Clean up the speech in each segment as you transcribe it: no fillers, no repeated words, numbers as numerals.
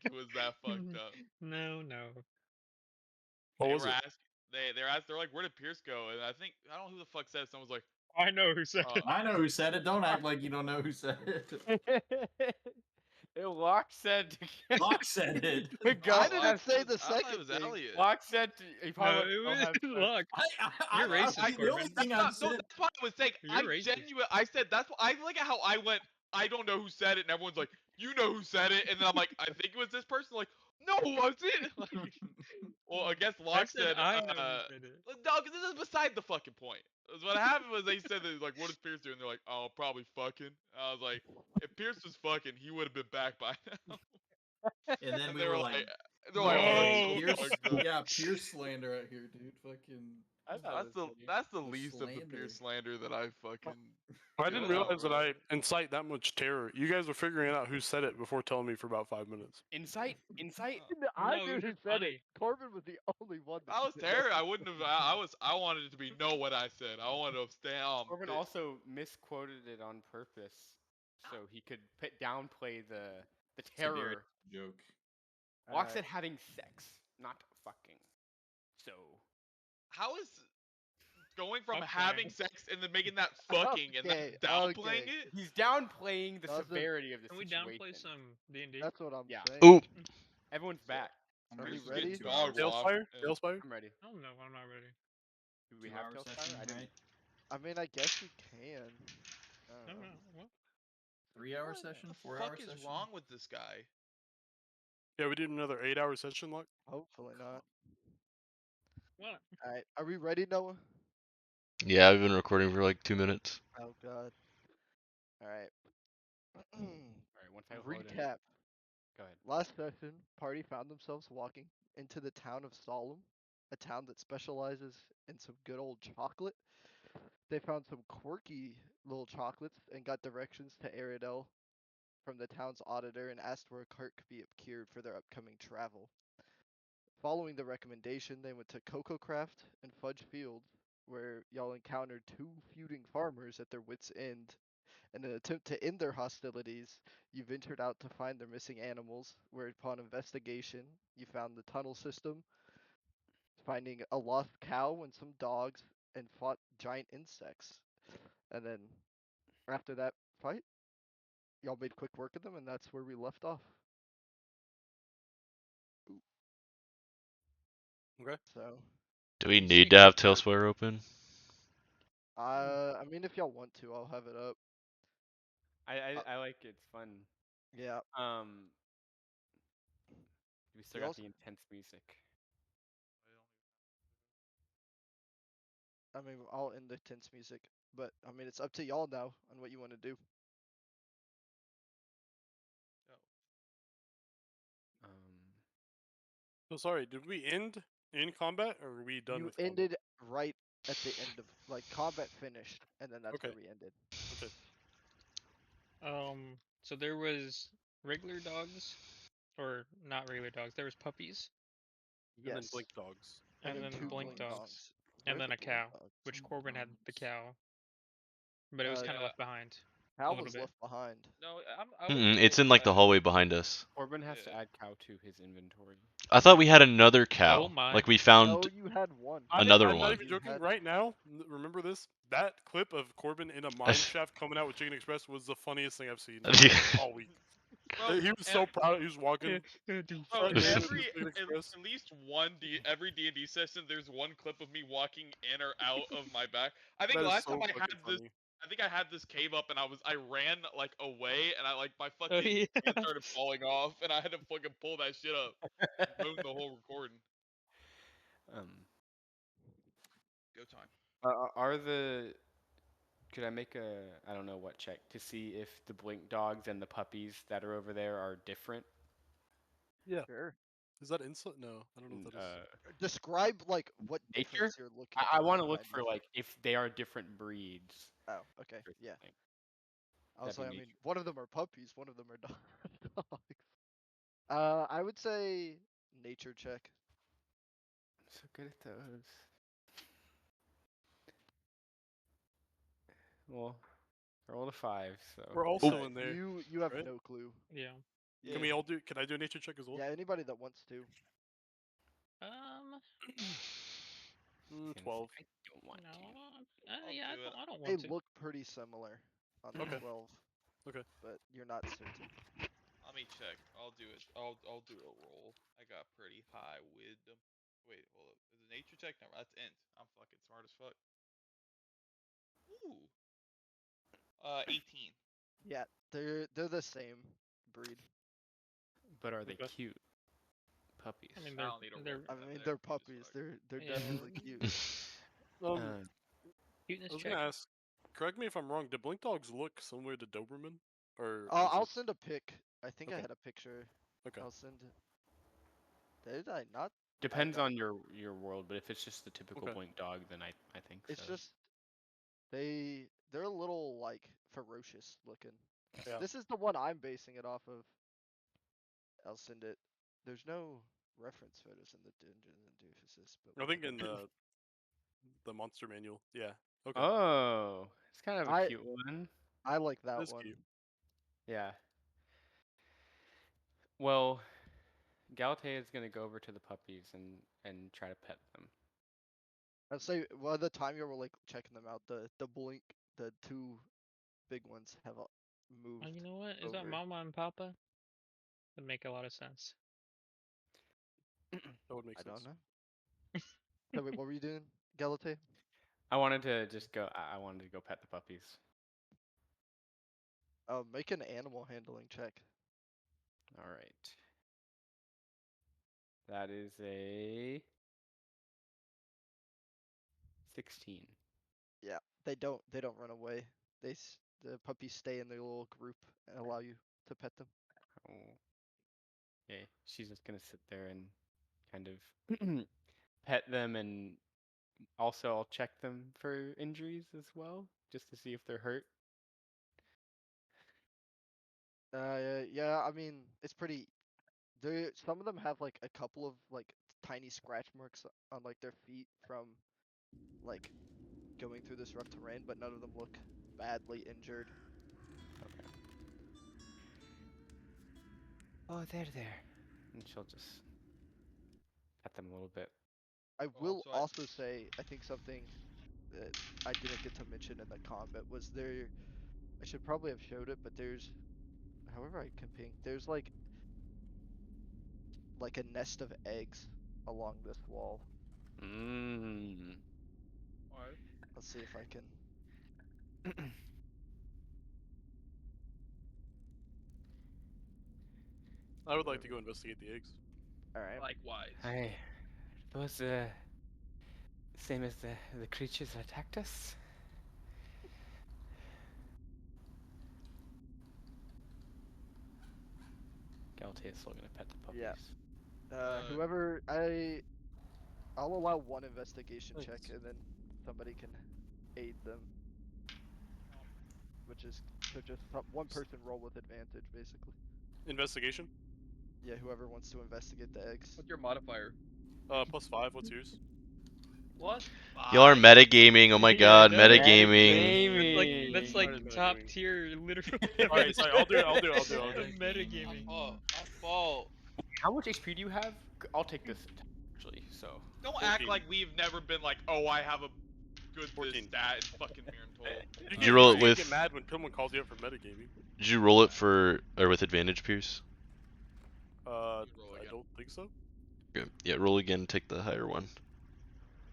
think it was that fucked up. No. What They was were it? asked. They're like, where did Pierce go? And I don't know who the fuck said it. Someone was like, I know who said it. I know who said it. Don't act like you don't know who said it. Locke said. Locke said it. I didn't say the I thought second it was thing. Elliot. Locke said he No, probably it don't was have sex. look. You're racist, the only Corbin. thing No, I've said. that's why I was saying. You're racist. I said that's why I look at how I went. I don't know who said it, and everyone's like, you know who said it, and then I'm like, I think it was this person. Like, no, was it? Like, well, I guess I Locke said said. I know who said it. No, because this is beside the fucking point. 'Cause what happened was they said that, like, what is Pierce doing? They're like, oh, probably fucking. I was like, if Pierce was fucking, he would have been back by now. And then And we they were were like, like, hey, oh, fucked up. yeah, Pierce slander out here, dude. Fucking. That's the least of the Pierce slander that I fucking. I didn't realize that I incite that much terror. You guys were figuring out who said it before telling me for about 5 minutes. Insight. I No, knew it was who just said funny. it. Corbin was the only one. I was terrible. I wouldn't have. I wanted it to be know what I said. I wanted to stay on. Corbin also misquoted it on purpose, so he could downplay the terror. Joke. Locke said having sex, not fucking. So How is going from Okay. having sex and then making that fucking and then Okay, downplaying okay. it? he's downplaying the Doesn't- severity of the Can we situation. downplay some D&D? That's what I'm Yeah. saying. Oh. Ooh. Everyone's back. Are Pierce you is getting ready? 2 hours. Tailspire? Yeah. Tailspire? I'm ready. Oh no, I'm not ready. Do we 2 have hour Tailspire? session, I didn't. right? I mean, I guess we can. No. What? 3 hour What session? the 4 hour fuck is session? wrong with this guy? Yeah, we did another 8-hour session, Locke. Hopefully not. What? All right, are we ready, Noah? Yeah, I've been recording for like 2 minutes. Oh God. All right. All right, once I load in. Recap. Go ahead. Last session, party found themselves walking into the town of Solemn, a town that specializes in some good old chocolate. They found some quirky little chocolates and got directions to Aridel from the town's auditor and asked where a cart could be procured for their upcoming travel. Following the recommendation, they went to Cocoa Craft and Fudge Fields, where y'all encountered two feuding farmers at their wits' end. In an attempt to end their hostilities, you ventured out to find their missing animals, where upon investigation, you found the tunnel system, finding a lost cow and some dogs, and fought giant insects. And then, after that fight, y'all made quick work of them, and that's where we left off. Okay. So, Do we need to have Tailspire open? I mean, if y'all want to, I'll have it up. I like it. It's fun. Yeah. We still You got also- the intense music. I mean, I'll end the tense music, but I mean, it's up to y'all now on what you want to do. So sorry, did we end in combat or are we done You with combat? ended right at the end of like combat finished, and then that's Okay. where we ended. Okay. So there was regular dogs, or not regular dogs. There was puppies, And then Yes. blink dogs. and then two blink dogs, Where's and then the a blink cow, dogs? which Corbin had the cow, but it was kind of Yeah. left behind. Cow little was bit. left behind. No, It's in like the hallway behind us. Corbin has to Yeah. add cow to his inventory. I thought we had another cow. Oh my. Like we found. No, you had one. Another I'm one. not even joking. Had- Right now, remember this? That clip of Corbin in a mine shaft coming out with Chicken Express was the funniest thing I've seen all week. Bro, He was so proud. He was walking. Bro, Fucking every Chicken Express. at least every D&D session, there's one clip of me walking in or out of my back. I think That is last so time I had fucking this, funny. I think I had this cave up and I ran like away and I like my Oh, fucking yeah. pants started falling off and I had to fucking pull that shit up, ruin the whole recording. Go time. Could I make I don't know what check to see if the blink dogs and the puppies that are over there are different? Yeah. Sure. Is that insult? No, I don't know what that is. Describe like what Nature? difference you're looking. I for, want to look kind for of. like if they are different breeds. Oh, okay. or Yeah. something. I was That'd like, be I mean, nature. one of them are puppies, one of them are dogs. I would say nature check. I'm so good at those. Well, I rolled a 5, so. We're also in there. You have right? no clue. Yeah. Can we all do? Can I do a nature check as well? Yeah, anybody that wants to. Um, 12. I don't want no, to. I'll yeah, do it. I don't They want to. look pretty similar on the Okay. 12. Okay. But you're not certain. Let me check. I'll do it. I'll do a roll. I got pretty high wisdom. Wait, hold up. Is it nature check? No, that's int. I'm fucking smart as fuck. Ooh. 18. Yeah, they're the same breed. But are they Okay. cute puppies? I mean, I they're don't need a roll they're for I that. mean, They're they're cute as puppies. fuck. They're Yeah. definitely cute. cuteness I was check. gonna ask. Correct me if I'm wrong. Do blink dogs look similar to Doberman? Or I'll is send a pic. I think I Okay. had a picture. Okay. I'll send it. Did I not? Depends don't on your world, but if it's just the typical Okay. blink dog, then I think It's so. just they're a little like ferocious looking. Yeah. This is the one I'm basing it off of. I'll send it. There's no reference photos in the Dungeons and Doofuses, but I think in whatever. the monster manual. Yeah. Okay. Oh, it's kind of a I cute one. I like that That's one. cute. Yeah. Well, Galatea is gonna go over to the puppies and try to pet them. I'd say by the time you were like checking them out, the blink, the two big ones have moved. Oh, you know what? Is that over. Mama and Papa? Would make a lot of sense. That would make I sense. don't know. So wait, what were you doing, Galate? I wanted to just go. I wanted to go pet the puppies. Make an animal handling check. All right. That is a 16. Yeah, they don't run away. The puppies stay in their little group and allow you to pet them. Oh. Okay. She's just gonna sit there and kind of pet them, and also I'll check them for injuries as well, just to see if they're hurt. Yeah, I mean it's pretty. Some of them have like a couple of like tiny scratch marks on like their feet from like going through this rough terrain, but none of them look badly injured. Okay. Oh, they're there. And she'll just pet them a little bit. I Well, will so also say I think something that I didn't get to mention in the comment was there. I should probably have showed it, but there's, however I can ping, there's like a nest of eggs along this wall. Mmm. Alright. Let's see if I can. I would like to go investigate the eggs. All right. Likewise. Hey, those same as the creatures that attacked us. Galatea is still gonna pet the puppies. Yeah. Whoever I'll allow one investigation check, Nice. and then somebody can aid them. Which is so just one person roll with advantage, basically. Investigation. Yeah, whoever wants to investigate the eggs. What's your modifier? +5. What's yours? Plus Y'all are 5. metagaming. Oh my Yeah, god, no, metagaming. That's Alright, like metagaming. top tier, literally. Alright, sorry. I'll do it. My Metagaming. fault. My fault. How much HP do you have? I'll take this actually. So. Don't 14. act like we've never been like, oh, I have a good 14. this stat and fucking Mirantol. Did you roll it you with- get mad when someone calls you out for metagaming. Did you roll it for or with advantage, Pierce? I again. don't think so. Okay. Yeah, roll again. Take the higher one.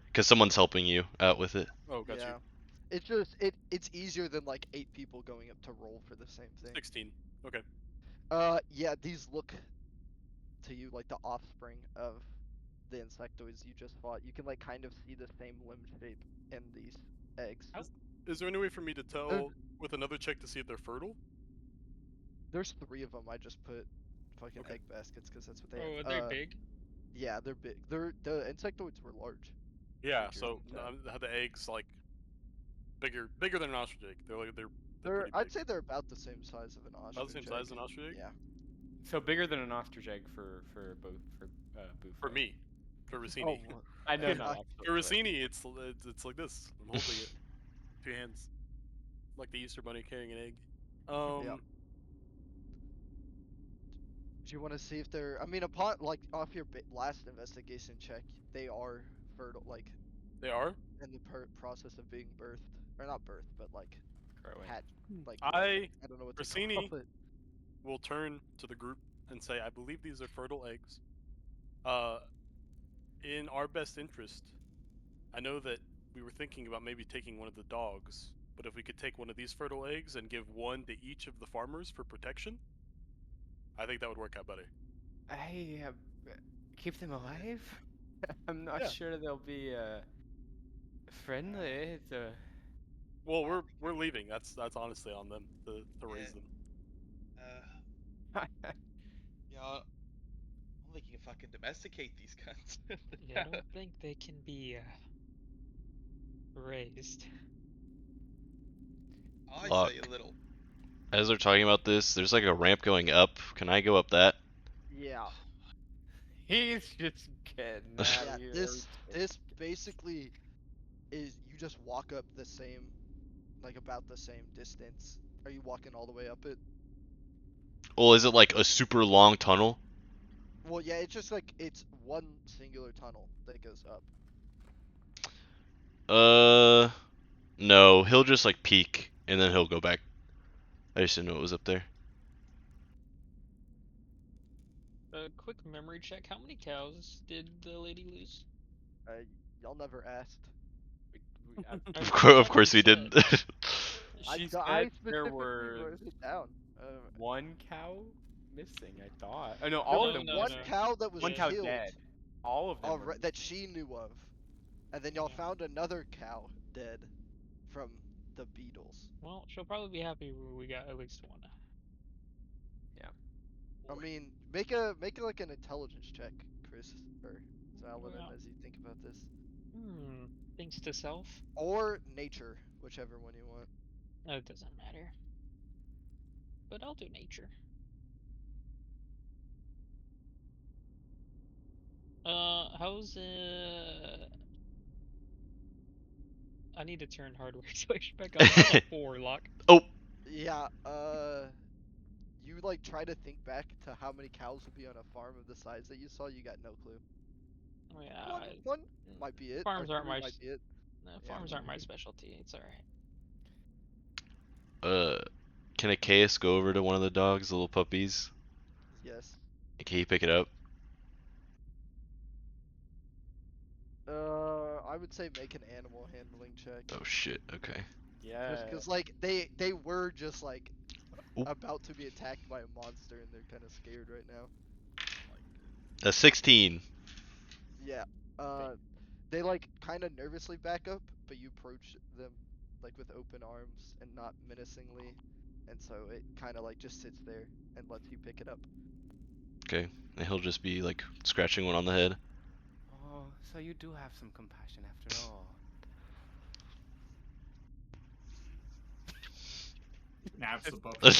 Because someone's helping you out with it. Oh, got Yeah. you. It's just it's easier than like 8 people going up to roll for the same thing. 16. Okay. Yeah, these look to you like the offspring of the insectoids you just fought. You can like kind of see the same limb shape in these eggs. Is there any way for me to tell with another check to see if they're fertile? There's 3 of them. I just put fucking Okay. egg baskets because that's what they Oh, have. are they big? Yeah, they're big. The insectoids were large. Yeah. creatures So in town. have the eggs like bigger than an ostrich egg? They're pretty I'd big. say they're about the same size of an ostrich. About the same size as an egg. ostrich egg? Yeah. So bigger than an ostrich egg for both for Bufo. For me, for Rossini. Oh, well, I know Yeah. not. For Rossini, it's like this. I'm holding it, 2 hands, like the Easter Bunny carrying an egg. Do you want to see if they're? I mean, upon like off your last investigation check, they are fertile, like They are. in the process of being birthed, or not birthed, but like Growing. hatch, like growing. I don't know what to call Rossini, it. will turn to the group and say, "I believe these are fertile eggs. Uh, in our best interest, I know that we were thinking about maybe taking one of the dogs, but if we could take one of these fertile eggs and give one to each of the farmers for protection, I think that would work out better." I keep them alive. I'm not Yeah. sure they'll be friendly. Well, we're leaving. That's honestly on them to raise them. Yeah, I don't think you can fucking domesticate these cunts. Yeah, I don't think they can be raised. I Lock. say a little. As they're talking about this, there's like a ramp going up. Can I go up that? Yeah. He's just getting out Yeah. of here. This basically is you just walk up the same, like about the same distance. Are you walking all the way up it? Well, is it like a super long tunnel? Well, yeah. It's just like it's one singular tunnel that goes up. No. He'll just like peek and then he'll go back. I just didn't know it was up there. A quick memory check. How many cows did the lady lose? Y'all never asked. Of course we didn't. She I said specifically there were wrote it down. one cow missing. I thought. Oh no, all of them. One no. cow that was One cow killed dead. All of them. were that she knew of, and then y'all Yeah. found another cow dead from the beetles. Well, she'll probably be happy we got at least one. I mean, make like an intelligence check, Chris or Saladin, Yeah. as you think about this, Thinks to self. or nature, whichever one you want. No, it doesn't matter. But I'll do nature. How's I need to turn hardware switch back on. How's a 4 lock? Oh, Yeah. You like try to think back to how many cows would be on a farm of the size that you saw. You got no clue. Oh, yeah, One might be it. farms or aren't three my might be it. farms aren't my specialty. It's alright. can a KS go over to one of the dogs, the little puppies? Yes. Can he pick it up? I would say make an animal handling check. Oh shit. Okay. Yeah. Just because like they were just like Oop. about to be attacked by a monster and they're kind of scared right now. A 16. Yeah. They like kind of nervously back up, but you approach them like with open arms and not menacingly, and so it kind of like just sits there and lets you pick it up. Okay. And he'll just be like scratching one on the head. Oh, so you do have some compassion after all. Naps the puppy.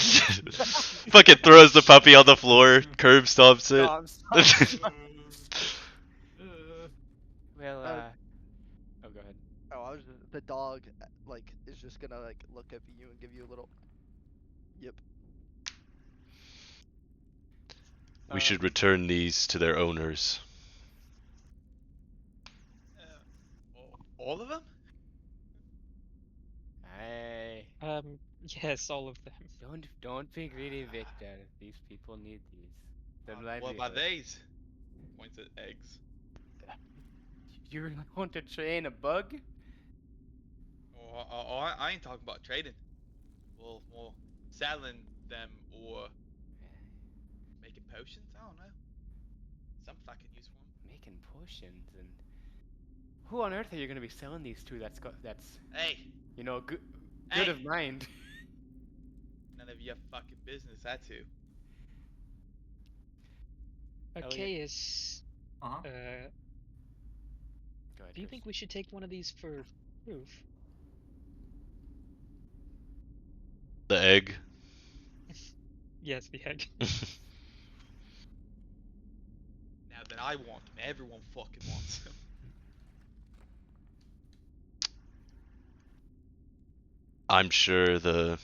Fucking throws the puppy on the floor. Curb stomps it. Well, oh, go ahead. Oh, the dog like is just gonna like look at you and give you a little. Yep. We should return these to their owners. All of them? Hey, Yes, all of them. don't be greedy, Victor. These people need these. Their What about livelihood. these? Points at eggs. You really want to train a bug? I ain't talking about trading. Well, selling them or making potions. I don't know. Some fucking use for them. Making potions and who on earth are you gonna be selling these to? That's Hey, you know good Hey. of mind. none of your fucking business. That's who. Okay, is Uh-huh. Go ahead, do you Chris. think we should take one of these for proof? The egg. Yes, the egg. Now that I want them, everyone fucking wants them. I'm sure the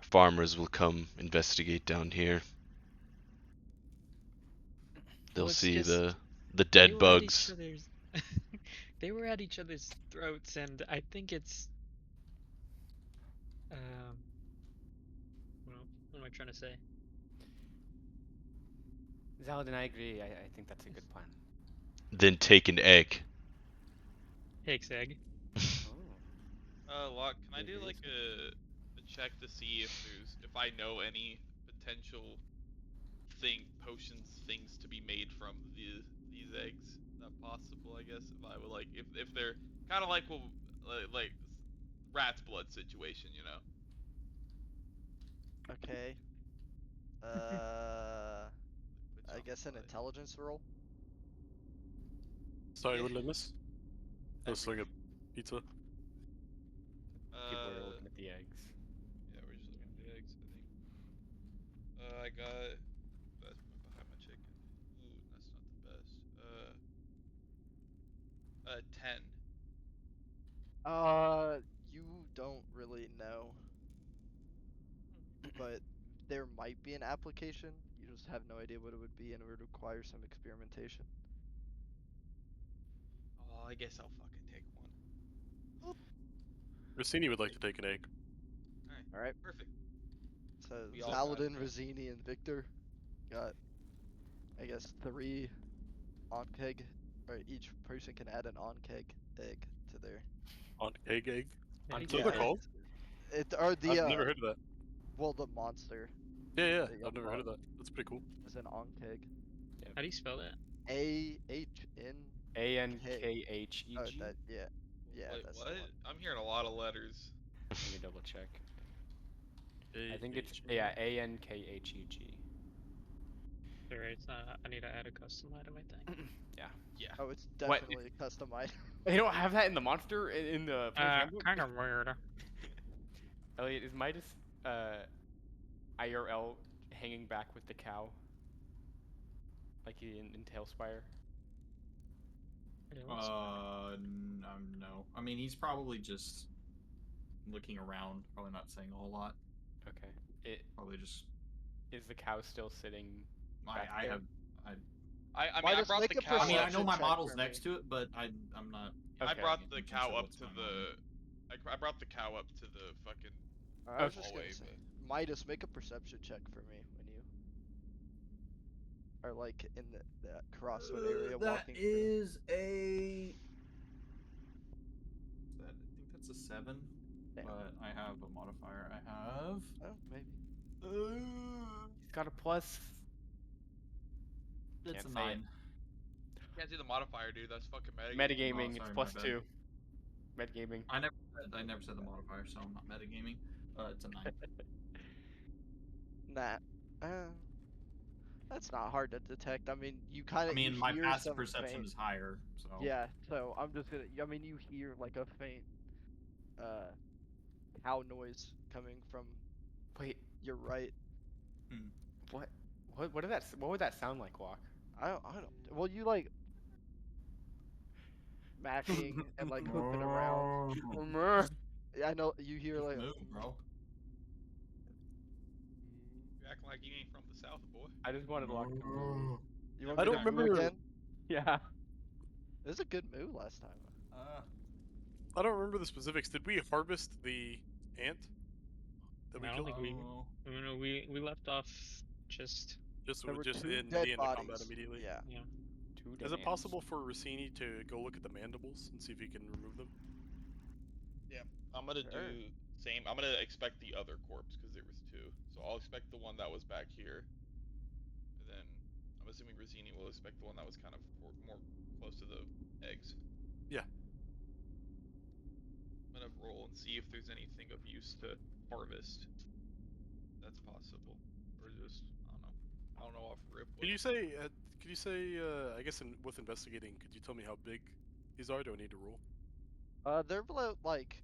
farmers will come investigate down here. They'll Well, it's see just the they dead were at each bugs. other's. They were at each other's throats, and I think it's well, what am I trying to say? Zaladin, I agree. I think that's a good plan. Then take an egg. Higgs egg. Oh. Locke, can I Maybe do like this a check to see if I know any potential potions, things to be made from these eggs? Is that possible? I guess if I would like if they're kind of like like rat's blood situation, you know? Okay. I Which guess an like, intelligence roll. Sorry, yeah, what did I miss? Oh, so like a everything. pizza. People are looking at the eggs. Yeah, we're just looking at the eggs. I think. I got. That's behind my chicken. Ooh, that's not the best. 10. You don't really know, but there might be an application. You just have no idea what it would be, and it would require some experimentation. Oh, I guess I'll fucking take one. Rossini would like to take an egg. All right. Perfect. So We all got Zaladin, that. Rosini, and Victor got, I guess, 3 on keg, or each person can add an on keg egg to their. On egg. Yeah, On he Is that what did they're that. called? It or the I've never heard of that. well, the monster Yeah, that you I've never heard of unlock that. That's pretty cool. is an on keg. How do you spell that? AHN. ANKHEG. Oh, that yeah, yeah, Wait, that's what? the one. I'm hearing a lot of letters. Let me double check. I think it's AHN. ANKHEG. Alright, it's not. I need to add a custom item, I think. Yeah. Yeah. Oh, it's What? definitely a custom item. They don't have that in the monster in the player's handbook? Kind of weird. Elliot, is Midas IRL hanging back with the cow? Like in Tailspire? No. I mean, he's probably just looking around, probably not saying a whole lot. Okay. It Probably just. is the cow still sitting back I there? have. I Why mean, I just brought make the a cow. I mean, I know perception my check model's for next me. to it, but I'm not. I Okay. brought paying the attention cow to up what's to going the. I brought the cow up to the fucking I was just hallway, gonna say, but Midas, make a perception check for me when you are like in that crossroad area That walking through. is a. I think that's a 7. Damn. But I have a modifier. I have. Oh, maybe. He's got a plus. It's Can't a say 9. you can't see the modifier, dude. That's fucking metagaming. Metagaming, it's sorry, plus my bad. 2. Metagaming. I never said the modifier, so I'm not metagaming. It's a 9. Nah. That's not hard to detect. I mean, you kind I of mean, my hear passive some perception faint. is higher, so. Yeah. So I'm just gonna. I mean, you hear like a faint, uh, cow noise coming from Wait, your right. what? What did that? What would that sound like, Walk? I don't. Well, you like smacking and like hoofing around. Yeah, I know you hear like. Move, bro. You're acting like you ain't from the south, boy. I just wanted Walk to move. You want I me don't to moo remember. again? Yeah. It was a good moo last time. I don't remember the specifics. Did we harvest the ant that we I don't killed? think we left off just Just There were just 2 in dead the end of bodies. combat immediately. Yeah. yeah. 2 Is it dead possible for Rossini to go look at the mandibles and see if he can remove them? Yeah, I'm gonna Sure. do same. I'm gonna expect the other corpse because there was 2. So I'll expect the one that was back here, and then I'm assuming Rosini will expect the one that was kind of more close to the eggs. Yeah. I'm gonna roll and see if there's anything of use to harvest. That's possible, or just I don't know off rip. Could you say? I guess with investigating, could you tell me how big these are? Do I need to roll? They're about like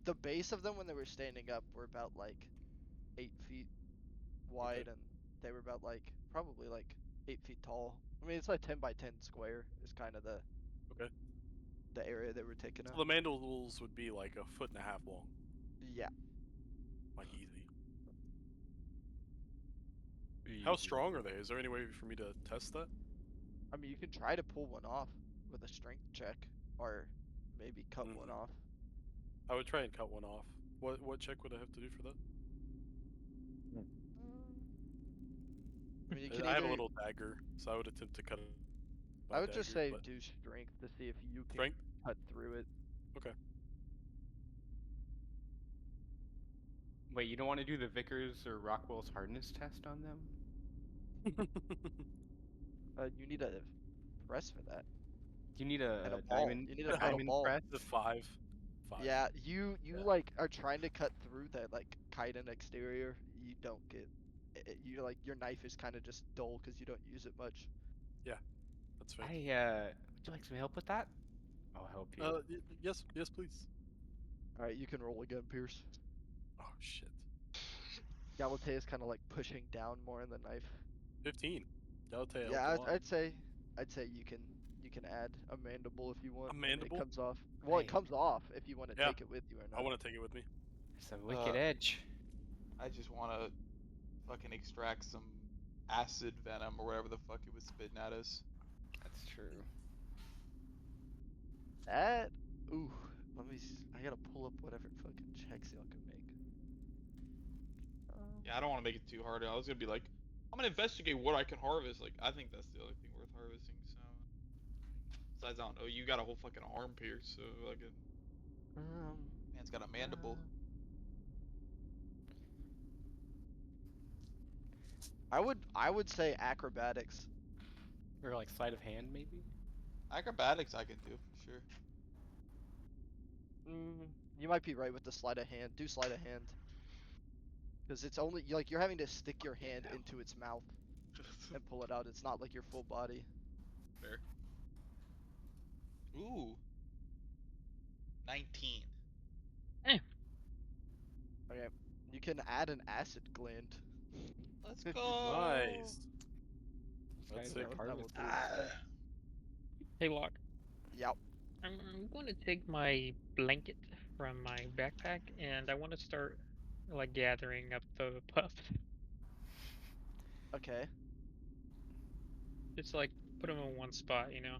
the base of them when they were standing up were about like 8 feet wide, and they were about like probably like 8 feet tall. I mean, it's like 10 by 10 square is kind of Okay. the area they were taking So up. the mandibles would be like 1.5 feet long, Yeah. like easy. How strong are they? Is there any way for me to test that? I mean, you can try to pull one off with a strength check, or maybe cut one Mhm. off. I would try and cut one off. What check would I have to do for that? I mean, you can I have a either. little dagger, so I would attempt to cut it. I would just say but do strength to see if you can strength. cut through it. Okay. Wait, you don't want to do the Vickers or Rockwell's hardness test on them? You need a press for that You need and a a ball. diamond You need a metal diamond ball. press. The five. Yeah, you Yeah. like are trying to cut through that like chitin exterior. You don't get. You like your knife is kind of just dull because you don't use it much. That's fair. Would you like some help with that? I'll help you. Yes, please. All right, you can roll again, Pierce. Oh shit. Galate is kind of like pushing down more in the knife. 15. Galate Yeah, helped a lot. I'd say you can add a mandible if you want. A I mean, mandible? it comes off. Well, it Hey. comes off if you want to Yeah. take it with you or I not. want to take it with me. Some wicked edge. I just want to fucking extract some acid venom or whatever the fuck it was spitting at us. That's true. That. Ooh. I gotta pull up whatever fucking checks y'all can make. Yeah, I don't want to make it too hard. I was gonna be like, I'm gonna investigate what I can harvest. Like, I think that's the only thing worth harvesting. So, besides, I don't know. You got a whole fucking arm pierce, so like, man's got a mandible. I would say acrobatics. Or like sleight of hand, maybe? Acrobatics, I can do for sure. You might be right with the sleight of hand. Do sleight of hand. Because it's only like you're having to stick your hand into its mouth and pull it out. It's not like your full body. Fair. Ooh. 19. Okay. You can add an acid gland. Let's If go. you'd like. Nice. These That's guys sick. are That will harvesters. do. Ah. Hey, Locke. Yep. I'm going to take my blanket from my backpack and I want to start like gathering up the pups. Okay. Just like put them in one spot, you know.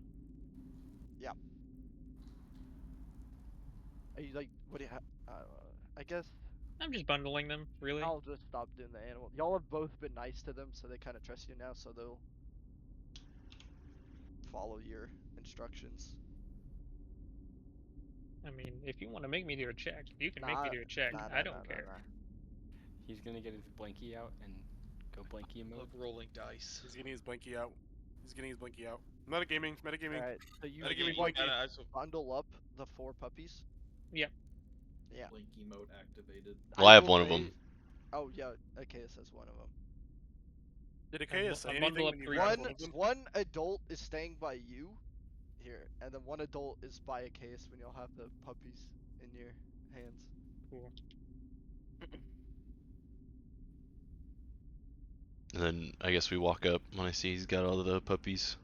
Are you like what do you I guess I'm just bundling them, really. I'll just stop doing the animal. Y'all have both been nice to them, so they kind of trust you now, so they'll follow your instructions. I mean, if you want to make me do a check, you can make Nah, me do a check. nah, I don't care. He's gonna get his blankie out and go blankie mode. Love rolling dice. He's getting his blankie out. Metagaming. Alright, so you Metagaming like blankie. bundle up the 4 puppies? Yep. Yeah. Blinky mode activated. Well, I have will one of say- them. Oh yeah, okay, says one of them. Did Achaeus say A anything bundle when of you three grabbed puppies. one of them? One adult is staying by you here, and then one adult is by Achaeus when you'll have the puppies in your hands. Cool. And then I guess we walk up when I see he's got all the puppies.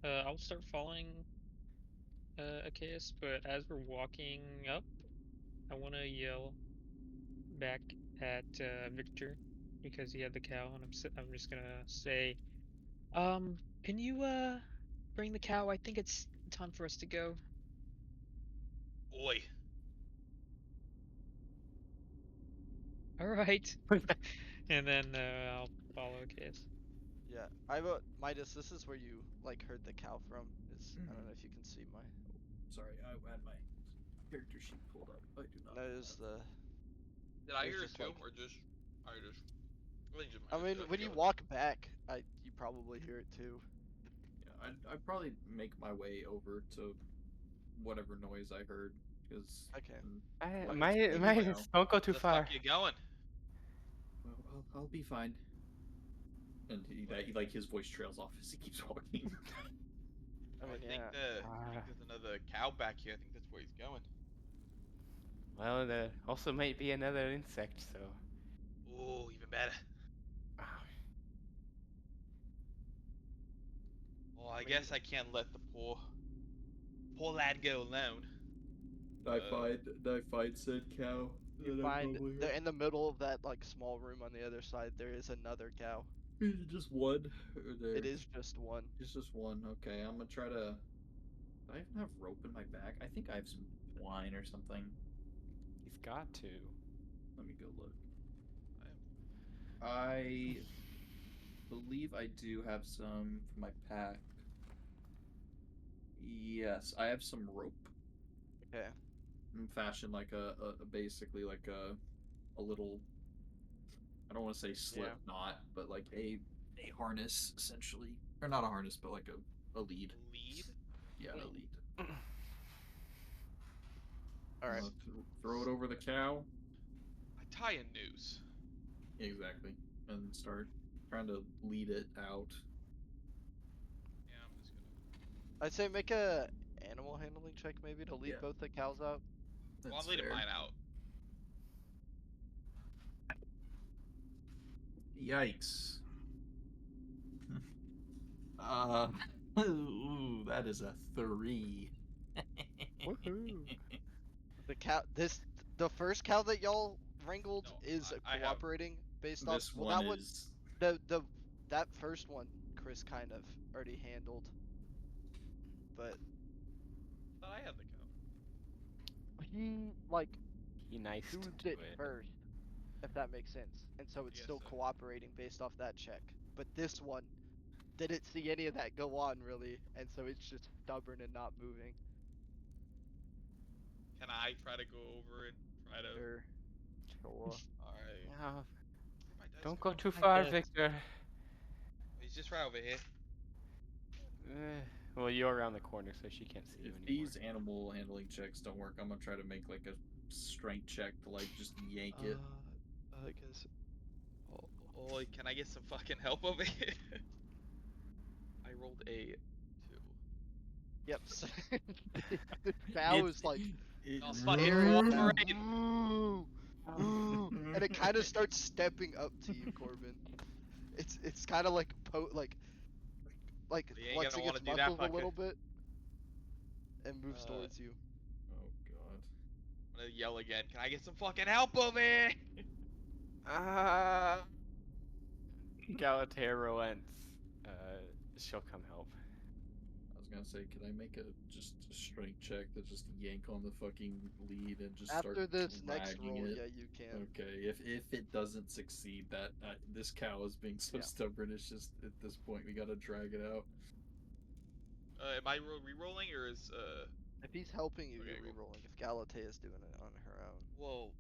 I'll start following Achaeus, but as we're walking up, I want to yell back at Victor because he had the cow, and I'm just gonna say, can you bring the cow? I think it's time for us to go. Oi. All right. And then I'll follow Achaeus. Yeah, I have a Midas. This is where you like heard the cow from. I don't know if you can see my. Sorry, I had my character sheet pulled up. I do not. There's the. Did I There's hear it just too, like- or just? I just. I mean, when you walk back, you probably hear it too. Yeah, I'd probably make my way over to whatever noise I heard, because Okay. Like, My maybe now. don't go too the far. fuck you going? well, I'll be fine. And like his voice trails off as he keeps walking. I mean, think, yeah. I think there's another cow back here. I think that's where he's going. Well, there also might be another insect, so. Ooh, even better. Well, I guess I can't let the poor lad go alone. I find said cow. You find they're in the middle of that like small room on the other side. There is another cow. Is it just one? Or there? It is just one. It's just one. Okay, I'm gonna try to. Do I even have rope in my bag? I think I have some twine or something. He's got to. Let me go look. I believe I do have some for my pack. Yes, I have some rope. Okay. I'm fashioned like a basically like a little. I don't want to say slip knot, but like a harness essentially, or not a harness, but like a lead. Lead? Yeah, a lead. All right. Throw it over the cow. I tie a noose. Exactly, and start trying to lead it out. Yeah, I'm just gonna. I'd say make a animal handling check maybe to lead Yeah. both the cows out. Well, I'm leading mine out. Yikes. Ooh, that is a 3. Woohoo! The first cow that y'all wrangled No, is I have- cooperating based off. This Well, one that one, is. that first one, Chris kind of already handled. But I thought I had the cow. he like He niced choosed to it first, if that makes sense, and so it's guess still so. cooperating based off that check. But this one didn't see any of that go on really, and so it's just stubborn and not moving. Can I try to go over and try to? Sure. All right. Yeah. Where'd my dice Don't go? go too I far, guess. Victor. He's just right over here. Well, you're around the corner, so she can't see you If anymore. these animal handling checks don't work, I'm gonna try to make like a strength check to like just yank it. I guess. Oh, can I get some fucking help over here? I rolled a 2. Yep. The cow is like Y'all fucking staring down. cooperate. And it kind of starts stepping up to you, Corbin. It's kind of like You ain't flexing gonna wanna its do that, muscles a fucker. little bit, and moves towards you. Oh god. I'm gonna yell again. Can I get some fucking help over here? Galatea relents. She'll come help. I was gonna say, could I make just a strength check to just yank on the fucking lead and just After start this next dragging roll, it? yeah, you can. Okay, if it doesn't succeed, that this cow is being so Yeah. stubborn. It's just at this point we gotta drag it out. Am I re-rolling or is If he's helping you, Okay, you're cool. re-rolling. If Galatea is doing it on her own. Whoa.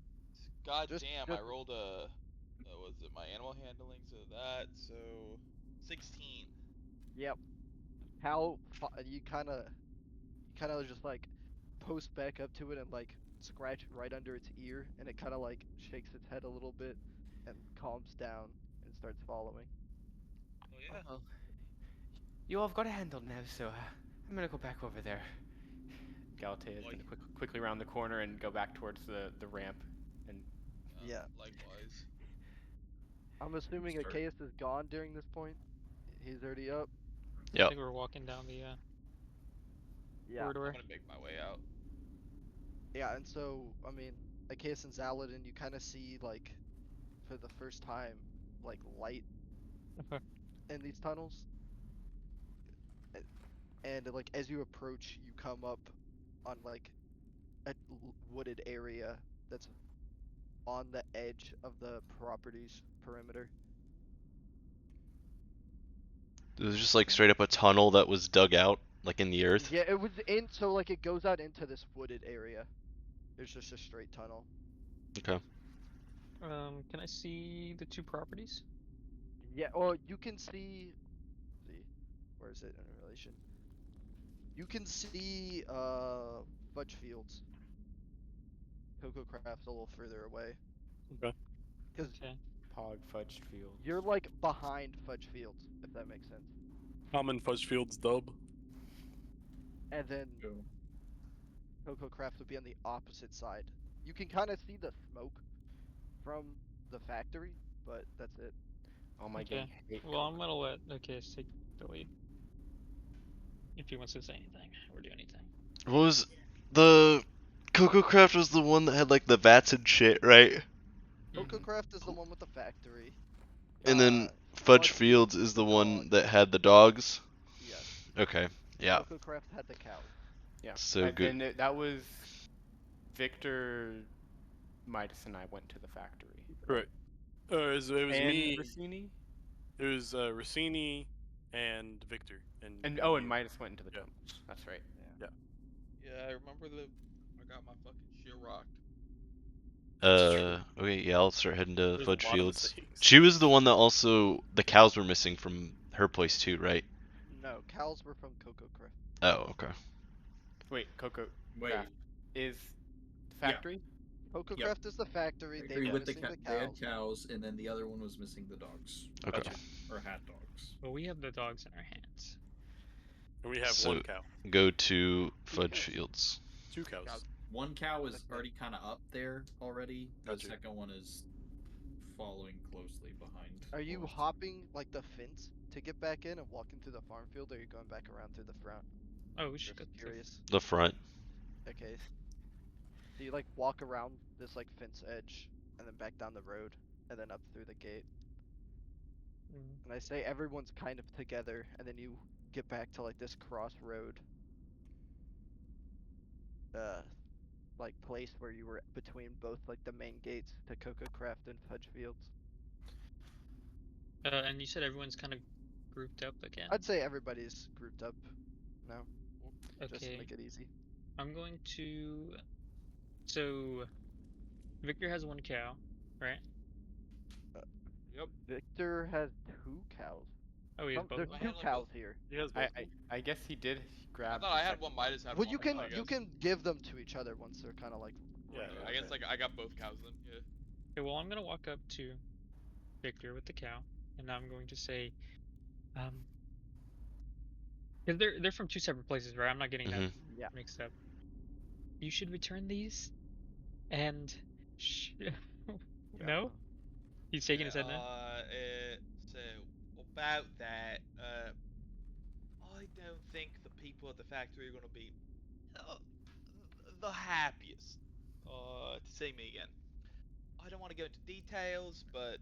God Just- damn, just- I rolled a. Was it my animal handling? So that, so 16. Yep. Cow, you kind of just like post back up to it and like scratch right under its ear, and it kind of like shakes its head a little bit and calms down and starts following. Oh yeah. Well, you all have got it handled now, so I'm gonna go back over there. Galatea is Like- gonna quickly round the corner and go back towards the ramp. And Yeah. Likewise. I'm assuming Start- Achaeus is gone during this point. He's already up. I Yep. think we're walking down the Yeah. corridor. I'm gonna make my way out. Yeah, and so I mean, Achaeus and Zaladin, you kind of see like for the first time like light in these tunnels. And like as you approach, you come up on like a wooded area that's on the edge of the property's perimeter. It was just like straight up a tunnel that was dug out, like in the earth. Yeah, it was so like it goes out into this wooded area. There's just a straight tunnel. Okay. Can I see the two properties? Yeah, or you can see. Where is it in relation? You can see Fudge Fields. Cocoa Craft's a little further away. Okay. Because Okay. Pog Fudge Field. you're like behind Fudge Fields, if that makes sense. Common Fudgefields dub. And then Go. Cocoa Craft would be on the opposite side. You can kind of see the smoke from the factory, but that's it. All my Okay. gang hate Well, I'm Coke. gonna let Achaeus take the lead. If he wants to say anything or do anything. What was the Cocoa Craft was the one that had like the vats and shit, right? Cocoa Mhm. Craft is the one with the factory. And then Fudge Fudge Fields is the one dog. that had the dogs. Yes. Okay, yeah. Cocoa Craft had the cows. Yeah. So And good. then that was Victor, Midas, and I went to the factory. Correct. It was And me. Rossini? It was Rossini and Victor And you. Midas went into the Yeah. tunnels. That's right. Yeah, I remember I got my fucking shit rocked. That's true. Okay, yeah, I'll start heading to There's Fudge a lot of Fields. mistakes. She was the one that also the cows were missing from her place too, right? No, cows were from Cocoa Craft. Oh, okay. Wait, Cocoa Wait. Craft is the Yeah. factory? Cocoa Yep. Craft is the factory. They Agree were with the missing the they had cows. cows, and then the other one was missing the dogs, Okay. Gotcha. or had dogs. Well, we have the dogs in our hands. And we have So- one cow. Go to Fudge cows. Fields. 2 cows. Cows. One cow is Okay. already kind of up there already. The Gotcha. second one is following closely behind. Are you Forrest. hopping like the fence to get back in and walking through the farm field, or are you going back around through the front? Oh, we should Just go to curious. The front. Okay. So you like walk around this like fence edge and then back down the road and then up through the gate. Mm. And I say everyone's kind of together and then you get back to like this crossroad like place where you were between both like the main gates to Cocoa Craft and Fudge Fields. And you said everyone's kind of grouped up again. I'd say everybody's grouped up now. Just to Okay, make it easy. I'm going to. So, Victor has one cow, right? Victor has 2 cows. Oh, he has both. There's of I them? 2 had, like, cows here. He has I, both. I I guess he did I grab. thought the I had second one. Midas had Well, one. you can I you guess. can give them to each other once they're kind of like. Yeah, Yeah, I guess okay. I got both cows then. Yeah. Okay, well, I'm gonna walk up to Victor with the cow, and I'm going to say, because they're from 2 separate places, right? I'm not getting that Mhm. Yeah. mixed up. You should return these, and no, he's shaking his head no. So about that, I don't think the people at the factory are gonna be uh, the happiest. To see me again. I don't want to go into details, but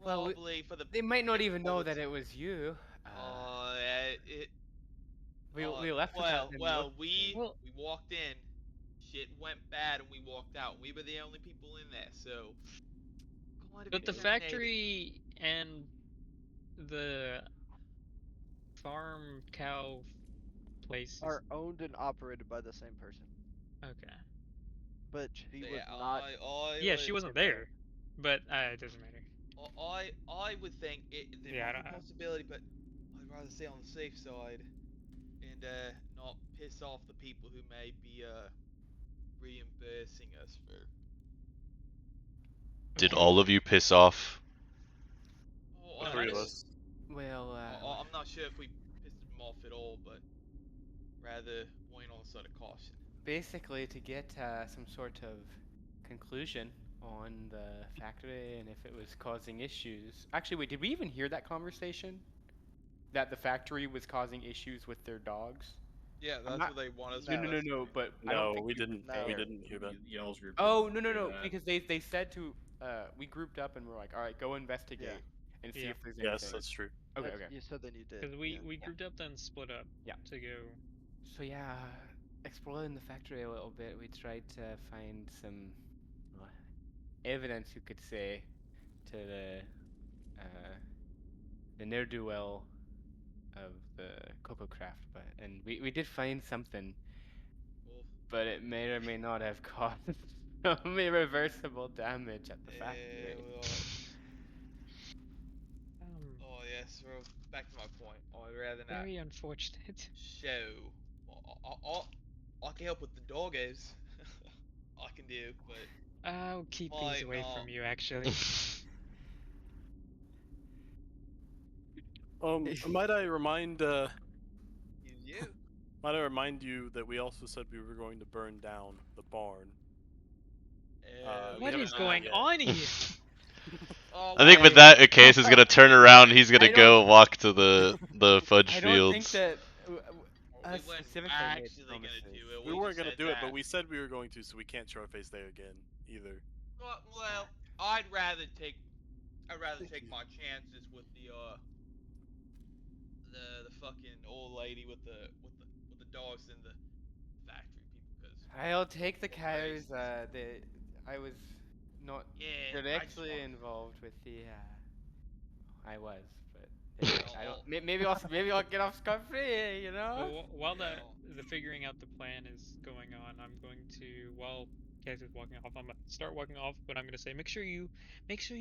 Well, probably for the They might not even know bullets- that it was you. it. We left without them Well, looking. we Well- walked in, shit went bad, and we walked out. We were the only people in there, so. Kind of But the intimidating. factory and the farm cow place is Are owned and operated by the same person, okay. but she was Yeah, not. Yeah, she wasn't there, but it doesn't matter. I would think there Yeah, I might be a don't- possibility, but I'd rather stay on the safe side and not piss off the people who may be reimbursing us for. Did Okay. all of you piss off? Oh, The I 3 of just- us. Well, I'm not sure if we pissed them off at all, but rather went on the side of caution. basically to get some sort of conclusion on the factory and if it was causing issues. Actually, wait, did we even hear that conversation? That the factory was causing issues with their dogs? Yeah, that's not- what they want us No. to No, but I don't No, think we didn't. No. We didn't hear that. Yells group. Oh, didn't no, hear that. because they said to we grouped up and we're like, all right, go investigate and see Yeah. if there's Yes, anything. that's true. Okay, That's- okay. You said then you did. Because we yeah. grouped up then split up. Yeah. To go. So yeah, exploring the factory a little bit, we tried to find some evidence, you could say, to the ne'er do well of the Cocoa Craft, and we did find something, Well, but it may or may not have caused some irreversible damage at the factory. Oh yes, well, back to my point. I'd rather not Very unfortunate. show. I can help with the doggos. I can do, but I'll keep these Might away not. from you, actually. Might I remind you. might I remind you that we also said we were going to burn down the barn. We What haven't is done that going yet. on here? Oh, I think with wait. that, case is gonna turn around. He's gonna I go walk to the Fudge I don't think Fields. that. We weren't specifically made actually gonna promises. do it. We weren't just gonna said do it, but that. we said we were going to, so we can't show our face there again either. Well, I'd rather take my chances with the fucking old lady with the dogs and the factory people, because I'll take the for cows. Christ's sake. I was not Yeah, I just directly want. involved with the. I was, but anyway, I don't. No, Maybe I'll get off scot free. You know. Well, while no. the figuring out the plan is going on, I'm going to, while Kaz is walking off, I'm gonna start walking off, but I'm gonna say, make sure you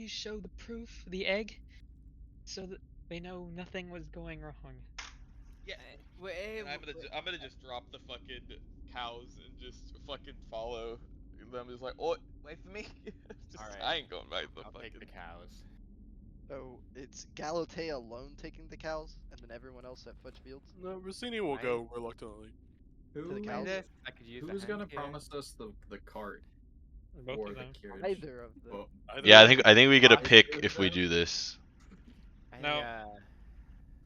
show the proof, the egg, so that they know nothing was going wrong. Yeah, Wait, and I'm gonna just drop the fucking cows and just fucking follow them. Just like, oh, wait for me. Just Alright. I ain't going back to the I'll fucking. take the cows. So it's Galatea alone taking the cows, and then everyone else at Fudge Fields No, Rossini will I- go reluctantly. to the Who cows. Midas, I could use a who's hand gonna here. promise us the cart Both or of the them. carriage? Either of them. Well, Either Yeah, of them. I think we get to Either pick of if we them? do this. No.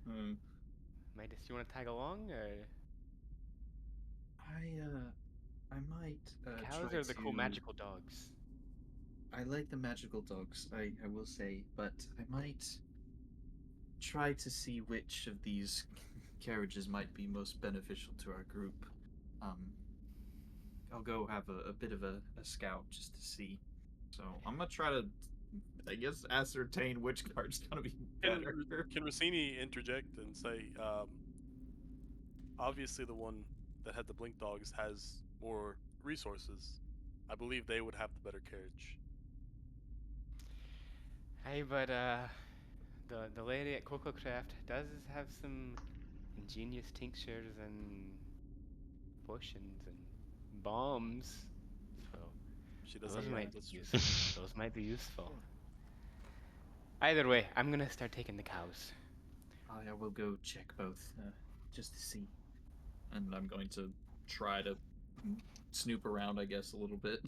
hmm, Midas, you want to tag along or? I might Cows try are the cool to- magical dogs. I like the magical dogs, I will say, but I might try to see which of these carriages might be most beneficial to our group. I'll go have a bit of a scout just to see. So I'm gonna try to, I guess, ascertain which card's gonna be better. Can Rossini interject and say, obviously the one that had the blink dogs has more resources. I believe they would have the better carriage. Hey, but the lady at Coco Craft does have some ingenious tinctures and potions and bombs. So She does those have might that's be true. useful. Those might be useful. Either way, I'm gonna start taking the cows. I will go check both, just to see. And I'm going to try to snoop around, I guess, a little bit.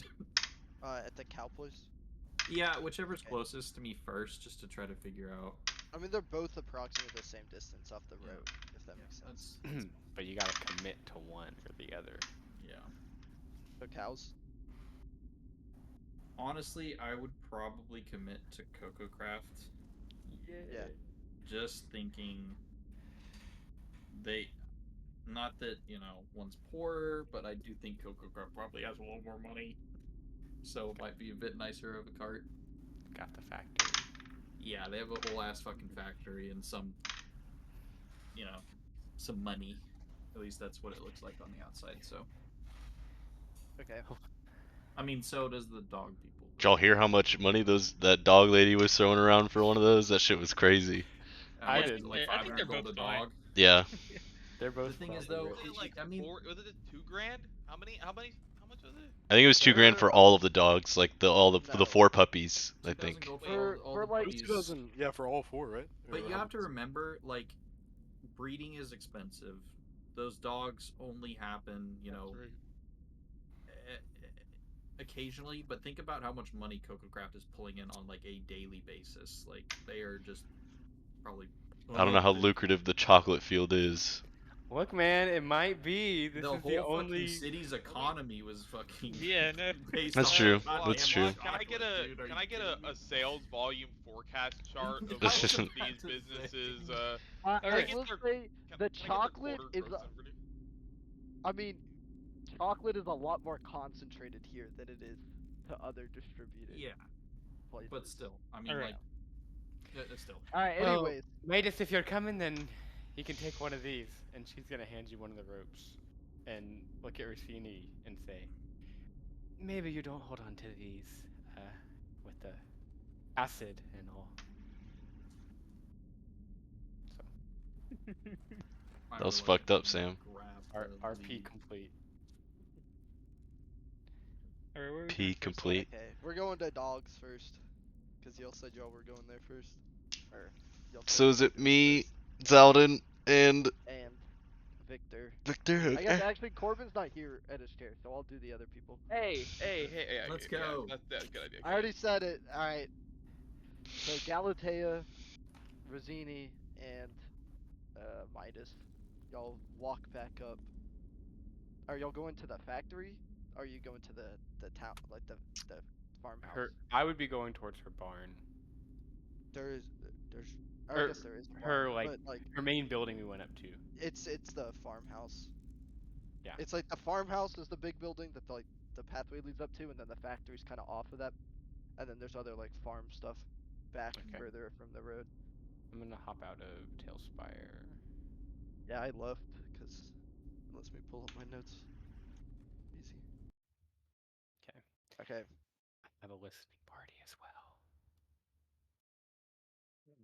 At the cow place. Yeah, whichever's Okay. closest to me first, just to try to figure out. I mean, they're both approximately the same distance off the Yeah. road, if that makes sense. But you gotta commit to one or the other. Yeah. So cows. Honestly, I would probably commit to Coco Craft. Yeah. Just thinking they, not that, one's poorer, but I do think Coco Craft probably has a little more money. So it might be a bit nicer of a cart. Got the factory. Yeah, they have a whole ass fucking factory and some, some money. At least that's what it looks like on the outside, so. Okay. I mean, so does the dog people. Did y'all hear how much money that dog lady was throwing around for one of those? That shit was crazy. I Like, didn't. like I think 500 they're gold both a fine. dog. Yeah. They're both. The thing is, probably though, rich. Was it like I mean, was it $2,000? How much was it? I think it was $2,000 for They're, all of the dogs, like all the No. 4 puppies. I 2,000 think. gold For- all for, the like- It was puppies. 2000, yeah, for all four, right? But Or you how have to much? remember, like, breeding is expensive. Those dogs only happen, occasionally. But think about how much money Coco Craft is pulling in on like a daily basis. Like they are just probably. I don't know how lucrative the chocolate field is. Look, man, it might be. This the is whole the fucking only. city's economy was fucking. Yeah, no. Based That's on true. that goddamn That's true. Can I get chocolate, dude. Are can you I get kidding me? a sales volume forecast chart of That's both just of an- these to say. businesses? I Alright. will Can say can the I get their chocolate quarter is. gross revenue? I mean, chocolate is a lot more concentrated here than it is to other distributed Yeah, places. but still, I mean, Alright. still. All right. Well, Anyways, Midas, if you're coming, then you can take one of these, and she's gonna hand you one of the ropes, and look at Rossini and say, maybe you don't hold on to these, with the acid and all. So I That was will fucked up, fucking Sam. grab the RP lead. complete. Alright, where are we P going first? complete. okay, we're going to dogs first, because y'all said y'all were going there first. Or y'all said So you is were it doing me, first. Zaldin, and And Victor. Victor? I guess Okay. actually Corbin's not here at his chair, so I'll do the other people. Hey, Let's yeah, go. that's a good idea. I already said it. All right. So Galatea, Rossini, and Midas. y'all walk back up. Are y'all going to the factory? Or are you going to the town, like the farmhouse? I would be going towards her barn. There's or I Or guess there is a barn, her like but like her main building we went up to. it's the farmhouse. Yeah. It's like the farmhouse is the big building that the pathway leads up to, and then the factory's kind of off of that, and then there's other like farm stuff back Okay. further from the road. I'm gonna hop out of Tailspire. Yeah, I left because it lets me pull up my notes. Easy. Okay. Okay. I have a listening party as well.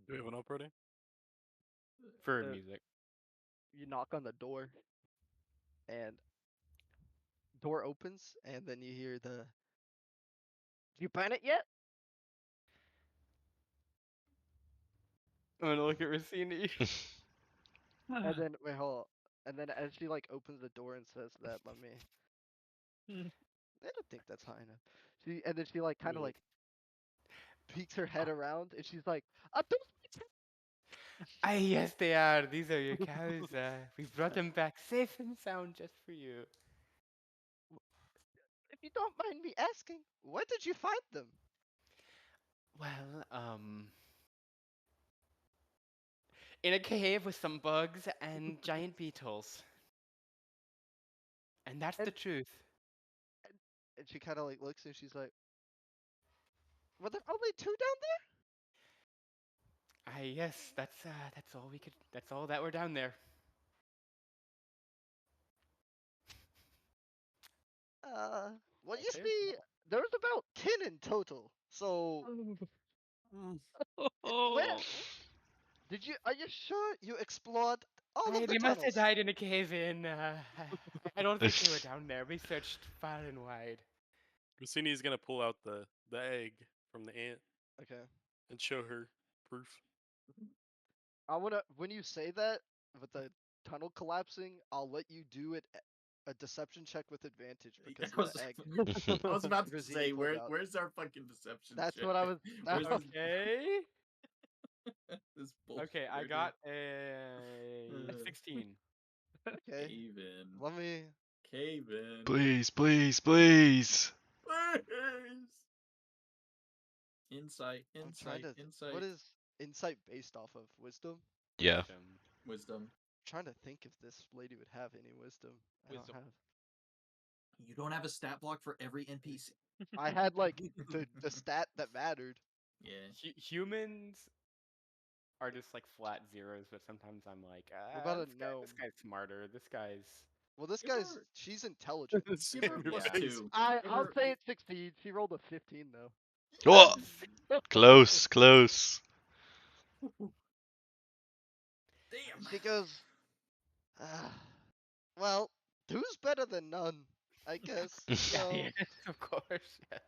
Do we have an operating? For Uh, music. You knock on the door, and door opens, and then you hear the. Did you plan it yet? I'm gonna look at Rossini. And then wait, hold. On. And then as she like opens the door and says that, let me. I don't think that's high enough. And then she like kind of Look. like peeks her head around, and she's like, those Ah, yes, they are. These are your cows. We brought them back safe and sound just for you. if you don't mind me asking, where did you find them? Well, in a cave with some bugs and giant beetles. And that's the And- truth. And she kind of like looks, and she's like, were there only two down Ah, yes, that's all we could. That's all that were down there. there? Well, you Okay. see, there was about 10 in total. So, where did you? Are you sure you explored all of the They must have tunnels? died in a cave in. I don't think they were down there. We searched far and wide. Rossini's gonna pull out the egg from the ant Okay. and show her proof. I wanna when you say that with the tunnel collapsing, I'll let you do it a deception check with advantage because I was, of the egg. I was about to Rosini say, pulled out. where's our fucking deception That's check? what I was. Where's this, Okay. this bullshit? Okay, I dude? got a 16. Okay. Cave in. Let me. Cave in. Please, please, please. Please. Insight, I'm trying insight, to. insight. What is insight based off of? Wisdom? Yeah. Wisdom. trying to think if this lady would have any wisdom. I don't Wisdom. have. You don't have a stat block for every NPC. I had like the stat that mattered. Yeah. Humans are just like flat zeros, but sometimes I'm like, What about a this gnome? guy's smarter. This guy's. Well, this Give guy's her- she's intelligent. Give her Save plus Yeah. face. two. Give I'll her- say it succeeds. She rolled a 15 though. Oh, close, close. Damn. She goes, ah, well, two's better than none, I guess. Yeah, So yes, of course, yes.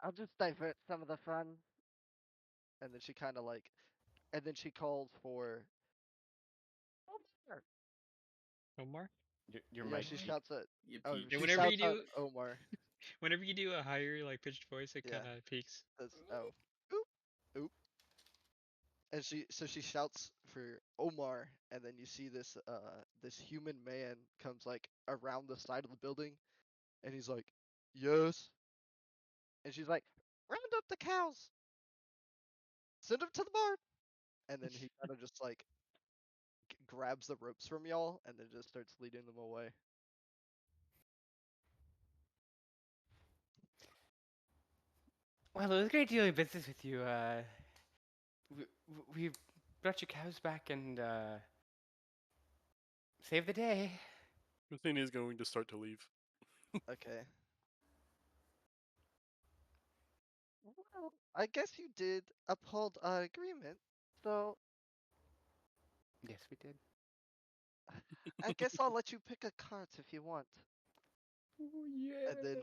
I'll just divert some of the fun. And then she kind of like, and then she calls for. Omar. Omar? Your Yeah, mic. she Mike. shouts at. You Oh, peach. she whenever shouts you out do- Omar. Whenever you do a higher like pitched voice, it Yeah. kind of peaks. Says, oh, oop, oop. And she shouts for Omar, and then you see this human man comes like around the side of the building, and he's like, yes. And she's like, round up the cows, send them to the barn. And then he kind of just like grabs the ropes from y'all, and then just starts leading them away. Well, it was great doing business with you. We brought your cows back and saved the day. Rossini's going to start to leave. Okay. Well, I guess you did uphold our agreement, so Yes, we did. I guess I'll let you pick a cart if you want. Oh yeah. And then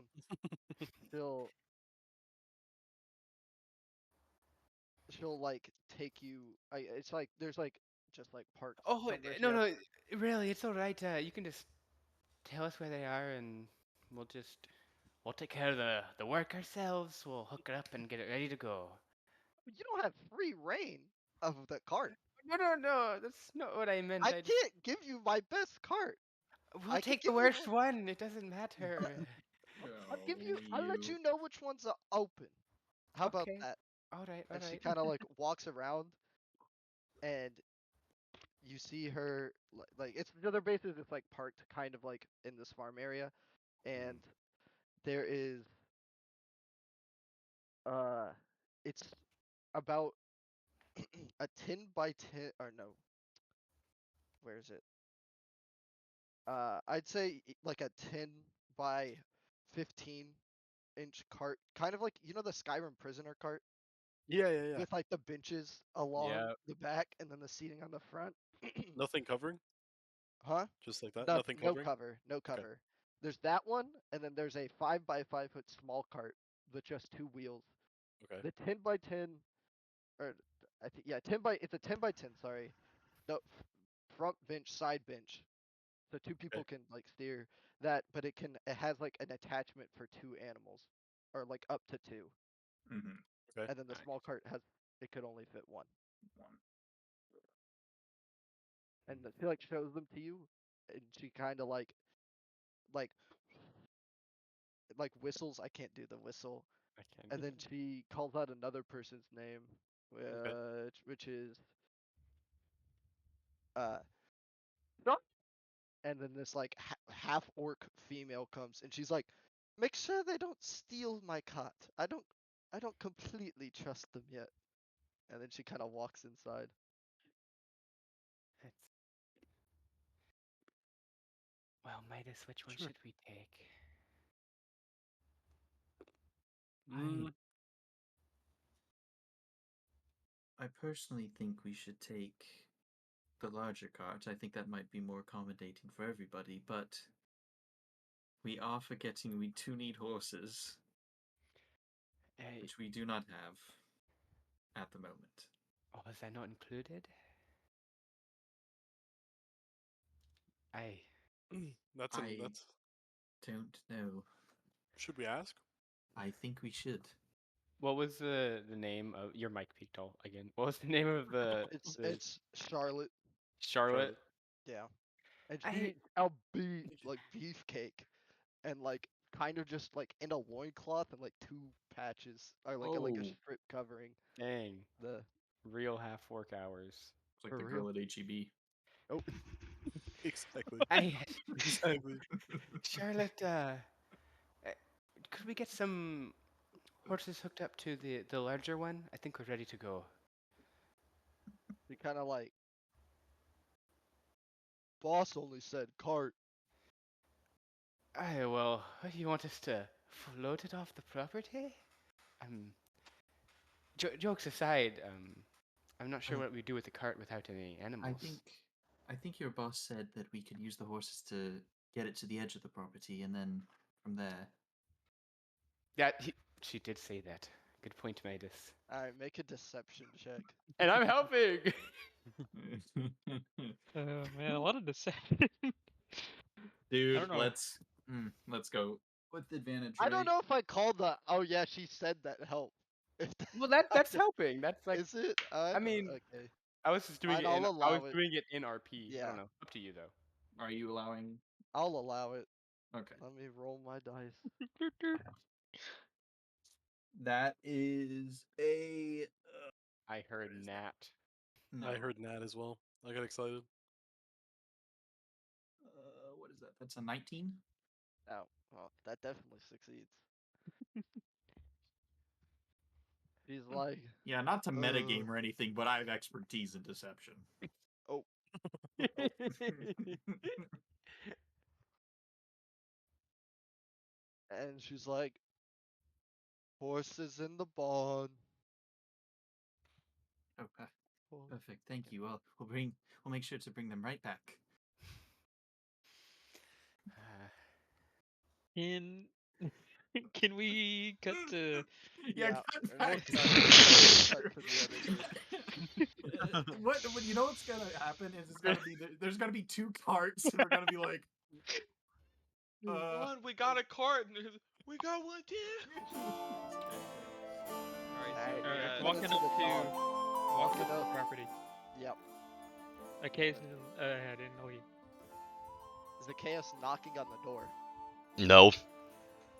she'll like take you. It's like there's like just like parked Oh somewhere. She no, has- no, really, it's all right. You can just tell us where they are, and we'll take care of the work ourselves. We'll hook it up and get it ready to go. You don't have free reign. of the cart. No. That's not what I meant. I just... can't give you my best cart. We'll I can take the give you worst one. one. It doesn't matter. I'll give you. Oh, I'll let you know which ones are open. How about Okay. that? All right. And she kind of like walks around, and you see her like it's they're basically just like parked kind of like in this farm area, and there is uh, it's about a 10 by 10 or no, where is it? I'd say like a 10 by 15-inch cart, kind of like the Skyrim prisoner cart Yeah. with like the benches along Yeah. the back and then the seating on the front. Nothing covering, Huh? just like that. No, Nothing no covering. cover, no cover. There's that one, and then there's a 5 by 5 foot small cart with just two wheels. Okay. The 10 by 10, or I think yeah, 10 by it's a 10 by 10. Sorry, the front bench, side bench, so two people can like steer that, but it has like an attachment for two animals, or like up to two, Mm-hmm. Okay. and then the small cart it could only fit one. And she like shows them to you, and she kind of like whistles. I can't do the whistle. I can. And then she calls out another person's name, which is uh, John. And then this like half orc female comes, and she's like, "Make sure they don't steal my cot. I don't completely trust them yet." And then she kind of walks inside. It's... Well, Midas, which one Sure. should we take? I personally think we should take the larger cart. I think that might be more accommodating for everybody, but we are forgetting we do need horses, which we do not have at the moment. Oh, is that not included? That's I- that's. Don't know. Should we ask? I think we should. What was the name of your mic peaked all again? What was the name of the It's Charlotte. Charlotte? Yeah. And I- she like beefcake, and like kind of just like in a loincloth and like two patches, or like a Oh. strip covering Dang, the. real half work hours. It's like For the real? girl at HEB. Oh, Exactly. Exactly. Charlotte, could we get some horses hooked up to the larger one? I think we're ready to go. she kind of like. Boss only said cart. Aye, well, you want us to float it off the property? Jokes aside, I'm not sure I- what we do with the cart without any animals. I think your boss said that we could use the horses to get it to the edge of the property, and then from there. She did say that. Good point, Midas. Alright, make a deception check. And I'm helping! Oh man, a lot of deception. Dude, don't know. let's go with advantage. I don't right? know if I called the. Oh yeah, she said that help. If Well, that's helping. That's like, is it? I mean, okay. I was just doing Fine, it I'll in, I allow was it. doing it in RP. I Yeah. don't know. Up to you, though. Are you allowing? I'll allow it. Okay. Let me roll my dice. That is a. I heard What is Nat. No. I heard Nat as well. I got excited. What is that? That's a 19. Oh, well, that definitely succeeds. She's like, Yeah, not to metagame Ugh. or anything, but I have expertise in deception. oh, and she's like, horses in the barn. Okay, Horse- perfect. Thank you. We'll make sure to bring them right back. Can we cut to? Yeah, cut and back we'll to- cut to the other group. what you know what's gonna happen is it's gonna be there's gonna be two carts and we're gonna be like One, we got a cart, and we got one too. Alright, Alright, so Alright, we're yeah, walking coming up the to. top. Walk up Walking to the up. property. Yep. Okay, I didn't know you. Zacchaeus knocking on the door. No.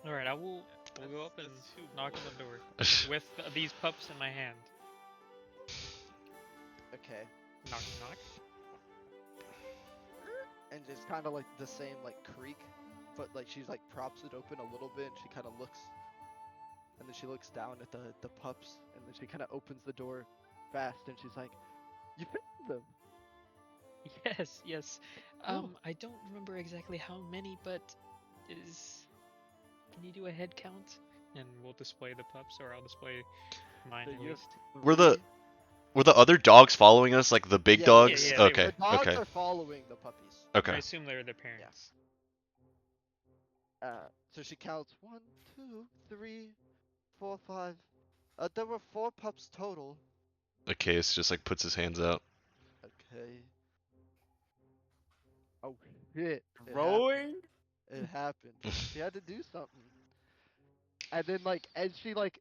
All right, we'll go up and That's too knock on the bold. door with these pups in my hand. Okay. Knock, knock. And it's kind of like the same like creak, but like she's like props it open a little bit and she kind of looks, and then she looks down at the pups, and then she kind of opens the door fast and she's like, "You found them." Yes, yes. Oh. I don't remember exactly how many, but is can you do a head count? And we'll display the pups, or I'll display mine So at you have least. Were the three- were the other dogs following us, like the big Yeah, dogs? yeah, they Okay. were. The dogs Okay. are following the puppies. I Okay. assume they're the parents. So she counts 1, 2, 3, 4, 5. There were 4 pups total. Okay, it's just like puts his hands out. Okay. Oh shit! Growing? It happened. She had to do something. And then like as she like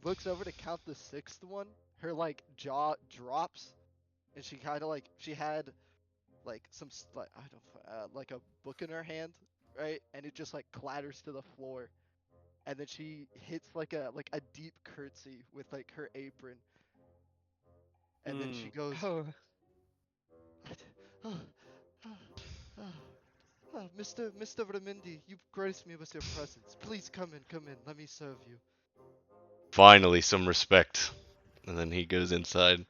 looks over to count the 6th one, her like jaw drops, and she kind of like she had like some like I don't like a book in her hand, right? And it just like clatters to the floor, and then she hits like a deep curtsy with like her apron, and then she goes, Oh, oh, Mr. Ramindi, you graced me with your presence. Please come in. Let me serve you. Finally, some respect. And then he goes inside.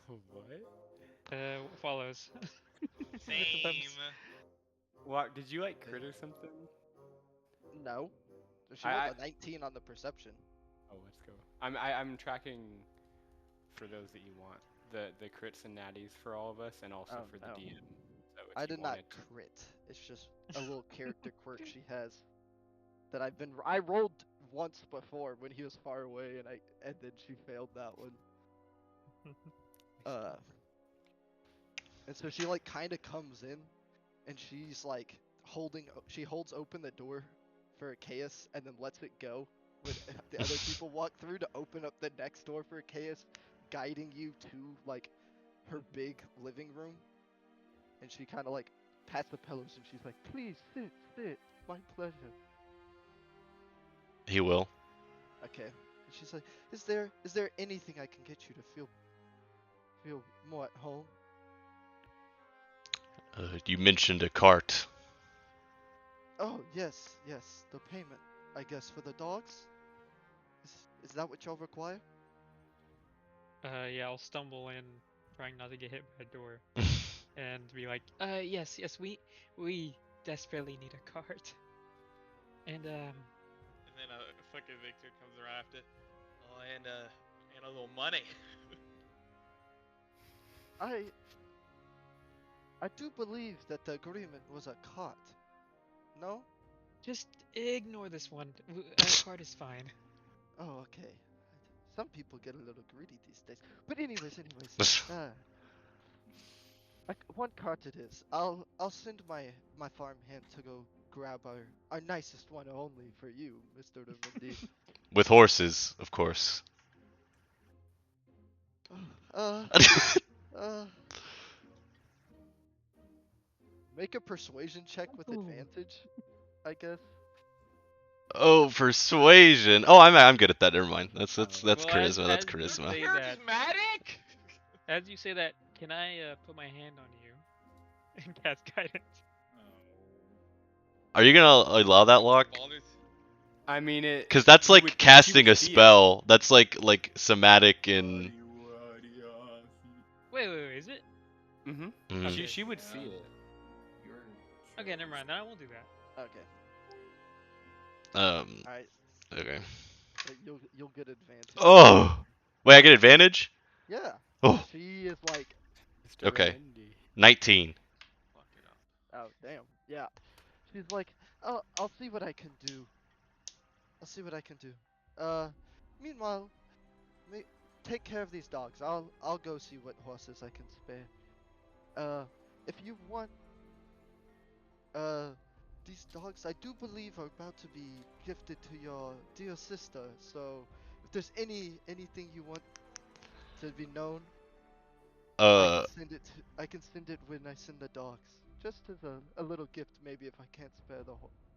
What? what follows? With the Same. pups. What? Did you like crit or something? No, she I- rolled a 19 on the perception. Oh, let's go. I'm tracking for those that you want the crits and natties for all of us, and also Oh, for the no. DM. So if I you did not wanted to. crit. It's just a little character quirk she has that I rolled once before when he was far away, and then she failed that one. And so she like kind of comes in, and she's like she holds open the door for Chaos and then lets it go when the other people walk through to open up the next door for Chaos, guiding you to like her big living room. And she kind of like pats the pillows and she's like, "Please sit, my pleasure." He will. Okay. And she's like, is there anything I can get you to feel more at home?" You mentioned a cart. Oh, yes, the payment, I guess, for the dogs? Is that what y'all require? Yeah, I'll stumble in, trying not to get hit by a door, and be like, yes, we desperately need a cart. And And then fucking Victor comes around after. Oh, and a little money. I do believe that the agreement was a cart. No? just ignore this one. A cart is fine. Oh, okay. Some people get a little greedy these days. But anyways, one cart it is. I'll send my farm hand to go grab our nicest one only for you, Mr. Domindi. With horses, of course. uh, uh, Make a persuasion check with Ooh. advantage, I guess. Oh, persuasion. Oh, I'm good at that. Never mind. That's Well, charisma. That's as you charisma. say that, Charismatic. as you say that, can I put my hand on you and cast guidance? Are you gonna allow that, Locke? Baldur's- I mean it. Because that's she like would- she casting would a see it. spell. That's like somatic and. Wait, is it? Mhm. Mhm. She would see it. Okay, never mind. Then I won't do that. Okay. Um. All right. Okay. You'll get advantage. Oh. Wait, I get advantage. Yeah. Oh. She is like, Mr. Okay. Ramendi. 19. Fuck it up. oh damn. Yeah. She's like, I'll see what I can do. I'll see what I can do. Meanwhile, take care of these dogs. I'll go see what horses I can spare. If you want, these dogs I do believe are about to be gifted to your dear sister. So if there's anything you want to be known. Uh, I can send it when I send the dogs, just as a little gift, maybe if I can't spare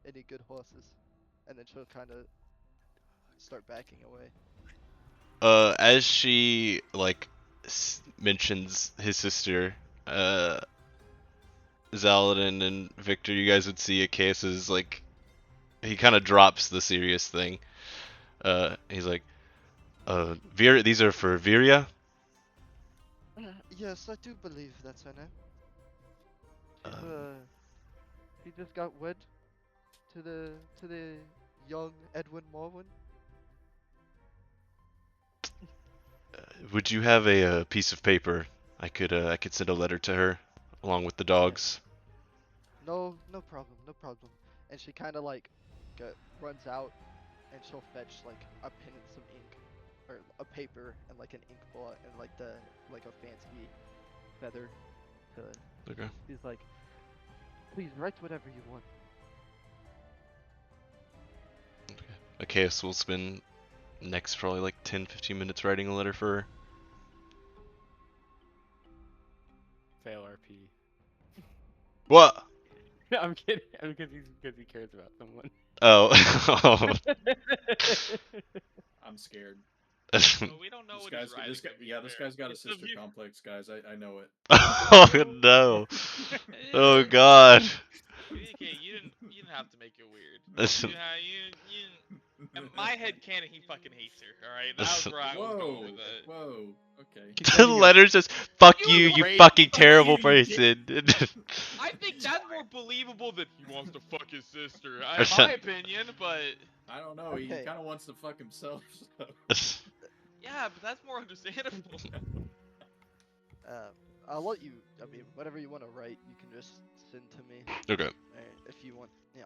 any good horses. And then she'll kind of start backing away. as she like mentions his sister, Zaladin and Victor, you guys would see Achaeus like he kind of drops the serious thing. He's like, Vir, these are for Viria. Yes, I do believe that's her name. She's, Um, she just got wed to the young Edwin Morwen. Would you have a piece of paper? I could send a letter to her along with the dogs. No, no problem, no problem. And she kind of like runs out, and she'll fetch like a pen and some ink, or a paper and like an ink blot and like a fancy feather. Okay. She's like, please write whatever you want. Achaeus will spend next probably like 10-15 minutes writing a letter for her. Fail RP. What? I'm kidding. I'm because he cares about someone. Oh. I'm scared. Well, we don't know what he's writing. This guy's got a sister complex, guys. I know it. Oh no. Oh god. Okay, you didn't have to make it weird. In my head canon, he fucking hates her. All right, that was where I was going with it. Whoa. Okay. The letter says, "Fuck you, you fucking terrible person." I think that's more believable than he wants to fuck his sister. In my opinion, but I don't know. He Okay. kind of wants to fuck himself. So. yeah, but that's more understandable. I'll let you. I mean, whatever you want to write, you can just send to me. Okay. If you want, yeah.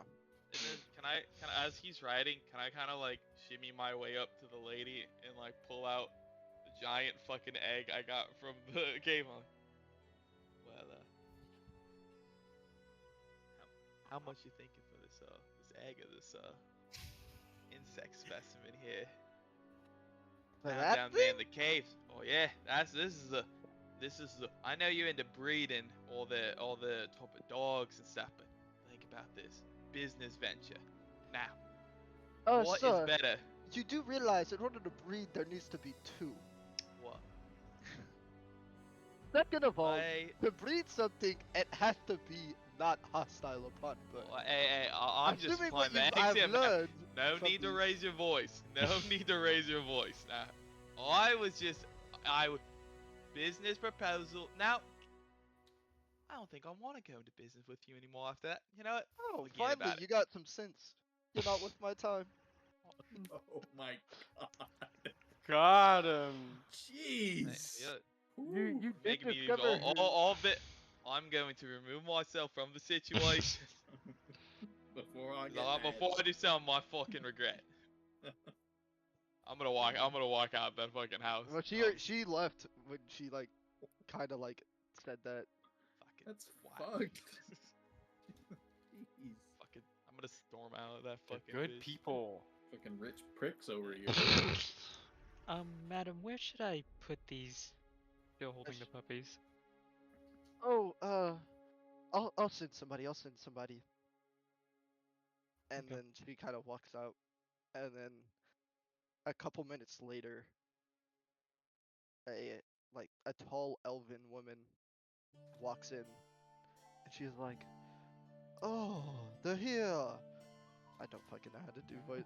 And then can I, as he's writing, can I kind of like shimmy my way up to the lady and like pull out the giant fucking egg I got from the game? Well, how much you thinking for this egg of this insect specimen here? Down there in the caves. Oh yeah, this is I know you're into breeding all the type of dogs and stuff, but think about this business venture. Now, what is Sir, better? you do realize in order to breed, there needs to be two. What? Second of all, to breed something, it has to be not hostile upon birth. Hey, I'm just Assuming playing what the I've eggs. learned. No need to raise your voice. No need to raise your voice. Now, business proposal. Now, I don't think I want to go into business with you anymore after that. You know what? Oh, Forget finally, about you it. got some sense. You're not worth my time. Oh my god. Got him. Jeez. You did Making me discover all of it. I'm going to remove myself from the situation Before I get before I do something I fucking regret. I'm gonna walk out of that fucking house. Well, she left when she like, kind of like said that. That's wow. fucked. Jeez. Fucking, I'm gonna storm out of that They're fucking good bitch. people. Fucking rich pricks over here. Madam, where should I put these? Still holding the puppies. Oh, I'll send somebody. And Okay. then she kind of walks out, and then a couple minutes later, a tall elven woman walks in, and she's like, "Oh, they're here." I don't fucking know how to do voice.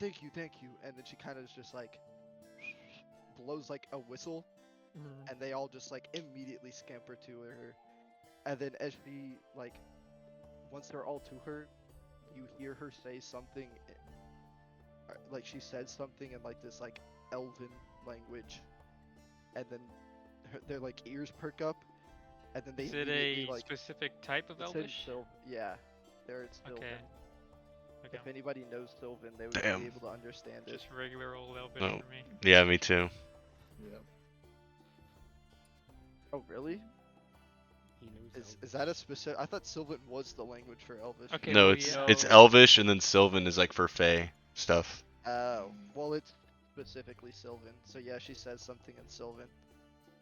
Thank you. And then she kind of just like blows like a whistle, and they all just like immediately scamper to her. And then as she like, once they're all to her, you hear her say something, like she said something in like this like elven language, and then their like ears perk up, and then they Is it immediately, a like, specific type of it's in Elvish? yeah, they're Sylvan. Okay. Okay. If anybody knows Sylvan, they would Damn. be able to understand it. Just regular old Elvish Oh. for me. Yeah, me too. Yeah. Oh really? He knows Is that a specific? I thought Sylvan was the language for Elvish. Okay, No, well, it's yeah. it's Elvish, and then Sylvan is like for Fae stuff. Oh, well, it's specifically Sylvan. So yeah, she says something in Sylvan.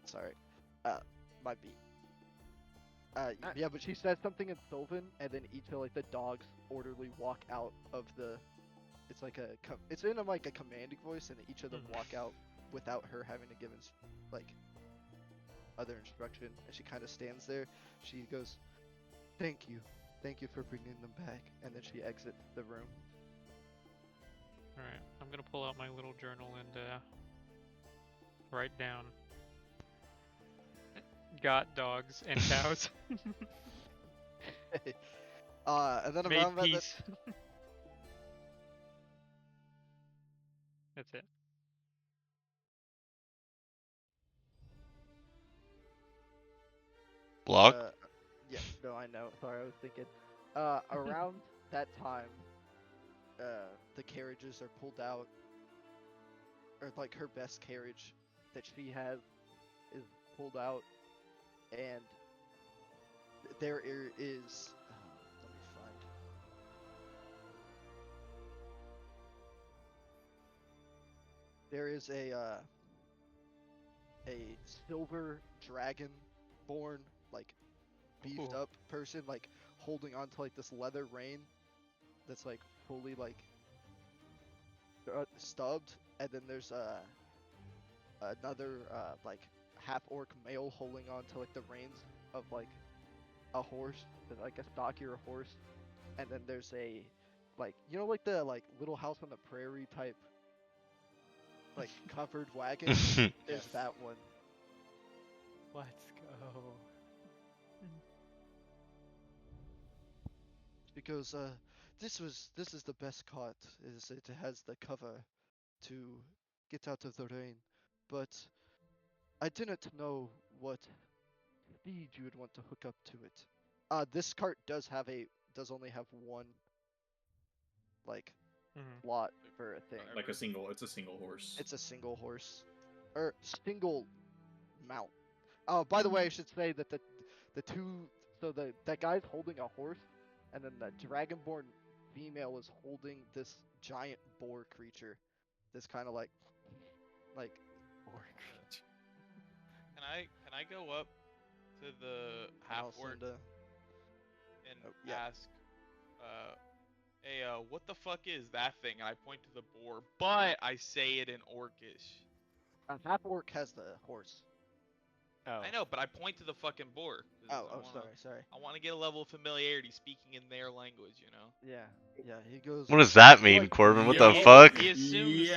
Sorry, my beat. Yeah, but she says something in Sylvan, and then each of like the dogs orderly walk out of the. It's like it's in like a commanding voice, and each of them walk out without her having to give like other instruction. And she kind of stands there. She goes, "Thank you for bringing them back," and then she exits the room. Alright, I'm gonna pull out my little journal and write down. Got dogs and cows. And then Made around that, peace. That's it. Block? Yeah, no, I know. Sorry, I was thinking. Around that time, the carriages are pulled out, or like her best carriage that she has is pulled out, and there is. Let me find. There is a silver dragon-born, like beefed up person, like holding onto like this leather rein that's like fully like stubbed, and then there's another like half orc male holding on to like the reins of like a horse, like a stockier horse, and then there's a like like the like Little House on the Prairie type like covered wagon. There's Yes. that one. Let's go. Because this is the best cart. It has the cover to get out of the rain, but I didn't know what speed you would want to hook up to it. This cart does only have one like slot for a thing. Like it's a single horse. It's a single horse, or single mount. By the way, I should say that the two, so that guy's holding a horse, and then the dragonborn female is holding this giant boar creature. This kind of like Boar creature. Can I go up to the half orc Alcinda. and Oh, yeah. ask, hey, what the fuck is that thing? And I point to the boar, but I say it in orcish. Half orc has the horse. Oh. I know, but I point to the fucking boar. Sorry. I want to get a level of familiarity speaking in their language, you know? Yeah. He goes. What does that mean, like, Corbin? What Yo. the fuck? He assumes.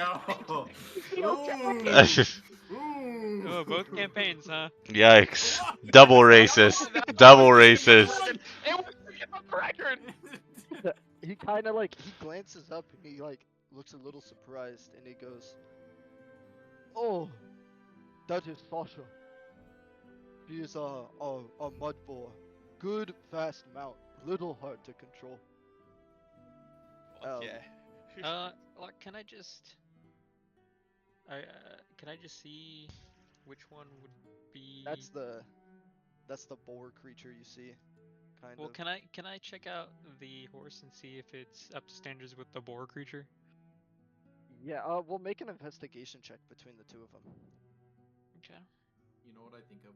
Ooh. Oh, both campaigns, huh? Yikes. Double racist. Double racist. It was a record! He kind of like he glances up and he like looks a little surprised and he goes, "Oh, that is Sasha. She is a mud boar. Good fast mount, little hard to control." Fuck yeah. Like, can I just see which one would be? That's the boar creature you see. Well, can I check out the horse and see if it's up to standards with the boar creature? Yeah, we'll make an investigation check between the two of them. Okay. You know what I think of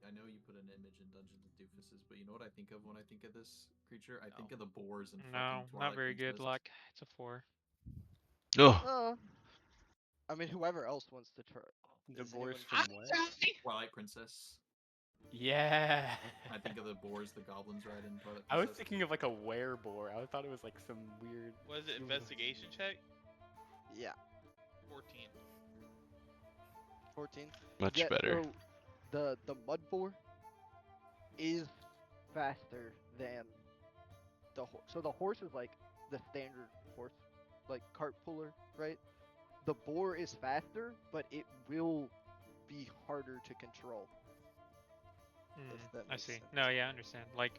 I know you put an image in Dungeons and Doofuses, but you know what I think of when I think of this creature? I think of the boars and No, not very good luck. It's a 4. Oh. I mean, whoever else wants to try. The Is boars anyone- from what? Twilight Princess. Yeah. I think of the boars the goblins ride in Twilight Princess. I was thinking of like a were-boar. I thought it was like some weird. What is it, investigation check? Yeah, 14. 14. Much Yeah, better. So the mud boar is faster than the horse. So the horse is like the standard horse, like cart puller, right? The boar is faster, but it will be harder to control. If that I makes see. sense. No, yeah, I understand. Like,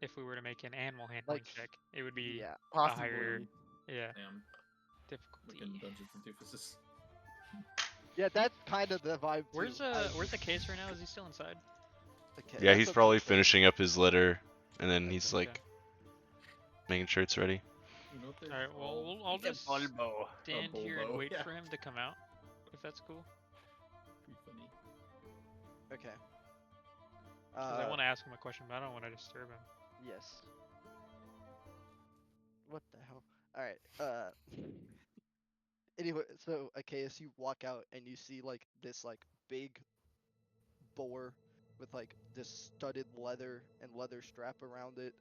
if we were to make an animal handling Like, check, it would be Yeah, a higher, Damn, difficulty. like in Dungeons and Doofuses. yeah, that's kind of the vibe. Where's too. where's the case right now? Is he still inside? Okay, Yeah, that's he's what- probably finishing up his letter, and then he's Okay. like making sure it's ready. You know what they're Alright, well, called? I'll He's a just Bulbo. stand here and Bulbo, wait yeah. for him to come out, if that's cool. Pretty funny. Okay. 'Cause I want to ask him a question, but I don't want to disturb him. Yes. What the hell? Alright, anyway, so okay, as you walk out and you see like this like big boar with like this studded leather and leather strap around it,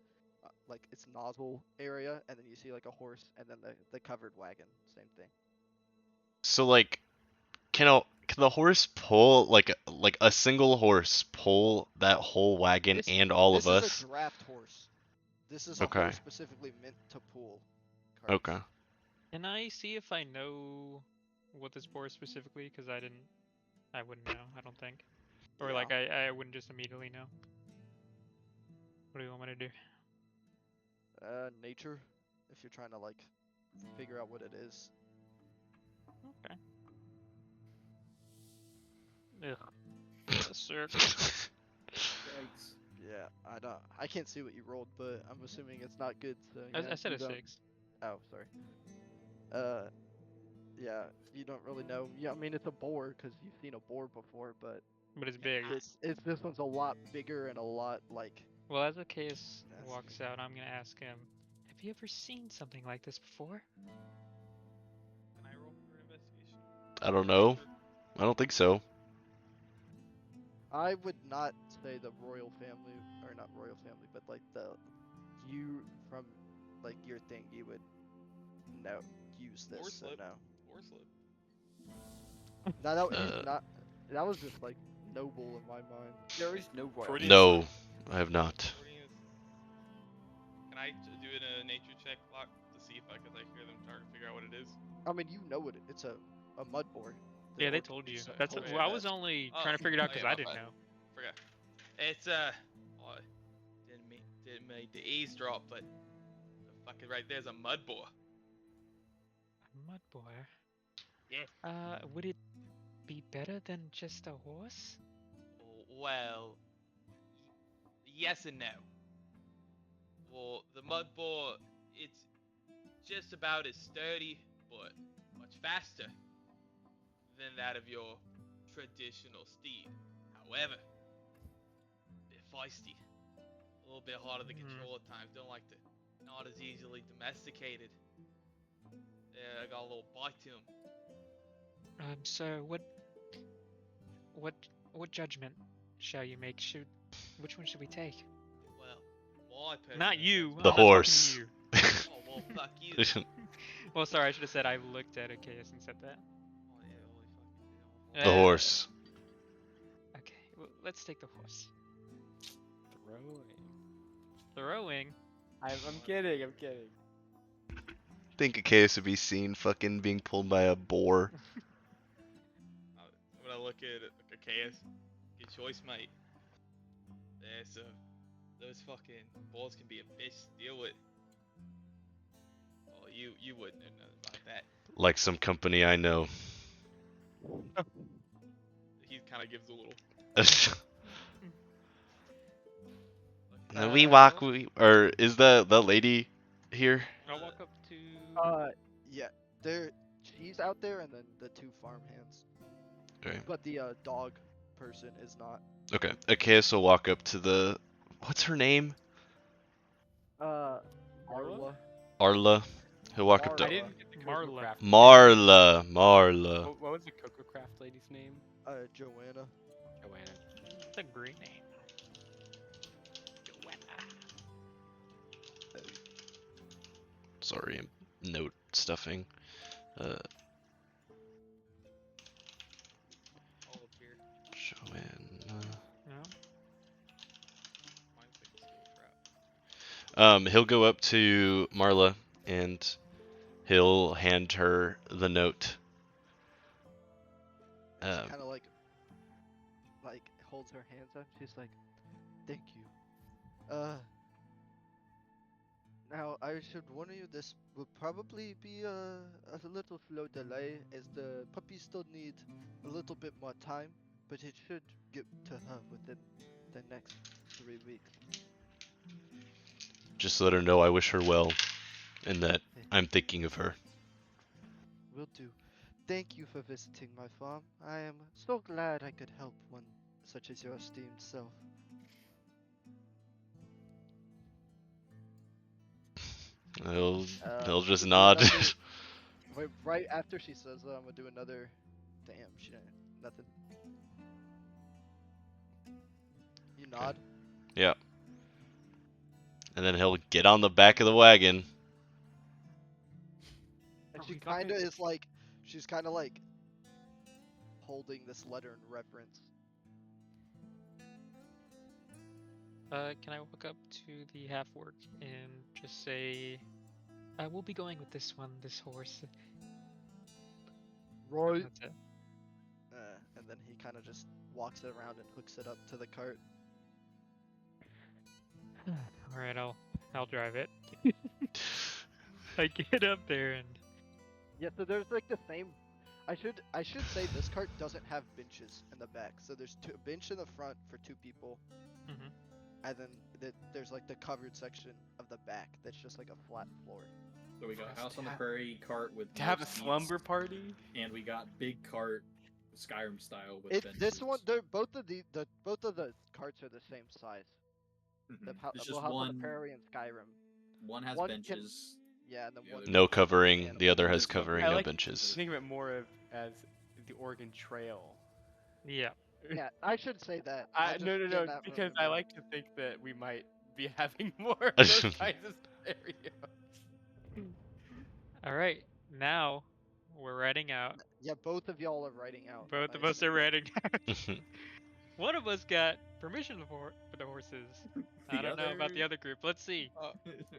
like its nozzle area, and then you see like a horse and then the covered wagon, same thing. So like, can the horse pull like a single horse pull that whole wagon This and all this of is a us? draft horse. This is a Okay. horse specifically meant to pull carts. Okay. Can I see if I know what this boar is specifically? Because I wouldn't know, I don't think. Or like, I wouldn't just immediately know. What do you want me to do? Nature, if you're trying to like figure out what it is. Okay. Ugh. A six. Yikes. Yeah, I can't see what you rolled, but I'm assuming it's not good. So I yeah, said you a don't- 6. Oh, sorry. Yeah, you don't really know. Yeah, I mean it's a boar because you've seen a boar before, but But it's big. this one's a lot bigger and a lot like. Well, as Zacchaeus Nasty. walks out, I'm gonna ask him, have you ever seen something like this before? Can I roll for investigation? I don't know. I don't think so. I would not say the royal family, or not royal family, but like you from like your thing, you would use this. So Horslip. no. Horslip. No, that he's Uh, not. That was just like noble in my mind. There is no royal. Freudian No, slip. I have not. Can I do a nature check, Locke, to see if I could like hear them try to figure out what it is? I mean, you know what it's a mud boar. Yeah, they orc told you. so- That's told well, I was that. only Oh, trying to figure it out oh, because yeah, I my didn't bad. know. Forgot. It's oh, didn't mean to eavesdrop, but the fucking right there's a mud boar. A mud boar. Yeah. Would it be better than just a horse? Well, yes and no. Well, the mud boar, it's just about as sturdy, but much faster than that of your traditional steed. However, a bit feisty, a little bit harder to control at times. Don't like to, not as easily domesticated. Yeah, I got a little bite to him. So what judgment shall you make? Which one should we take? Well, my personal Not you. judgment- The I'm not talking to horse. you. Oh well, fuck you. Well, sorry, I should have said I looked at Zacchaeus and said that. Oh yeah, holy fucking The horse. Okay, well, let's take the horse. Throwing. Throwing. I'm kidding. I'm kidding. Think a case would be seen fucking being pulled by a boar. I'm gonna look at Zacchaeus. Good choice, mate. Yeah, so those fucking balls can be a bitch to deal with. Oh, you wouldn't know nothing about that. Like some company I know. He kind of gives a little. Now we walk, or is the lady here? I'll walk up to. Yeah, she's out there, and then the two farmhands. Okay. But the dog person is not. Okay. Achaeus will walk up to the. What's her name? Arla. Arla. He'll walk up I to. didn't get the Cocoa Marla. Craft. Marla. What was the Cocoa Craft lady's name? Joanna. Joanna. It's a great name. Sorry, I'm note stuffing. All up here. Joanna. No. Mine's like a skill trap. He'll go up to Marla and he'll hand her the note. She kind of like holds her hands up. She's like, "Thank you." Now I should warn you, this will probably be a little slow delay, as the puppies still need a little bit more time, but it should get to her within the next 3 weeks. Just let her know I wish her well. and that I'm thinking of her. Will do. Thank you for visiting my farm. I am so glad I could help one such as your esteemed self. He'll just do nod. another- Wait, right after she says that, I'm gonna do another. Damn, she didn't. Nothing. You nod. Yeah. And then he'll get on the back of the wagon. And Oh, she he's not kind of gonna- is like, she's kind of like holding this letter in reverence. Can I walk up to the half orc and just say, we'll be going with this one, this horse. Right. That's it. And then he kind of just walks it around and hooks it up to the cart. All right, I'll drive it. I get up there and Yeah, so there's like the same. I should say this cart doesn't have benches in the back. So there's a bench in the front for 2 people, Mhm. and then there's like the covered section of the back that's just like a flat floor. So we got First House on the half. Prairie cart with To no have a seats, slumber party? and we got big cart Skyrim style with This benches. one, they're both of the carts are the same size. Mhm. The It's Little just House on the one. Prairie and Skyrim. One has one can- benches. Yeah, and then The one. other No doesn't. covering. The other One has is covered. covering, I no like- benches. Think of it more as the Oregon Trail. yeah. Yeah, I should say that. No, cannot because I remember. like to think that we might be having more of those kinds of scenarios. All right, now we're riding out. Yeah, both of y'all are writing out. Both of Nice. us are riding out. One of us got permission for the horses. I don't know about the other group. Let's see.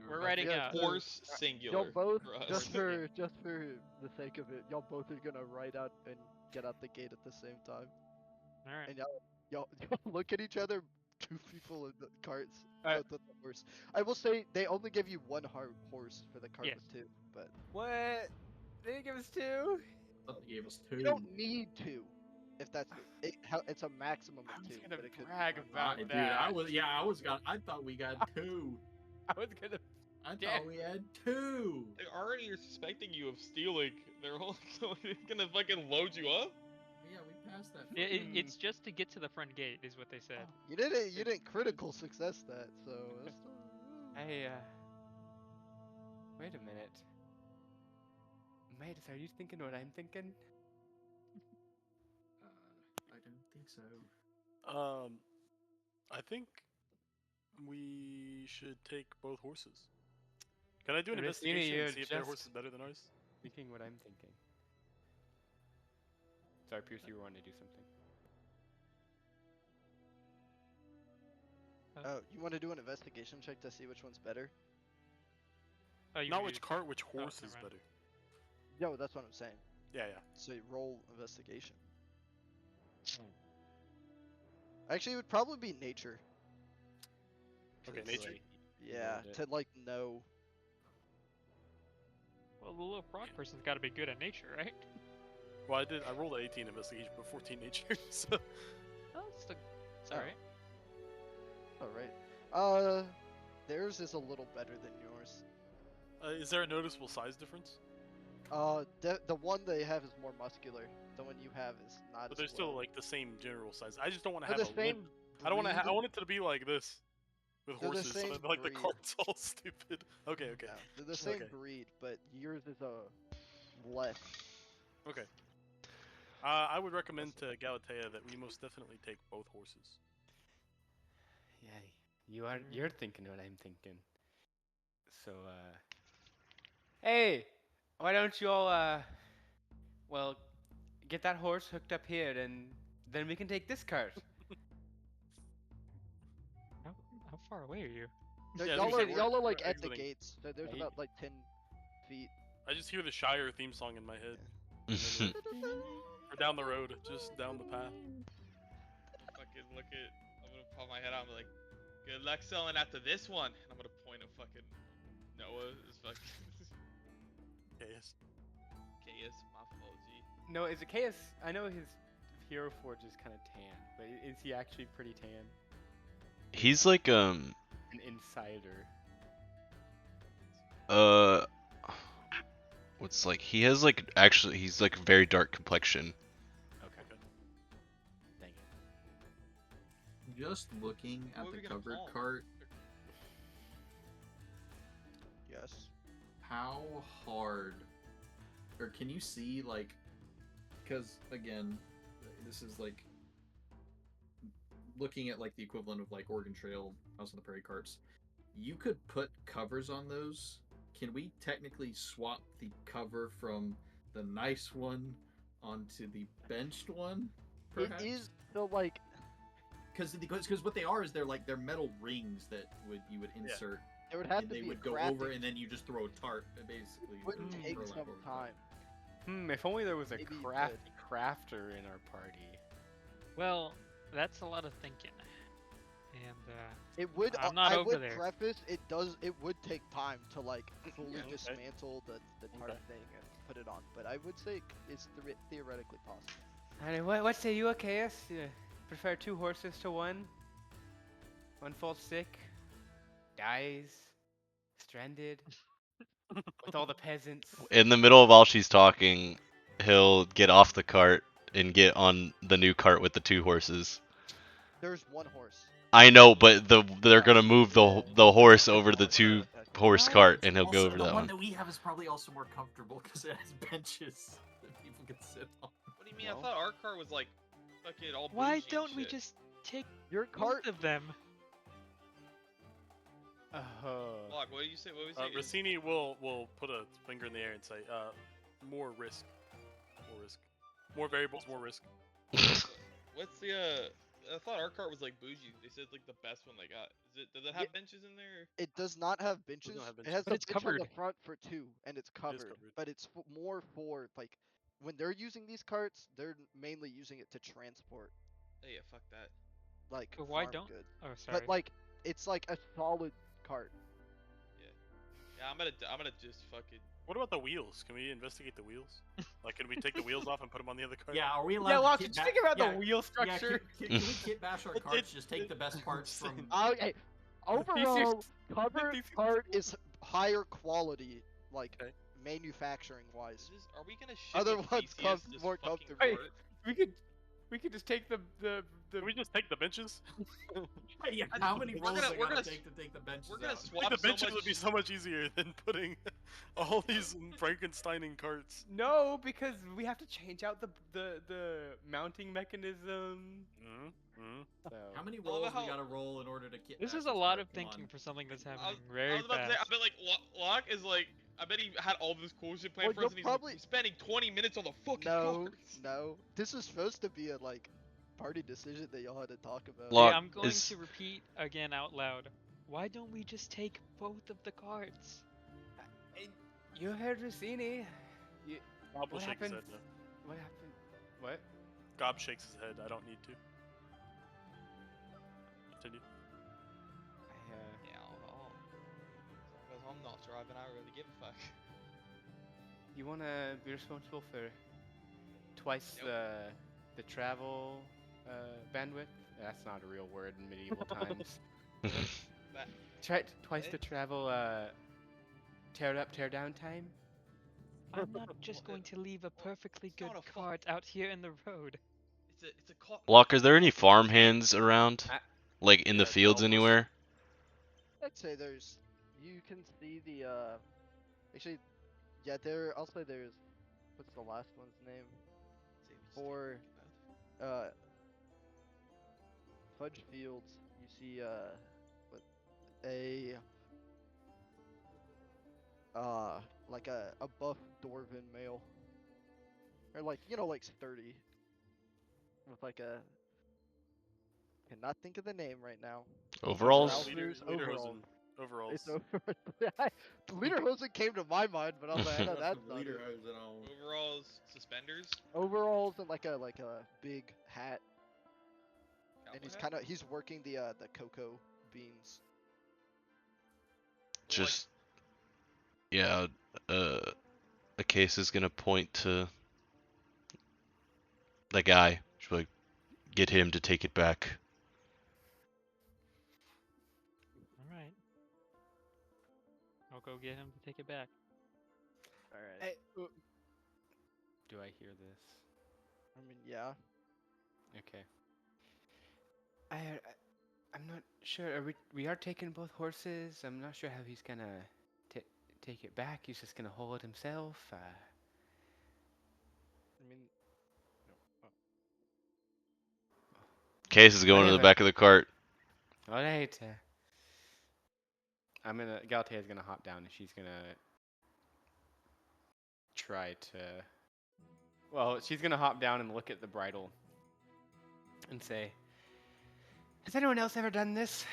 We're riding Yeah, out. so- Horse Y'all singular. both, for us. just for the sake of it, y'all both are gonna ride out and get out the gate at the same time. All right. And y'all look at each other. 2 people in the carts, Alright. both with the horse. I will say they only give you 1 horse for the cart Yes. with 2, but What? They didn't give us 2? I thought they gave us 2. you don't need 2. If that's it's a maximum I of was 2. gonna but it could brag be one. about Dude, that. I thought we got 2. I was gonna. I Yeah. thought we had 2. They already are suspecting you of stealing. They're all gonna fucking load you up. Yeah, we passed that. It's just to get to the front gate, is what they said. You didn't critical success that, so that's Hey, wait a minute. Matus, are you thinking what I'm thinking? I don't think so. I think we should take both horses. Can I do an Messina, investigation you're and see if their just- horse is better than ours? Thinking what I'm thinking. Sorry, Pierce, you were wanting to do something. Oh, you want to do an investigation check to see which one's better? Oh, you Not can which do- cart, which Oh, horse never is mind. better. Yo, that's what I'm saying. Yeah, yeah. So you roll investigation. Actually, it would probably be nature. Okay, 'cause, nature. like, yeah, Nailed it. to like know. Well, the little frog person's got to be good at nature, right? Well, I rolled an 18 investigation, but 14 nature. So Oh, it's Oh. alright. All right. Theirs is a little better than yours. is there a noticeable size difference? The one they have is more muscular. The one you have is not. But as they're still well. like the same general size. I just don't want to They're have the a same. limp. I don't want to. I breed. want it to be like this, with They're the horses. So same that, like the breed. cart's all stupid. Okay, okay, Yeah, they're the same Okay. breed, but yours is a less. okay. I would recommend to Galatea that we most definitely take both horses. Yeah, you're thinking what I'm thinking. So, hey, why don't you all, well, get that horse hooked up here, and then we can take this cart. How far away are you? Yeah, y'all there's are a- y'all are like we're at the exiting. gates. So there's Right. about like 10 feet. I just hear the Shire theme song in my head. Or down the road, just down the path. Fucking look at. I'm gonna pop my head out and be like, "Good luck selling after this one." And I'm gonna point at fucking Noah. Is fucking. Yes. KS, my apology. No, is it Chaos? I know his Hero Forge is kind of tan, but is he actually pretty tan? He's like An insider. what's like he has like actually he's like a very dark complexion. Okay. Dang it. Just looking at What are the we gonna covered call him? cart, Yes. how hard, or can you see like, because again, this is like looking at like the equivalent of like Oregon Trail, House on the Prairie carts. You could put covers on those. Can we technically swap the cover from the nice one onto the benched one? Perhaps? It is so like Because what they are is they're metal rings that you would insert, there would have and to they be would a go over, crafting. and then you just throw a tarp, basically. It would a take burlap some over the top. time. If only there was a Maybe you crafty crafter in our party. Well, that's a lot of thinking. And It would. I'm not I over would there. preface it does. It would take time to like fully Yeah, okay. dismantle the tarp Okay. thing and put it on, but I would say it's theoretically possible. And what say you, Achaeus? You prefer 2 horses to one? One falls sick, dies, stranded, with all the peasants. In the middle of all she's talking, he'll get off the cart and get on the new cart with the 2 horses. There's one horse. I know, but they're Yeah. gonna move the horse over to the 2 horse Right. cart, and he'll go Also, over the that one one. that we have is probably also more comfortable because it has benches that people can sit on. What do you mean? No. I thought our car was like fucking all why bougie and don't we shit. just take Your cart. both of them? Locke, what did you say? What was it? Rossini will put a finger in the air and say, more risk. More risk. More variables, more risk. What's the I thought our cart was like bougie. They said it's like the best one they got. Does it have benches in there? It does not have benches. have It has But the it's bench on the covered. front for 2, and it's covered. covered. But it's more for like when they're using these carts, they're mainly using it to transport Oh yeah, fuck that. like But why farm don't- goods. Oh, sorry. But like it's like a solid cart. Yeah, I'm gonna just fucking. What about the wheels? Can we investigate the wheels? Like, can we take the wheels off and put them on the other car? Yeah, are we allowed Yeah, to Locke, kit just ba- think about yeah, the wheel yeah, structure. can we kit bash our It- carts? it- Just take the best parts from. Okay. Overall, covered these- cart is higher quality, like Okay. manufacturing wise. Are we gonna ship Other a ones TCS come this more fucking comfortable. cart? We could just take the Can we just take the benches? Yeah, how many We're rolls gonna- I we're gotta gonna take to take the benches We're gonna out? I swap think the so benches much. would be so much easier than putting all these Frankensteining carts. No, because we have to change out the mounting mechanism. Mm-hmm. So. How many Well, rolls we how- gotta roll in order to kit This bash is a lot cart? of Come thinking on. for something that's I happening was very about to say, I fast. bet like Locke is like, I bet he had all this cool shit planned Well, for us, you'll and he's probably- like, spending 20 minutes on the fucking No, carts. no. This is supposed to be a like party decision that y'all had to talk about. Locke, I'm going is- to repeat again out loud. Why don't we just take both of the carts? You heard Rossini. Gob will What shake his happened? head. No. What happened? What? Gob shakes his head. I don't need to. Continue. Yeah, as long as I'm not driving, I really give a fuck. You wanna be responsible for twice Nope. the travel bandwidth? That's not a real word in medieval times. That, Twice the Eh? travel tear up, tear down time. I'm not just going to leave a perfectly it's good not a fuck- cart out here in the road. it's a call. Locke, are there any farm hands around? I- Like in the Yeah, fields golf course. anywhere? I'd say there's. You can see the. Actually, yeah. I'll say there's. What's the last one's name? For Fudge Fields, you see what a like a buff dwarven male, or like like sturdy, with like a. Cannot think of the name right now. Overalls? Trousers, Lederhosen. Overalls. It's over. Lederhosen came to my mind, but I was like, I know that's not it. Overalls, suspenders. Overalls and like a big hat, and cowboy he's hat? he's working the cocoa beans. Just yeah, a case is gonna point to the guy. She's like, get him to take it back. All right. I'll go get him to take it back. Alright. Do I hear this? I mean, yeah. Okay. I'm not sure. We are taking both horses. I'm not sure how he's gonna take it back. He's just gonna hold it himself. I mean, no. Oh. Case is going to the Whatever. back of the cart. All right. Galatea's gonna hop down and she's gonna try to. Well, she's gonna hop down and look at the bridle and say, "Has anyone else ever done this?"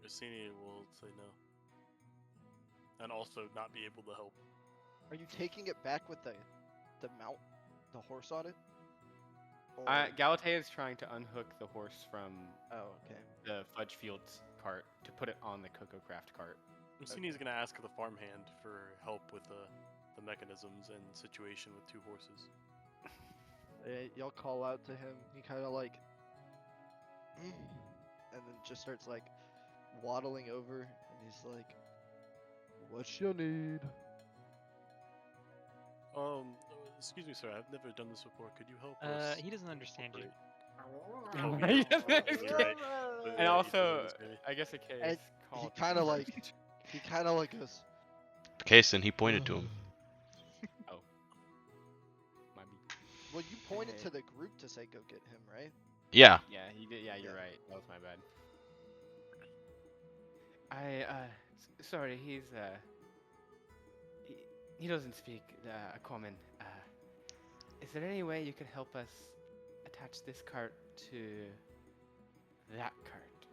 Rossini will say no. And also not be able to help. Are you taking it back with the mount, the horse on it? Or... Galatea is trying to unhook the horse from Oh, okay. the Fudge Fields cart to put it on the Cocoa Craft cart. Rossini's gonna ask the farmhand for help with the mechanisms and situation with 2 horses. Y'all call out to him. He kind of like, and then just starts like waddling over, and he's like, "What you need?" Excuse me, sir. I've never done this before. Could you help us? He doesn't understand you. incorporate- He doesn't You're right. But, And yeah, also, he's doing I guess a case And called. he kind of like goes, Case, and he pointed to him. Might be. "Well, you pointed Hey. to the group to say go get him, right?" Yeah. Yeah, he did. Yeah, you're Yeah. right. That was my bad. Sorry, he doesn't speak common. Is there any way you could help us attach this cart to that cart?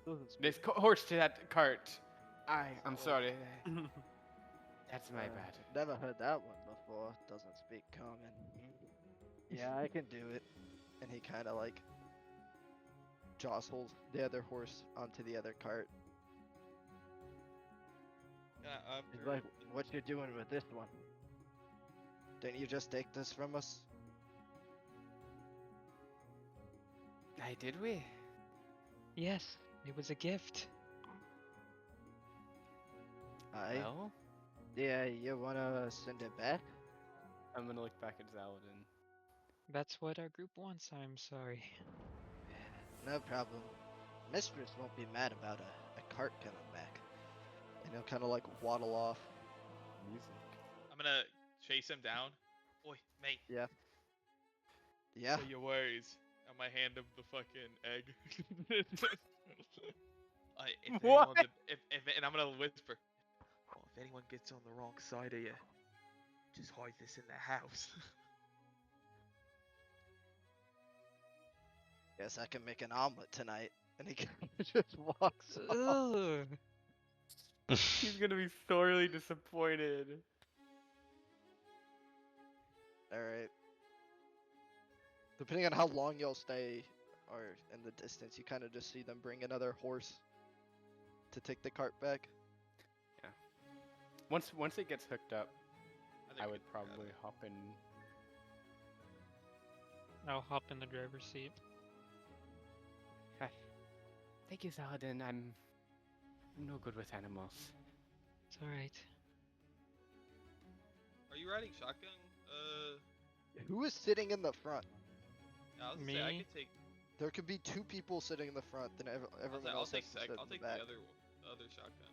Doesn't speak. This horse to that cart. I'm sorry. That's my bad. Never heard that one before. Doesn't speak common. Yeah, I can do it. And he kind of like jostles the other horse onto the other cart. He's like, "What you doing with this one? Didn't you just take this from us?" Did we? Yes, it was a gift. Well, Yeah, you wanna send it back? I'm gonna look back at Zaladin. That's what our group wants. I'm sorry. No problem. Mistress won't be mad about a cart coming back. And he'll kind of like waddle off. Music. I'm gonna chase him down. Oi, mate. Yeah. Say your words. And my hand him the fucking egg. If What? anyone and I'm gonna whisper. Oh, if anyone gets on the wrong side of you, just hide this in the house. Guess I can make an omelet tonight. And he kind of just walks off. Ugh. He's gonna be sorely disappointed. Alright. Depending on how long y'all stay or in the distance, you kind of just see them bring another horse to take the cart back. Once it gets hooked up, think I we would can grab probably it. hop in. I'll hop in the driver's seat. Thank you, Zaladin. I'm no good with animals. It's alright. Are you riding shotgun? Who is sitting in the front? I was gonna say I Me? could take. There could be 2 people sitting in the front, then everyone I'll else take has to sit in I'll the take back. the other shotgun.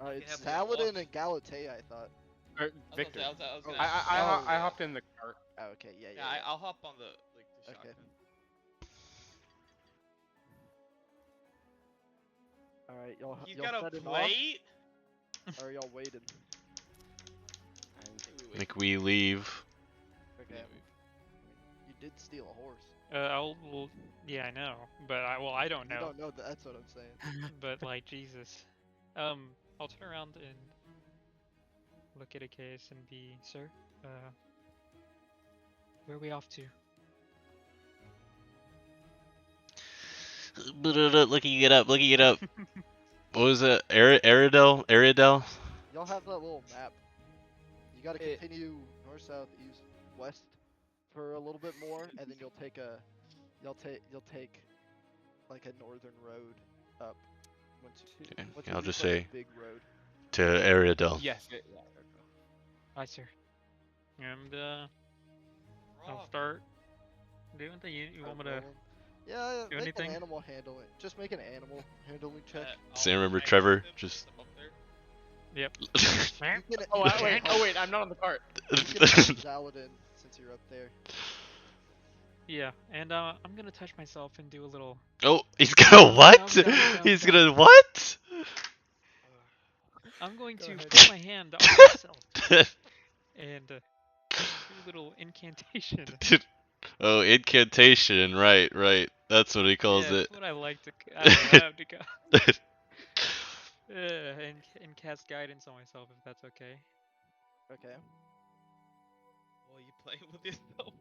I can It's have one Saladin watch. and Galatea, I thought. Victor. I was gonna. I hopped in the cart. Oh, okay, yeah. I'll hop on the Okay. shotgun. Alright, y'all He's y'all got a setting off, plate. or y'all waiting? I think we leave. Okay. Yeah, You did steal a horse. Well, yeah, I know, but I don't You know. don't know that. That's what I'm saying. But like Jesus, I'll turn around and look at a case and be, sir, where are we off to? Looking it up. What was it? Aridel? Y'all have that little map. You gotta It- continue north, south, east, west for a little bit more, and then you'll take like a northern road up. Once Okay, once I'll you just reach, like, say a big road. to Ariadel. Yes. Yeah. There we go. Aye, sir. And I'll Rob, start doing the. You want me to Rolling. Yeah, do make anything? an animal handling. Just make an animal handling check. So you remember hang out Trevor? with him Just since I'm up there. Yep. You can, Oh, you can wait. help- Oh, wait. I'm not on the cart. You can help Zaladin since you're up there. Yeah, and I'm gonna touch myself and do a little. Oh, he's gonna what? Dum. He's gonna what? I'm going Go to ahead. put my hand on myself and do a little incantation. Oh, incantation. Right. That's what he calls Yeah, it. it's what I like to. I don't know, I have to go. And cast guidance on myself if that's okay. Okay. Well, you playing with yourself.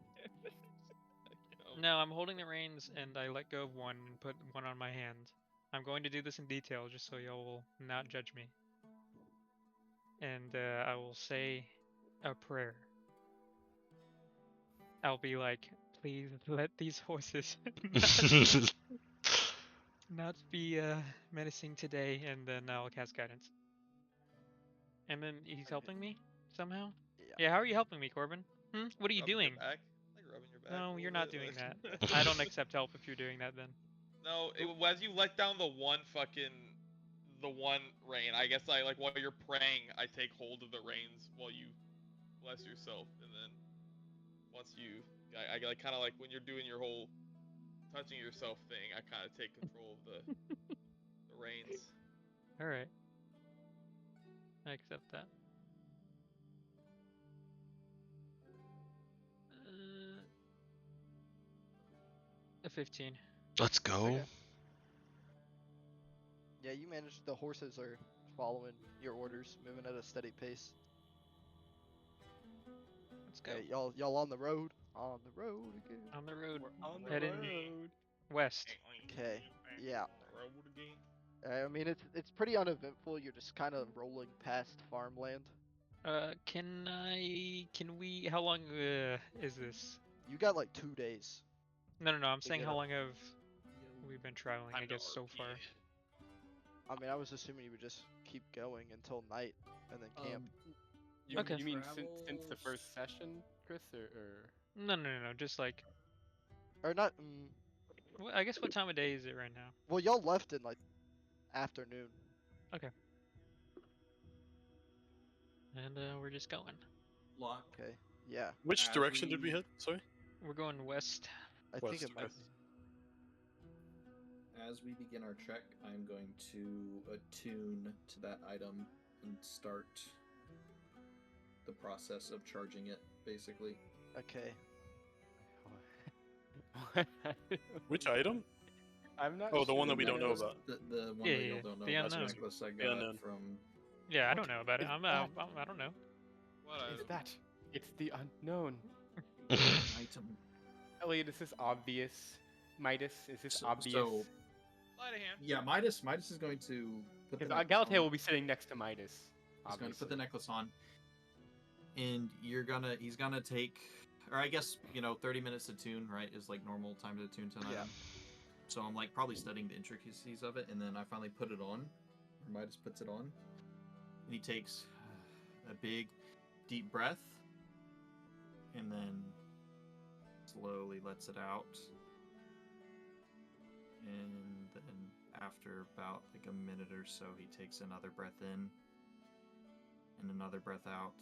No, I'm holding the reins and I let go of one and put one on my hand. I'm going to do this in detail just so y'all will not judge me. And I will say a prayer. I'll be like, please let these horses not be menacing today, and then I'll cast guidance. And then he's helping me somehow? Yeah. Yeah, how are you helping me, Corbin? What are you Rubbing doing? Your back. Like rubbing your back. No, a you're little not bit, doing like- that. I don't accept help if you're doing that then. No, as you let down the one rein, I guess I like while you're praying, I take hold of the reins while you bless yourself, and then once I like kind of like when you're doing your whole touching yourself thing, I kind of take control of the reins. Alright. I accept that. A 15. Let's go. Okay. Yeah, you managed. The horses are following your orders, moving at a steady pace. Let's go. Okay, y'all on the road. On the road again. On the road. We're on the Heading road. west. Okay. Yeah. Road again. I mean, it's pretty uneventful. You're just kind of rolling past farmland. How long is this? You got like 2 days. No, I'm To saying get how up. long have we been traveling, I Time to guess, so RP. far. I mean, I was assuming you would just keep going until night and then camp. Okay. You mean since the first session, Chris, or? No, just like, Or not. I guess what time of day is it right now? Well, y'all left in like afternoon. And we're just going. Lock. Okay. Yeah. Which As direction did we we- head? Sorry. We're going west. I think West, it might okay. be. As we begin our trek, I'm going to attune to that item and start the process of charging it, basically. Okay. Which item? I'm not. Oh, the one that we sure. don't know about. The one Yeah, that yeah, you don't know the about, the unknown. necklace I The got unknown. from... Yeah, I What don't know about it. is I don't know. What Is item? that? It's the unknown. item. Elliot, is this obvious? Midas, is this So- obvious? so- Sleight of hand. Yeah, Midas is going to put the Because necklace Galatea on. will be sitting next to Midas. He's going to put the obviously. necklace on, and he's gonna take, or I guess 30 minutes to tune, right? Is like normal time to tune tonight. Yeah. So I'm like probably studying the intricacies of it, and then I finally put it on. Or Midas puts it on, and he takes a big, deep breath, and then slowly lets it out, and then after about like a minute or so, he takes another breath in and another breath out.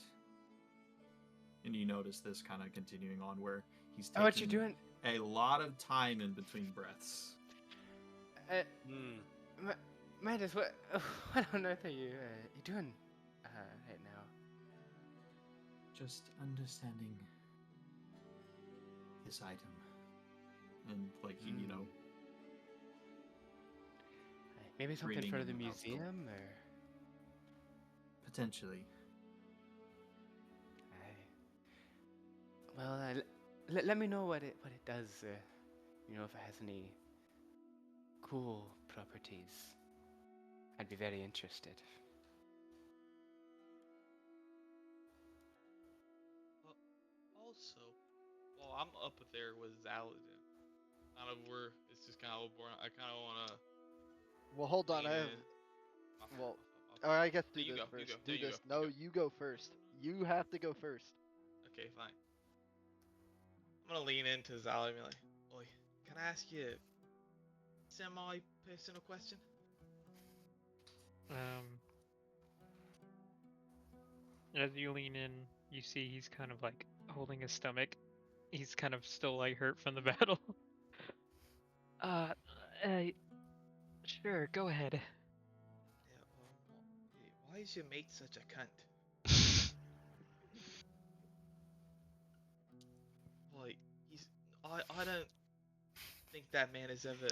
And you notice this kind of continuing on where he's taking Oh, what you doing? a lot of time in between breaths. Midas, what? What on earth are you doing right now? Just understanding this item. And like Maybe something Reading for in the the mouthful. museum, or? potentially. Well, let me know what it does. If it has any cool properties. I'd be very interested. Also, well, I'm up there with Zaladin. Kind of where it's just kind of boring. I kind of want to. Well, hold on. I have. Well, Or I guess do You this go, you first. go. Do No, you this. go, No, you go. you go first. You have to go first. Okay, fine. I'm gonna lean into Zali and be like, "Oi, can I ask you a semi-personal question?" As you lean in, you see he's kind of like holding his stomach. He's kind of still like hurt from the battle. Uh, uh sure, go ahead. Yeah, why is your mate such a cunt? Like, I don't think that man has ever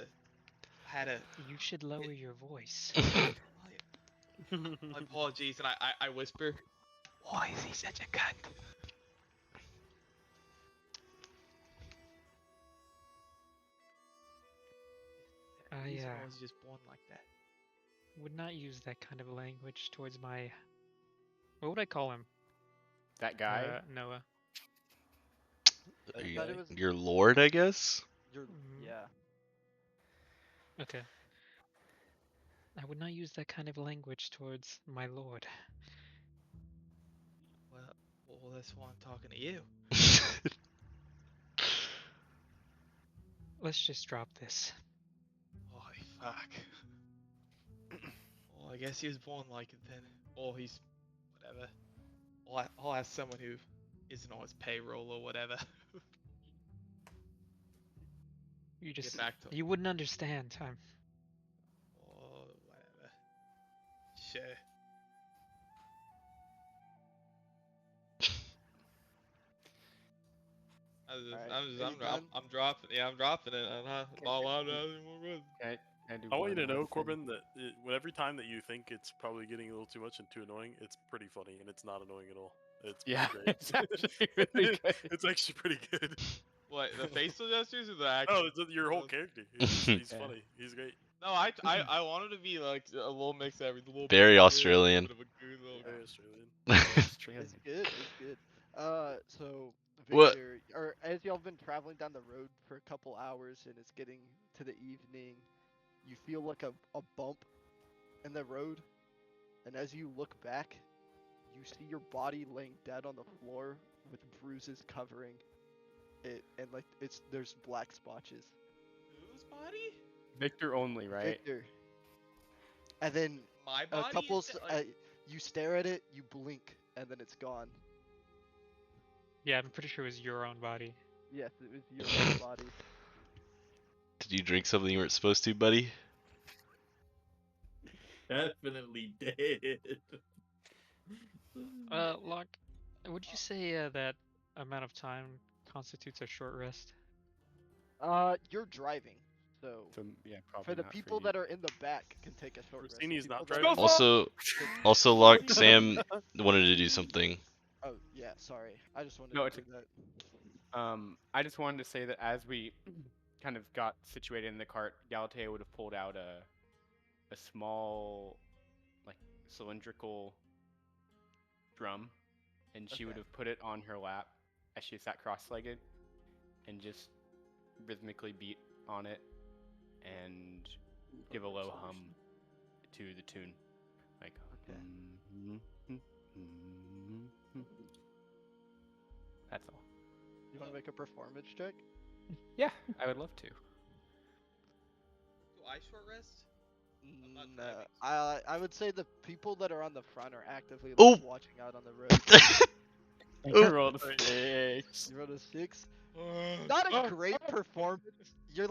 had a. You should lower your voice. My apologies, and I whisper, "Why is he such a cunt?" He's always just born like that. Would not use that kind of language towards my. What would I call him? That guy. Noah. I thought it was Your lord, I guess. your. Mhm. Yeah. Okay. I would not use that kind of language towards my lord. Well, that's why I'm talking to you. Let's just drop this. Holy fuck. Well, I guess he was born like it then. Or he's whatever. I'll ask someone who isn't on his payroll or whatever. You just. Get back to. You wouldn't understand. Or whatever. Sure. I'm dropping. Yeah, I'm dropping it. I'm not allowed to have any more questions. Can I do I want you one to know, more thing? Corbin, that every time that you think it's probably getting a little too much and too annoying, it's pretty funny and it's not annoying at all. It's Yeah, pretty great. it's actually really good. It's actually pretty good. What, the facial gestures or the action? Oh, it's your whole character. He's Yeah. funny. He's great. No, I wanted to be like a little mix of everything. A little Very bit of Australian. a bit of a goon, little Very Australian. Australian. It's good. It's good. So What? Victor, or as y'all been traveling down the road for a couple hours and it's getting to the evening, you feel like a bump in the road, and as you look back, you see your body laying dead on the floor with bruises covering it, and like there's black spotches. Whose body? Victor only, right? Victor. And then My a body. couple, Like, you stare at it, you blink, and then it's gone. Yeah, I'm pretty sure it was your own body. Yes, it was your own body. Did you drink something you weren't supposed to, buddy? Definitely dead. Locke, would you say that amount of time constitutes a short rest? You're driving, so So yeah, probably for the not people you. that are in the back can take a short rest. The Rossini's not people that driving. are- Also, Locke, Sam wanted to do something. Oh yeah, sorry. I just wanted No, to it's do that. I just wanted to say that as we kind of got situated in the cart, Galatea would have pulled out a small, like, cylindrical drum, and she would Okay. have put it on her lap as she sat cross-legged, and just rhythmically beat on it and give a low hum to the tune, like. Okay. That's all. You want to make a performance check? Yeah, I would love to. do I short rest? I'm not No, driving, I would say the people that are on the front are actively like, Oh! watching out on the road. I rolled a 6. You rolled a 6. Not a great performance. You're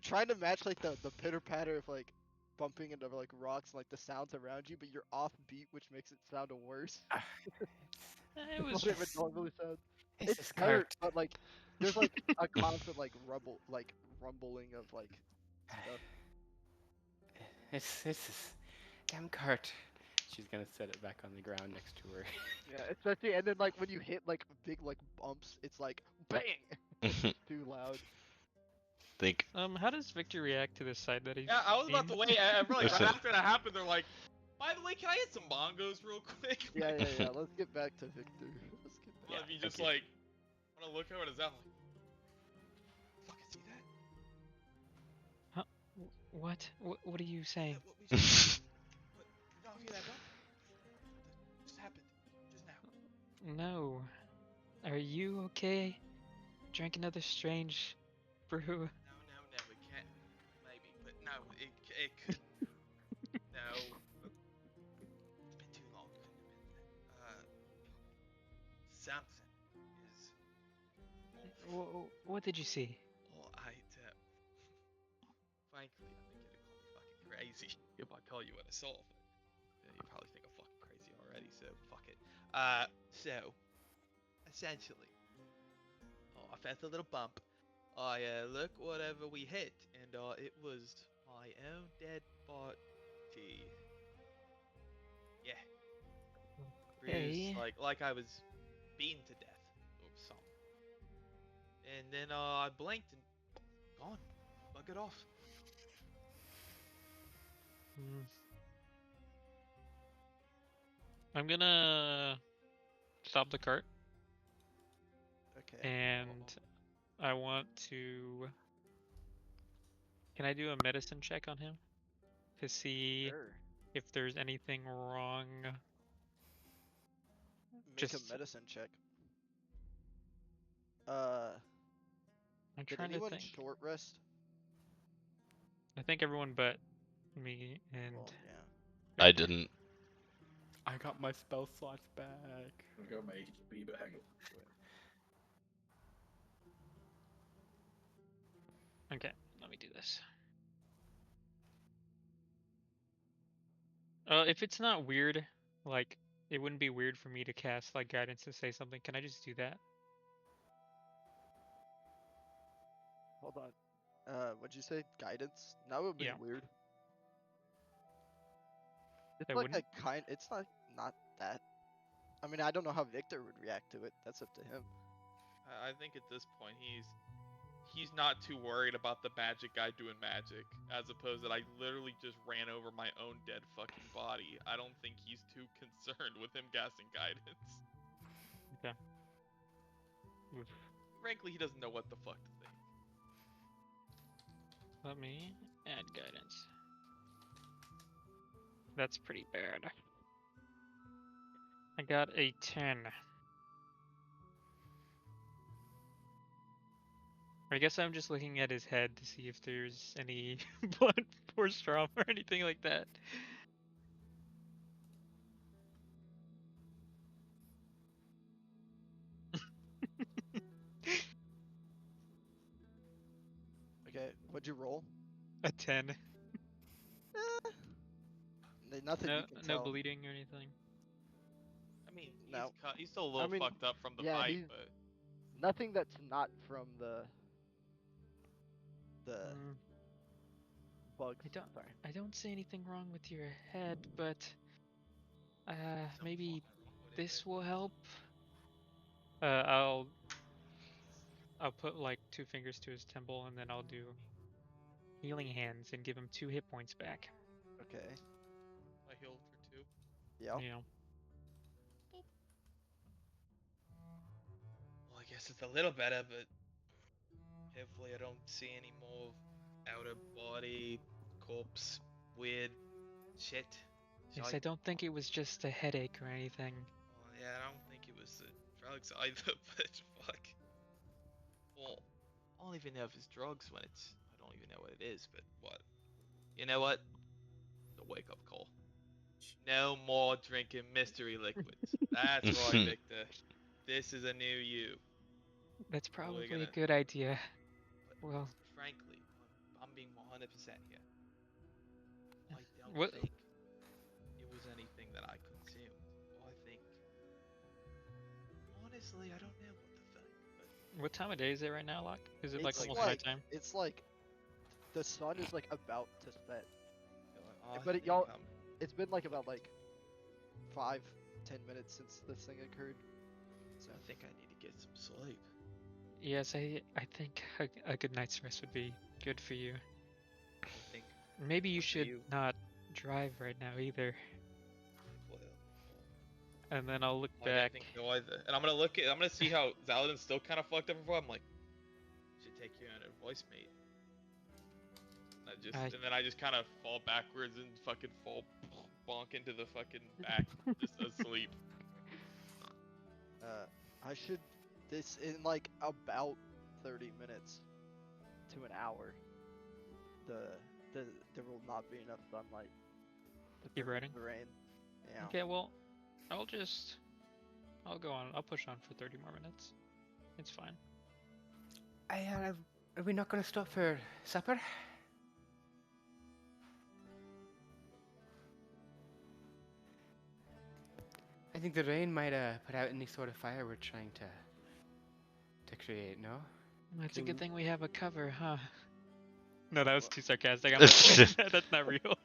trying to match like the pitter patter of like bumping into like rocks and like the sounds around you, but you're off beat, which makes it sound worse. It was What it would just. normally sound. It's It's just better, cart. but like there's like a constant like rumbling of like stuff. It's this damn cart. She's gonna set it back on the ground next to her. Yeah, especially and then like when you hit like big like bumps, it's like bang. It's just too loud. Think. How does Victor react to the sight that he's Yeah, I was about to seen? wait. I really right Listen. after that happened, they're like, "By the way, can I hit some bongos real quick?" Yeah. Let's get back to Victor. Let's get back. Wanna be thank just you. like, wanna look over at his out like, fucking see that? What? What are you saying? What we should, what, you not hear that bump? No. Are you okay? Drank another strange brew. No, it can't. Maybe, but no, it could. No. It's been too long. Something is off. What did you see? Well, frankly, I think you'd call me fucking crazy if I tell you what I saw. But you probably think I'm fucking crazy already, so fuck it. So essentially, I felt a little bump. I look whatever we hit, and it was my own dead body. Yeah, bruised Hey. like I was beaten to death or something. And then I blinked and gone, buggered off. Hmm. I'm gonna stop the cart, Okay. and I want to. Can I do a medicine check on him to see Sure. if there's anything wrong? Make a Just, medicine check. I'm Did trying to anyone think. short rest? I think everyone but me and. Well, yeah. I Victor. didn't. I got my spell slots back. I got my HP back. Okay, let me do this. If it's not weird, like it wouldn't be weird for me to cast like guidance to say something. Can I just do that? Hold on. What'd you say? Guidance? That would be Yeah. weird. It's That like wouldn't. a kind. It's not that. I mean, I don't know how Victor would react to it. That's up to him. I think at this point he's not too worried about the magic guy doing magic, as opposed that I literally just ran over my own dead fucking body. I don't think he's too concerned with him casting guidance. Okay. Oof. Frankly, he doesn't know what the fuck to think. Let me add guidance. That's pretty bad. I got a 10. I guess I'm just looking at his head to see if there's any blood force trauma or anything like that. Okay. What'd you roll? A 10. Nothing No, you can no tell. bleeding or anything. I mean, No. he's still a I little mean, fucked up from the yeah, fight, he's but nothing that's not from the Mm, bugs. I don't. Sorry. I don't see anything wrong with your head, but something maybe fucking wrong with this it. will help. I'll put like 2 fingers to his temple, and then I'll do healing hands and give him 2 hit points back. Okay. I healed for 2. Yeah. You know. Well, I guess it's a little better, but hopefully I don't see any more out of body corpse weird shit. Yes, I don't think it was just a headache or anything. Well, yeah, I don't think it was the drugs either, but fuck. Well, I don't even know if it's drugs when it's. I don't even know what it is, but what? You know what? The wake up call. No more drinking mystery liquids. That's right, Victor. This is a new you. That's We're probably a gonna. good idea. But Well, frankly, I'm being 100% here. I don't what think it was anything that I consumed. I think. Honestly, I don't know what the fuck. But what time of day is it right now, Locke? Is it like It's almost like nighttime? it's like the sun is like about to set. I But think y'all, I'm it's been like about looking like 5-10 minutes since this thing occurred. So I think I need to get some sleep. Yes, I think a good night's rest would be good for you. I think. Maybe you Good for should you. not drive right now either. Well, And then I'll look I back. didn't think so either. And I'm gonna look at. I'm gonna see how Zaladin's still kind of fucked up. I'm like, should take your own advice, mate. I And then I just kind of fall backwards and fucking fall bonk into the fucking back, just asleep. I should this in like about 30 minutes to an hour. The there will not be enough sunlight to Keep prevent writing. the rain. Yeah. Okay, well, I'll go on. I'll push on for 30 more minutes. It's fine. Are we not going to stop for supper? I think the rain might put out any sort of fire we're trying to create, no? It's a Can- good thing we have a cover, huh? No, that was too sarcastic. I'm like, that's not real.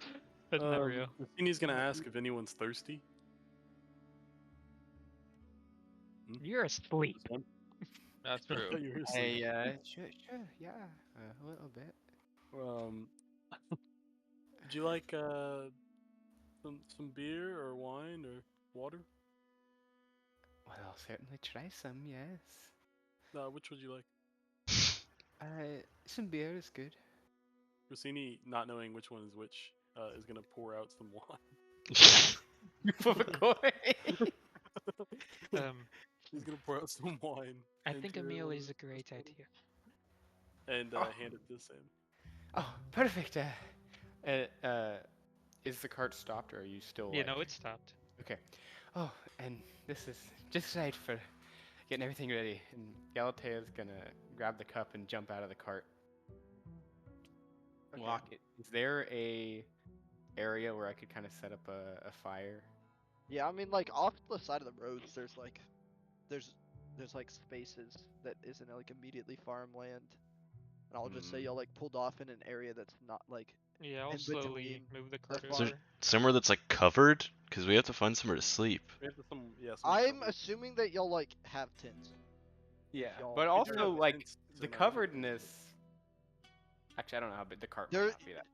That's not real. Rossini's gonna ask if anyone's thirsty. You're asleep. Sam? That's I true. thought you were asleep. Sure, yeah, a little bit. Would you like some beer or wine or water? Well, I'll certainly try some, yes. Which would you like? Some beer is good. Rossini, not knowing which one is which, is gonna pour out some wine. He's gonna pour out some wine. I and think a pour meal it is a on great the idea. And hand it to Sam. Oh, perfect. Is the cart stopped, or are you still? Yeah, like... no, it stopped. Okay. Oh, and this is just right for getting everything ready. And Galatea's gonna grab the cup and jump out of the cart. Okay. Lock it. Is there a area where I could kind of set up a fire? Yeah, I mean, like off the side of the roads, there's like spaces that isn't like immediately farmland, and I'll just say y'all like pulled off in an area that's not like Yeah, I'll in slowly between move the the cart Is there over. somewhere that's like covered? Because we have to find somewhere to sleep. We have to some I'm cover. assuming that y'all like have tents. Yeah, y'all- but if also have like tents the in, coveredness. Actually, I don't know how big the cart might There- not be that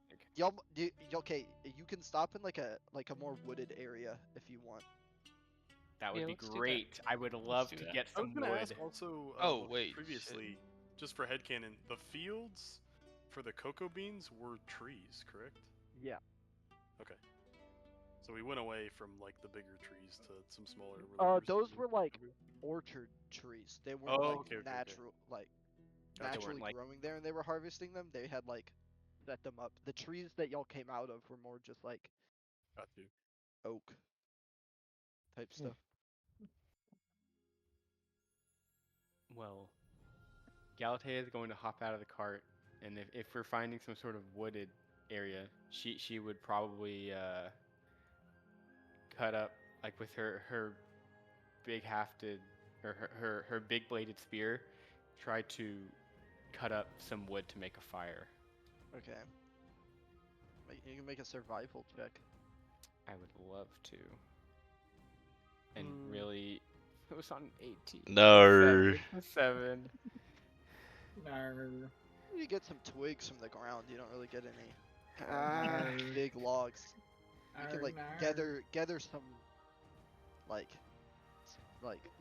big. Okay, you can stop in like a more wooded area if you want. That would Yeah, be let's do that. I would love do to that. get I was some gonna wood. ask also. Oh, well, wait, shit. Previously, just for headcanon, the fields for the cocoa beans were trees, correct? Yeah. Okay. So we went away from like the bigger trees to some smaller. where there Those some were like everywhere. orchard trees. They weren't Oh, like okay, okay. natural, like Gotcha. They weren't, naturally like- growing there, and they were harvesting them. They had like set them up. The trees that y'all came out of were more just like Got you. oak type stuff. Well, Galatea is going to hop out of the cart, and if we're finding some sort of wooded area, she would probably cut up like with her big hafted or her big bladed spear, try to cut up some wood to make a fire. Okay. You can make a survival check. I would love to. And really, it was on 18. No. 7. You get some twigs from the ground. You don't really get any Ah. big logs. You can like gather some like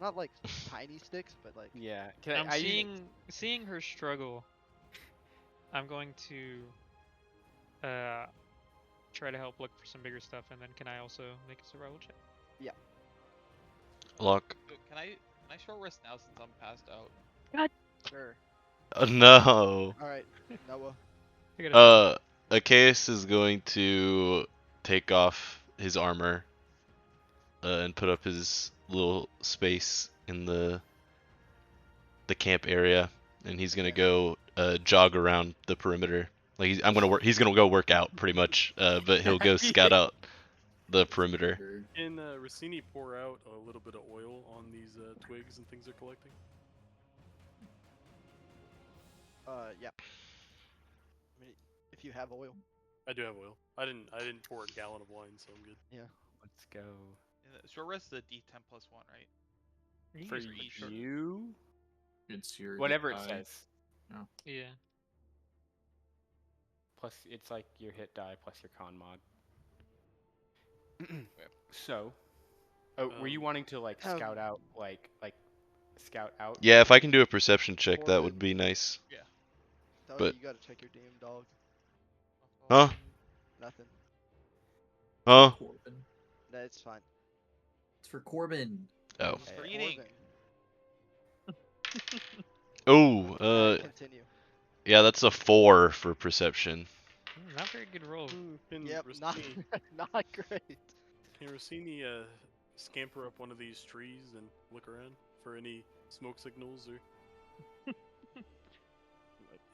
not like tiny sticks, but like Yeah. I'm seeing her struggle. I'm going to try to help look for some bigger stuff, and then can I also make a survival check? Look. Can I short rest now since I'm passed out? sure. Oh, no. All right, Noah. I gotta Achaeus is going to take off his armor and put up his little space in the camp area, and he's gonna go jog around the perimeter. Like he's gonna go work out pretty much, but he'll go scout out the perimeter. Can Rossini pour out a little bit of oil on these twigs and things they're collecting? Yeah. I mean, if you have oil. I do have oil. I didn't pour a gallon of wine, so I'm good. Let's go. Short rest is a D10 plus 1, right? You For use each short- you? It's your Whatever it die. says. Yeah. Plus, it's like your hit die plus your con mod. So, were you wanting to like scout out, like scout out? Yeah, if I can do a perception check, that would be nice. Tell But- you gotta check your DM dog. Huh? Nothing. Huh? Corbin. That's fine. It's for Corbin. Oh. It's for Reading. Corbin. Oh, Continue. yeah, that's a 4 for perception. Not very good roll. Can Yep, not Rossini, not great. can Rossini scamper up one of these trees and look around for any smoke signals or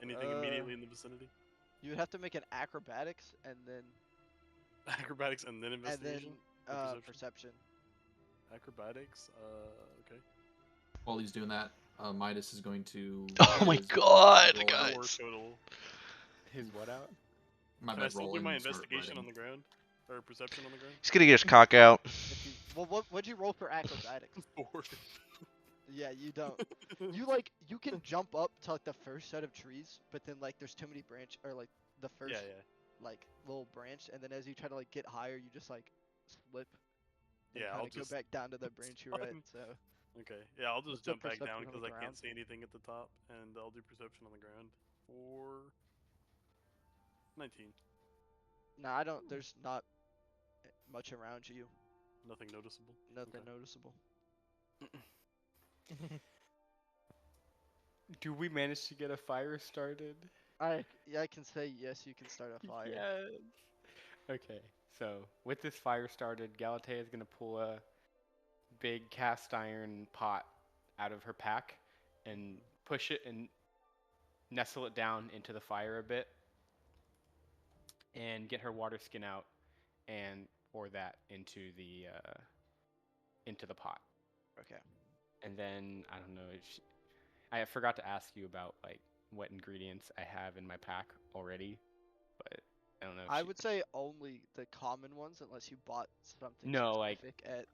anything immediately in the vicinity? You would have to make an acrobatics and then Acrobatics and then investigation. Or perception? perception. Acrobatics. Okay. While he's doing that, Midas is going to. Oh get my his god, roll guys. out. Four total. His what out? My Can I bad, still roll do my and start investigation on writing. the ground? Or perception on the ground? He's gonna get his cock out. What'd you roll for acrobatics? 4. Yeah, you don't. You can jump up to like the first set of trees, but then like there's too many branch or like the first Yeah. like little branch, and then as you try to like get higher, you just like slip and Yeah, kind I'll of go just. back down to the branch you were at. fine. So Okay. Yeah, I'll What's just the jump back down perception on because the I can't ground? see anything at the top, and I'll do perception on the ground. 19. nah, I don't. There's not much around you. Nothing noticeable. Nothing Okay. noticeable. Do we manage to get a fire started? I can say yes. You can start a fire. Yes. Okay, so with this fire started, Galatea is gonna pull a big cast iron pot out of her pack and push it and nestle it down into the fire a bit and get her water skin out and pour that into the pot. Okay. And then I don't know. I forgot to ask you about like what ingredients I have in my pack already, but I don't know. I would say only the common ones, unless you bought something No, like specific at.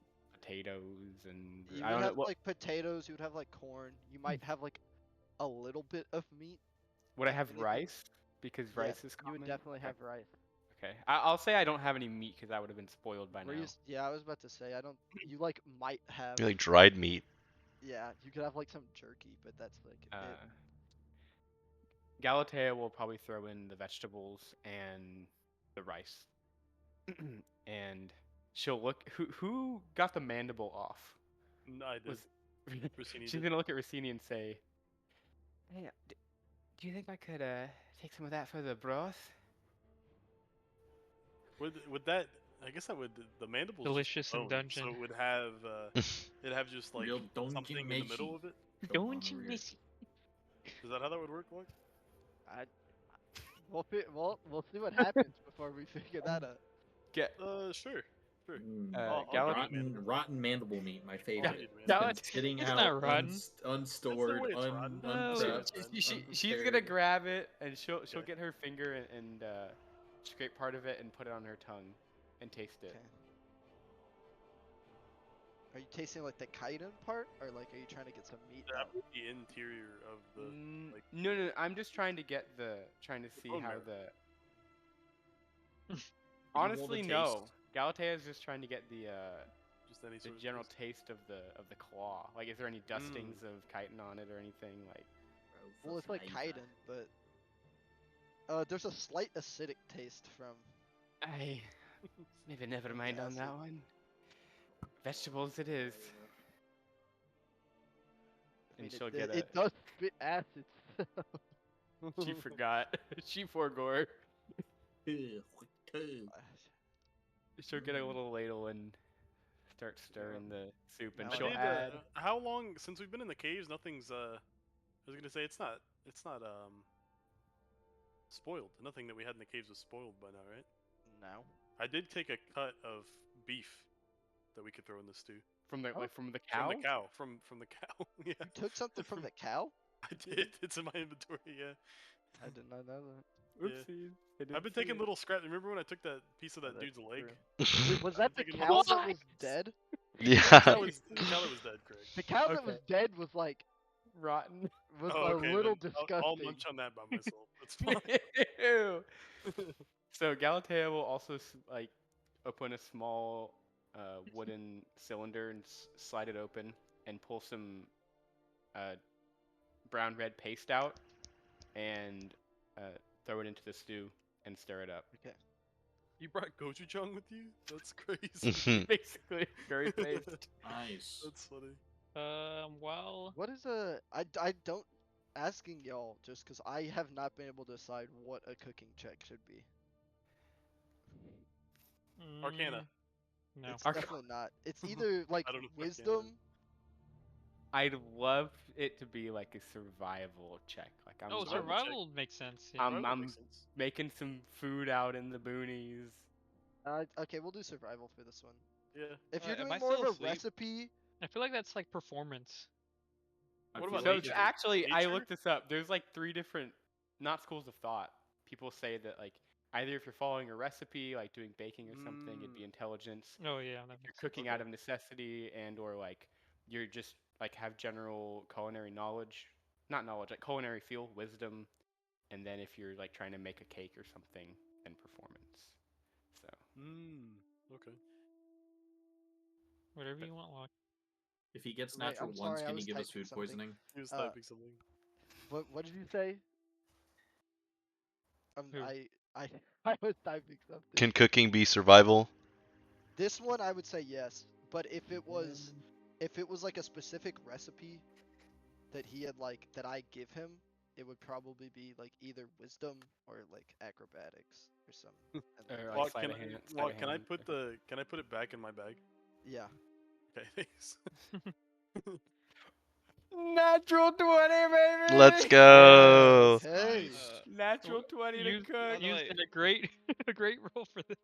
potatoes and You I would don't know have what. like potatoes. You would have like corn. You might have like a little bit of meat. Would I if have anything. rice? Because Yeah, rice is you common. would definitely Okay. have rice. Okay. I'll say I don't have any meat because I would have been spoiled by Were now. you? Yeah, I was about to say I don't. You like might have. Like dried meat. Yeah, you could have like some jerky, but that's like it. Galatea will probably throw in the vegetables and the rice, and she'll look. Who got the mandible off? No, I did. Was Rossini she's did. gonna look at Rossini and say, "Hey, do you think I could take some of that for the broth?" Would that? I guess that would. The mandible's just Delicious in bone, dungeon. so it would have. It'd have just like Real dungeon something in the meshi. middle of it. Come on Don't you over here. miss? Is that how that would work? Like? We'll see what happens before we figure that out. Get Sure. Oh, Galat- rotten mandible meat, my favorite. man. It's been Galat- sitting It's out, not rotten. unstored, way it's rotten. No, unprepped, she's gonna unprepared. grab it and she'll Okay. get her finger and scrape part of it and put it on her tongue and taste it. Okay. Are you tasting like the chitin part, or like are you trying to get some meat That out? would be interior of the. like- No, I'm just trying to see bone how marrow. the. roll the Honestly, no. taste? Galatea is just trying to get the Just any sort of general taste. taste of the claw. Like, is there any dustings of chitin on it or anything? Like, Well, it's like chitin, but there's a slight acidic taste from. I maybe never From the mind on that acid. one. Vegetables it is. I mean, And she'll it, get it, it does spit acid. She forgot. She forgore. She'll get a little ladle and start stirring the soup, and Now I she'll need add. How long since we've been in the caves? Nothing's. I was gonna say it's not. Spoiled. Nothing that we had in the caves was spoiled by now, right? No. I did take a cut of beef that we could throw in the stew. From the Oh. from the cow. From the cow. From the cow. Yeah. You took something from the cow? I did. It's in my inventory. Yeah. I did not know that. Oopsies. I didn't I've been see taking it. little scraps. Remember when I took that piece of that that's dude's leg? Wait, was that the taking cow little that was dead? The cow Yeah. was dead, Craig. The cow that was Okay. dead was like Rotten. was Oh, a okay, little then disgusting. I'll munch on that by myself. That's fine. Ew. So Galatea will also like open a small wooden cylinder and slide it open and pull some brown red paste out and throw it into the stew and stir it up. Okay. You brought gochujang with you? That's crazy. Basically, curry paste. Nice. That's funny. Well, What is a I don't asking y'all just because I have not been able to decide what a cooking check should be. Arcana. No. It's Arc- definitely not. It's either like I don't know if wisdom. I'd love it to be like a survival check. Like I'm, Oh, Survival survival makes sense. Yeah. I'm, Survival I'm makes sense. making some food out in the boonies. Okay, we'll do survival for this one. Yeah. If you're am doing I more of still a asleep? recipe, I feel like that's like performance. I What feel about So like nature? actually, I Nature? looked this up. There's like 3 different, not schools of thought. People say that like either if you're following a recipe, like doing baking or something, it'd be intelligence. Oh yeah, that If you're makes sense. cooking out of necessity and or like you're just like have general culinary knowledge, not knowledge, like culinary feel, wisdom, and then if you're like trying to make a cake or something, then performance. So Okay. Whatever But- you want, Locke. if he gets Wait, natural I'm ones, sorry, I can he was give us typing food something. poisoning? He was Uh, typing something. what did you say? Who? I I was typing something. Can cooking be survival? This one I would say yes, but if it was like a specific recipe that he had like that I give him, it would probably be like either wisdom or like acrobatics or something. And then, or Well, like sleight can of hand. well, sleight of can I hand, put it back in my bag? yeah. Okay, thanks. Natural 20, baby. Let's go. Okay. Natural 20 to Used, cook. By the used way- in a great a great role for this.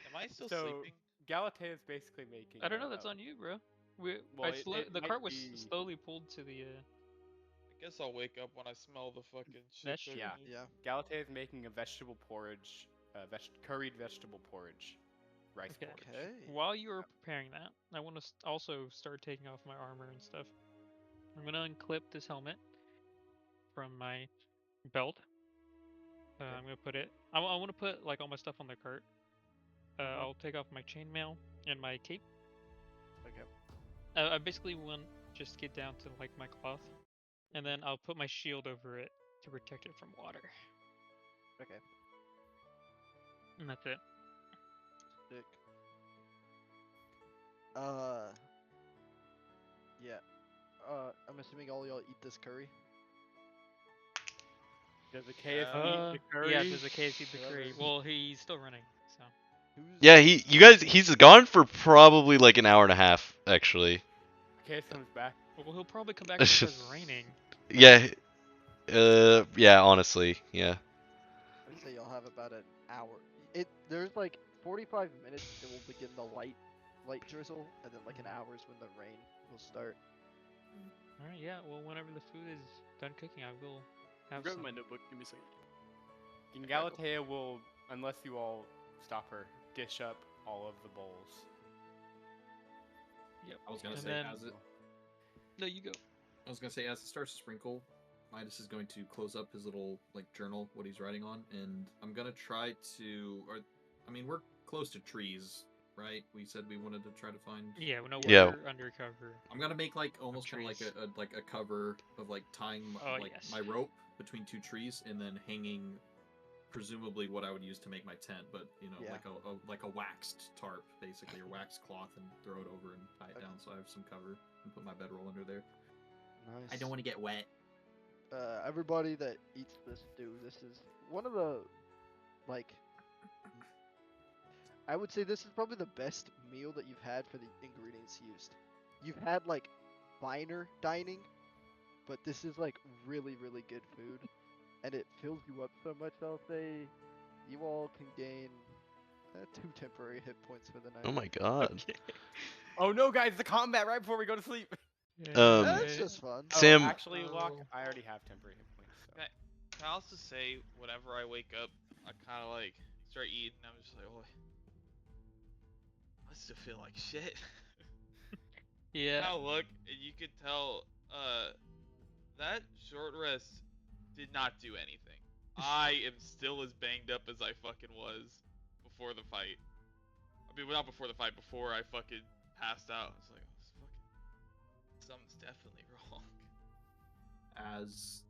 Am I still So sleeping? Galatea is basically making. I don't know. That's on you, bro. Well, it The might cart was be- slowly pulled to the. I guess I'll wake up when I smell the fucking shit. That shit. cooking. Yeah. Galatea is making a vegetable porridge, curried vegetable porridge, rice Okay. porridge. Okay. While you were preparing that, I want to also start taking off my armor and stuff. I'm gonna unclip this helmet from my belt. I'm gonna put it. I want to put like all my stuff on the cart. I'll take off my chainmail and my cape. Okay. I basically want just get down to like my cloth, and then I'll put my shield over it to protect it from water. Okay. And that's it. Sick. Yeah. I'm assuming all y'all eat this curry. Does the KS eat Uh, the curry? yeah, there's a KC the curry. Whoever- Well, he's still running, so. Who's Yeah, he's gone for probably like an hour and a half, actually. KS comes back. Well, he'll probably come back when it starts raining. Yeah, yeah, honestly, yeah. I'd say y'all have about an hour. There's like 45 minutes it will begin the light drizzle, and then like an hour is when the rain will start. All right, yeah. Well, whenever the food is done cooking, I will I'm have grabbing some. my notebook. Give me a second. And Galatea will, unless you all stop her, dish up all of the bowls. Yep. I was gonna And say then- as it No, you go. I was gonna say as it starts to sprinkle, Midas is going to close up his little like journal, what he's writing on, and I'm gonna try to we're close to trees, right? We said we wanted to try to find Yeah, no, Yeah. we're undercover. I'm gonna make like almost kind of like trees. a cover of like tying Oh, like yes. my rope between two trees and then hanging presumably what I would use to make my tent, but Yeah. like a waxed tarp basically or waxed cloth and throw it over and tie it Okay. down so I have some cover and put my bedroll under there. Nice. I don't want to get wet. Everybody that eats this stew, this is one of the, like, I would say this is probably the best meal that you've had for the ingredients used. You've had like finer dining, but this is like really, really good food, and it fills you up so much. I'll say you all can gain 2 temporary hit points for the night. Oh my god. Oh no, guys! The combat right before we go to sleep. That's just fun. Sam- Oh, actually, Locke, Oh. I already have temporary hit points. So. Okay. Can I also say, whenever I wake up, I kind of like start eating, and I'm just like, oh, I still feel like shit. Yeah. Now look, and you could tell, that short rest did not do anything. I am still as banged up as I fucking was before the fight. I mean, well, not before the fight, before I fucking passed out. I was like, oh, this fucking, something's definitely wrong. As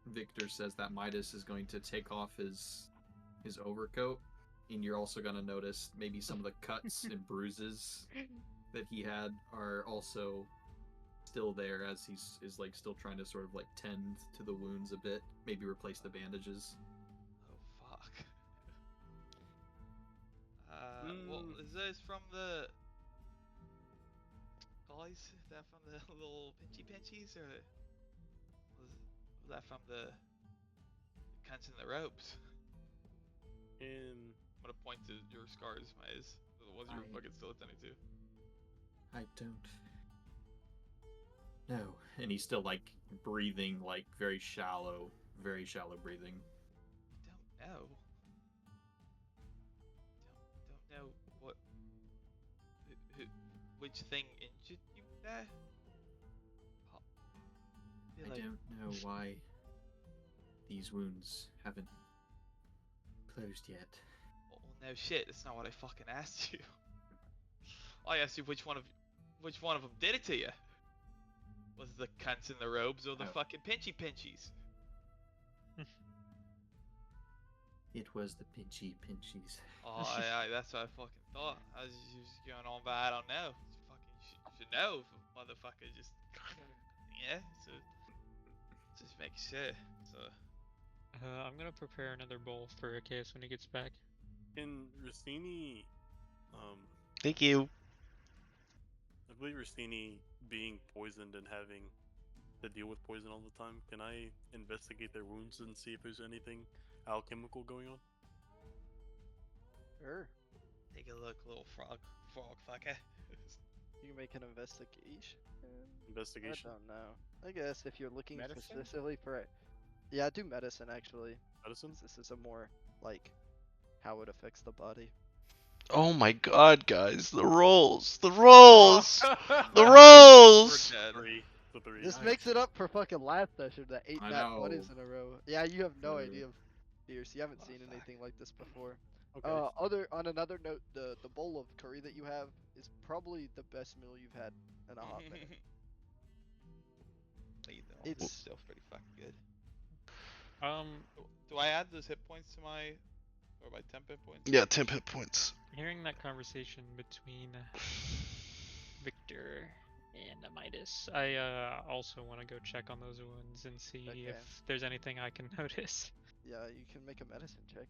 Victor says that, Midas is going to take off his overcoat, and you're also going to notice maybe some of the cuts and bruises that he had are also still there as is like still trying to sort of like tend to the wounds a bit, maybe replace the bandages. Oh fuck. Well, is this from the guys? Is that from the little pinchies, or was that from the cunts in the ropes? In I'm gonna point to your scars, Maze. The ones you were fucking still attending to. I don't know. And he's still like breathing, like very shallow breathing. Don't know. Don't know what. Which thing injured you there? I don't know why these wounds haven't closed yet. Oh no shit! That's not what I fucking asked you. I asked you which one of them did it to you. Was the cunts in the robes or the fucking pinchies? It was the pinchies. Oh, that's what I fucking thought. I was just going on, but I don't know. You fucking should know, if a motherfucker just yeah. So just make sure. So I'm gonna prepare another bowl for Achaeus when he gets back. Can Rossini, Thank you. I believe Rossini being poisoned and having to deal with poison all the time, can I investigate their wounds and see if there's anything alchemical going on? Sure. take a look, little frog fucker. You can make an investigation. Investigation? I don't know. I guess if you're looking Medicine? specifically for it. Yeah, do medicine actually. Medicine? 'Cause this is a more like how it affects the body. Oh my god, guys, the rolls, the rolls, the rolls. We're dead. 3. The 3. This Nice. makes it up for fucking last session, the 8 I nat know. 20s in a row. Yeah, you have no Uh, idea, Fierce. You haven't Oh, seen fuck. anything like this before. Okay. On another note, the bowl of curry that you have is probably the best meal you've had in a hot minute. This It's stuff's pretty fucking good. Um, Do I add those hit points to my temp hit points? Yeah, 10 hit points. hearing that conversation between Victor and Midas, I also want to go check on those wounds and see Okay. if there's anything I can notice. yeah, you can make a medicine check.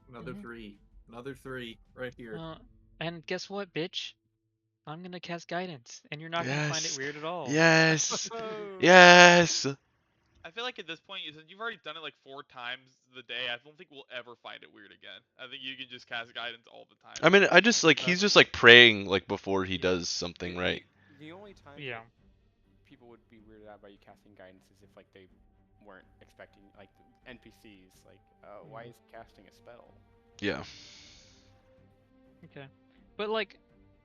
Another Mhm. 3. Another 3 right here. And guess what, bitch? I'm gonna cast guidance, and you're not gonna find it Yes. weird at all. Yes. Oh. Yes. I feel like at this point, you've already done it like 4 times the day. I don't think we'll ever find it weird again. I think you can just cast guidance all the time. I mean, I just like he's just like praying like before he Yeah. does something, right? The only time Yeah. that people would be weirded out by you casting guidance is if like they weren't expecting like NPCs like why is he casting a spell? Yeah. Okay. But like,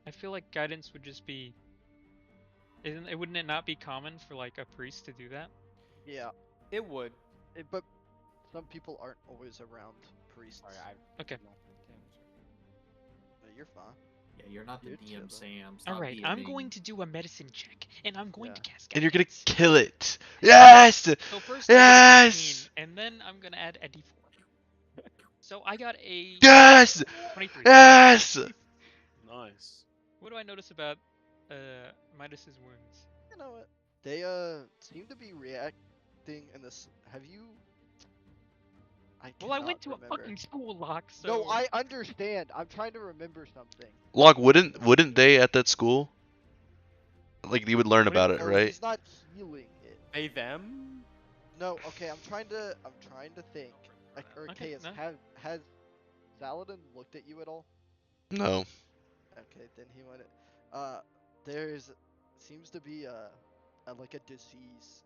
I feel like guidance would just be. Wouldn't it not be common for like a priest to do that? Yeah, It would. but some people aren't always around priests. Sorry, I Okay. not the DM, sorry. No, you're fine. Yeah, you're not the You're DM, chilling. Sam. All right, I'm DMing. going to do a medicine check, and I'm going to Yeah. cast guidance. And you're gonna kill it. Yes. So first I get a 19, Yes. and then I'm gonna add a d4. So I got a Yes. 23. Yes. Nice. What do I notice about Midas's wounds? You know what? They seem to be reacting in this. Have you? Well, I went to cannot a remember. fucking school, Locke. So No, I understand. I'm trying to remember something. Locke, wouldn't they at that school? Like you would learn about it, Oh, right? he's not healing it. They them? No, okay. I'm trying to think. Like, or Okay, Chaos, no. has Zaladin looked at you at all? No. Okay, then he went. There's seems to be like a disease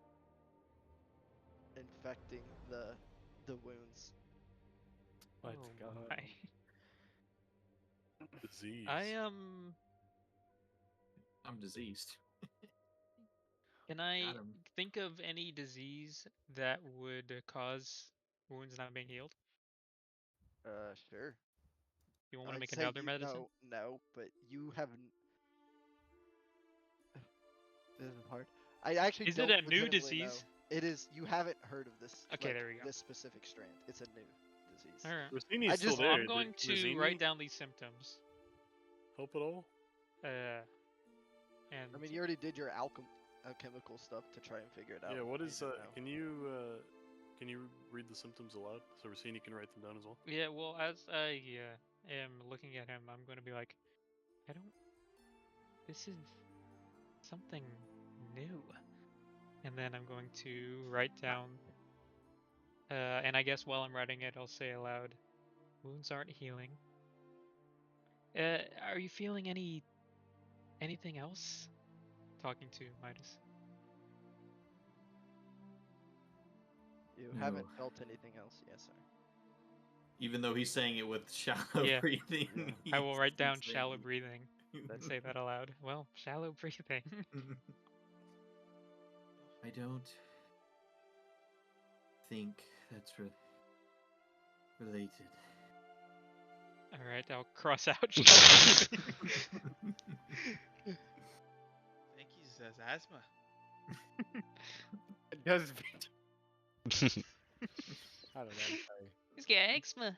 infecting the wounds. Let's Oh go. my. Disease. I'm diseased. Can I Got him. think of any disease that would cause wounds not being healed? Sure. You want to I'd make say another medicine? No, but you haven't. This is hard. I actually Is it don't a new legitimately know. disease? It is. You haven't heard of this. Okay, like, there we go. This specific strand. It's a new disease. All right. Rossini's I still just- there. I'm going Did to Rossini write down these symptoms. help at all? And I mean, you already did your alchemical stuff to try and figure it out. Yeah, what You is didn't know. can you read the symptoms aloud so Rossini can write them down as well? yeah, well, as I am looking at him, I'm going to be like, I don't. This is something new. And then I'm going to write down. And I guess while I'm writing it, I'll say aloud, wounds aren't healing. Are you feeling anything else? Talking to Midas. You No. haven't felt anything else, yes, sir. Even though he's saying it with shallow Yeah. breathing. I will he's write down saying shallow it. breathing and say that aloud. Well, shallow breathing. I don't think that's related. All right, I'll cross out shallow breathing. I think he says asthma. It does. I don't know. I'm sorry. He's got eczema.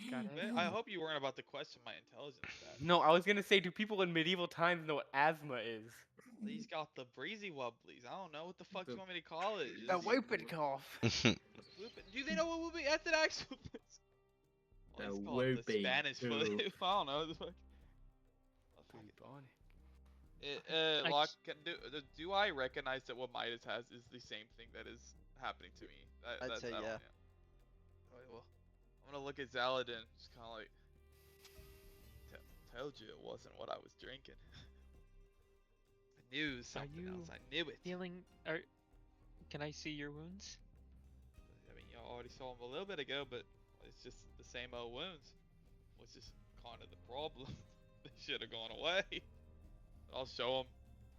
Got it. Man, I hope you weren't about to question my intelligence. That No, I was gonna say, do people in medieval times know what asthma is? he's got the breezy wubblies. I don't know what the fuck The- you want me to call it. The Just whooping cough. whooping. Do they know what whooping? That's an actual. The Let's call it the whooping Spanish flu. too. I don't know. The fuck. Oh, fuck it. Bubonic. I Locke, s- do I recognize that what Midas has is the same thing that is happening to me? I'd say I don't- yeah. Alright, well, I'm gonna look at Zaladin, just kind of like, told you it wasn't what I was drinking. I knew something you else. I knew it. Feeling? Can I see your wounds? I mean, you already saw them a little bit ago, but it's just the same old wounds. Which is kind of the problem. They should have gone away. I'll show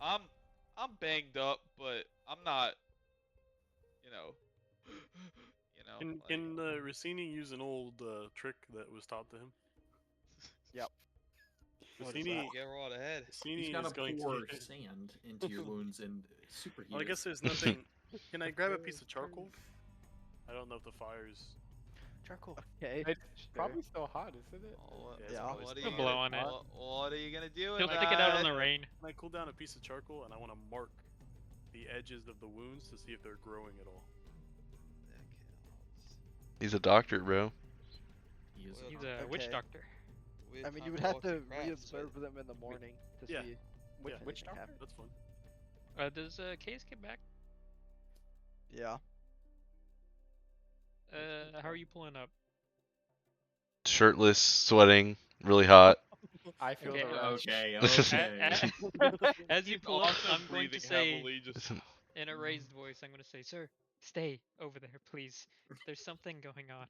them. I'm banged up, but I'm not. You know. Can Rossini use an old trick that was taught to him? Yep. What is Rossini, get her all ahead. Rossini He's got is to going pour to. sand into your wounds and superheat. Well, I it. guess there's nothing. Can I grab a piece of charcoal? I don't know if the fire's. Charcoal. Okay. It's sure. probably still hot, isn't it? What, Yeah, it's Yeah. probably what are still you Blow gonna, on it. what are you gonna do He'll with stick it out in that? the rain. Can I cool down a piece of charcoal and I want to mark the edges of the wounds to see if they're growing at all? He's a doctor, bro. He is He's a a witch Okay. doctor. I mean, you would have to re-observe them in the morning to Yeah. see Yeah. if Which anything doctor? happened. That's fun. Does Case get back? Yeah. How are you pulling up? Shirtless, sweating, really hot. I feel Okay. the rush. Okay, A- okay. As you Keep pull up, also I'm going to breathing say heavily, just in a raised voice, I'm going to say, "Sir, stay over there, please. There's something going on."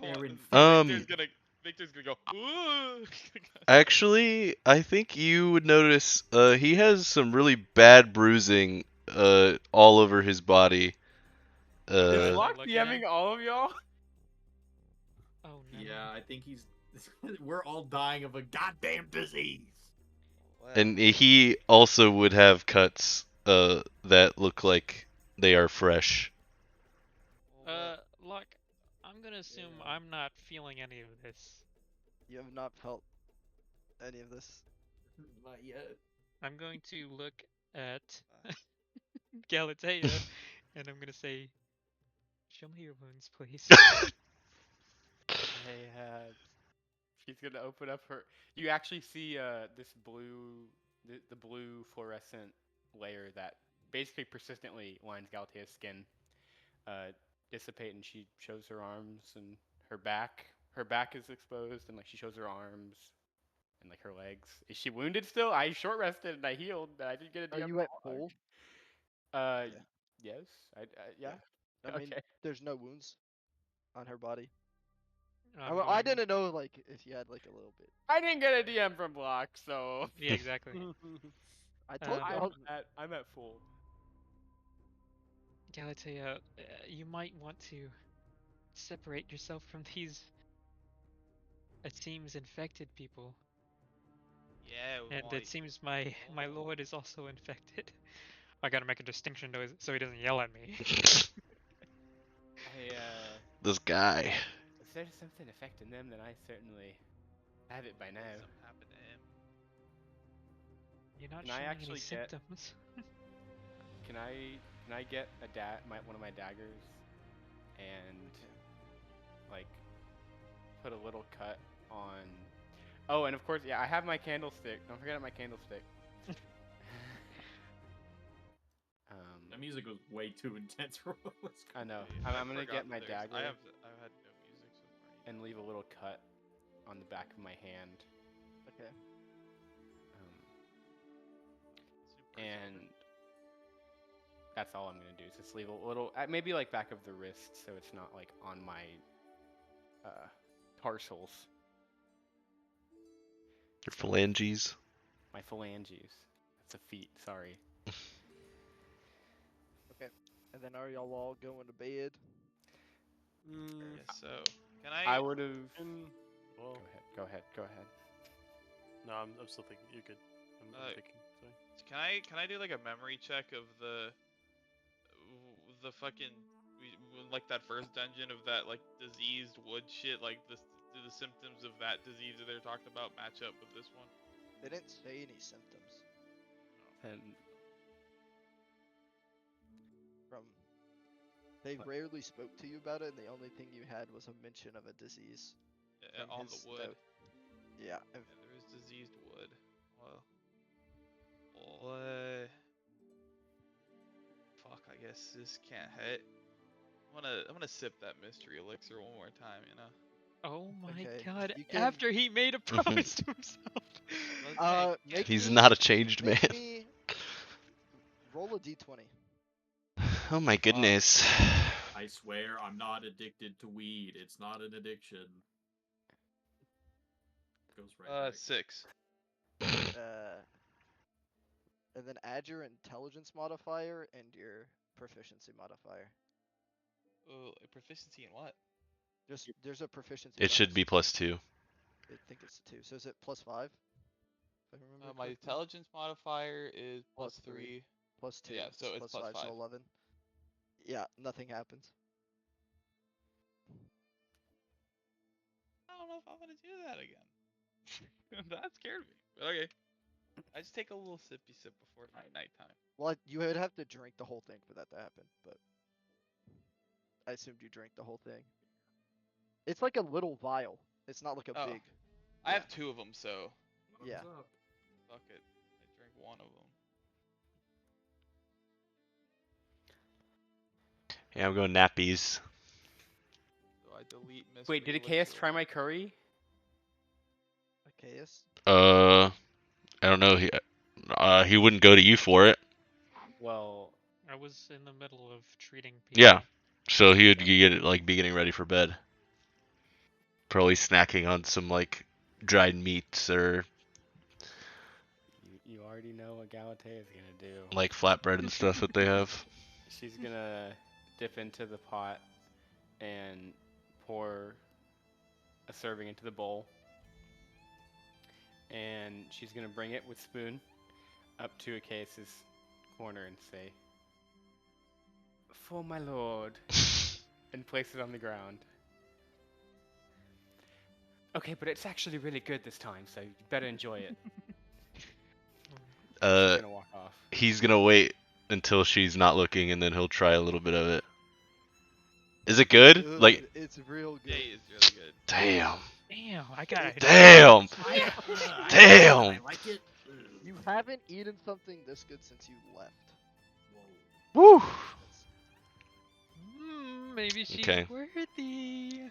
Aaron, Victor's gonna go. Ooh. Actually, I think you would notice he has some really bad bruising all over his body. Is Uh, Locke Look at him. DMing all of y'all? Oh no. yeah, I think he's. We're all dying of a goddamn disease. And he also would have cuts that look like they are fresh. Luck, I'm gonna assume Yeah. I'm not feeling any of this. You have not felt any of this. Not yet. I'm going to look at Galatea, and I'm gonna say, "Show me your wounds, please." She's gonna open up her. You actually see this blue, the blue fluorescent layer that basically persistently lines Galatea's skin dissipate, and she shows her arms and her back. Her back is exposed, and like she shows her arms and like her legs. Is she wounded still? I short rested and I healed. And I didn't get a Are DM. you at full? Uh, Yeah. yes. Yeah. I mean, Okay. there's no wounds on her body. I'm I going- didn't know like if you had like a little bit. I didn't get a DM from Block, so. Yeah, exactly. I told you. I'm at full. Galatea, you might want to separate yourself from these, it seems, infected people. Yeah. we And want- it seems my lord is also infected. I gotta make a distinction so he doesn't yell at me. I This guy. if there's something affecting them, then I certainly I have it by now. Something happened to him. You're not Can I showing any actually get- symptoms. Can I get one of my daggers and like put a little cut on? Oh, and of course, yeah, I have my candlestick. Don't forget my candlestick. That music was way too intense for what was I know. I I'm gonna forgot get my that there's- dagger I've had no music so far. and leave a little cut on the back of my hand. Okay. Super And solid. that's all I'm gonna do. Is just leave a little, maybe like back of the wrist, so it's not like on my tarsals, Your phalanges. my phalanges. That's a feat. Sorry. And then are y'all all going to bed? Mm, I guess so. Can I I? would have. well, Go ahead. no, I'm still thinking. You're good. I'm thinking. Sorry. Can I do like a memory check of the fucking like that first dungeon of that like diseased wood shit? Like this, do the symptoms of that disease that they're talking about match up with this one? They didn't say any symptoms. And From they What? rarely spoke to you about it, and the only thing you had was a mention of a disease. Yeah, from on his the wood. note. Yeah. Yeah, there is diseased wood. Well, boy. Fuck, I guess this can't hit. I'm gonna sip that mystery elixir one more time, you know. Oh my Okay, god! you can- After he made a promise to himself. Make He's me- not a changed man. Make me roll a d20. Oh my goodness. I swear I'm not addicted to weed. It's not an addiction. Goes right back. 6. And then add your intelligence modifier and your proficiency modifier. Oh, proficiency in what? There's a proficiency. It should be bonus. +2. I think it's 2. So is it +5? If I remember My correctly? intelligence modifier is Plus +3. +2. Yeah, so it's +5, +5. so 11. Yeah, nothing happens. I don't know if I'm gonna do that again. That scared me. But okay. I just take a little sippy sip before nighttime. Well, you would have to drink the whole thing for that to happen, but I assumed you drank the whole thing. It's like a little vial. It's not like a Oh. big. I have 2 of them, so Yeah. Thumbs up. fuck it. I drank 1 of them. Yeah, I'm going nappies. So I delete mystery wait, did Achaeus elixir. try my curry? Achaeus? I don't know. He wouldn't go to you for it. Well, I was in the middle of treating people. Yeah. So he would be getting ready for bed. Probably snacking on some like dried meats or you already know what Galatea is gonna do. like flatbread and stuff that they have. She's gonna dip into the pot and pour a serving into the bowl. And she's gonna bring it with spoon up to Achaeus' corner and say, "For my lord," and place it on the ground. Okay, but it's actually really good this time, so you better enjoy it. She's gonna walk off. He's gonna wait until she's not looking, and then he'll try a little bit of it. Is it good? Like, It's real Yeah, good. it's really good. damn, Damn, I got damn, I damn. like it. You haven't eaten something this good since you left. Whoa. Woo. That's- Maybe she's Okay. worthy.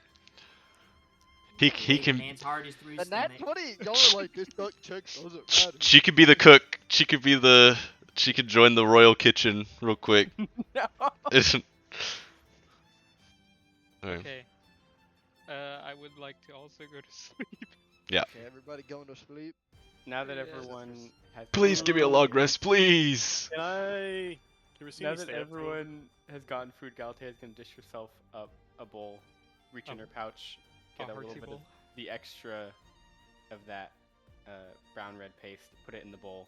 He can. Hands hard as through And that stomach. 20, y'all are like, this duck check doesn't matter. She could be the cook. She could be the. She could join the royal kitchen real quick. No. Alright. Okay. I would like to also go to sleep. Okay, everybody going to sleep. Now that Yeah. everyone has Please give me a long rest, please. Can I? Can we see Now any that stay up for a little bit? everyone has gotten food, Galatea is gonna dish herself up a bowl, reach in her pouch, get a little bit of the extra of that brown red paste, put it in the bowl,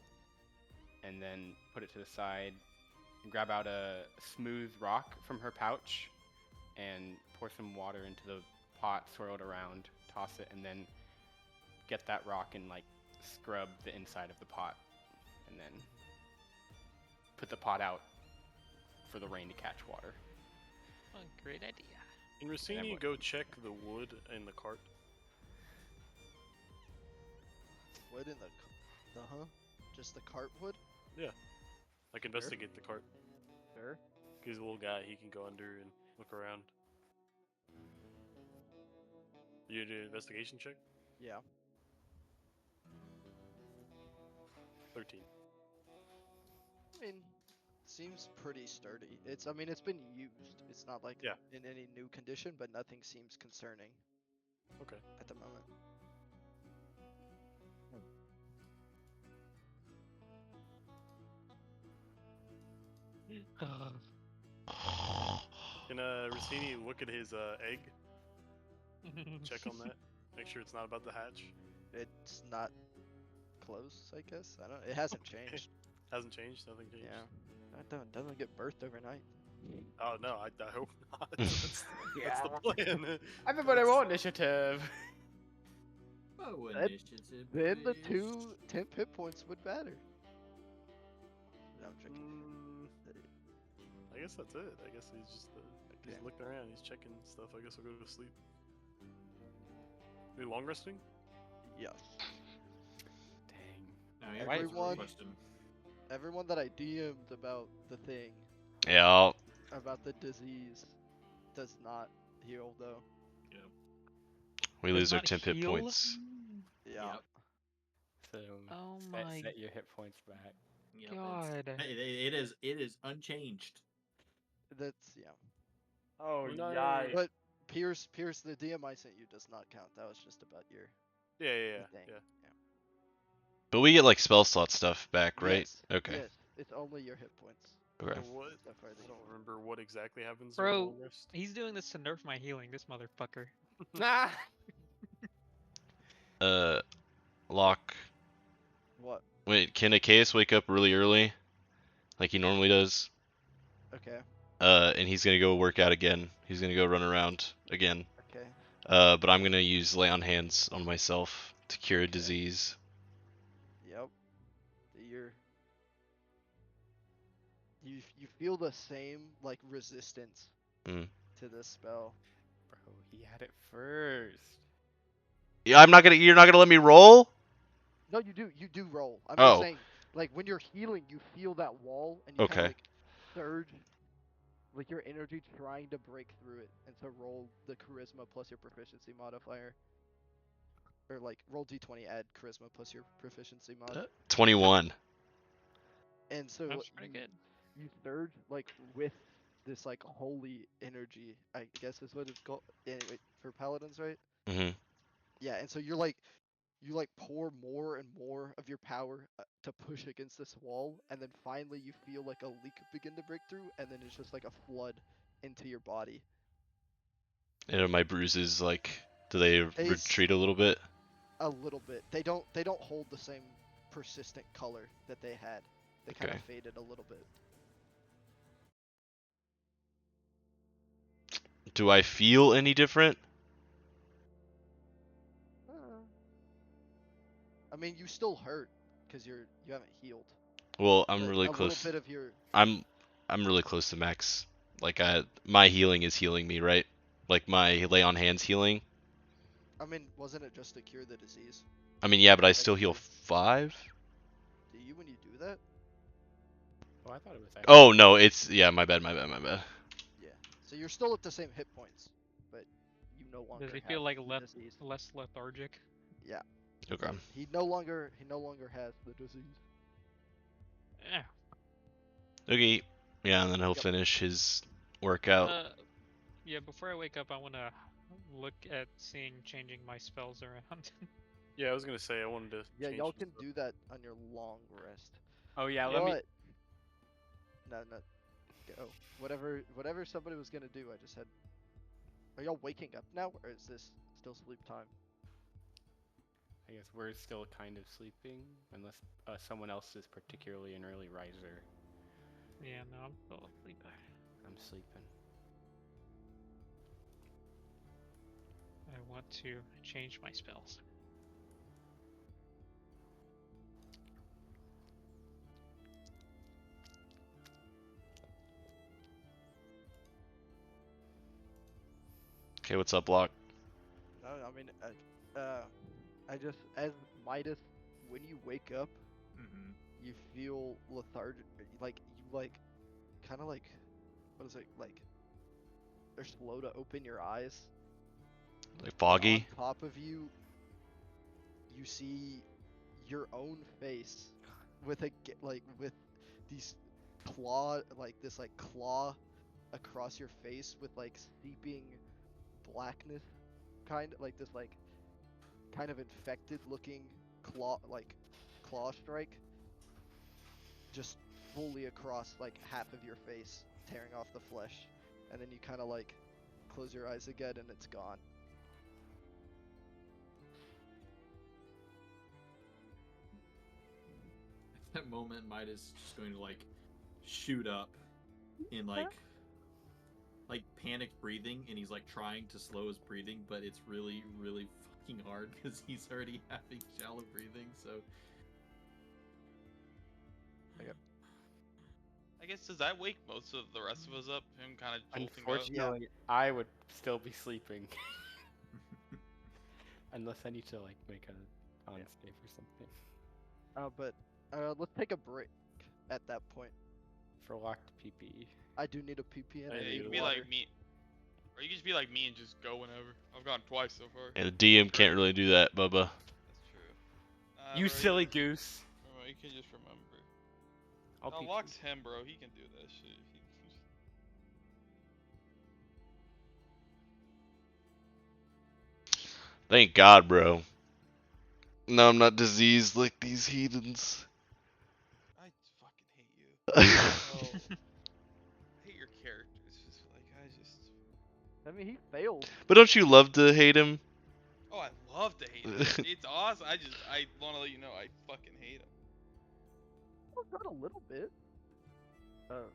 and then put it to the side. And grab out a smooth rock from her pouch, and pour some water into the pot, swirl it around, toss it, and then get that rock and like scrub the inside of the pot, and then put the pot out for the rain to catch water. Oh, great idea. Can Rossini go check the wood in the cart? Wood in the just the cart wood? Like investigate the cart. Sure. He's a little guy. He can go under and look around. You do an investigation check? Yeah. 13. I mean, seems pretty sturdy. I mean, it's been used. It's not like Yeah. in any new condition, but nothing seems concerning Okay. at the moment. Can Rossini look at his egg? Check on that. Make sure it's not about to hatch. It's not close, I guess. I don't. It hasn't changed. Hasn't changed. Nothing changed. Yeah. That doesn't get birthed overnight. Oh no, I hope not. That's the plan. Everybody roll initiative. Oh, That- initiative. Then the please. 2 temp hit points would matter. No, I'm joking. I guess that's it. I guess he's just he's Okay. looking around. He's checking stuff. I guess I'll go to sleep. Are you long resting? Yes. Dang. Now, here's a Everyone- question. Everyone that I DM'd about the thing, Yeah. about the disease, does not heal though. We Does lose our not 10 hit heal? points. Yeah. Yep. So Oh my set your hit points back. Yep, god. it is unchanged. That's yeah. Oh No. yeah. But Pierce, the DM I sent you does not count. That was just about your Yeah. thing. But we get like spell slot stuff back, right? Yes, Okay. Yes, it's only your hit points. Okay. So what? Stuff are I the- don't remember what exactly happens during Bro, long rest. he's doing this to nerf my healing, this motherfucker. Nah. Lock. What? Wait, can Achaeus wake up really early? Like he normally does? Okay. And he's gonna go work out again. He's gonna go run around again. Okay. But I'm gonna use lay on hands on myself to cure a Okay. disease. Yep. You feel the same like resistance Mm. to this spell. Bro, he had it first. Yeah, you're not gonna let me roll? No, you do roll. I'm Oh. just saying, like when you're healing, you feel that wall and you kind Okay. of like surge, like your energy trying to break through it, and so roll the charisma plus your proficiency modifier, or like roll d20, add charisma plus your proficiency mod, 21. and so That's pretty good. you surge like with this like holy energy, I guess is what it's called anyway for paladins, right? Mm-hmm. Yeah, and so you like pour more and more of your power to push against this wall, and then finally you feel like a leak begin to break through, and then it's just like a flood into your body. And are my bruises like, do they They retreat a little bit? A little bit. They don't hold the same persistent color that they had. They kind of Okay. faded a little bit. Do I feel any different? I mean, you still hurt because you haven't healed. Well, I'm But really a close. little bit of your I'm really close to max. Like my healing is healing me, right? Like my lay on hands healing. I mean, wasn't it just to cure the disease? I mean, yeah, but I Like, still heal 5. Do you when you do that? Oh, I thought it was actually. Oh no, it's my bad. Yeah. So you're still at the same hit points, but you no longer Does he have feel like the disease. less lethargic? Yeah. Okay. He no longer has the disease. Yeah. Okay. Yeah, and then he'll Yep. finish his workout. Yeah, before I wake up, I want to look at seeing changing my spells around. Yeah, I was gonna say I wanted to. Yeah, change y'all some can stuff. do that on your long rest. Oh yeah, let me. But no. Go. Whatever somebody was gonna do, I just had. Are y'all waking up now, or is this still sleep time? I guess we're still kind of sleeping, unless someone else is particularly an early riser. Yeah, no, I'm still asleep. I'm sleeping. I want to change my spells. Okay, what's up, Locke? No, I mean, I just as Midas, when you wake up, Mm-hmm. you feel lethargic, like you kind of like, what is it like? They're slow to open your eyes. Like And foggy? on top of you, you see your own face with with these claw across your face with like seeping blackness, kind of like this like kind of infected looking claw strike just fully across like half of your face, tearing off the flesh, and then you kind of like close your eyes again and it's gone. At that moment, Midas is just going to like shoot up in like panicked breathing, and he's like trying to slow his breathing, but it's really really fucking hard because he's already having shallow breathing. So I guess does that wake most of the rest of us up? Him kind of jolting up. Unfortunately, I would still be sleeping. Unless I need to like make a con save or something. But let's take a break at that point. For locked PP. I do need a PP and I I Yeah, need you need can water. be water. like me, or you can just be like me and just go whenever. I've gone twice so far. And the DM can't really do that, Bubba. That's true. You Bro, silly just, goose. bro, you can just remember. I'll No, PP. Locke's him, bro. He can do that shit. Thank God, bro. No, I'm not diseased like these heathens. I fucking hate you. Oh, I hate your characters. Just like I just. I mean, he failed. But don't you love to hate him? Oh, I love to hate him. It's awesome. I want to let you know I fucking hate him. Well, not a little bit.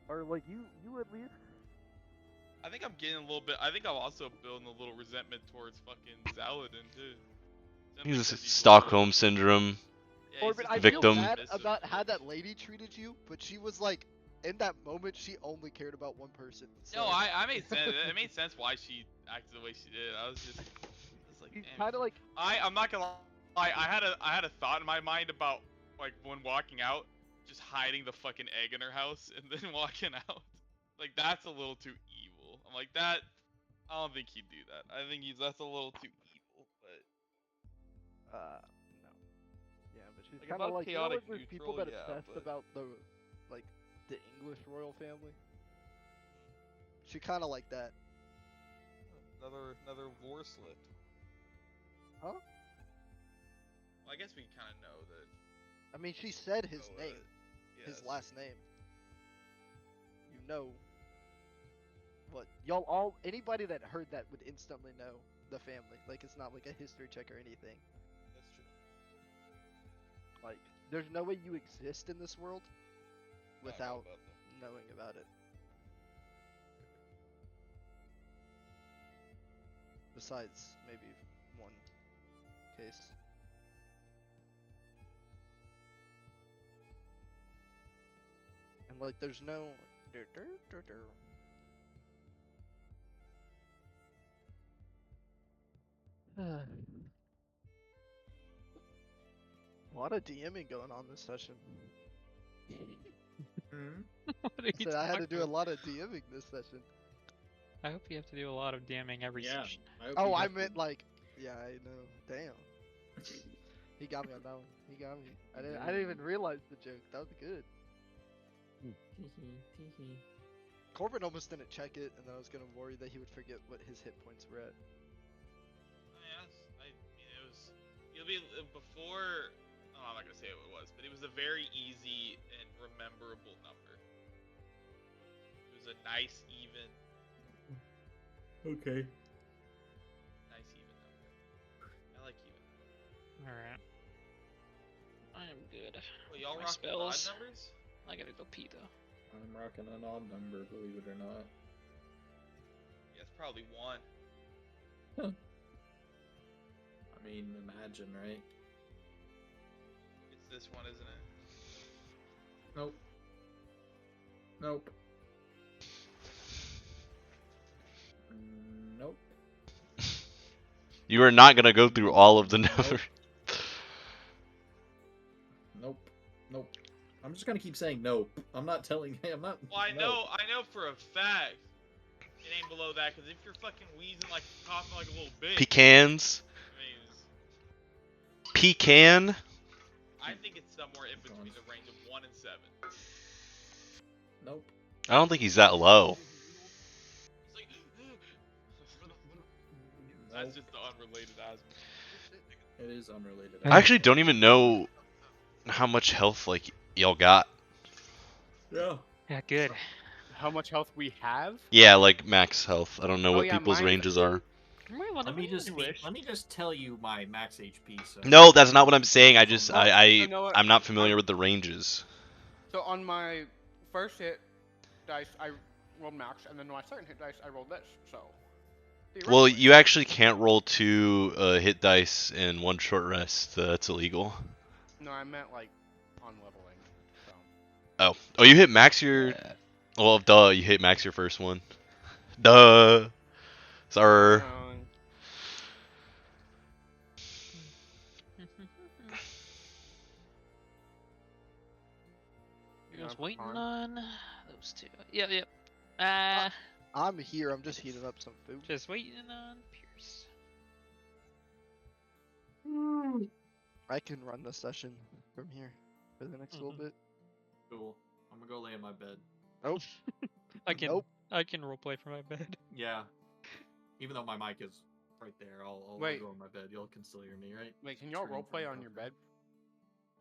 Or like you at least. I think I'm getting a little bit. I think I'm also building a little resentment towards fucking Zaladin too. Simply He's a 'cause he's a Stockholm little- syndrome. Yeah, Corbin, he's I just a feel little victim. bad submissive about how bitch. that lady treated you, but she was like, in that moment, she only cared about one person. So. No, I made sense. It made sense why she acted the way she did. I was like, She's damn. kind of like. I'm not gonna lie. I had a thought in my mind about like when walking out, just hiding the fucking egg in her house and then walking out. Like that's a little too evil. I'm like that. I don't think he'd do that. I think that's a little too evil. But No. Yeah, but she's Like, kind of above like, you know, chaotic like there's people neutral, that yeah, obsessed but- about like the English royal family. She kind of like that. another Vorslet. Huh? Well, I guess we kind of know that. I mean, she said his Oh, name, his yes. last name. You know. What y'all all anybody that heard that would instantly know the family. Like it's not like a history check or anything. That's true. Like there's no way you exist in this world I know without about them. knowing about it. Besides maybe one case. And like there's no a lot of DMing going on this session. What are you Said I had to talking do a about? lot of DMing this session. I hope you have to do a lot of DMing every yeah. session. Oh, I meant like, yeah, I know. Damn. He got me on that one. He got me. I didn't even realize the joke. That was good. Corbin almost didn't check it, and I was gonna worry that he would forget what his hit points were at. Yes, I mean it was. It'll be before. Oh, I'm not gonna say what it was, but it was a very easy and rememberable number. It was a nice even. Okay. Nice even number. I like even. Alright. I am good. Well, y'all My rock the odd spells. numbers? I gotta go pee though. I'm rocking an odd number, believe it or not. Yeah, it's probably one. I mean, imagine, right? It's this one, isn't it? Nope. Nope. Nope. You are not gonna go through all of the numbers. Nope. Nope. I'm just gonna keep saying nope. I'm not telling. I'm not. Well, I no. know for a fact it ain't below that, because if you're fucking wheezing like coughing like a little bitch, Pecans. I mean, Pecan. I think it's somewhere in between the range of 1 and 7. Nope. I don't think he's that low. It's like, that's just the unrelated asthma. It is unrelated. I actually don't even know how much health like y'all got. Yeah. Yeah, good. How much health we have? Yeah, like max health. I don't know Oh, what yeah, people's mine's- ranges are. Let me just wish. let me just tell you my max HP. So No, that's not what I'm saying. I just Well, you know what? I'm not familiar with the ranges. So on my first hit dice, I rolled max, and then my second hit dice, I rolled this. So. Well, theoretically- you actually can't roll 2 hit dice in 1 short rest. That's illegal. No, I meant like on leveling. So. Oh, you hit max your. Well, duh, you hit max your first one. Duh. Sorry. I was waiting on those two. Yep. I'm here. I'm just heating up some food. Just waiting on Pierce. I can run the session from here for the next little bit. cool. I'm gonna go lay in my bed. Oh, I can Nope. I can roleplay from my bed. Yeah. Even though my mic is right there, I'll Wait. go in my bed. Y'all can still hear me, right? Wait, can y'all Turning roleplay from on your the bed?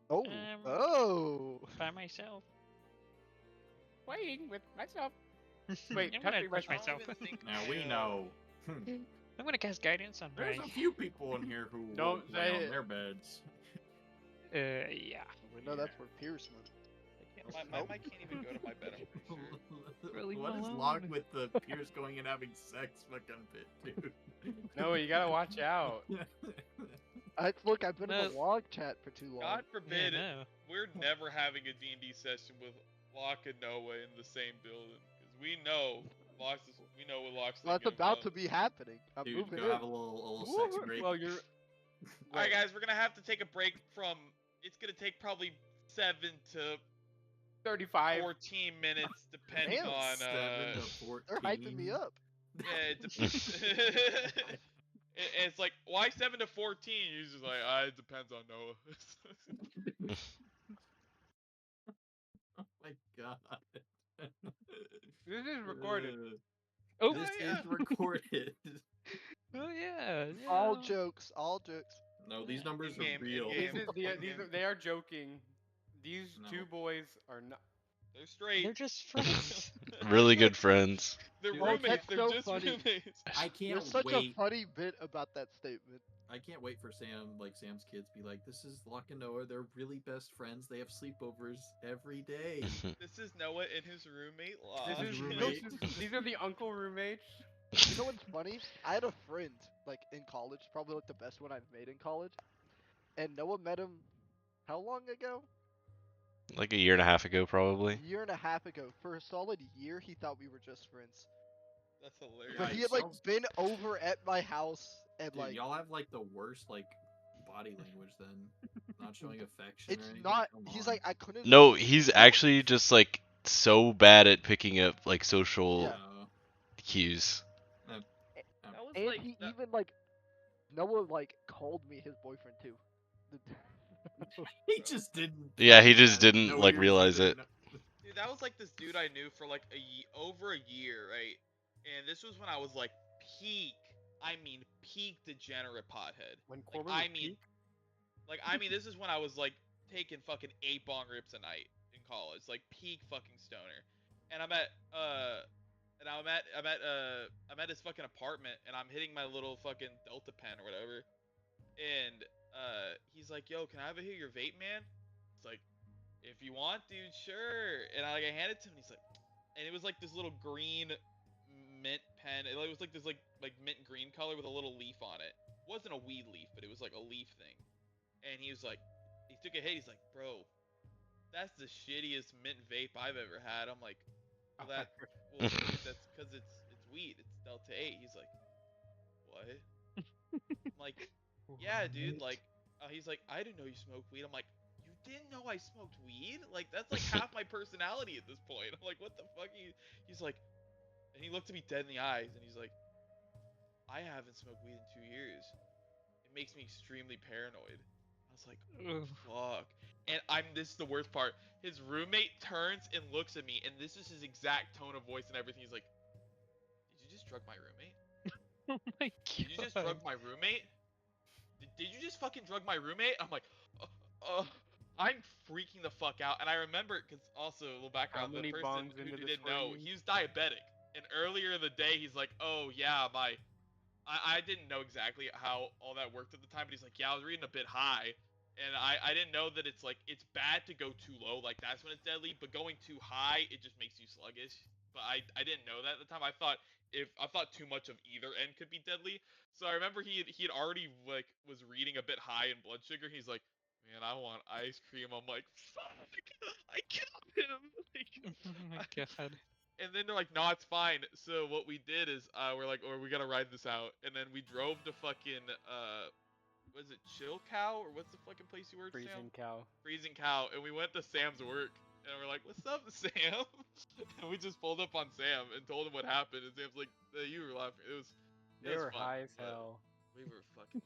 Oh. By myself. Playing with myself. Wait, I'm gonna touching touch myself. myself. Now we know. I'm gonna cast guidance on There's my. a few people in here who Don't won't lay say on it. their beds. Yeah. We know that's where Pierce went. My mic can't even go to my bed. Really What is alone. locked with the Pierce going and having sex fucking bit, dude? No, you gotta watch out. Look, I've been in No. the log chat for too long. God forbid no. we're never having a D&D session with Locke and Noah in the same building, because we know we know what Locke's Well, that's thinking about about. to be happening. I'm Dude, moving go in. have a little sex break. Well, you're. All right, guys, we're gonna have to take a break from. It's gonna take probably 7 to 35. 14 minutes, depending Damn. on. 7 to 14. They're hyping me up. Yeah, it depends. It's like, why 7 to 14? He's just like, it depends on Noah. Oh my god. This is recorded. Oh, This yeah. is recorded. Oh yeah. All yeah. jokes. All jokes. No, these numbers are In-game, real. in-game. They are joking. These No. two boys are not. They're straight. They're just friends. Really good friends. They're Dude, roommates. that's They're so just funny. roommates. I There's can't such wait. a funny bit about that statement. I can't wait for Sam's kids be like, this is Locke and Noah. They're really best friends. They have sleepovers every day. This is Noah and his roommate Locke. This is, roommate. these are the uncle roommates. You know what's funny? I had a friend like in college, probably like the best one I've made in college, and Noah met him how long ago? Like a year and a half ago, probably. A year and a half ago. For a solid year, he thought we were just friends. That's hilarious. But he Yikes, had like y'all's- been over at my house and Dude, like y'all have like the worst like body language then. Not showing affection it's or anything. not. Come He's on. like I couldn't. No, he's actually just like so bad at picking up like social Yeah. cues. That was And like, he that- even like Noah like called me his boyfriend too. He just didn't. Yeah, he fucking just have didn't no like ears realize either. it. dude, that was like this dude I knew for like over a year, right? And this was when I was like peak. I mean, peak degenerate pothead. When Like, Corbin I was mean, peak? this is when I was like taking fucking 8 bong rips a night in college, like peak fucking stoner. And I'm at his fucking apartment, and I'm hitting my little fucking Delta pen or whatever. And he's like, "Yo, can I have a hit of your vape, man?" It's like, "If you want, dude, sure." And I hand it to him, and he's like, and it was like this little green mint pen. It was like this like mint green color with a little leaf on it. It wasn't a weed leaf, but it was like a leaf thing. And he was like, he took a hit. He's like, "Bro, that's the shittiest mint vape I've ever had." I'm like, "Well, dude, that's because it's weed. It's Delta 8." He's like, "What?" I'm like, yeah, dude. What? Like, he's like, I didn't know you smoked weed. I'm like, you didn't know I smoked weed? Like, that's like half my personality at this point. I'm like, what the fuck? He's like, and he looked at me dead in the eyes, and he's like, I haven't smoked weed in 2 years. It makes me extremely paranoid. I was like, Ugh. fuck. And this is the worst part. His roommate turns and looks at me, and this is his exact tone of voice and everything. He's like, did you just drug my roommate? Oh my Did you just god. drug my roommate? Did you just fucking drug my roommate? I'm like, I'm freaking the fuck out. And I remember, because also, a little How background, the many person bongs who into this didn't were know, you? he's diabetic. And earlier in the day, he's like, oh yeah, I didn't know exactly how all that worked at the time, but he's like, yeah, I was reading a bit high. And I didn't know that it's like, it's bad to go too low, like that's when it's deadly, but going too high, it just makes you sluggish. But I didn't know that at the time. I thought too much of either end could be deadly. So I remember he had already like was reading a bit high in blood sugar. He's like, man, I want ice cream. I'm like, fuck, I killed him. Like, Oh my god. and then they're like, no, it's fine. So what we did is we're like, or we gotta ride this out. And then we drove to fucking was it Chill Cow or what's the fucking place you worked, Sam? Freezing cow. Freezing Cow. And we went to Sam's work. And we're like, what's up, Sam? And we just pulled up on Sam and told him what happened. And Sam's like, you were laughing. It was They were fun, high as but hell. we were fucking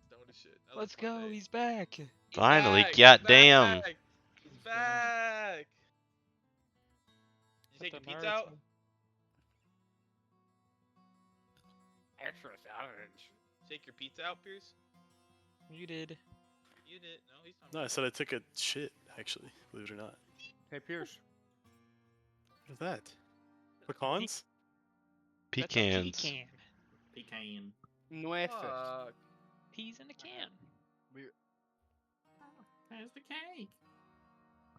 stoned as shit. That was Let's a fun go. day. He's back. He's Finally, back. goddamn. He's back. Did you take your pizza out? Extra sausage. Take your pizza out, Pierce? You did. You did. No, he's not. No, I said I took a shit, actually, believe it or not. Hey, Pierce. What is that? Pecans? That's a Pecans. pecan. Pecan. Nueces. Fuck. Peas in a can. There's the cake.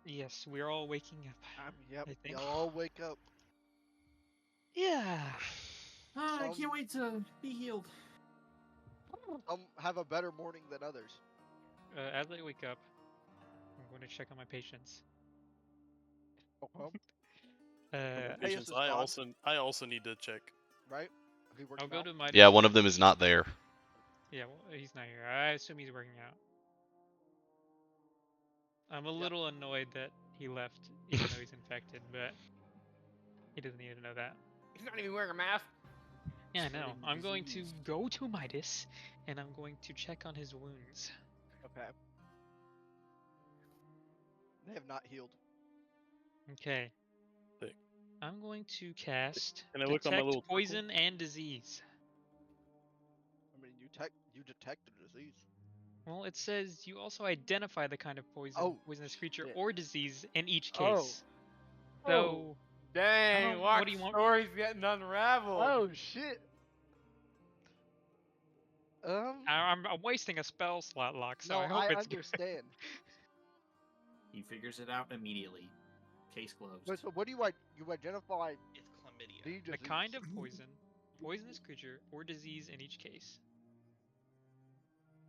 Yes, we're all waking up. Yep. I think. Y'all all wake up. Yeah. I can't wait to be healed. Some have a better morning than others. As I wake up, I'm going to check on my patients. Okay. Patients, is I gone. also need to check. Right? He working I'll go out? to my. Yeah, one of them is not there. Yeah, well, he's not here. I assume he's working out. I'm a little annoyed that he left, even though he's infected, but he doesn't need to know that. He's not even wearing a mask. Yeah, I know. Spreading I'm going to disease. go to Midas, and I'm going to check on his wounds. Okay. They have not healed. Okay. Sick. I'm going to cast Can I look on my Detect little circle? Poison and Disease. I mean, you detect the disease. Well, it says you also identify the kind of poisonous creature shit. or disease in each Oh. case. So, Dang, what watch do you want? stories getting unraveled. Oh shit. I'm wasting a spell slot lock, so no, I hope I it's good. understand. He figures it out immediately. Case closed. But so what do you identify It's chlamydia. the The disease? kind of poison, poisonous creature, or disease in each case.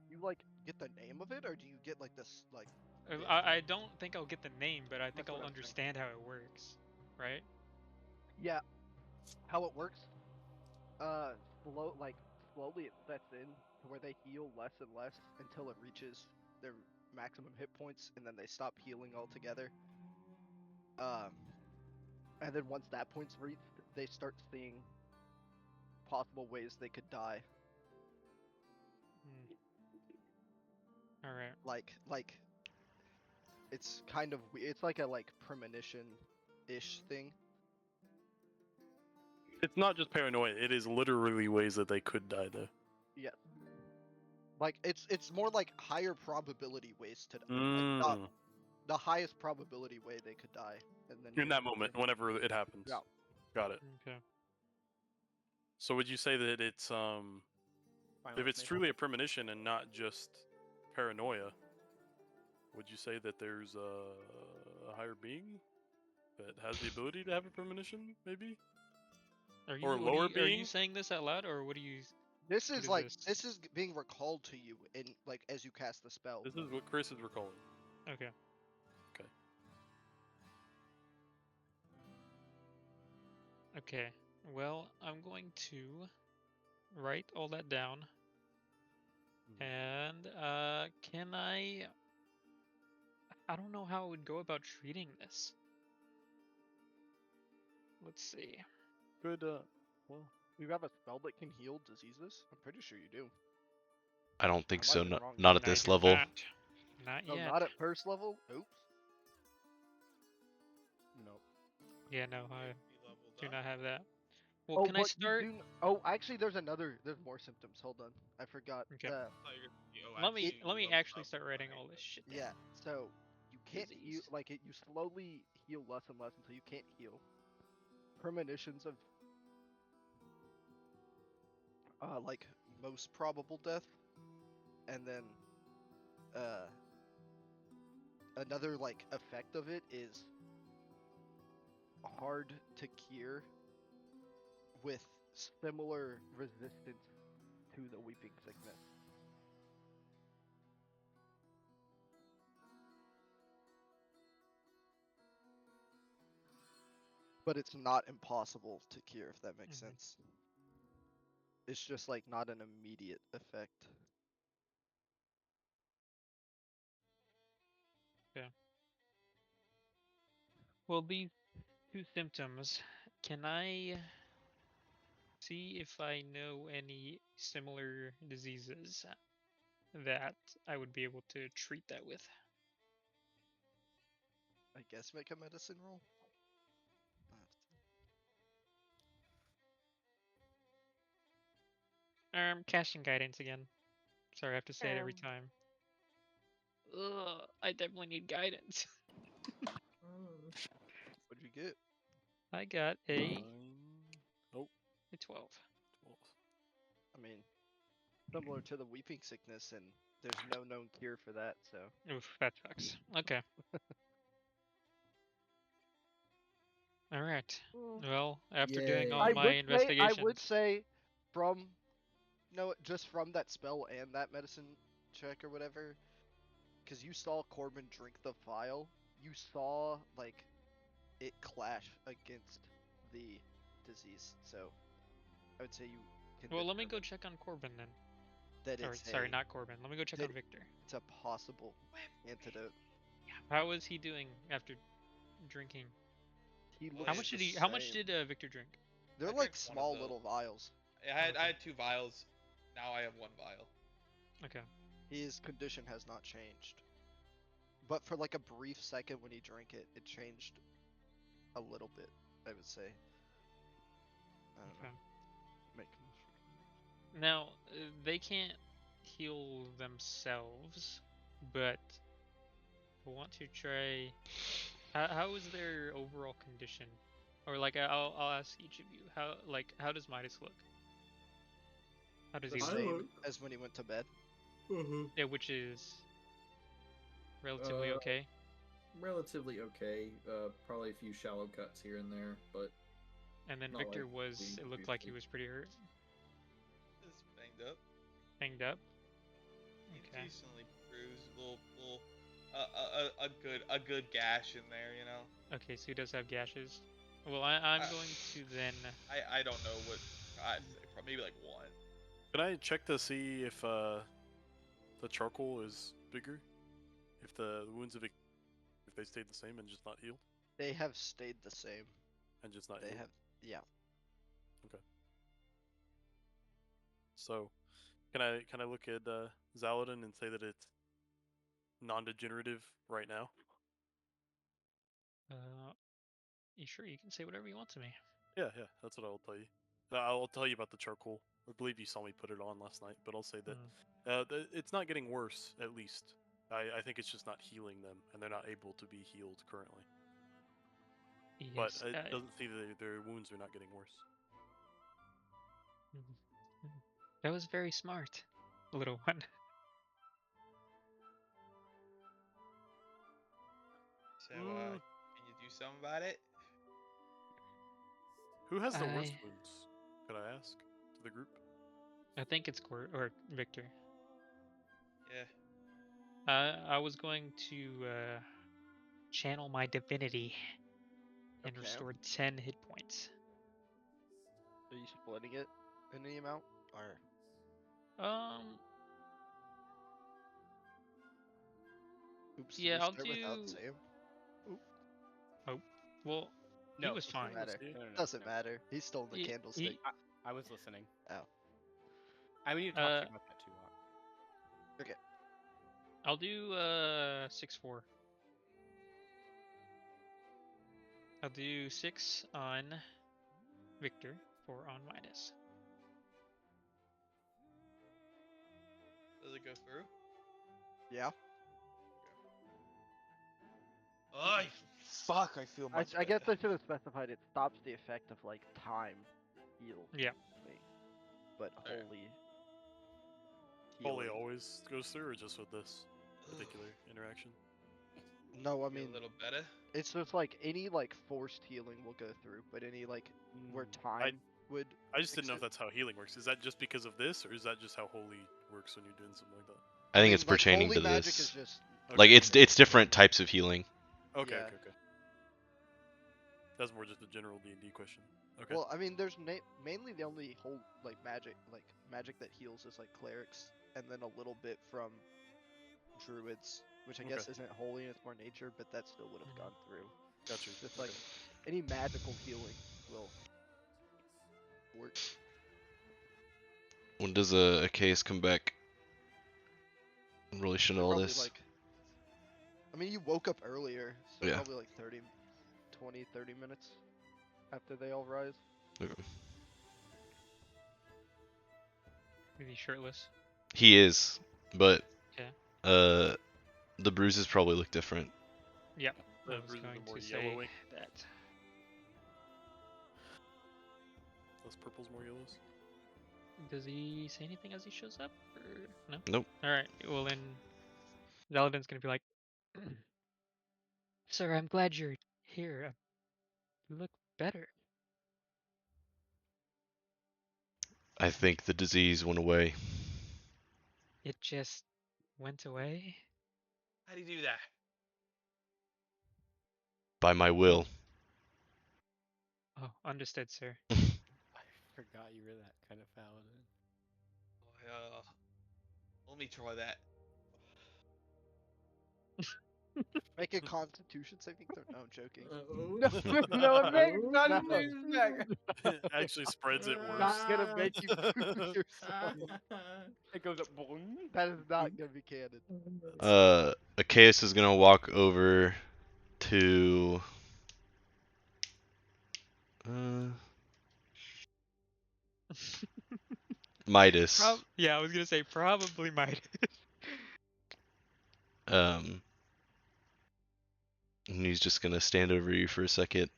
You like get the name of it, or do you get like this like? I don't think I'll get the name, but I think That's what I'll I'm saying. understand how it works, right? Yeah, how it works. Slowly it sets in to where they heal less and less until it reaches their maximum hit points, and then they stop healing altogether. And then once that point's reached, they start seeing possible ways they could die. All right. Like it's kind of it's like a premonition-ish thing. It's not just paranoia, it is literally ways that they could die, though. Yeah. Like it's more like higher probability ways to die. Like, the highest probability way they could die, and then In that moment, whenever it happens. Yeah. Got it. Okay. So would you say that it's if it's truly a premonition and not just paranoia, would you say that there's a higher being that has the ability to have a premonition, maybe? Are you, Or what are lower you- Are you being? saying this out loud, or what do you? This What is is like this? this is being recalled to you in as you cast the spell. This is what Chris is recalling. Okay. Okay. Okay. Well, I'm going to write all that down And can I don't know how I would go about treating this. Let's see. Good. Well, You have a spell that can heal diseases? I'm pretty sure you do. I don't think I might so. have been Not, wrong. not at No, I this do level. not. Not No, yet. not at first level? Oops. no. Yeah, no, I Be leveled do up. not have that. Well, Oh, can I but start? you do. Oh, actually, there's more symptoms. Hold on, I forgot. Okay. I thought you were gonna be, oh, Let me actually, let me leveled actually up start when writing I all this shit down. yeah. So you can't heal. Disease. Like you slowly heal less and less until you can't heal. Premonitions of like most probable death, and then uh another like effect of it is hard to cure with similar resistance to the weeping sickness. But it's not impossible to cure, if that makes Mhm. sense. It's just like not an immediate effect. Well, these two symptoms, can I see if I know any similar diseases that I would be able to treat that with? I guess make a medicine roll. Casting guidance again. Sorry, I have to say it every Um, time. Ugh, I definitely need guidance. What'd you get? I got a 9. Oh, 12. 12. I mean, similar to the weeping sickness, and there's no known cure for that. So Oof, that sucks. Okay. All right. Well, after doing Yay. all my I would investigations, say, from no, just from that spell and that medicine check or whatever, because you saw Corbin drink the vial, you saw like it clash against the disease. So I would say you can well, let me go determine check on Corbin then. that Or sorry, not Corbin. Let me go check that on Victor. it's a possible antidote. How is he doing after drinking? He Well, How looks much the did he? How much same. did Victor drink? They're I like drank one of small the. little vials. I Okay. had 2 vials. Now I have 1 vial. Okay. His condition has not changed. But for like a brief second when he drank it, it changed a little bit, I would say. I don't Okay. know. Make Now they can't heal themselves, but I want to try. How is their overall condition? Or like I'll ask each of you. How does Midas look? How does the he I look? same look. as when he went to bed. Yeah, which is relatively Uh, okay. Relatively okay. Probably a few shallow cuts here and there, but And then not Victor like was. bleeding It looked like he profusely. was pretty hurt, Just banged up. banged up. He's Okay. decently bruised. A good gash in there. You know. Okay, so he does have gashes. Well, I'm I, going to then. I don't know what. I'd say maybe like 1. Can I check to see if the charcoal is bigger? If the wounds if they stayed the same and just not healed? They have stayed the same. And just not They healed? have, yeah. So, can I look at Zaladin and say that it's non-degenerative right now? You sure you can say whatever you want to me? Yeah, that's what I'll tell you. I'll tell you about the charcoal. I believe you saw me put it on last night, but I'll say that it's not getting worse, at least. I think it's just not healing them, and they're not able to be healed currently. But Yes. it doesn't see that their wounds are not getting worse. That was very smart, little one. So can you do something about it? Who has the worst I wounds? Could I ask to the group? I think it's or Victor. Yeah. I was going to channel my divinity and Okay. restore 10 hit points. Are you splitting it in any amount? Or Um, Oops, did Yeah, we I'll start without do. Sam? Well, he No, was Doesn't fine. matter. see. No, no, no, Doesn't no. matter. He stole the He- candlestick. I was listening. Oh. I mean, you talk to Uh, you about that too, Hawk. I'll do 6-4. I'll do 6 on Victor, 4 on Midas. Does it go through? Yeah. Oh, fuck! I feel I, much I guess better. I should have specified it stops the effect of like time heal. Yeah. Wait. But Okay. holy. Holy healing. always goes through, or just with this particular interaction? No, I Feel mean a little better. it's just like any like forced healing will go through, but any like where time would. I just didn't fix know if it. that's how healing works. Is that just because of this, or is that just how holy works when you're doing something like that? I think mean, it's like, pertaining holy to magic this. is just. Like Okay, it's different types of healing. Okay, yeah. okay. That's more just a general D&D question. Okay. Well, I mean, there's mainly the only whole like magic that heals is like clerics, and then a little bit from druids, which I guess isn't holy and it's more nature, but that still would have gone through. Got you. Just like any magical healing will work. When does a case come back in relation to They're all probably this? like. I mean, you woke up earlier, so Yeah. probably like 30 minutes after they all rise. Is he shirtless? He is, but Okay. the bruises probably look different. Yep. The I was bruises are going more to say yellowy. that. Those purples more yellows. Does he say anything as he shows up? Or no? Nope. Alright, well then Zaladin's gonna be like, Sir, I'm glad you're here. You look better. I think the disease went away. It just went away. How do you do that? By my will. Oh, understood, sir. I forgot you were that kind of paladin. Let me try that. Make a Constitution saving throw. No, I'm joking. No, Nick, not No. Actually spreads it worse. Not gonna make you prove yourself. It goes up. Boing. That is not gonna be canon. Achaeus is gonna walk over to Midas. Yeah, I was gonna say probably might. And he's just gonna stand over you for a second.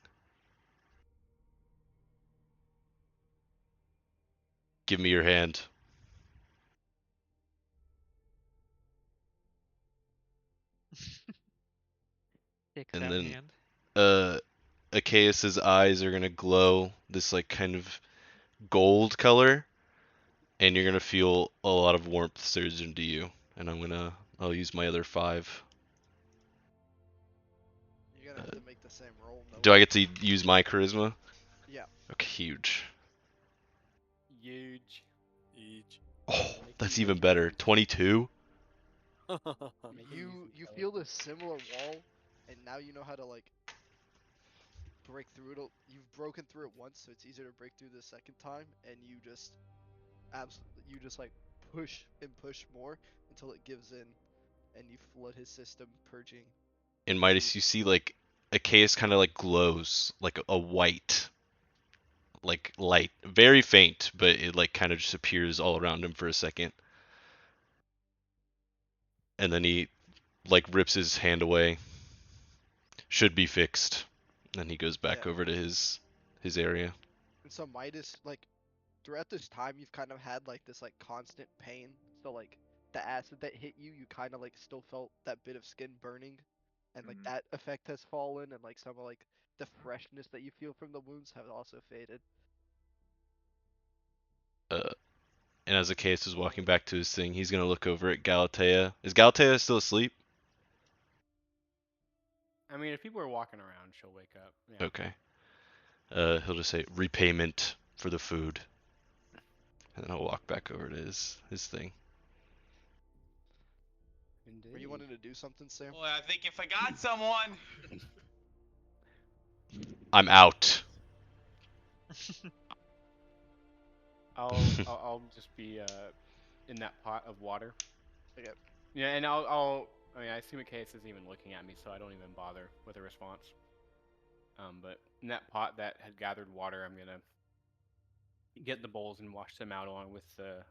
Give me your hand. Take And that then hand. Achaeus's eyes are gonna glow this like kind of gold color, and you're gonna feel a lot of warmth surge into you. And I'll use my other 5. You're gonna have to make the same roll. Do I get to use my charisma? Yeah. Okay, huge. Huge. Each. Oh, Make that's you even huge. better. 22. Make it You easy, feel this similar wall, and now you know how to like break through it. You've broken through it once, so it's easier to break through the second time, and you just like push and push more until it gives in, and you flood his system, purging. In Midas, you see like Achaeus kind of like glows like a white, like light, very faint, but it like kind of just appears all around him for a second, and then he like rips his hand away. Should be fixed. Then he goes back Yeah. over to his area. And so Midas, like, throughout this time, you've kind of had like this like constant pain. So like the acid that hit you, you kind of like still felt that bit of skin burning, and like that effect has fallen, and like some of like the freshness that you feel from the wounds have also faded. And as Achaeus is walking back to his thing, he's gonna look over at Galatea. Is Galatea still asleep? I mean, if people are walking around, she'll wake up. Yeah. Okay. He'll just say repayment for the food, and then I'll walk back over to his thing. Indeed. Were you wanting to do something, Sam? Well, I think if I got someone. I'm out. I'll just be in that pot of water. Okay. Yeah, and I mean, I assume Case isn't even looking at me, so I don't even bother with a response. But in that pot that had gathered water, I'm gonna get the bowls and wash them out along with the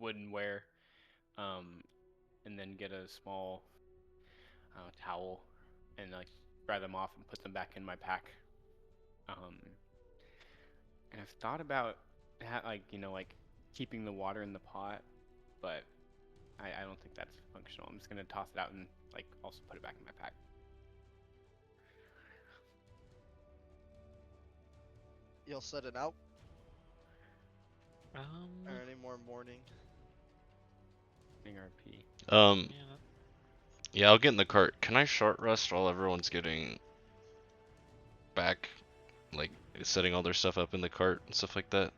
woodenware, and then get a small towel and like dry them off and put them back in my pack. And I've thought about like keeping the water in the pot, but I don't think that's functional. I'm just gonna toss it out and like also put it back in my pack. You'll set it out Um, or any more morning? RP. Um, yeah, yeah, I'll get in the cart. Can I short rest while everyone's getting back, like setting all their stuff up in the cart and stuff like that?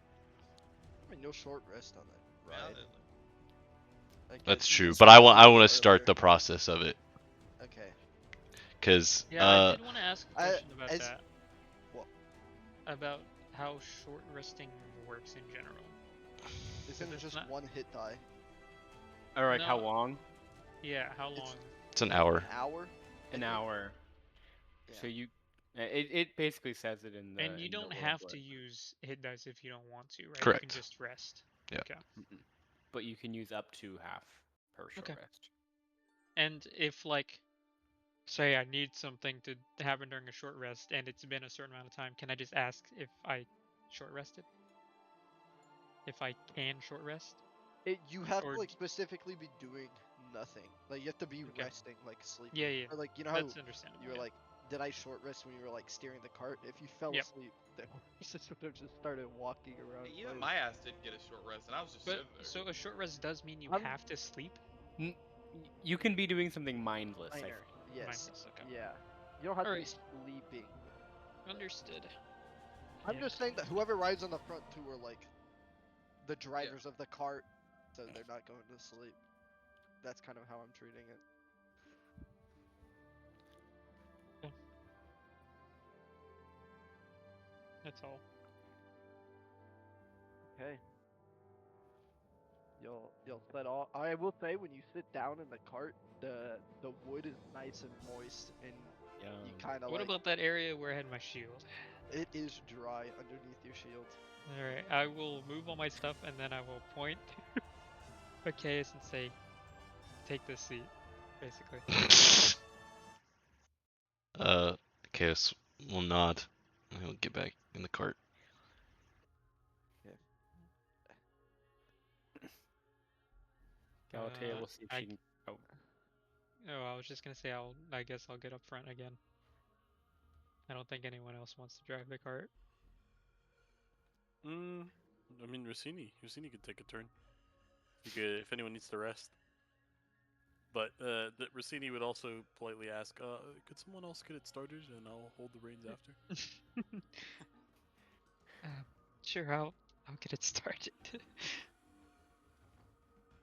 I mean, you'll short rest on that Yeah, ride. Like, That's you true, can but I start want a little to bit start earlier. the process of it, Okay. cause yeah. I did want to ask a I- question about as- that. What? About how short resting works in general. Isn't it it's just not- one hit die? Or like how No. long? Yeah, how It's- long? it's an hour. An hour? An And it- hour. Yeah. So it basically says it in the. And you in the don't rule have book. to use hit dice if you don't want to, right? You Correct. can just rest. Yeah. Okay. But you can use up to half per short Okay. rest. And if like, say I need something to happen during a short rest and it's been a certain amount of time, can I just ask if I short rested? If I can short rest? You have Or to like specifically be doing nothing. Like you have to be Okay. resting, like sleeping. Yeah, yeah. Or like you know how That's understandable. you were yeah. like, did I short rest when you were like steering the cart? If you fell Yep. asleep, the horses would have just started walking around. Even playing. my ass did get a short rest, and I was just But sitting there. so a short rest does mean you I'm- have to sleep? You can be doing something mindless. I Minor. Yes. Mindless, okay. Yeah. You don't have to be Alright. sleeping. Understood. I'm Yeah, just saying that whoever rides on the front two are like the drivers of the cart, so they're not going to sleep. That's kind of how I'm treating it. That's all. Okay. You'll set all. I will say when you sit down in the cart, the wood is nice and moist, and you kind of What like about that area where I had my shield? it is dry underneath your shield. Alright, I will move all my stuff and then I will point to Case and say, take this seat, basically. Chaos will nod. And he'll get back in the cart. Galatea will see if I- she can. Oh, Oh, I was just gonna say I guess I'll get up front again. I don't think anyone else wants to drive the cart. I mean, Rossini could take a turn. He could, if anyone needs to rest. But Rossini would also politely ask, could someone else get it started, and I'll hold the reins after. Sure, I'll get it started. What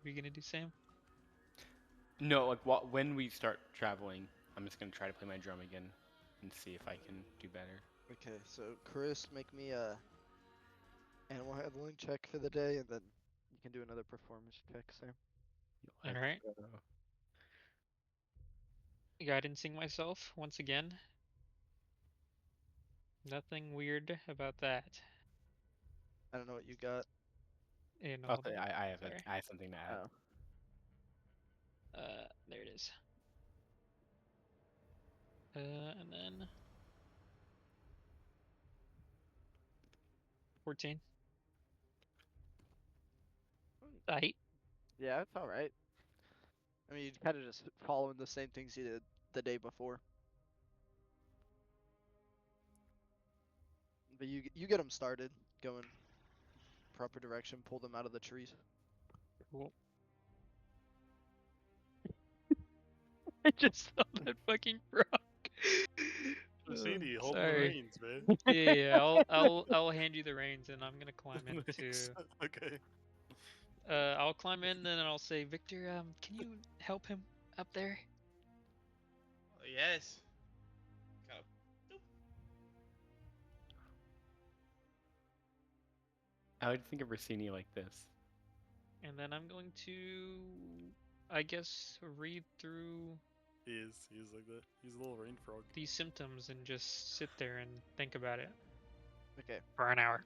are you gonna do, Sam? no, like when we start traveling, I'm just gonna try to play my drum again and see if I can do better. Okay, so Chris, make me a animal handling check for the day, and then you can do another performance check, Sam. Let's Alright. go. Guidancing myself once again. Nothing weird about that. I don't know what you got. You know, I'll say I have sorry. I have something to add. Oh. There it is. And then 14. Right. Yeah, it's all right. I mean, you kind of just following the same things you did the day before. But you get them started, going proper direction, pull them out of the trees. Cool. I just saw that fucking frog. Rossini, Oh, hold the sorry. reins, man. Yeah, I'll hand you the reins and I'm gonna climb into. Okay. I'll climb in and I'll say, Victor, can you help him? up there? Yes. Kind of. I would think of Rossini like this. And then I'm going to, I guess, read through He's like that. He's a little rain frog. these symptoms and just sit there and think about it Okay. for an hour.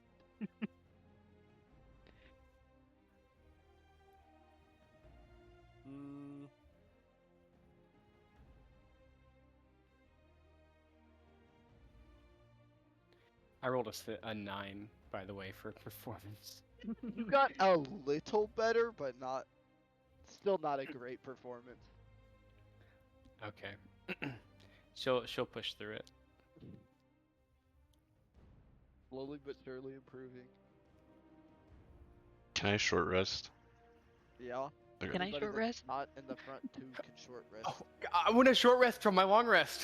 Mm, I rolled a 9, by the way, for performance. You got a little better, but not. Still not a great performance. Okay. She'll push through it. Slowly but surely improving. Can I short rest? Yeah. Okay. Can I Anybody short that's rest? not in the front two can short rest. Oh, I want a short rest from my long rest.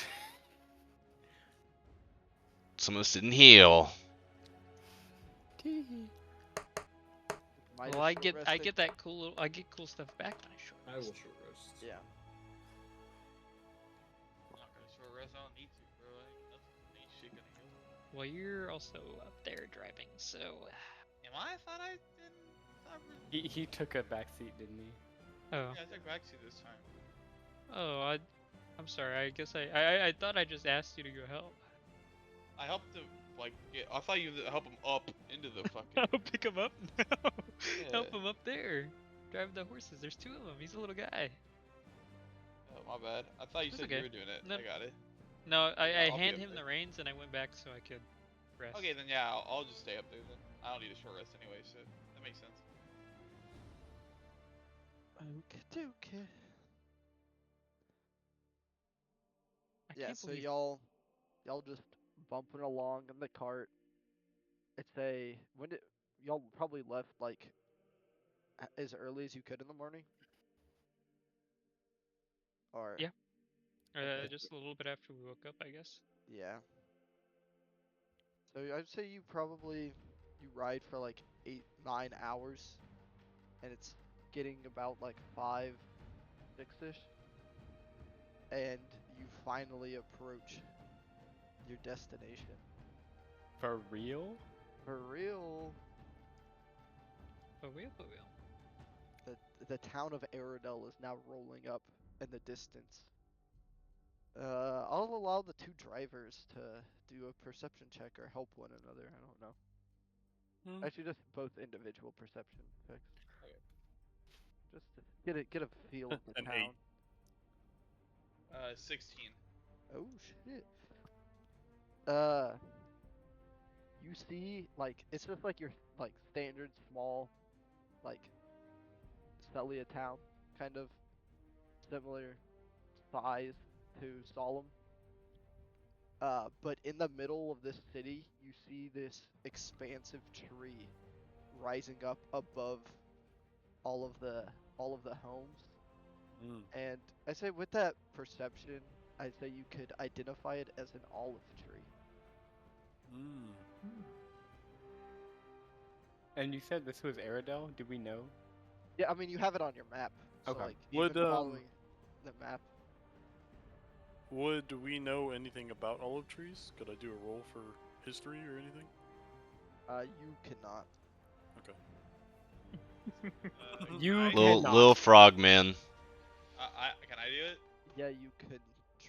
Someone didn't heal. Minus Well, I short get resting. that cool little, I get cool stuff back when I short I rest. will short rest. Yeah. I'm not gonna short rest. I don't need to, bro. Ain't shit gonna heal. Well, you're also up there driving, so Am I? I thought I didn't. I really... He took a backseat, didn't he? oh Yeah, I took backseat this time. I'm sorry. I guess I thought I just asked you to go help. I helped him, like, get. I thought you help him up into the fucking. I'll pick him up. No. Help Yeah. him up there. Drive the horses. There's 2 of them. He's a little guy. Oh, my bad. I thought you That's said okay. you were doing it. No. I got it. No, I I'll be hand up him there. the reins and I went back so I could rest. Okay, then yeah, I'll just stay up there then. I don't need a short rest anyway, so that makes sense. Okay, dokie. I Yeah, can't so believe y'all just bumping along in the cart. It's when did y'all probably left like as early as you could in the morning? Or Yeah. okay. Just a little bit after we woke up, I guess. Yeah. So I'd say you ride for like 8-9 hours, and it's getting about like 5-6ish, and you finally approach your destination. For real? For real, For real, for real. the town of Aerodel is now rolling up in the distance. I'll allow the 2 drivers to do a perception check or help one another. I don't know. Hmm. Actually, just both individual perception checks. Okay. Just to get a feel of the An town. 16. Oh shit. You see, like, it's just like your like standard small, like Celia town, kind of similar size to Solemn. But in the middle of this city, you see this expansive tree rising up above all of the homes. Mm. And I say with that perception, I'd say you could identify it as an olive tree. Mm. And you said this was Aerodel? Did we know? Yeah, I mean you have it on your map, so Okay. like Would, even following the map. Would we know anything about olive trees? Could I do a roll for history or anything? You cannot. Okay. You I, can- Little frog man. can I do it? Yeah, you could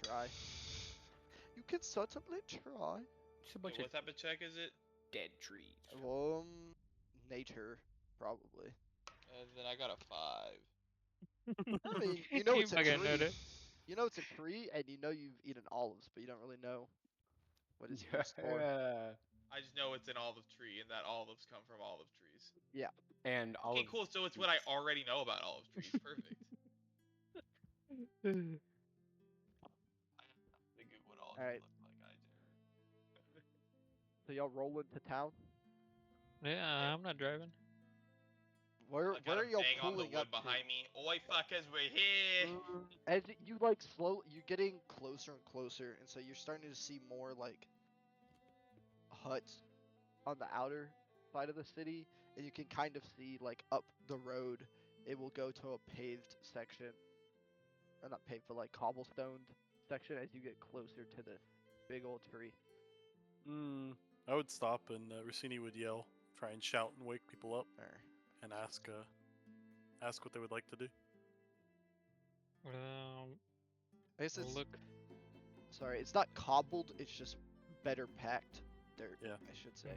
try. You can certainly try. Just a bunch Wait, of what type of check is it? dead trees. Nature, probably. Then I got a 5. I mean, you know You it's a fucking know tree. that. You know it's a tree, and you know you've eaten olives, but you don't really know what it's used for. Yeah. I just know it's an olive tree, and that olives come from olive trees. Yeah. And Okay, olive. cool. So it's what I already know about olive trees. Perfect. Think of what olive Alright. trees look like. So y'all roll into town. Yeah, I'm not driving. Where I gotta are y'all bang on the pulling wood up behind to? me. Oi, fuckers, we're here. As you like you're getting closer and closer, and so you're starting to see more like huts on the outer side of the city, and you can kind of see like up the road. It will go to a paved section. not paved, but like cobblestoned section as you get closer to this big old tree. I would stop and Rossini would yell, try and shout and wake people up, Or, and ask what they would like to do. I guess it's Look. sorry, it's not cobbled. It's just better packed dirt. Yeah. I should say.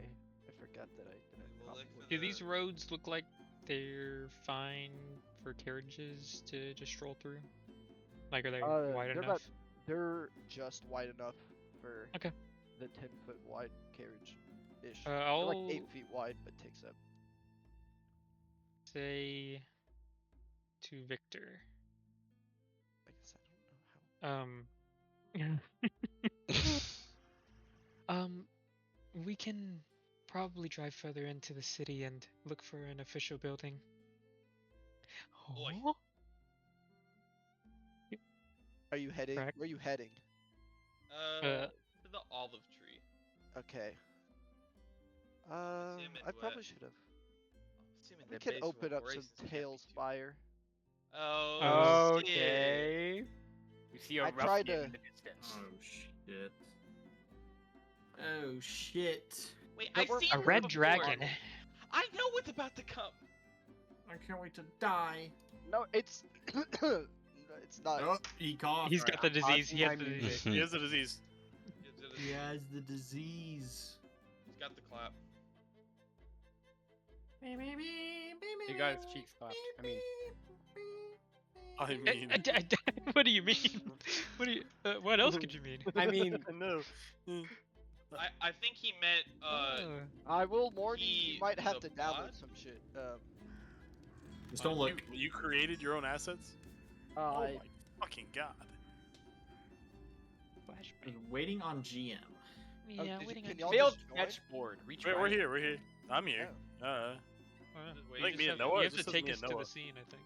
I forgot that I didn't. We'll look cobble for it. Do these roads look like they're fine for carriages to just stroll through? Like, are they wide they're enough? they're just wide enough for Okay. the 10-foot wide carriage ish. Uh, They're like I'll 8 feet wide, but takes up. say to Victor. I guess I don't know how. We can probably drive further into the city and look for an official building. Oi. Oh, Are you heading? Correct. Where are you heading? To the olive tree. Okay. Assuming I probably what? should have. Assuming We the can base open will up some braces can't be Tails too- fire. Oh, shit. Okay. You see a I ruffian tried to- in the distance. Oh shit. Oh shit. Wait, There I've were- seen a this red before. dragon. I know what's about to come. I can't wait to die. No, it's no, it's not. Oh, he coughed. He's got the disease. He has the I'm- disease. He has a disease. He has the disease. He's got the clap. He got his cheeks clapped. I mean, I mean, What do you mean? What do you? What else could you mean? I mean, no. I think he meant I will warn you. he- You might have the to download bot? some shit. Just don't look. You created your own assets? Oh I my fucking god. Flashbang. Waiting on GM. Yeah, did you- waiting can on y'all failed just join? sketchboard. We're here. We're here. I'm here. Wait, Like you me just and have- Noah? You It have to just says take me us and to Noah. the scene, I think.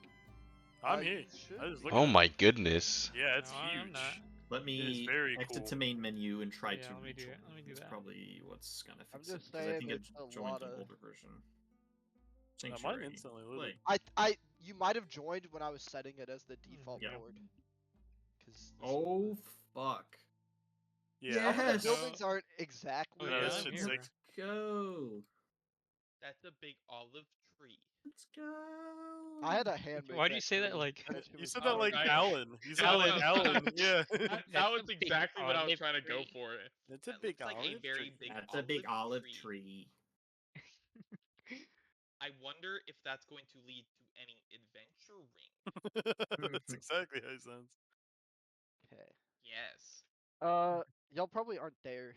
I'm you here. should. I just look Oh at it. my goodness. Yeah, it's No, I'm huge. not. Let me very exit cool. to main menu and try Yeah, to let me do rejoin. it. Let me do That's that. probably what's gonna I'm fix it. just 'Cause I saying think I it's a joined lot an of- older version. Mine Sanctuary. instantly loaded. Play. You might have joined when I was setting it as the default Yeah. board. Cause Oh fuck. Yeah. some of the Yes! buildings aren't exactly. Oh, Yeah, yeah, this I'm shit's here. sick. Let's go. That's a big olive tree. Let's go. I had a hand. Why'd you say that like? shit You was said that Oh, like right. Alan. You said that Alan. like Alan. Yeah. That That's was a big exactly what I was olive trying to go tree. for. It's a That big looks like olive a very tree. big That's a big olive tree. I wonder if that's going to lead to any adventure ring. That's exactly how it sounds. Okay. Yes. Y'all probably aren't there.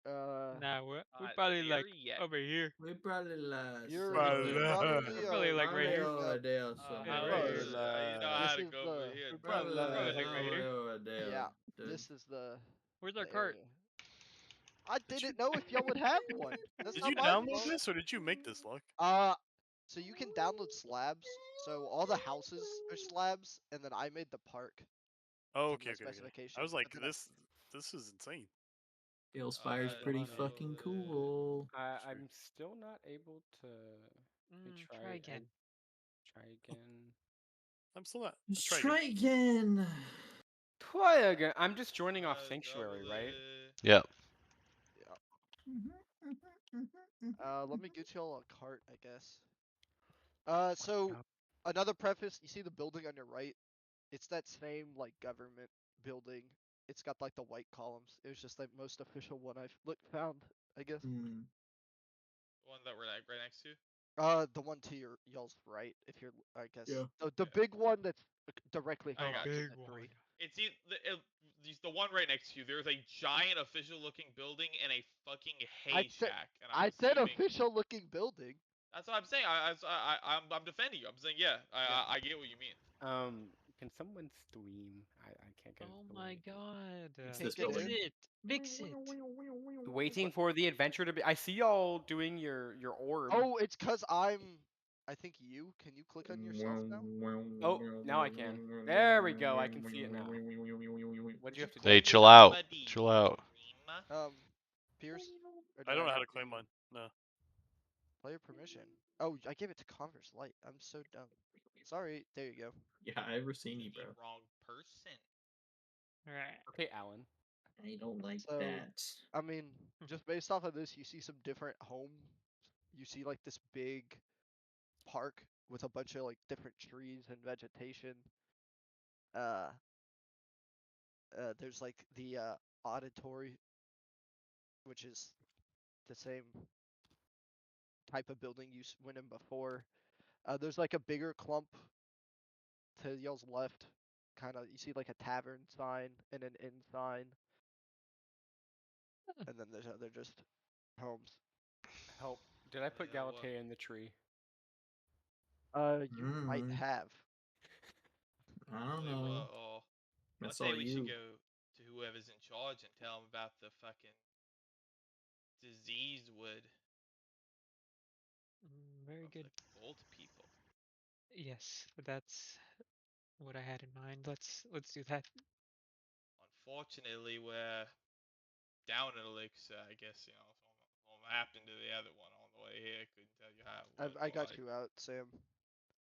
Nah, we're Not probably like there yet. over here. We probably lost. You're Probably- probably like right here. Over there Yeah, somewhere. right here. You know how This to is go over the- here. Probably Probably like right here. over there. Yeah, dude. this is the. Where's our the cart? area. I didn't know if y'all would have one. That's Did not you my download fault. this or did you make this, Luck? So you can download slabs. So all the houses are slabs, and then I made the park. Oh, to okay, my okay, okay. specifications, I was like, but then this is insane. Gale Spire's pretty fucking cool. I'm still not able to Try again. Try again. I'm still not. Let's try try again. Try again. I'm just joining off Sanctuary, right? Yeah. let me get y'all a cart, I guess. So another preface. You see the building on your right? It's that same like government building. It's got like the white columns. It was just the most official one I've found, I guess. Hmm. One that we're right next to. The one to y'all's right, if you're, I guess. Yeah. The big one that's directly I hung got onto you. the Big tree. It's the one right next to you. There's a giant official-looking building and a fucking hay said- shack. And I I'm said assuming- official-looking building. That's what I'm saying. I'm defending you. I'm saying I get what you mean. Can someone stream? I can't get it. Oh to my load. god. It's this Fix building. it. Fix it. Waiting for the adventure to be. I see y'all doing your orb. Oh, it's cause I think you. Can you click on yourself now? Oh, now I can. There we go. I can see it now. What'd you have to do? Hey, chill out. Chill out. Pierce? Or I do don't know how have to claim mine. No. Player permission. Oh, I gave it to Converse Light. I'm so dumb. Sorry. There you go. Yeah, I ever seen you, The bro. wrong person. Right. Okay, Alan. I don't like So, that. I mean, just based off of this, you see some different homes. You see like this big park with a bunch of like different trees and vegetation. Uh, there's like the auditory, which is the same type of building you went in before. There's like a bigger clump to y'all's left. Kind of, you see like a tavern sign and an inn sign, and then there's other just homes. Help. Did I put Yeah, well, Galatea in the tree? You might have. I don't tell you know. what, I That's say all we you. should go to whoever's in charge and tell them about the fucking diseased wood Very of good. the gold people. Yes, that's what I had in mind. Let's do that. Unfortunately, we're down in Elixir. I guess something happened to the other one on the way here. Couldn't tell you how. I got you out, Sam.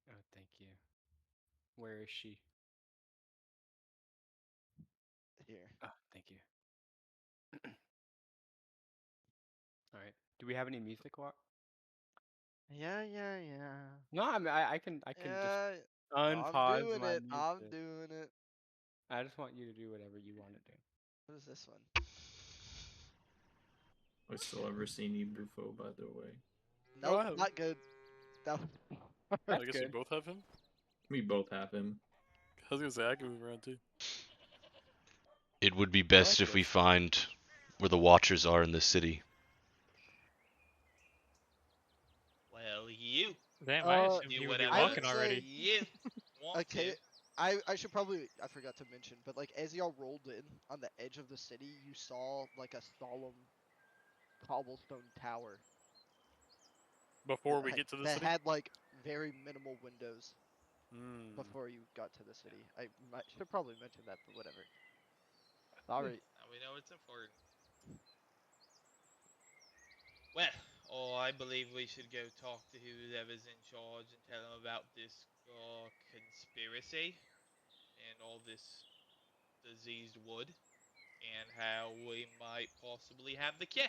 Oh, thank you. Where is she? Here. Oh, thank you. All right. Do we have any music? Yeah. No, I mean I can just Yeah. I'm unpause doing my it. music. I'm doing it. I just want you to do whatever you want to do. What is this one? I still ever seen Ibuffo, by the way. Nope, wow. not good. That That's I guess good. we both have him. We both have him. I was gonna say I can move around too. It would be I best like if we this. find where the Watchers are in the city. Well, you Damn, I assumed do you would be whatever I would walking already. say- you want Okay, to. I should probably I forgot to mention, but like as y'all rolled in on the edge of the city, you saw like a solemn cobblestone tower Before we get to the that city. had like very minimal windows Hmm. before you got to the city. Should probably mention that, but whatever. Sorry. Now we know it's important. Well, I believe we should go talk to whoever's in charge and tell them about this conspiracy and all this diseased wood and how we might possibly have the cure.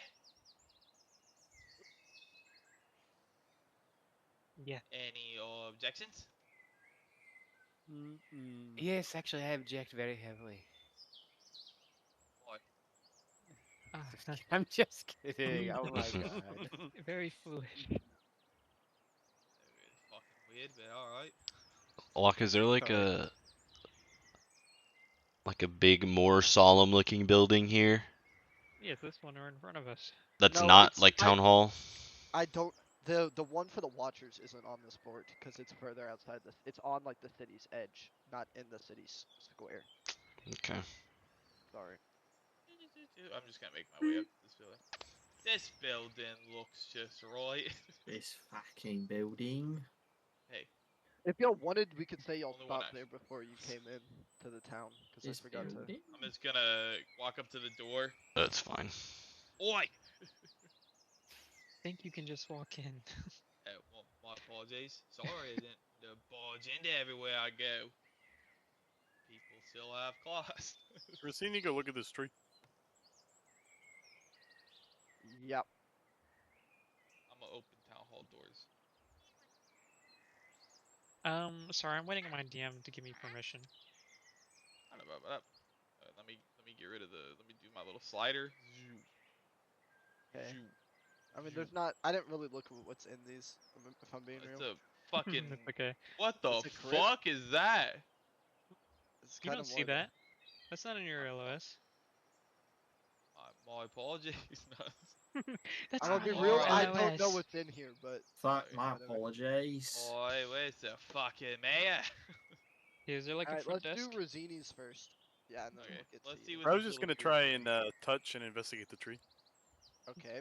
Yeah. Any objections? Mm-mm. Yes, actually, I object very heavily. Why? Ah, I'm just kidding. Oh my god. very foolish. It's fucking weird, but alright. Locke, is there Sorry. like a big, more solemn looking building here? Yes, this one are in front of us. That's No, not it's like town hall? I don't the one for the Watchers isn't on this board because it's further outside this. It's on like the city's edge, not in the city's square. Okay. Sorry. I'm just gonna make my way up to this building. This building looks just right. This fucking building. Hey, If y'all wanted, we could say y'all Only one stopped there action. before you came in to the town because I This forgot to. building. I'm just gonna walk up to the door. That's fine. Oi! Think you can just walk in. Oh, well, my apologies. Sorry, I didn't barge into everywhere I go. People still have class. Racine, go look at this tree. Yep. I'm gonna open town hall doors. Sorry, I'm waiting on my DM to give me permission. Let me get rid of the. Let me do my little slider. Okay. Zoo. I mean, there's not. I didn't really look at what's in these. If I'm being It's real, a fucking. That's okay. What the It's a crypt. fuck is that? it's You kind don't of see more. that. That's not in your Oh, fuck. LOS. My apologies. That's I'm gonna not be in real. your I don't know LOS. what's in here, but Fuck, Sorry. my Whatever. apologies. Oi, where's the fucking mayor? Is there like a alright, front let's desk? do Rosini's first. Yeah, and then Okay, we'll get let's to see you. what I was this just little gonna try creature and is. touch and investigate the tree. Okay.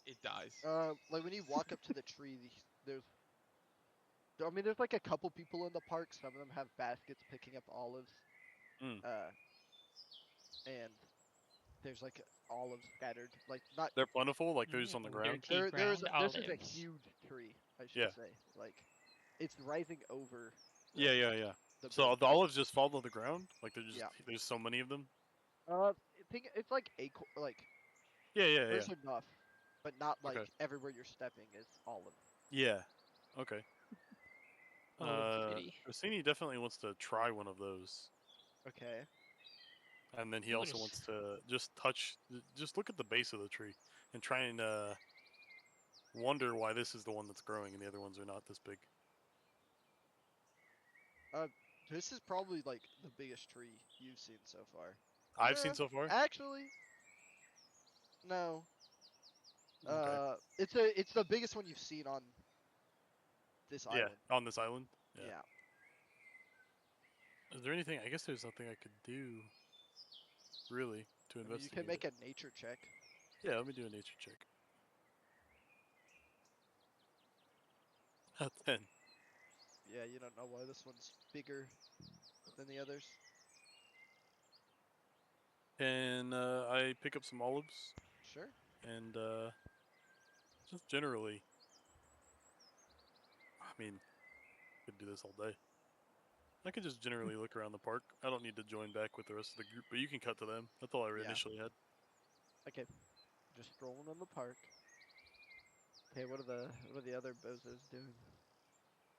It dies. Like when you walk up to the tree, there's. I mean, there's like a couple people in the park. Some of them have baskets picking up olives. Mm. And there's like olives scattered, like not. They're plentiful, like those on the ground. Dirty ground This is a olives. huge tree, I should Yeah. say. Like, it's rising over. Yeah. the So big the ones. olives just fall to the ground? Like they're just Yeah. there's so many of them? I think it's like like Yeah, yeah, yeah. there's enough, but not like Okay. everywhere you're stepping is olive. Yeah. Okay. Olive Kitty. Rossini definitely wants to try one of those. Okay. And then he Look also at- wants to just look at the base of the tree and try and wonder why this is the one that's growing and the other ones are not this big. This is probably like the biggest tree you've seen so far. I've seen so far. Actually, no. Okay. It's the biggest one you've seen on this Yeah, island. on this island. Yeah. Yeah. Is there anything? I guess there's nothing I could do, really, to I mean, you investigate can make it. a nature check. Yeah, let me do a nature check. 10. Yeah, you don't know why this one's bigger than the others. And I pick up some olives Sure. and just generally, I mean, could do this all day. I could just generally look around the park. I don't need to join back with the rest of the group, but you can cut to them. That's all I Yeah. initially had. Okay. Just strolling in the park. Okay, what are the other bozos doing?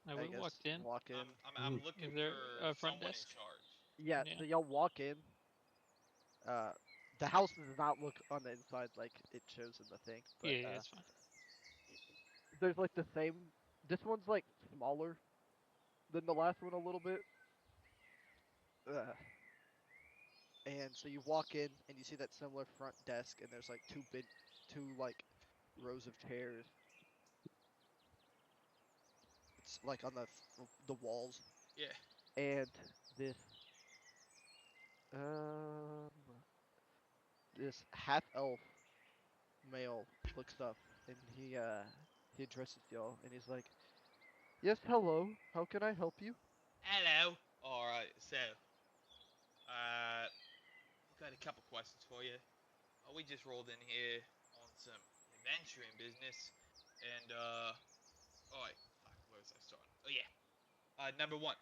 I would have guess walked in. walk in. I'm looking Is there for a front someone desk? in charge. Yeah, Yeah. so y'all walk in. The house does not look on the inside like it shows in the thing, but Yeah, it's fine. there's like the same. This one's like smaller than the last one a little bit. And so you walk in and you see that similar front desk, and there's like two like rows of chairs. It's like on the walls, Yeah. and this um this half elf male looks up and he addresses y'all and he's like, "Yes, hello. How can I help you?" Hello. All right. So, I've got a couple questions for you. We just rolled in here on some adventuring business, and oh wait, fuck, where was I starting? Oh yeah. Number one,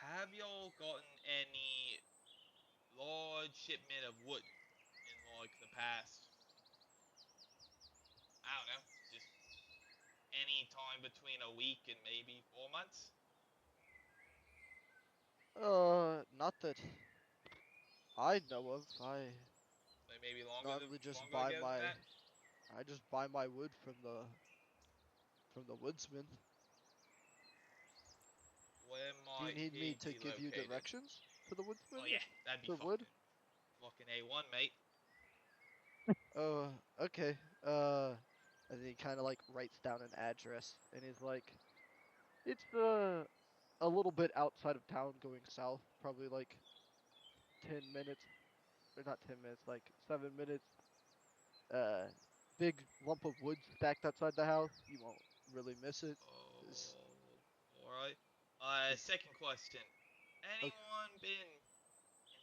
have y'all gotten any large shipment of wood in like the past? I don't know, just any time between a week and maybe 4 months? Not that I know of. I Like maybe longer normally just longer buy ago than my that? I just buy my wood from the woodsman. Where Do you might need me he to be give you located? directions to the woodsman? Oh yeah, that'd be For wood? fucking A1, mate. Oh, okay. And he kind of like writes down an address, and he's like, "It's a little bit outside of town, going south, probably like 10 minutes, or not 10 minutes, like 7 minutes. Uh, big lump of wood stacked outside the house. You won't really miss it. It's- Oh, alright. it's- Second question. okay. Anyone been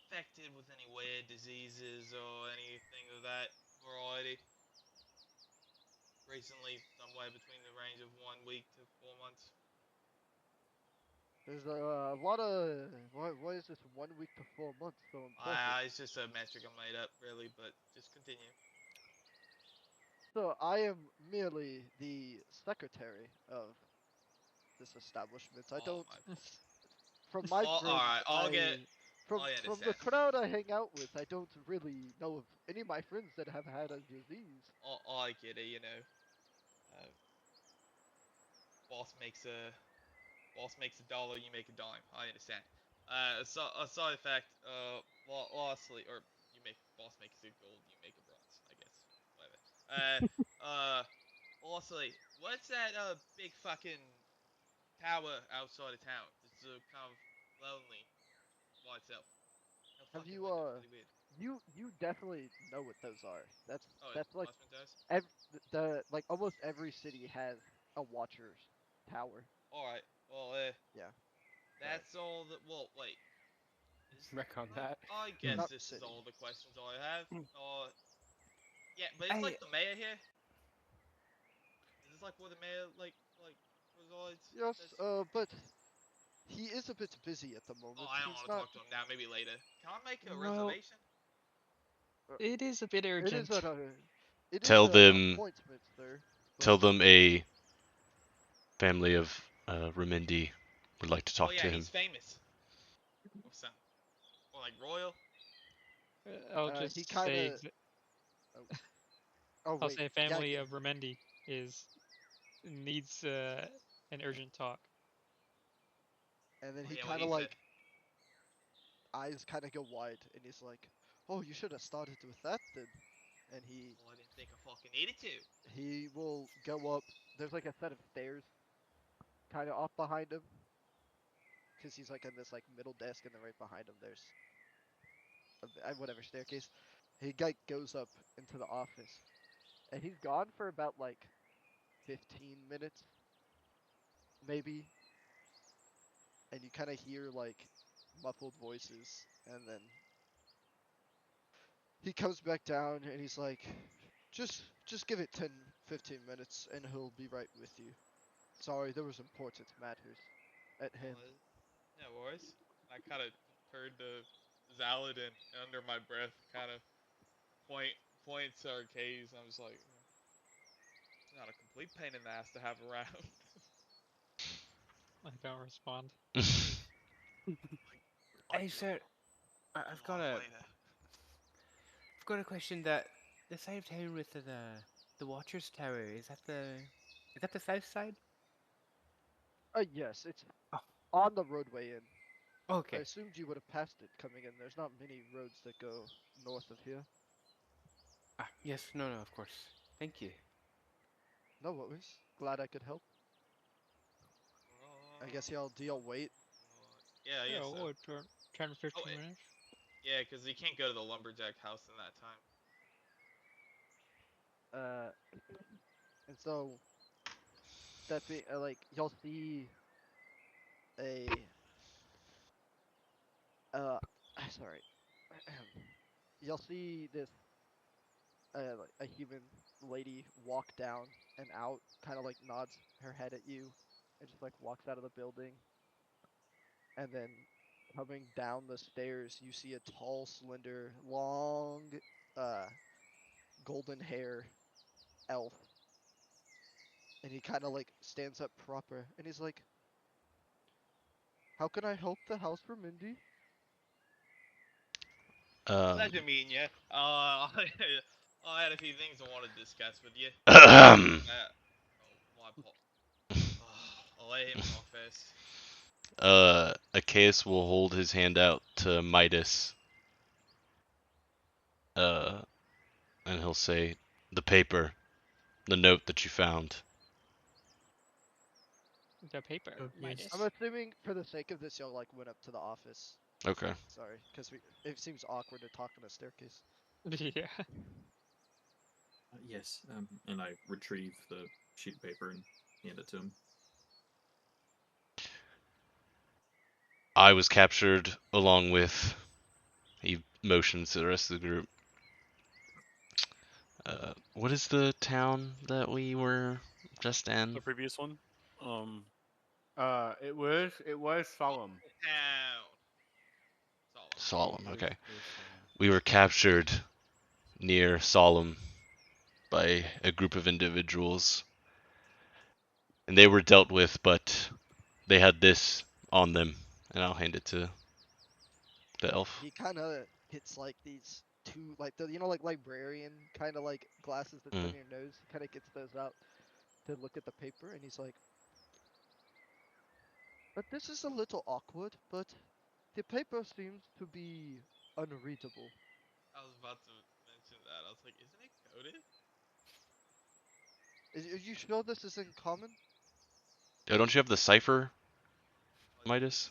infected with any weird diseases or anything of that variety? Recently, somewhere between the range of 1 week to 4 months? There's a lot of why is this 1 week to 4 months so impressive? It's just a metric I made up, really, but just continue. So I am merely the secretary of this establishment. I Oh don't, my. from my Oh, friends, alright, I'll get. from the understand. crowd I hang out with, I don't really know of any of my friends that have had a disease. I get it, you know. Uh, boss makes a dollar, you make a dime. I understand. A side fact. Lastly, or you make boss makes a gold, you make a bronze. I guess. Whatever. Lastly, what's that big fucking tower outside of town? It's kind of lonely by itself. No Have fucking you window. Really weird. you definitely know what those are. Oh, That's like Westman does. the like almost every city has a watcher's tower. All right. Well, Yeah. that's all that. Well, wait. Recon that. I guess Not this is city. all the questions I have. Yeah, but it's I like the mayor here. Is this like where the mayor like resides? Yes, That's- but He is a bit busy at the moment. Oh, I don't He's want to not. talk to him now. Maybe later. Can I make a Well, reservation? it is a bit It urgent. is an it is Tell an them- appointment, sir. Tell but them a family of Remindi would like to Oh talk yeah, to him. he's famous. What's that? Or like royal? I'll he just kind say of. Oh I'll wait. say yeah, family of Remendi needs an urgent talk. And then Oh he yeah, what kind he of said. like eyes kind of go wide, and he's like, "Oh, you should have started with that then." And Oh, I didn't think I fucking needed to. he will go up. There's like a set of stairs, kind of off behind him, because he's like in this like middle desk, and then right behind him there's whatever staircase. He like goes up into the office, and he's gone for about like 15 minutes, maybe. And you kind of hear like muffled voices, and then he comes back down, and he's like, just give it 10, 15 minutes, and he'll be right with you. Sorry, there was important matters at hand. No worries. I kind of turned to Zalad and under my breath kind of points our K's. I was like, it's not a complete pain in the ass to have around. I don't respond. Hey, sir, I've got a question. That the side of town with the Watcher's Tower, is that the south side? Yes, it's Oh. on the roadway in. I Okay. assumed you would have passed it coming in. There's not many roads that go north of here. Yes, no, of course. Thank you. No worries. Glad I could help. I guess do y'all wait? Yeah, I guess so. What, 10 to 15 Oh, minutes? Yeah, because you can't go to the lumberjack house in that time. And so stepping, like y'all see a sorry, y'all see this like a human lady walk down and out, kind of like nods her head at you, and just like walks out of the building. And then coming down the stairs, you see a tall, slender, long, golden hair elf, and he kind of like stands up proper, and he's like, "How can I help the house for Mindy?" Pleasure meeting you. I had a few things I wanted to discuss with you. I'll let him talk first. Achaeus will hold his hand out to Midas. And he'll say, "The paper, the note that you found." The paper, Midas. I'm assuming for the sake of this, y'all like went up to the office. Okay. Sorry, because it seems awkward to talk on a staircase. Yeah. Yes, and I retrieve the sheet of paper and hand it to him. I was captured along with. He motions to the rest of the group. What is the town that we were just in? The previous one. It was solemn. Town. Solemn. Okay. It was solemn. We were captured near Solemn by a group of individuals, and they were dealt with, but they had this on them, and I'll hand it to the elf. He kind of gets like these two, like the like librarian kind of like glasses that fit in your nose. He kind of gets those out to look at the paper, and he's like, "But this is a little awkward, but the paper seems to be unreadable." I was about to mention that. I was like, isn't it coded? Are you sure this is in common? Oh, don't you have the cipher, Midas?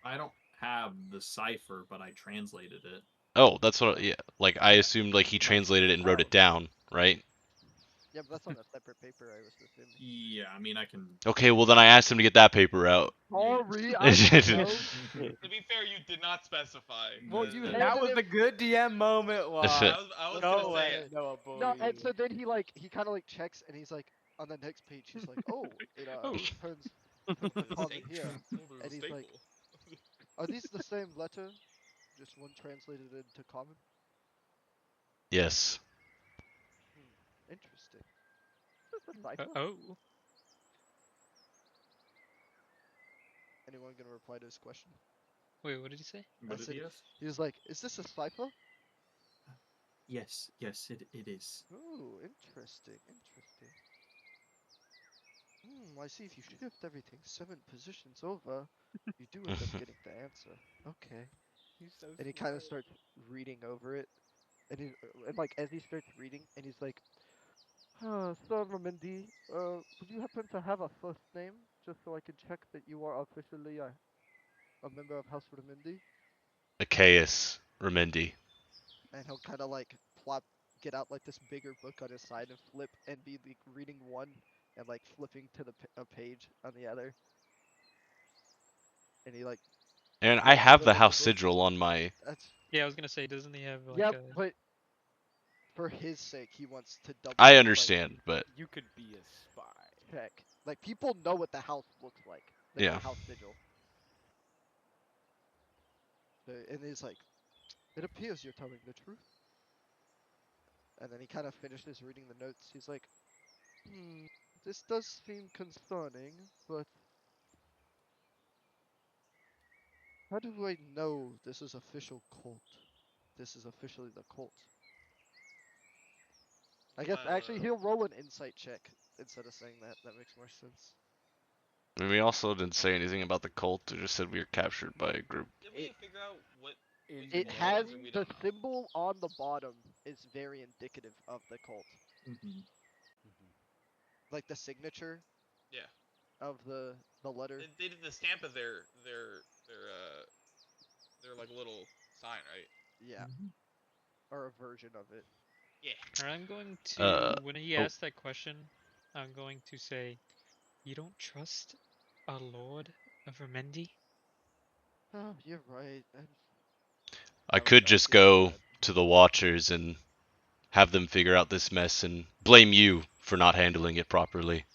I don't have the cipher, but I translated it. Oh, that's what. Yeah, like I assumed, like he translated it and wrote it down, right? Yeah, but that's on a separate paper, I was assuming. Yeah, I mean I can. Okay, well then I asked him to get that paper out. Sorry, I don't know. To be fair, you did not specify. Well, you that That handed was him. a good DM moment. Wow. I was No gonna say way. it. No, boy. No, and so then he kind of like checks, and he's like, on the next page, he's like, "Oh, it turns common here. Staple. And he's like, are these the same letter? Just one translated into common? Yes. Interesting. Is this a cipher? Oh. Anyone gonna reply to his question? Wait, what did he say? What I did said, he ask? he was like, is this a cipher? Yes, it is. Ooh, interesting. I see if you shift everything 7 positions over, you do end up getting the answer. Okay. He's so And he kind of smart. starts reading over it. And like as he starts reading, and he's like, Sir Ramindy, would you happen to have a first name, just so I can check that you are officially a member of House Ramindy? Achaeus Remendi. And he'll kind of like get out like this bigger book on his side and flip and be like reading one and like flipping to a page on the other. And he like And I flips have to the the next house book. sigil on my. That's Yeah, I was gonna say, doesn't he have like yep, a? but for his sake, he wants to double. I like, understand, but You could be a spy. check. Like people know what the house looks like. Like Yeah. the house sigil. And he's like, it appears you're telling the truth. And then he kind of finishes reading the notes. He's like, this does seem concerning, but how do I know this is official cult? This is officially the cult. I guess actually he'll roll an insight check instead of saying that. That makes more sense. I mean, we also didn't say anything about the cult. We just said we were captured by a group. Did we figure out what? It cult has is or we the don't know? symbol on the bottom is very indicative of the cult. Mm-hmm. Like the signature Yeah. of the letter. They did the stamp of their like little sign, right? Yeah. Or a version of it. Yeah. I'm going to when he oh. asks that question, I'm going to say, "You don't trust a lord of Remendi?" Oh, you're right. I That could was just actually my go bad. to the Watchers and have them figure out this mess and blame you for not handling it properly.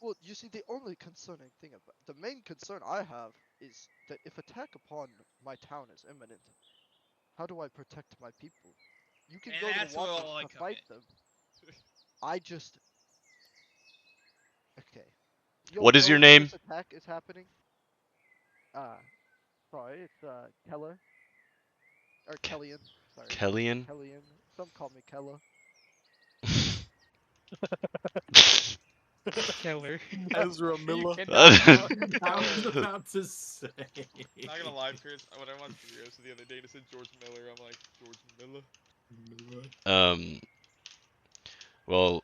Well, you see, the only concerning thing about the main concern I have is that if attack upon my town is imminent, how do I protect my people? You can And go to the that's where Watchers all I to come fight in. them. I just okay. You'll What is know your when name? this attack is happening. Sorry, it's Keller or Kellyan. Sorry, Kellyan? Kellyan. Some call me Kella. Keller. Ezra You Miller. cannot call him I was Keller. about to say. Not gonna lie, Chris. When I watched Heroes the other day, and it said George Miller. I'm like, George Miller. Well,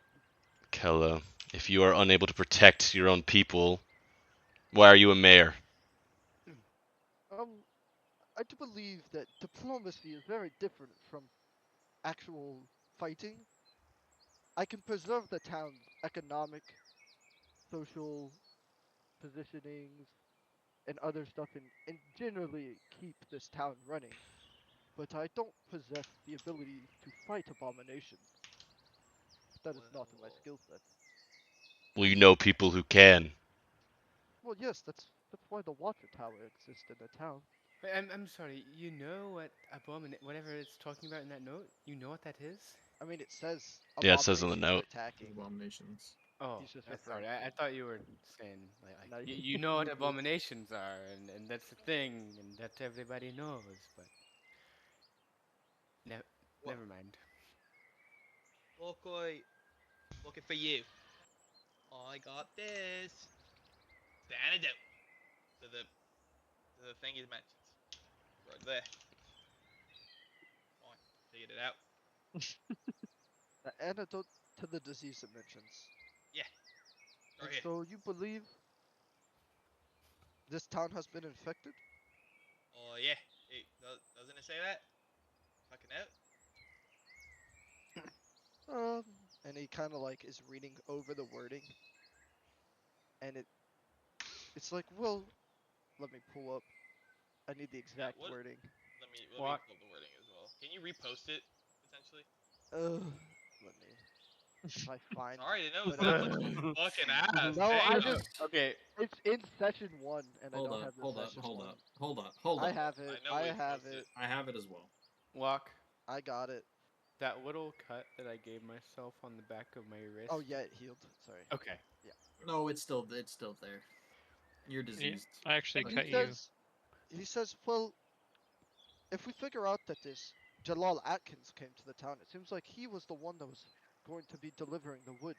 Kella, if you are unable to protect your own people, why are you a mayor? I do believe that diplomacy is very different from actual fighting. I can preserve the town's economic, social positionings, and other stuff, and generally keep this town running. But I don't possess the ability to fight abominations. That is not in my skill set. Well, you know people who can. Well, yes, that's why the water tower exists in the town. Wait, I'm sorry. You know what whatever it's talking about in that note? You know what that is? I mean, it says Yeah, it says on the abominations are note. attacking. Abominations. Oh, He's just sorry. referring I to. thought you were saying No, you know what you're good. abominations are, and that's the thing, and that everybody knows. But never mind. Looking for you. I got this. The antidote to the thing he mentions. Right there. Fine. Figured it out. The antidote to the disease it mentions. Yeah. Right And here. so you believe this town has been infected? Oh yeah. Hey, doesn't it say that? Fucking out. Um, and he kind of like is reading over the wording, and it's like, well, let me pull up. I need the exact what? wording. Let me What? pull up the wording as well. Can you repost it potentially? Let me. I find. Sorry to know but, that much you fucking ass. No, I damn. just Okay. it's in session 1, and I Hold don't up, have the hold up, session hold 1. up, hold up, hold I up. have it. I know I we have missed it. I have it as well. Walk. I got it. That little cut that I gave myself on the back of my wrist. Oh yeah, it healed. Sorry. Okay. No, it's still there. You're Yeah, diseased. I actually And cut you. he says, well, if we figure out that this Jalal Atkins came to the town, it seems like he was the one that was going to be delivering the wood.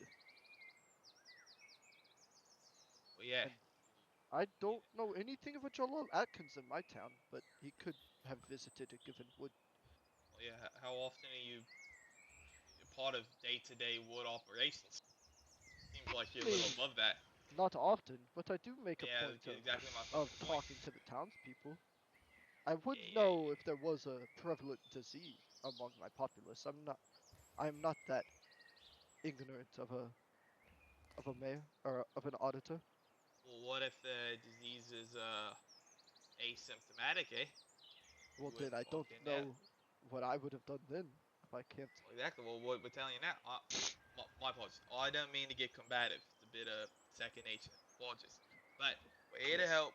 Well, yeah. And I don't know anything of a Jalal Atkins in my town, but he could have visited a given wood. Well, yeah. How often are you part of day-to-day wood operations? Seems like you're a little above that. Not often, but I do make a Yeah, point that's exactly my of fucking point. talking to the townspeople. I would Yeah, know if there was a prevalent disease among my populace. I'm not that ignorant of a mayor or of an auditor. Well, what if the disease is asymptomatic, eh? Well, You then wouldn't I don't walk in there. know what I would have done then if I can't. Well, exactly. Well, what we're telling you now. My apologies. I don't mean to get combative. It's a bit of second nature. Apologies. But we're here to Yes. help.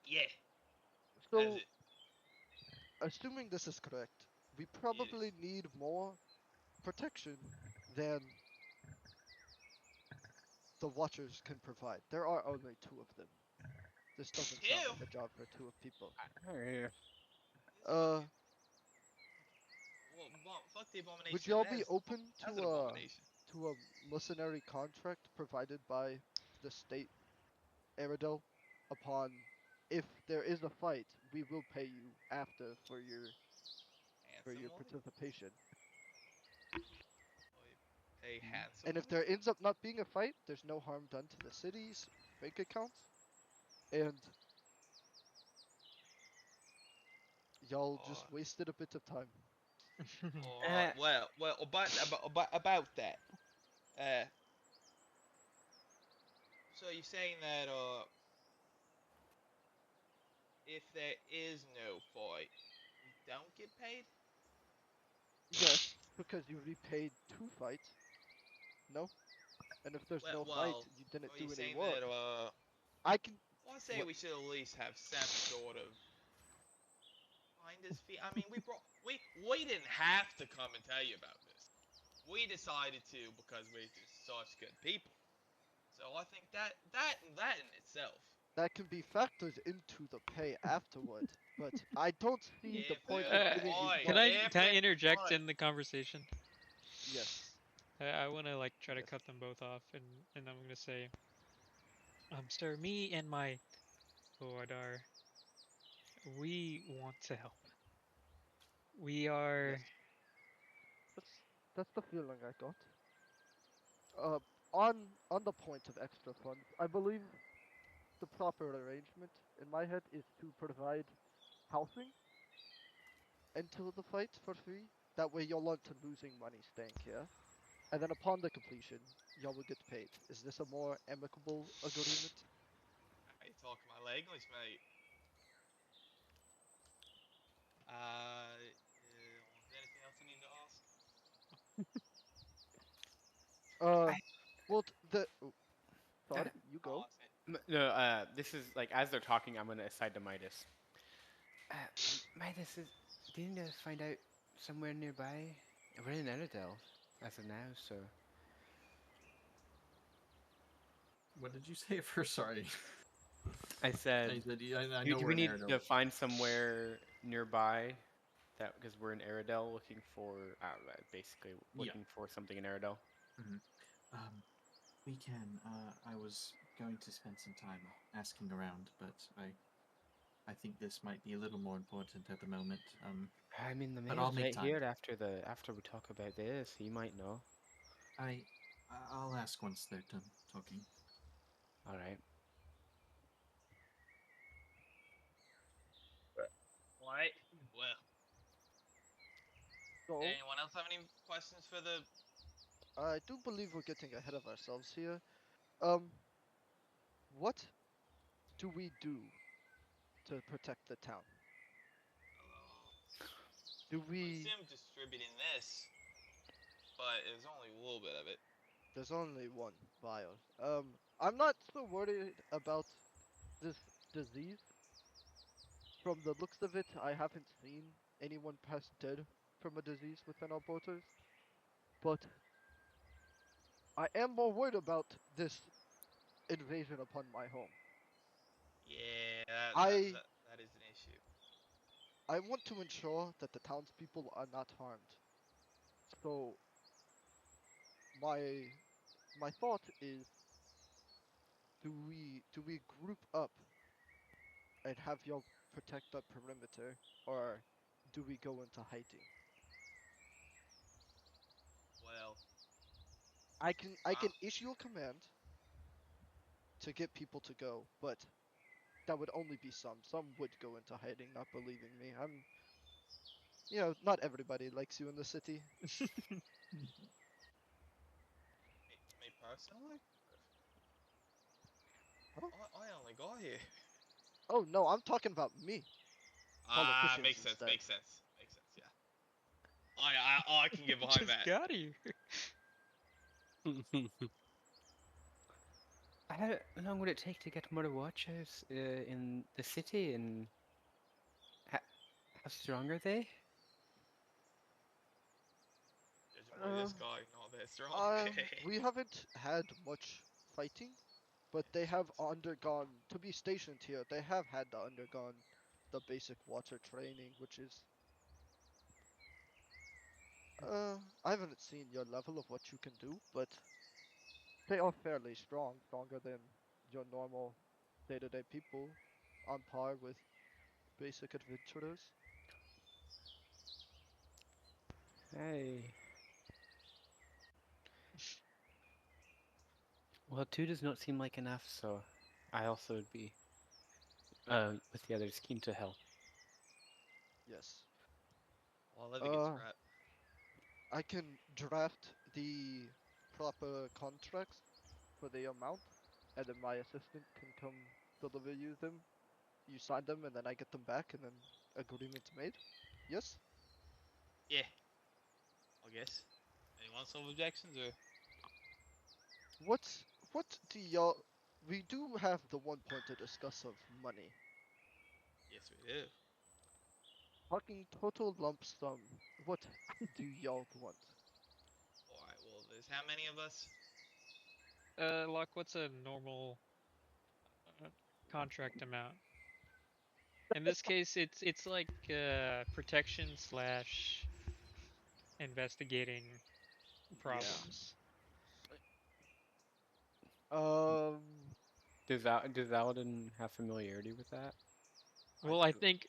Yeah. That is So, it. assuming this is correct, we It probably is. need more protection than the Watchers can provide. There are only 2 of them. This doesn't sound Two? like a job for 2 of people. Yeah. This Uh, fucking. Well, fuck the abomination. would y'all It be has, open has an abomination. to a mercenary contract provided by the state Aerodel upon if there is a fight, we will pay you after for your Handsomely. participation. Well, you pay And handsomely. if there ends up not being a fight, there's no harm done to the city's bank accounts, and y'all just Oh, wasted a bit of time. oh, well, about that. Uh, so you're saying that if there is no fight, we don't get paid? Yes, because you'd be paid to fight. No, and if there's no fight, Well, you didn't are do you any saying work. that I can. well, I say What? we should at least have some sort of finder's fee. I mean, we didn't have to come and tell you about this. We decided to because we're just such good people. So I think that in itself, That can be factored into the pay afterward, but I don't see the if point there's of a giving you fight, Can money. I if can I there's a interject fight, in the conversation? Yes. I want to like try to Yes. cut them both off, and I'm gonna say, sir, me and my Boadar, we want to help. We are. Yes. That's that's the feeling I got. Uh, on the point of extra funds, I believe the proper arrangement in my head is to provide housing until the fight for free. That way y'all aren't losing money staying here. And then upon the completion, y'all will get paid. Is this a more amicable agreement? you talking my language, mate. Is there anything else I need to ask? Uh, well, oh, sorry, you Oh, go. that's it. No, this is like as they're talking, I'm gonna aside to Midas. Midas is. Didn't find out somewhere nearby. We're in Eridel as of now, so. What did you say first? Sorry. I said, I said I do, know do we're we in need Aerodel. to find somewhere nearby that because we're in Eridel looking for basically Yeah. looking for something in Eridel? We can. I was going to spend some time asking around, but I think this might be a little more important at the moment. I mean, the But I'll mayor's make right time. here after we talk about this. He might know. I'll ask once they're done talking. All right. Right. Well, So, anyone else have any questions for the? I do believe we're getting ahead of ourselves here. Um, what do we do to protect the town? Do I we? assume distributing this. but it was only a little bit of it. There's only one vial. I'm not so worried about this disease. From the looks of it, I haven't seen anyone pass dead from a disease within our borders. But I am more worried about this invasion upon my home. Yeah, I that is an issue. I want to ensure that the townspeople are not harmed. So my my thought is, do we group up and have y'all protect the perimeter, or do we go into hiding? Well, I can issue a command to get people to go, but that would only be some. Some would go into hiding, not believing me. Not everybody likes you in the city. me personally, Huh? I only got here. Oh no, I'm talking about me. Politicians Makes sense. instead. Makes sense. Makes sense. Yeah. I can get behind Just that. got here. How long would it take to get more watchers in the city, and how strong are they? Judging by this guy, not that strong. We haven't had much fighting, but they have undergone, to be stationed here, they have had to undergone the basic water training, which is, I haven't seen your level of what you can do, but they are fairly strong, stronger than your normal day-to-day people, on par with basic adventurers. Hey. Well, two does not seem like enough, so I also would be, with the others, keen to help. Yes. Well, I think it's Uh, right. I can draft the proper contracts for the amount, and then my assistant can come deliver you them. You sign them, and then I get them back, and then agreement's made. Yes. Yeah, I guess. Anyone else have objections or? What what do y'all? We do have the one point to discuss of money. Yes, we do. Talking total lump sum. What do y'all want? All right. Well, there's how many of us? Locke, what's a normal uh, contract amount? In this case, it's like protection slash investigating problems. Um. Does Aladdin have familiarity with that? Well, I think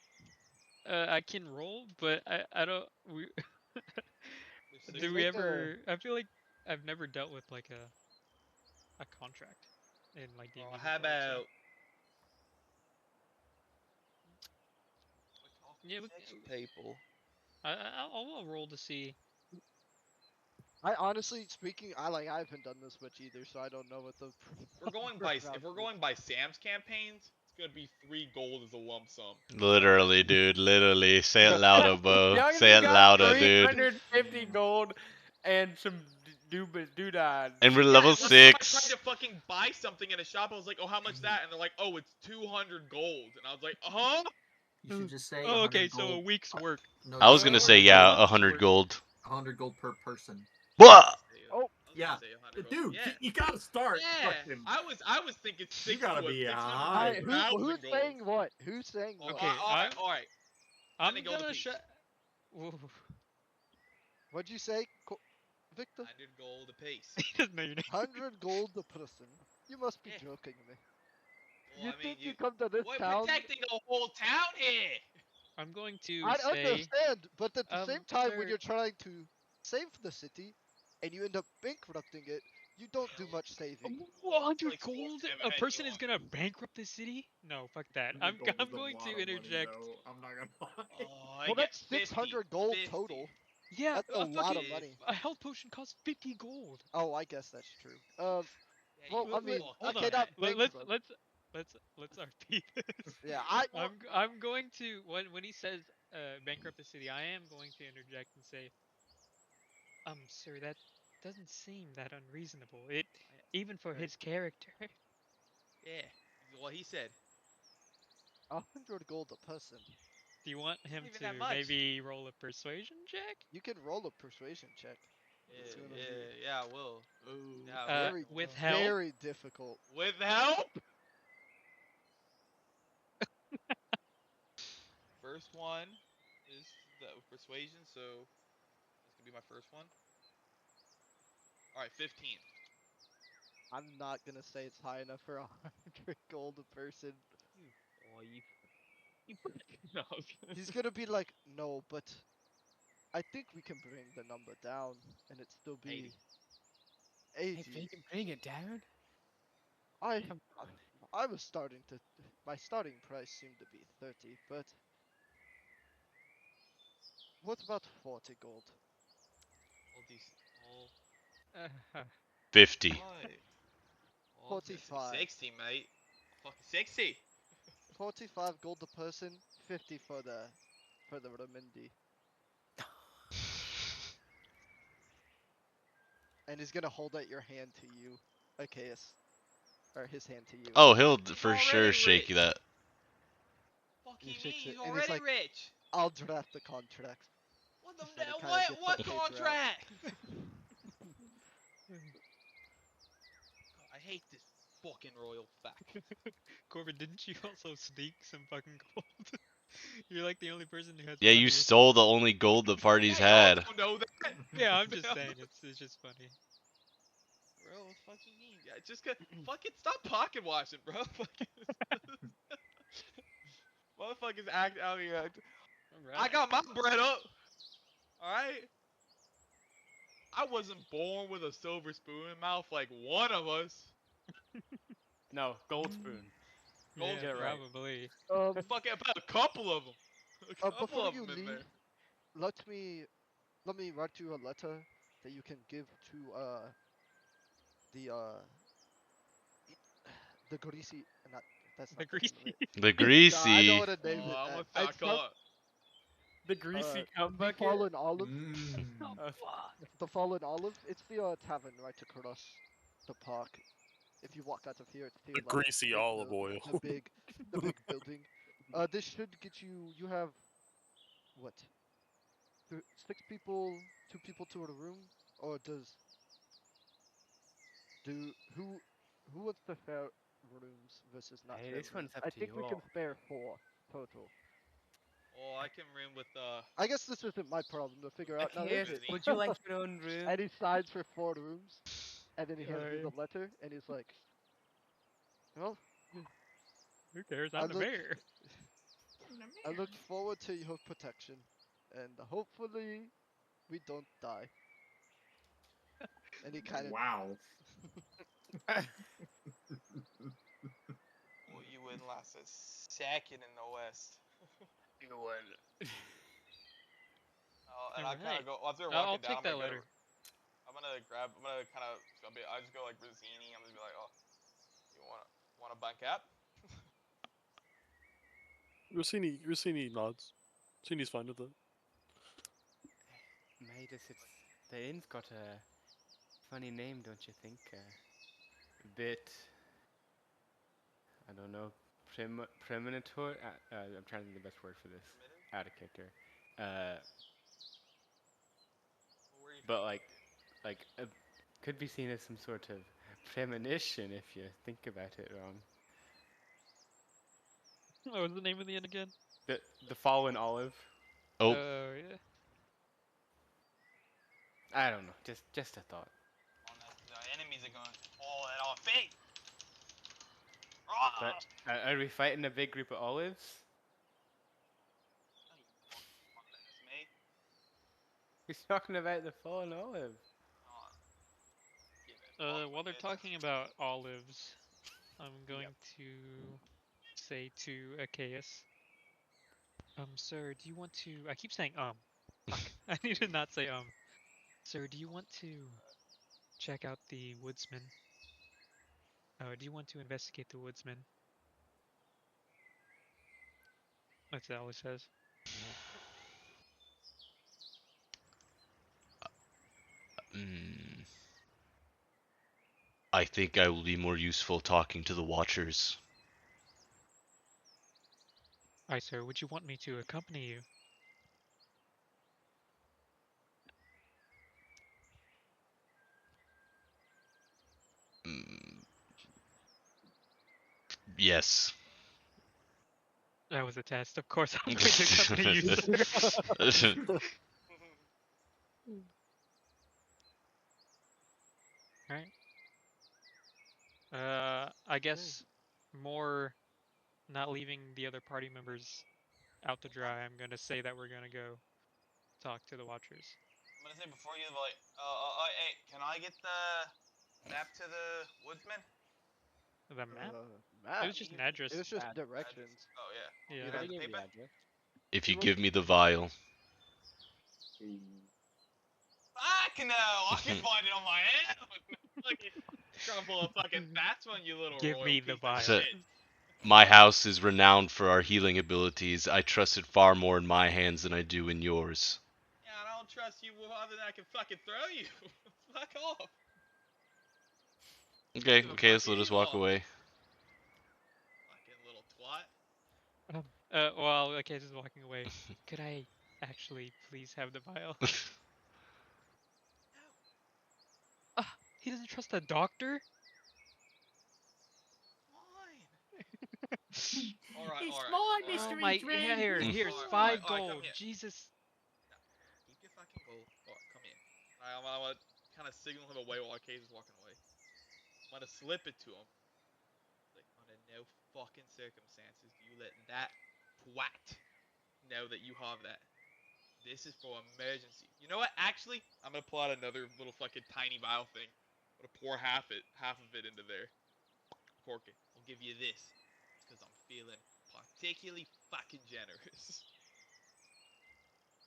I can roll, but I don't. There's Do six we of us. ever? I feel like I've never dealt with like a contract in like D&D Well, before. how about? So. We're talking Yeah, six people. I'll roll to see. I honestly speaking, I haven't done this much either, so I don't know what the. We're going by if we're going by Sam's campaigns, it's gonna be 3 gold as a lump sum. Literally, dude. Literally. Say it louder, Bo. Young Say it louder, dude. 350 gold and some doodads. And we're Yeah, level unless if I tried 6. to fucking buy something in a shop, I was like, oh, how much that? And they're like, oh, it's 200 gold. And I was like, huh? You should just say Oh, 100 okay, so a gold. week's work. No, I was just gonna say say, 100 yeah, gold. 100 gold. 100 gold per person. What? Oh, I was Yeah, gonna say 100 gold. Dude, Yeah. you gotta start. Yeah, Fucking, I was thinking You gotta be 600 high. to Alright, 1,000 who's gold. saying what? Who's saying what? Okay, all right. I'm 100 gold gonna apiece. What'd you say, Victor? 100 gold apiece. He doesn't know your name. 100 gold a person. You must be Yeah. joking me. Well, You I mean, think you come to this we're town? protecting the whole town here. I'm going to I say. understand, but at the same time, when sir, you're trying to save the city and you end up bankrupting it, you don't do much saving. 100 Like, gold? I A mean, person you is gonna bankrupt the city? No, fuck that. 100 gold I'm is a going lot to of money, interject. though. I'm not gonna lie. Oh, I Well, get that's 50, 600 gold 50. total. Yeah, That's a lot of fucking money. a health potion costs 50 gold. Oh, I guess that's true. Yeah, Well, you I mean, fuck you Hold on. that. cannot Let's bankrupt. let's RP this. Yeah, I'm going to when he says bankrupt the city, I am going to interject and say Sir, that doesn't seem that unreasonable. It even for Right. his character. Yeah. Well, he said. 100 gold a person. Do you want It's him not even to that much. maybe roll a persuasion check? You can roll a persuasion check. It's Yeah, gonna yeah, I will. Oh. Yeah, I Uh, will. with help? very difficult. With help. First one is the persuasion, so this could be my first one. All right, 15. I'm not gonna say it's high enough for 100 gold a person. Oh, you. No. He's gonna be like, no, but I think we can bring the number down and it still be 80. 80. Hey, bring it down. I Come I- on. I was starting to my starting price seemed to be 30, but what about 40 gold? All these, all, 50. right. All this is 45. 60, mate. Fucking 60. 45 gold a person, 50 for the renminbi. And he's gonna hold out your hand to you, Achaeus, or his hand to you. Oh, he'll He's for sure already shake rich. that. Fuck He you mean? shakes it, He's and he's already like, rich. I'll draft the contract. What the And he kinda what? gets What some paper out. contract? I hate this fucking royal fact. Corbin, didn't you also sneak some fucking gold? You're like the only person who has Yeah, money you or stole the something. only gold the parties Yeah, y'all had. don't know that. Yeah, I'm just saying, it's just funny. Bro, what fucking mean? Yeah, just fucking stop pocket watching, bro. Motherfuckers act out here. I Alright. got my bread up. Alright? I wasn't born with a silver spoon in mouth like one of us. No, gold spoon. Gold Yeah, Get it right. probably. Fucking about a couple of them. A couple Before of you them in leave, there. let me write you a letter that you can give to the the greasy, not that's The not the name of greasy. it. The No, I don't greasy. want to name Oh, it I'm that. gonna It's start calling. The greasy cum the bucket. fallen olive. Mm. Oh, The fallen olive. It's the tavern right across the park. If you walk out of here, it's to The your left. greasy There's olive oil. the big building. This should get you. You have what? 6 people, 2 people to a room, or who wants to share rooms versus not Hey, share this one's rooms? up I to think you we can all. spare 4 total. Oh, I can room with I guess this isn't my problem to figure out. Now Okay, is it? would you like your own room? And he signs for 4 rooms, and then he hands me yeah. the letter, and he's like, "Well, Who cares? I I'm the look, mayor. I look forward to your protection, and hopefully we don't die." And he kind of Wow. well, you wouldn't last a second in the West. You would. And I kind Alright. of go as they're I'll walking down. take that letter. I'm gonna grab. I'm gonna kind of. I just go like Rosini. I'm gonna be like, oh, you want a bank app? Rossini nods. Rossini's fine with it. Midas, the inn's got a funny name, don't you think? A bit, I don't know, premonitor. I'm trying to think of the best word for this. Out of character. Well, where are you But from? like could be seen as some sort of premonition if you think about it wrong. What was the name of the inn again? The fallen olive. Oh, Oh, yeah. I don't know. Just a thought. The enemies are going to fall at our feet. But are we fighting a big group of olives? That's me. He's talking about the fallen olive. While they're talking about olives, I'm going to say to Achaeus, sir, do you want to? I keep saying Fuck. I need to not say Sir, do you want to check out the woodsman? Do you want to investigate the woodsman? That's all it says. Mm, I think I will be more useful talking to the Watchers. Aye, sir. Would you want me to accompany you? Mm, yes. That was a test. Of course, I'm going to accompany you, sir. Alright. I guess more not leaving the other party members out to dry. I'm gonna say that we're gonna go talk to the Watchers. I'm gonna say before you like, hey, can I get the map to the woodsman? The map? Map. It was just an address. It was just Address. directions. Oh yeah. Yeah. You I got already the gave you the paper? address. If you He give me the vial. Fuck no! I can find it on my own. Fucking trying to pull a fucking fast one, you little Give royal me the piece vial. of So- shit. My house is renowned for our healing abilities. I trust it far more in my hands than I do in yours. Yeah, I don't trust you more than I can fucking throw you. Fuck off. Okay, Give a okay, fuck so who let us you walk are. away. Fucking little twat. Well, okay, just walking away. Could I actually please have the vial? He doesn't trust a doctor? Fine. Alright, It's alright. mine, alright. Oh Mr. my, Adrian. here's Alright, 5 alright, come gold. here. Jesus. Keep your fucking gold. Alright, come here. I'm gonna kind of signal him away while Case is walking away. I'm gonna slip it to him. Like, under no fucking circumstances do you let that twat know that you have that. This is for emergency. You know what? Actually, I'm gonna pull out another little fucking tiny vial thing. I'm gonna pour half of it into there. Cork it. I'll give you this. It's because I'm feeling particularly fucking generous.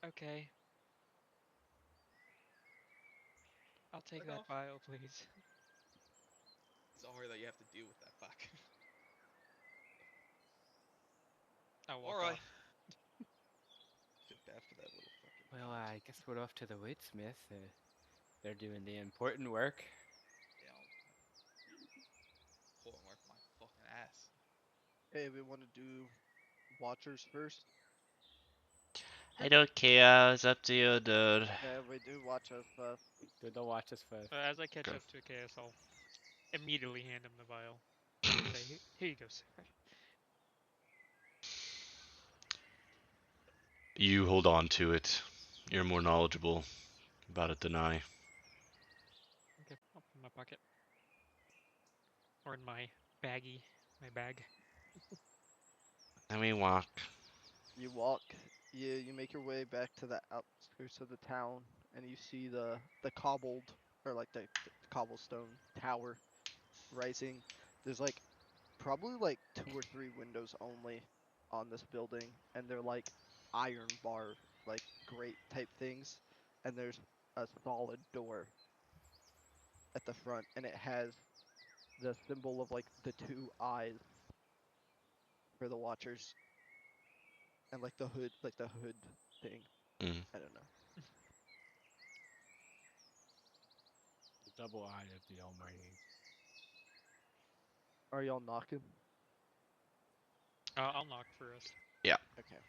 Okay. I'll take Fuck that off. vial, please. Sorry that you have to deal with that fuck. I'll walk Alright. off. Feel bad for that little fucking. Well, I guess we're off to the woodsmith. They're doing the important work. Yeah, important work my fucking ass. Hey, we want to do Watchers first. I don't care. It's up to you, dude. Yeah, we do Watchers first. Do the watches first. As I catch Go. up to KS, I'll immediately hand him the vial. Say, here you go, sir. You hold on to it. You're more knowledgeable about it than I. Okay, I'll put it in my pocket. Or in my baggie. My bag. And we walk. You walk. You make your way back to the outskirts of the town, and you see the cobbled or like the cobblestone tower rising. There's like probably like 2 or 3 windows only on this building, and they're like iron bar like grate type things, and there's a solid door at the front, and it has the symbol of like the 2 eyes for the watchers, and like the hood thing. Mm. I don't know. The double eye of the Almighty. Are y'all knocking? I'll knock for us. Okay.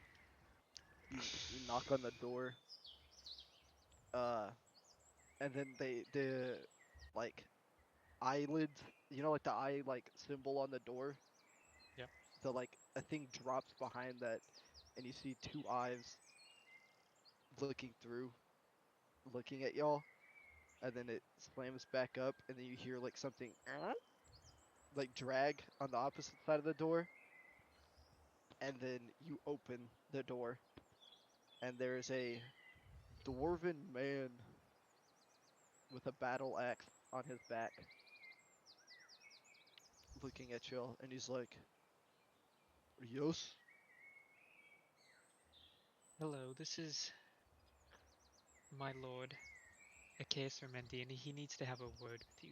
You knock on the door. And then the like eyelids, like the eye like symbol on the door. Yep. The like a thing drops behind that, and you see 2 eyes looking through, looking at y'all, and then it slams back up, and then you hear like something like drag on the opposite side of the door, and then you open the door, and there's a dwarven man with a battle axe on his back, looking at y'all, and he's like, "Yes." Hello, this is my lord, Achaeus Mendy, and he needs to have a word with you.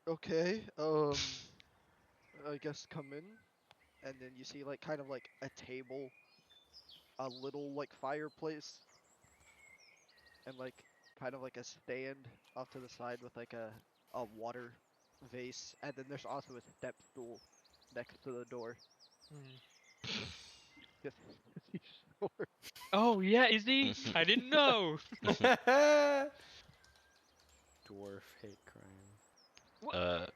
Okay, I guess come in, and then you see like kind of like a table, a little like fireplace, and like kind of like a stand off to the side with like a water vase, and then there's also a step stool next to the door. Hmm. Just he's short. Oh yeah, is he? I didn't know. Dwarf hate crime. Uh,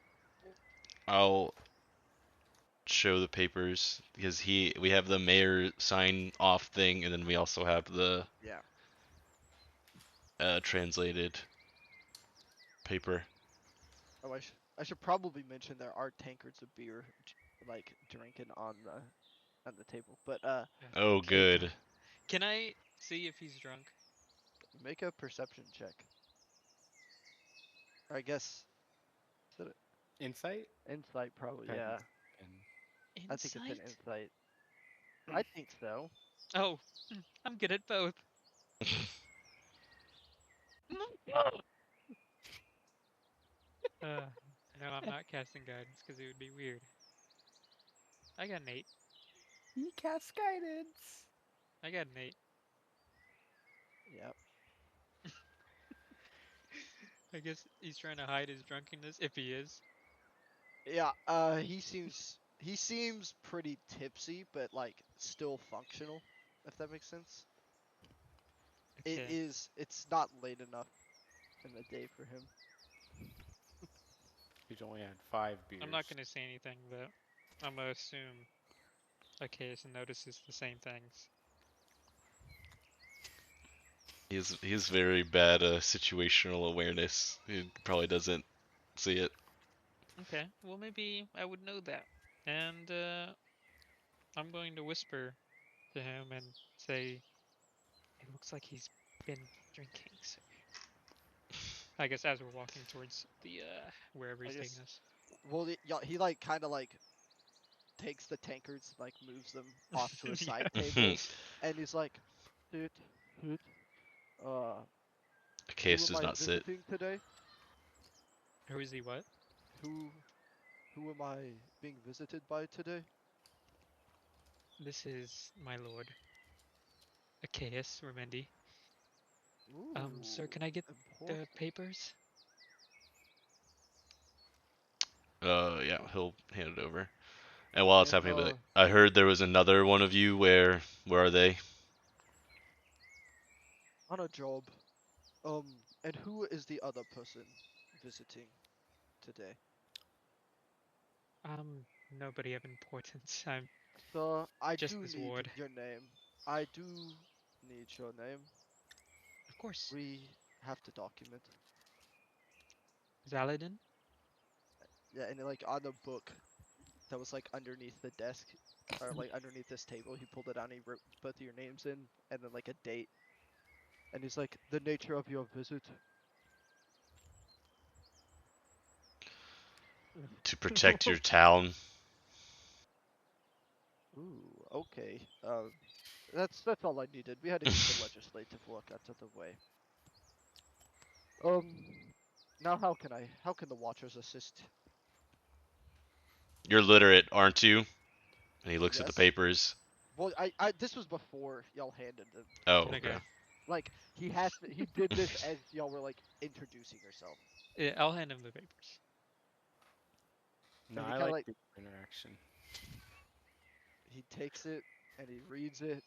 I'll show the papers because we have the mayor sign off thing, and then we also have the Yeah. translated paper. Oh, I should probably mention there are tankards of beer like drinking on the table, but Oh, make good. Can I see if he's drunk? make a perception check. Or I guess is it Insight? insight probably, Depends. yeah. I think it's an Insight? insight. I think so. Oh, I'm good at both. Uh, no, I'm not casting guidance because it would be weird. I got an 8. He casts guidance. I got an 8. Yep. I guess he's trying to hide his drunkenness, if he is. Yeah, he seems pretty tipsy, but like still functional, if that makes sense. Okay. It's not late enough in the day for him. He's only had 5 beers. I'm not gonna say anything, but I'm gonna assume Achaeus notices the same things. He's very bad situational awareness. He probably doesn't see it. Okay, well maybe I would know that. And I'm going to whisper to him and say, it looks like he's been drinking. So I guess as we're walking towards the wherever I he's taking guess. us. Well, yeah, he like kind of like takes the tankards, like moves them off to a side table, and he's like, "Dude, dude, uh, who Case am does I not sit. visiting today? Who is he? What? Who, who am I being visited by today?" This is my lord, Achaeus Remendi. Sir, Ooh, can I get the important. papers? Yeah, he'll hand it over. And while it's And happening, he'll be like, I heard there was another one of you. Where are they? on a job. And who is the other person visiting today? Nobody of importance. I'm So I just do his need ward. your name. I do need your name. Of course. We have to document. Zaladin? Yeah, and like on the book that was like underneath the desk, or like underneath this table, he pulled it out and he wrote both of your names in, and then like a date. And he's like, the nature of your visit. To protect your town. Ooh, okay. That's all I needed. We had to get the legislative work out of the way. Um, now how can the Watchers assist? You're literate, aren't you? And he looks at the Yes. papers. Well, this was before y'all handed them Oh, to him. okay. Okay. Like he did this as y'all were like introducing yourself. Yeah, I'll hand him the papers. No, And he I kind of like like the interaction. he takes it and he reads it.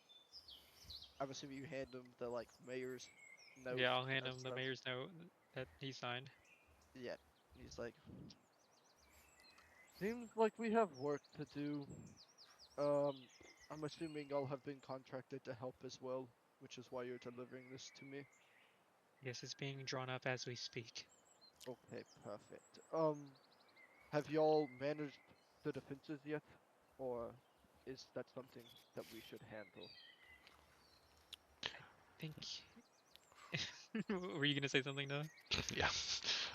I'm assuming you hand him the like mayor's note. Yeah, I'll hand and him the stuff. mayor's note that he signed. Yeah. He's like, seems like we have work to do. Um, I'm assuming y'all have been contracted to help as well, which is why you're delivering this to me. Yes, it's being drawn up as we speak. Okay, perfect. Have y'all managed the defenses yet, or is that something that we should handle? Think. Were you gonna say something, Noah? Yeah.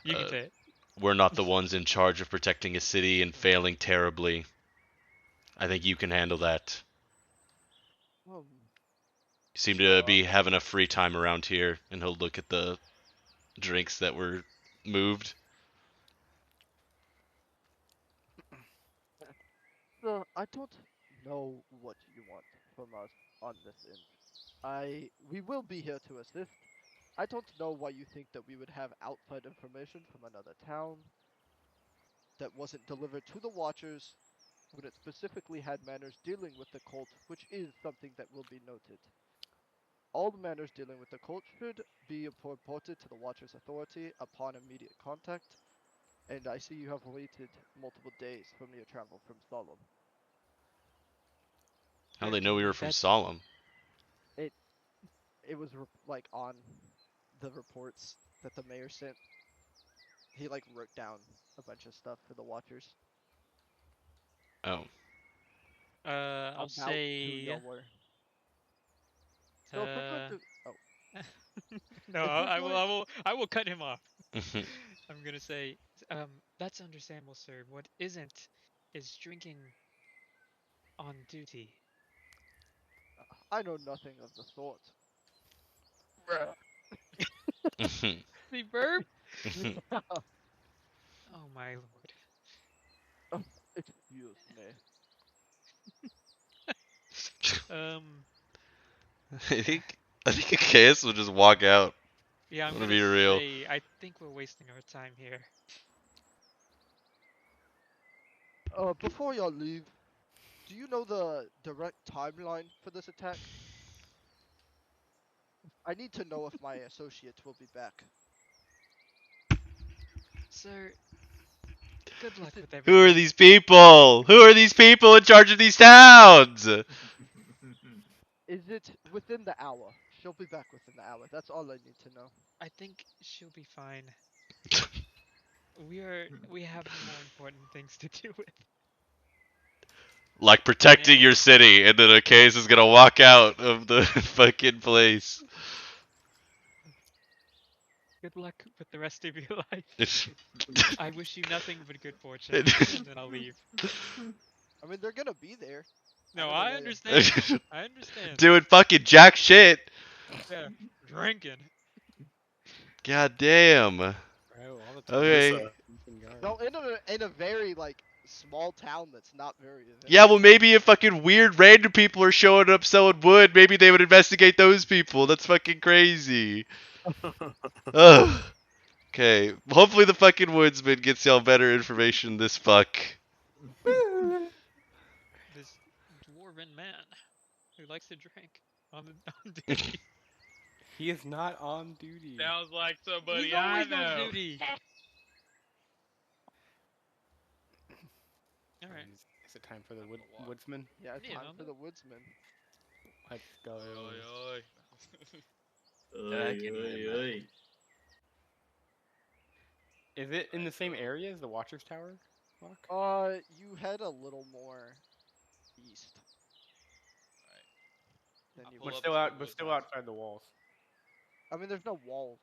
You can Uh, say it. we're not the ones in charge of protecting a city and failing terribly. I think you can handle that. Um, You seem to sure. be having a free time around here, and he'll look at the drinks that were moved. I don't know what you want from us on this end. We will be here to assist. I don't know why you think that we would have outside information from another town that wasn't delivered to the Watchers when it specifically had manners dealing with the cult, which is something that will be noted. All the matters dealing with the cult should be reported to the Watcher's authority upon immediate contact, and I see you have waited multiple days from your travel from Solemn. How do they know we were Actually, from that Solemn? It it was like on the reports that the mayor sent. He like wrote down a bunch of stuff for the Watchers Oh. I'll about who say y'all were. So if we're going uh to, oh, no, if we're I will going, I will I will cut him off. I'm gonna say that's understandable, sir. What isn't is drinking on duty. I know nothing of the sort. The verb? Oh my lord. Excuse me. Um I think Chaos will just walk out. yeah, I'm I'm gonna gonna be real. say I think we're wasting our time here. Before y'all leave, do you know the direct timeline for this attack? I need to know if my associates will be back. Sir, good luck it- with Who are everything. these people? Who are these people in charge of these towns? Is it within the hour? She'll be back within the hour. That's all I need to know. I think she'll be fine. We have more important things to do with. Like protecting And your city, and then a case is gonna walk out of the fucking place. good luck with the rest of your life. It's- I wish you nothing but good fortune, and then I'll leave. I mean, they're gonna be there. I No, don't know I why. understand. I understand. Doing fucking jack shit. Yeah, drinking. God damn. Bro, all the time. Okay. No, in a very like small town that's not very Yeah, eventful. well, maybe if fucking weird random people are showing up selling wood, maybe they would investigate those people. That's fucking crazy. Ugh. Okay. Hopefully the fucking woodsman gets y'all better information than this fuck. This dwarven man who likes to drink on the on duty. He is not on duty. Sounds like somebody He's I always on know. duty. All right. Is it time for the walk. woodsman? Yeah, Yeah, time I'll for do- the woodsman. Let's go. Oi, oi. I can Oy, handle oy. Is it in the same so- area as the Watcher's Tower? Lock? You head a little more east. Than I you pull But would. up still to the out. But still woodsman. outside the walls. I mean, there's no walls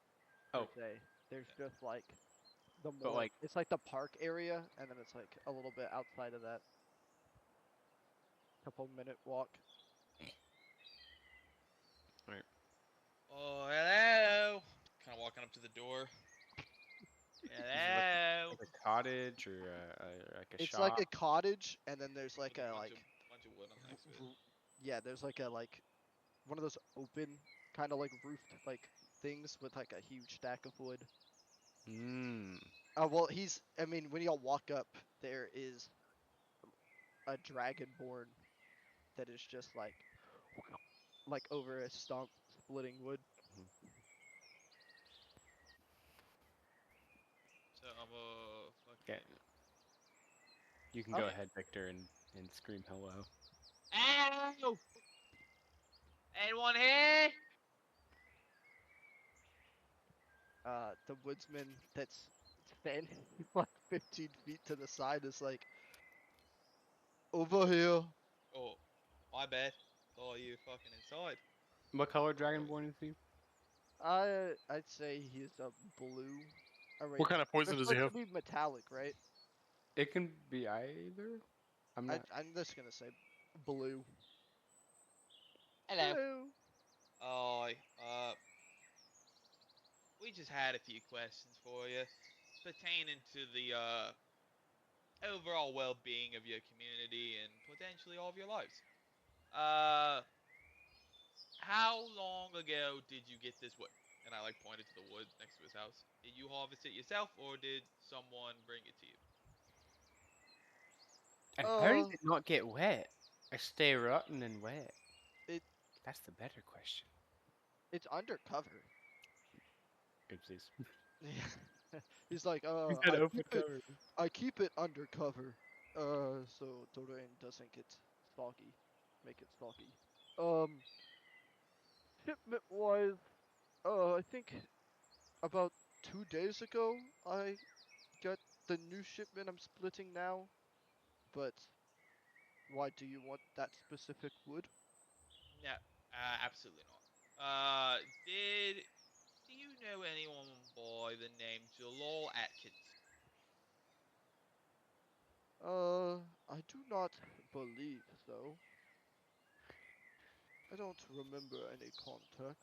per Oh. se. There's just like the But, more. like- It's like the park area, and then it's like a little bit outside of that. Couple-minute walk. Oh, hello. Kind of walking up to the door. Is it Hello. like a cottage or like a It's shop? like a cottage, and then there's like With a bunch like. bunch of wood on the next to it. Yeah, there's like a like one of those open kind of like roofed like things with like a huge stack of wood. Mmm. Well, he's. I mean, when y'all walk up, there is a dragonborn that is just like over a stump splitting wood. So I'm a fuck. Okay. You can Oh. go ahead, Victor, and scream hello. Hello. Anyone here? The woodsman that's standing like 15 feet to the side is like over here. Oh, my bad. Thought you were fucking inside. What color Dragonborn is he? I'd say he's a blue. Oh, wait, What kind of they're poison does he supposed have? to be metallic, right? It can be either. I'm not. I'm just gonna say blue. Hello. Hello. Oh, we just had a few questions for you pertaining to the overall well-being of your community and potentially all of your lives. Uh, how long ago did you get this wood? and I like pointed to the wood next to his house. Did you harvest it yourself, or did someone bring it to you? And how does it not get wet? Or stay rotten and wet? It That's the better question. it's undercover. Oopsies. Yeah. He's like, We said open keep it, cover. I keep it undercover, so the rain doesn't get soggy, make it soggy. Um, Shipment wise, I think about 2 days ago I got the new shipment I'm splitting now. But why do you want that specific wood? No, absolutely not. Did do you know anyone by the name Jalal Atkins? I do not believe so. I don't remember any contact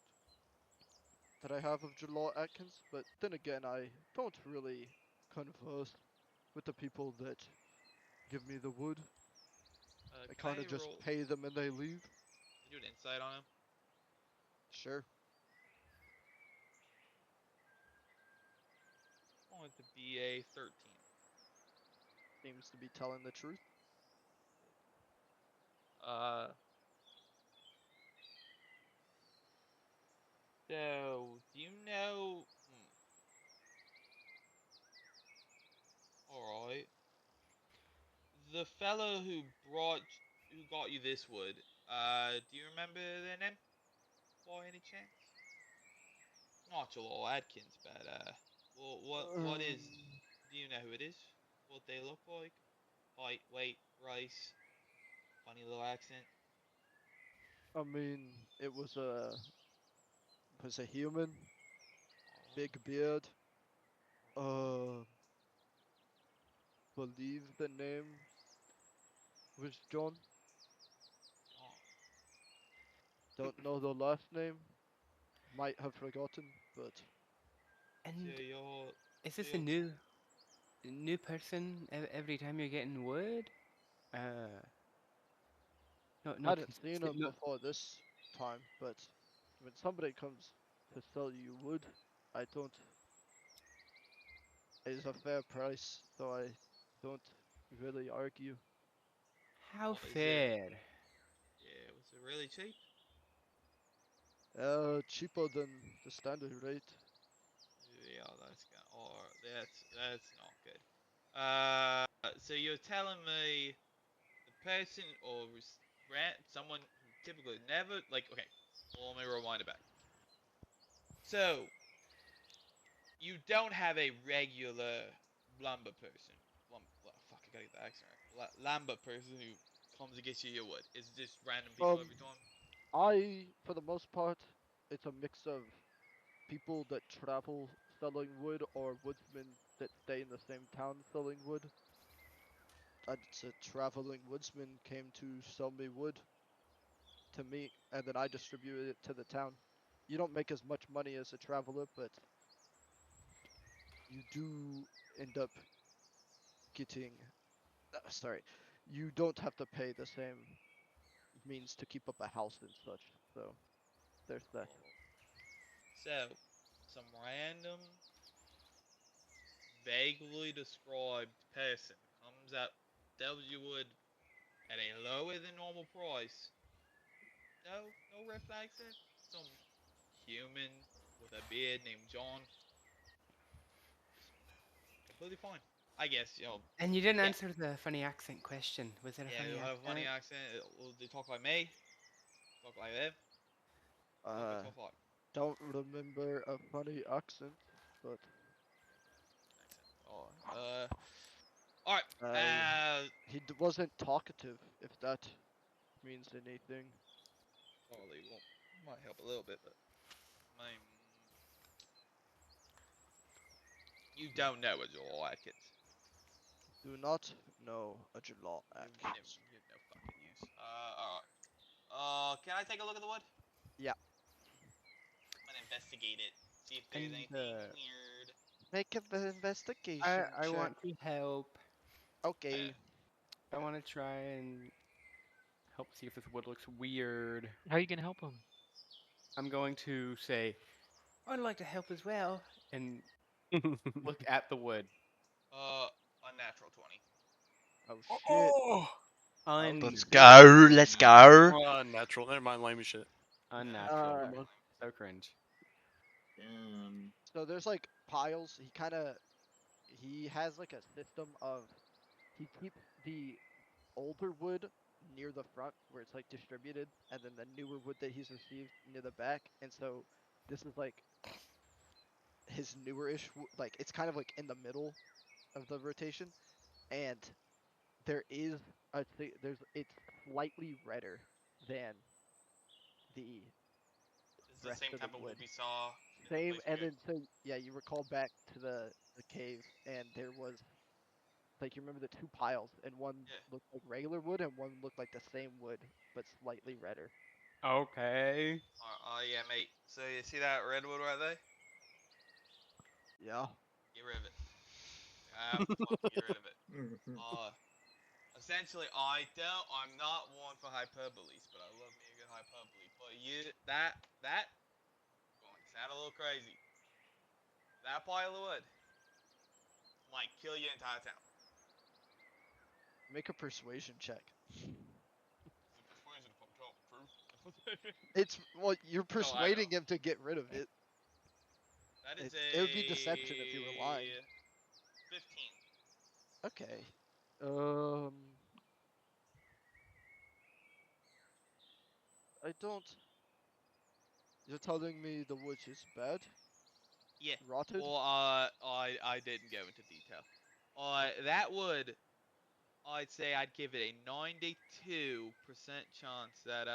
that I have of Jalal Atkins, but then again, I don't really converse with the people that give me the wood. I Can kind of I just roll? pay them and they leave. Do an insight on him. Sure. I want it to be a 13. Seems to be telling the truth. Uh, so do you know? All right. The fellow who got you this wood. Do you remember their name by any chance? Not Jalal Atkins, but what is? Do you know who it is? What they look like? Height, weight, race, funny little accent. I mean, it was a human, Alright, big beard. alright, Believe the name was John. John. Don't know the last name. Might have forgotten, but So And you're is so this a you're new person every time you're getting wood? Uh, I not hadn't seen consistent. him before this time. But when somebody comes to sell you wood, I don't. It's a fair price, so I don't really argue. How is it? fair? Yeah, was it really cheap? Cheaper than the standard rate. Yeah, that's not good. So you're telling me the person or someone who typically never like okay, well, let me rewind it back. So you don't have a regular lumber person. Fuck, I gotta get the accent right. Lumber person who comes to get you your wood. It's just random people Um, every time. for the most part, it's a mix of people that travel selling wood or woodsmen that stay in the same town selling wood. It's a traveling woodsman came to sell me wood to me, and then I distributed it to the town. You don't make as much money as a traveler, but you do end up getting. Sorry, you don't have to pay the same means to keep up a house and such. So there's that. So some random, vaguely described person comes up, sells you wood at a lower than normal price. No red flags there. Some human with a beard named John. Completely fine. I guess, And you didn't yeah. answer the funny accent question. Was it a Yeah, funny you have a funny accent? accent. Will they talk like me? Talk like them? Tell me Uh, tough like don't remember a funny accent, but accent. Alright. uh, wasn't talkative, if that means anything. Probably won't, might help a little bit, but I mean, you don't know a Joel Atkins. Do not know a Jalal Atkins. You have no fucking use. Alright. Can I take a look at the wood? Yeah, I'm gonna investigate it. See if there's And anything weird. make an investigation I check. want to help. Okay. I want to try and help see if this wood looks weird. How are you gonna help him? I'm going to say, I'd like to help as well. And look at the wood. Unnatural 20. Oh shit. Oh, Let's Unnatural. go. Let's go. natural. Never mind, lame as shit. Unnatural. Um, So cringe. So there's like piles. He has like a system of he keeps the older wood near the front where it's like distributed, and then the newer wood that he's received near the back. And so this is like his newer-ish, like it's kind of like in the middle of the rotation, and there is it's slightly redder than the This is the rest same of the type of wood wood. we saw in the Same, place and we then so yeah, you recall back to the cave, and there was like you remember the two piles, and one Yeah. looked like regular wood, and one looked like the same wood but slightly redder. Okay. yeah, mate. So you see that redwood right there? Yeah. Get rid of it. I have to fucking get rid of it. Mhm. Essentially, I'm not one for hyperboles, but I love me a good hyperbole. But that going to sound a little crazy. That pile of wood might kill your entire town. Make a persuasion check. Is it persuasion if I'm telling the truth? It's well, you're No, I know. persuading him to get rid of it. That is It would be deception if you were lying. 15. Okay. Um. I don't. You're telling me the wood is bad? Yeah. Rotted? Well, I didn't go into detail. That would, I'd say I'd give it a 92% chance that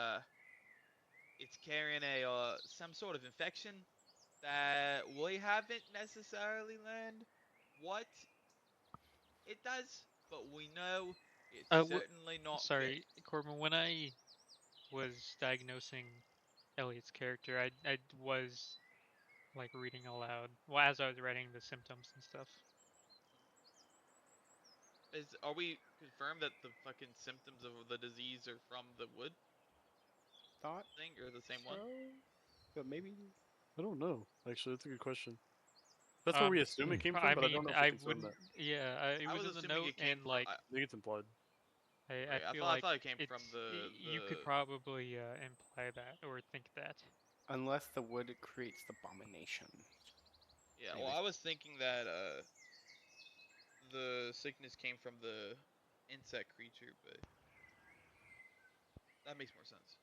it's carrying a some sort of infection that we haven't necessarily learned what it does, but we know it's Wh- certainly not good. Sorry, Corbin. When I was diagnosing Elliot's character, I was like reading aloud. Well, as I was writing the symptoms and stuff. Are we confirmed that the fucking symptoms of the disease are from the wood Thought thing or the same so. one? But maybe. I don't know. Actually, that's a good question. That's where we assume it came from, I but I don't mean, know if we I confirm wouldn't. that. Yeah, it I was was in the assuming note, it came and from. like I think it's implied. I I feel thought like it came from it's the you could probably imply that or think that. Unless the wood creates the abomination. Yeah. Well, Anyways. I was thinking that the sickness came from the insect creature, but that makes more sense.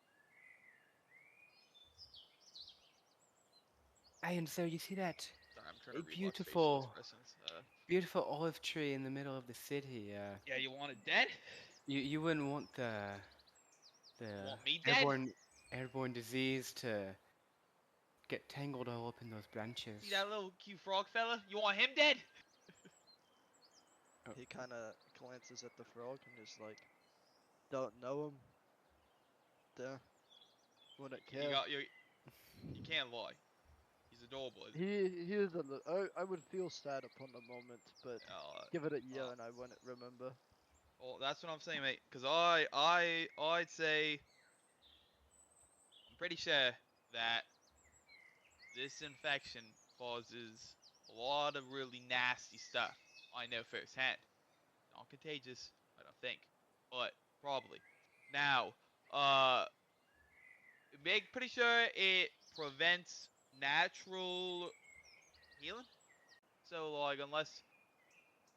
And so you see that Sorry, I'm trying to read Locke's facial beautiful, expressions. beautiful olive tree in the middle of the city. Yeah, you want it dead? You wouldn't want the Want me dead? airborne disease to get tangled all up in those branches. See that little cute frog fella? You want him dead? Oh. He kind of glances at the frog and is like, "Don't know him. Duh. Wouldn't You care." got you can't lie. He's adorable. He is a I would feel sad upon the moment, but give it a year uh, and I wouldn't remember. well, that's what I'm saying, mate. Cause I'd say I'm pretty sure that this infection causes a lot of really nasty stuff. I know firsthand. Not contagious, I don't think, but probably. Now, pretty sure it prevents natural healing. So, like, unless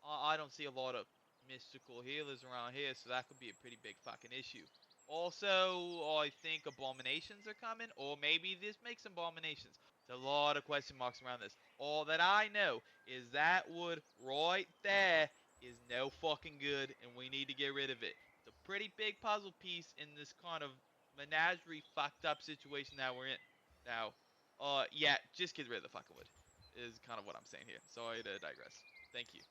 I don't see a lot of mystical healers around here, so that could be a pretty big fucking issue. Also, I think abominations are coming, or maybe this makes abominations. There's a lot of question marks around this. All that I know is that wood right there is no fucking good, and we need to get rid of it. It's a pretty big puzzle piece in this kind of menagerie fucked up situation that we're in. Now, yeah, just get rid of the fucking wood, is kind of what I'm saying here. Sorry to digress. Thank you.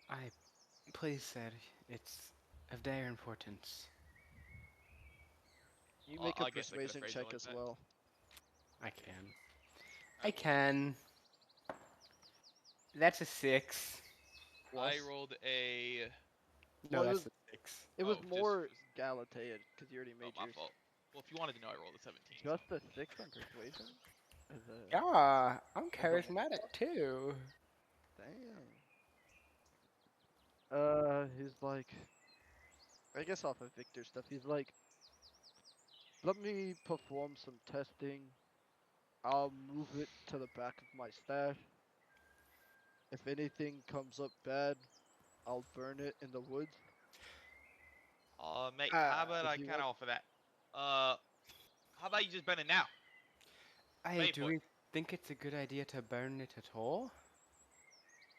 I please, sir. It's of dire importance. You make a I guess I could have persuasion phrased it check like as that. well. I can. I Alright, can. That's a 6. I Plus, rolled a. No, well, that's a 6. it was Oh, more Galatea because you already oh, made my yours. fault. Well, if you wanted to know, I rolled a 17. So. Just a 6 on persuasion? As a Yeah, I'm as a charismatic too. dang. He's like, I guess off of Victor stuff. He's like, let me perform some testing. I'll move it to the back of my stash. If anything comes up bad, I'll burn it in the woods. Mate, how about If I you kind want, of offer that? How about you just burn it now? Hey, Pay do for it. we think it's a good idea to burn it at all?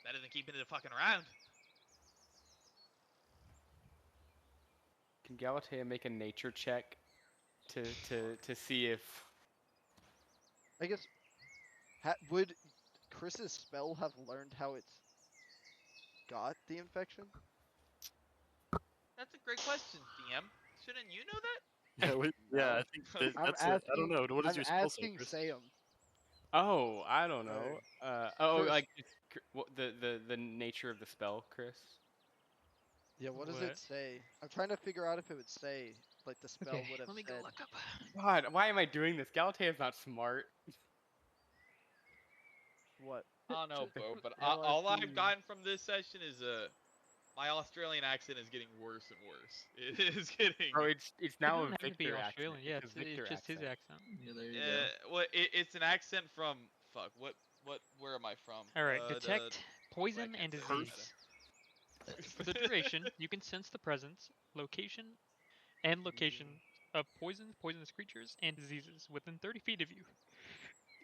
Better than keeping it fucking around. Can Galatea make a nature check to see if I guess, would Chris's spell have learned how it's got the infection? That's a great question, DM. Shouldn't you know that? Yeah, No. I think that, I'm that's a. I don't asking. know. What does I'm your spell say, asking Chris? Sam. Oh, I don't know. Oh, Chris. like just what the nature of the spell, Chris? Yeah, what does What? it say? I'm trying to figure out if it would say like the spell Okay, would have let me go said. look up. God, why am I doing this? Galatea's not smart. What? I don't know, bro, but all I've LRP. gotten from this session is my Australian accent is getting worse and worse. It is getting. Bro, it's It now a doesn't have to be Victor accent. Australian. Yeah, It's a Victor it's just his accent. accent. Yeah, there you go. Well, it's an accent from fuck. What? Where am I from? All right, The detect poison I and can't say disease. For the duration, you can sense the presence, location, and location of poisonous creatures, and diseases within 30 feet of you.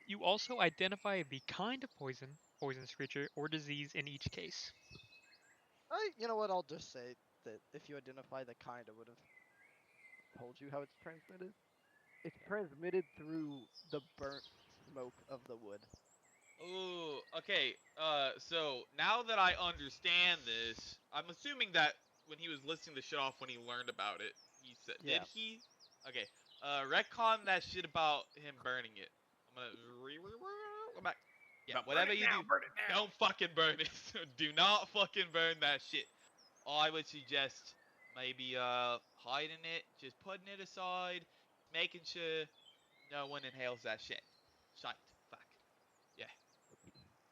You also identify the kind of poisonous creature, or disease in each case. You know what? I'll just say that if you identify the kind, I would have told you how it's transmitted. It's transmitted through the burnt smoke of the wood. Ooh, okay. So now that I understand this, I'm assuming that when he was listing the shit off when he learned about it, he said, Yeah. did he? Okay. Retcon that shit about him burning it. I'm gonna go back. Yeah, whatever you do, don't fucking burn it. Do not fucking burn that shit. I would suggest maybe hiding it, just putting it aside, making sure no one inhales that shit. Shite. Fuck. Yeah.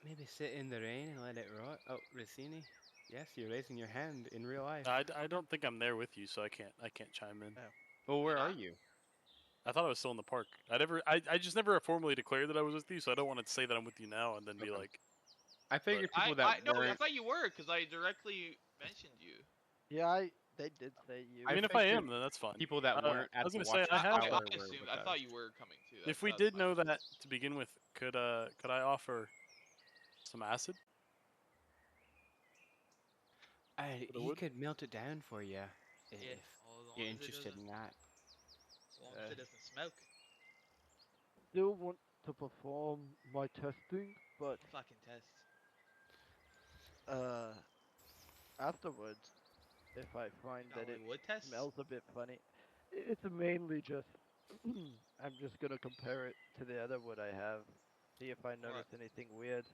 Maybe sit in the rain and let it rot. Oh, Rossini. Yes, you're raising your hand in real life. I don't think I'm there with you, so I can't chime in. Oh. Well, where You're are not? you? I thought I was still in the park. I just never formally declared that I was with you, so I don't want to say that I'm with you now and then be Okay. like, I figured people that I no, I weren't. thought you were because I directly mentioned you. Yeah, they did say you. I I mean, if I figured am, then that's fine. people that weren't I at was the gonna say I Watchtower have. I were assumed. with I us. thought you were coming too. If we That's did my know fault. that to begin with, could I offer some acid for the He wood? could melt it down for you if Yeah, as long you're as it interested doesn't, in that. as long as it doesn't smoke. Still want to perform my testing, but Fucking test. uh, afterwards, if I find Got that like it wood test. smells a bit funny, it's mainly just I'm just gonna compare it to the other wood I have, see if I notice Alright. anything weird.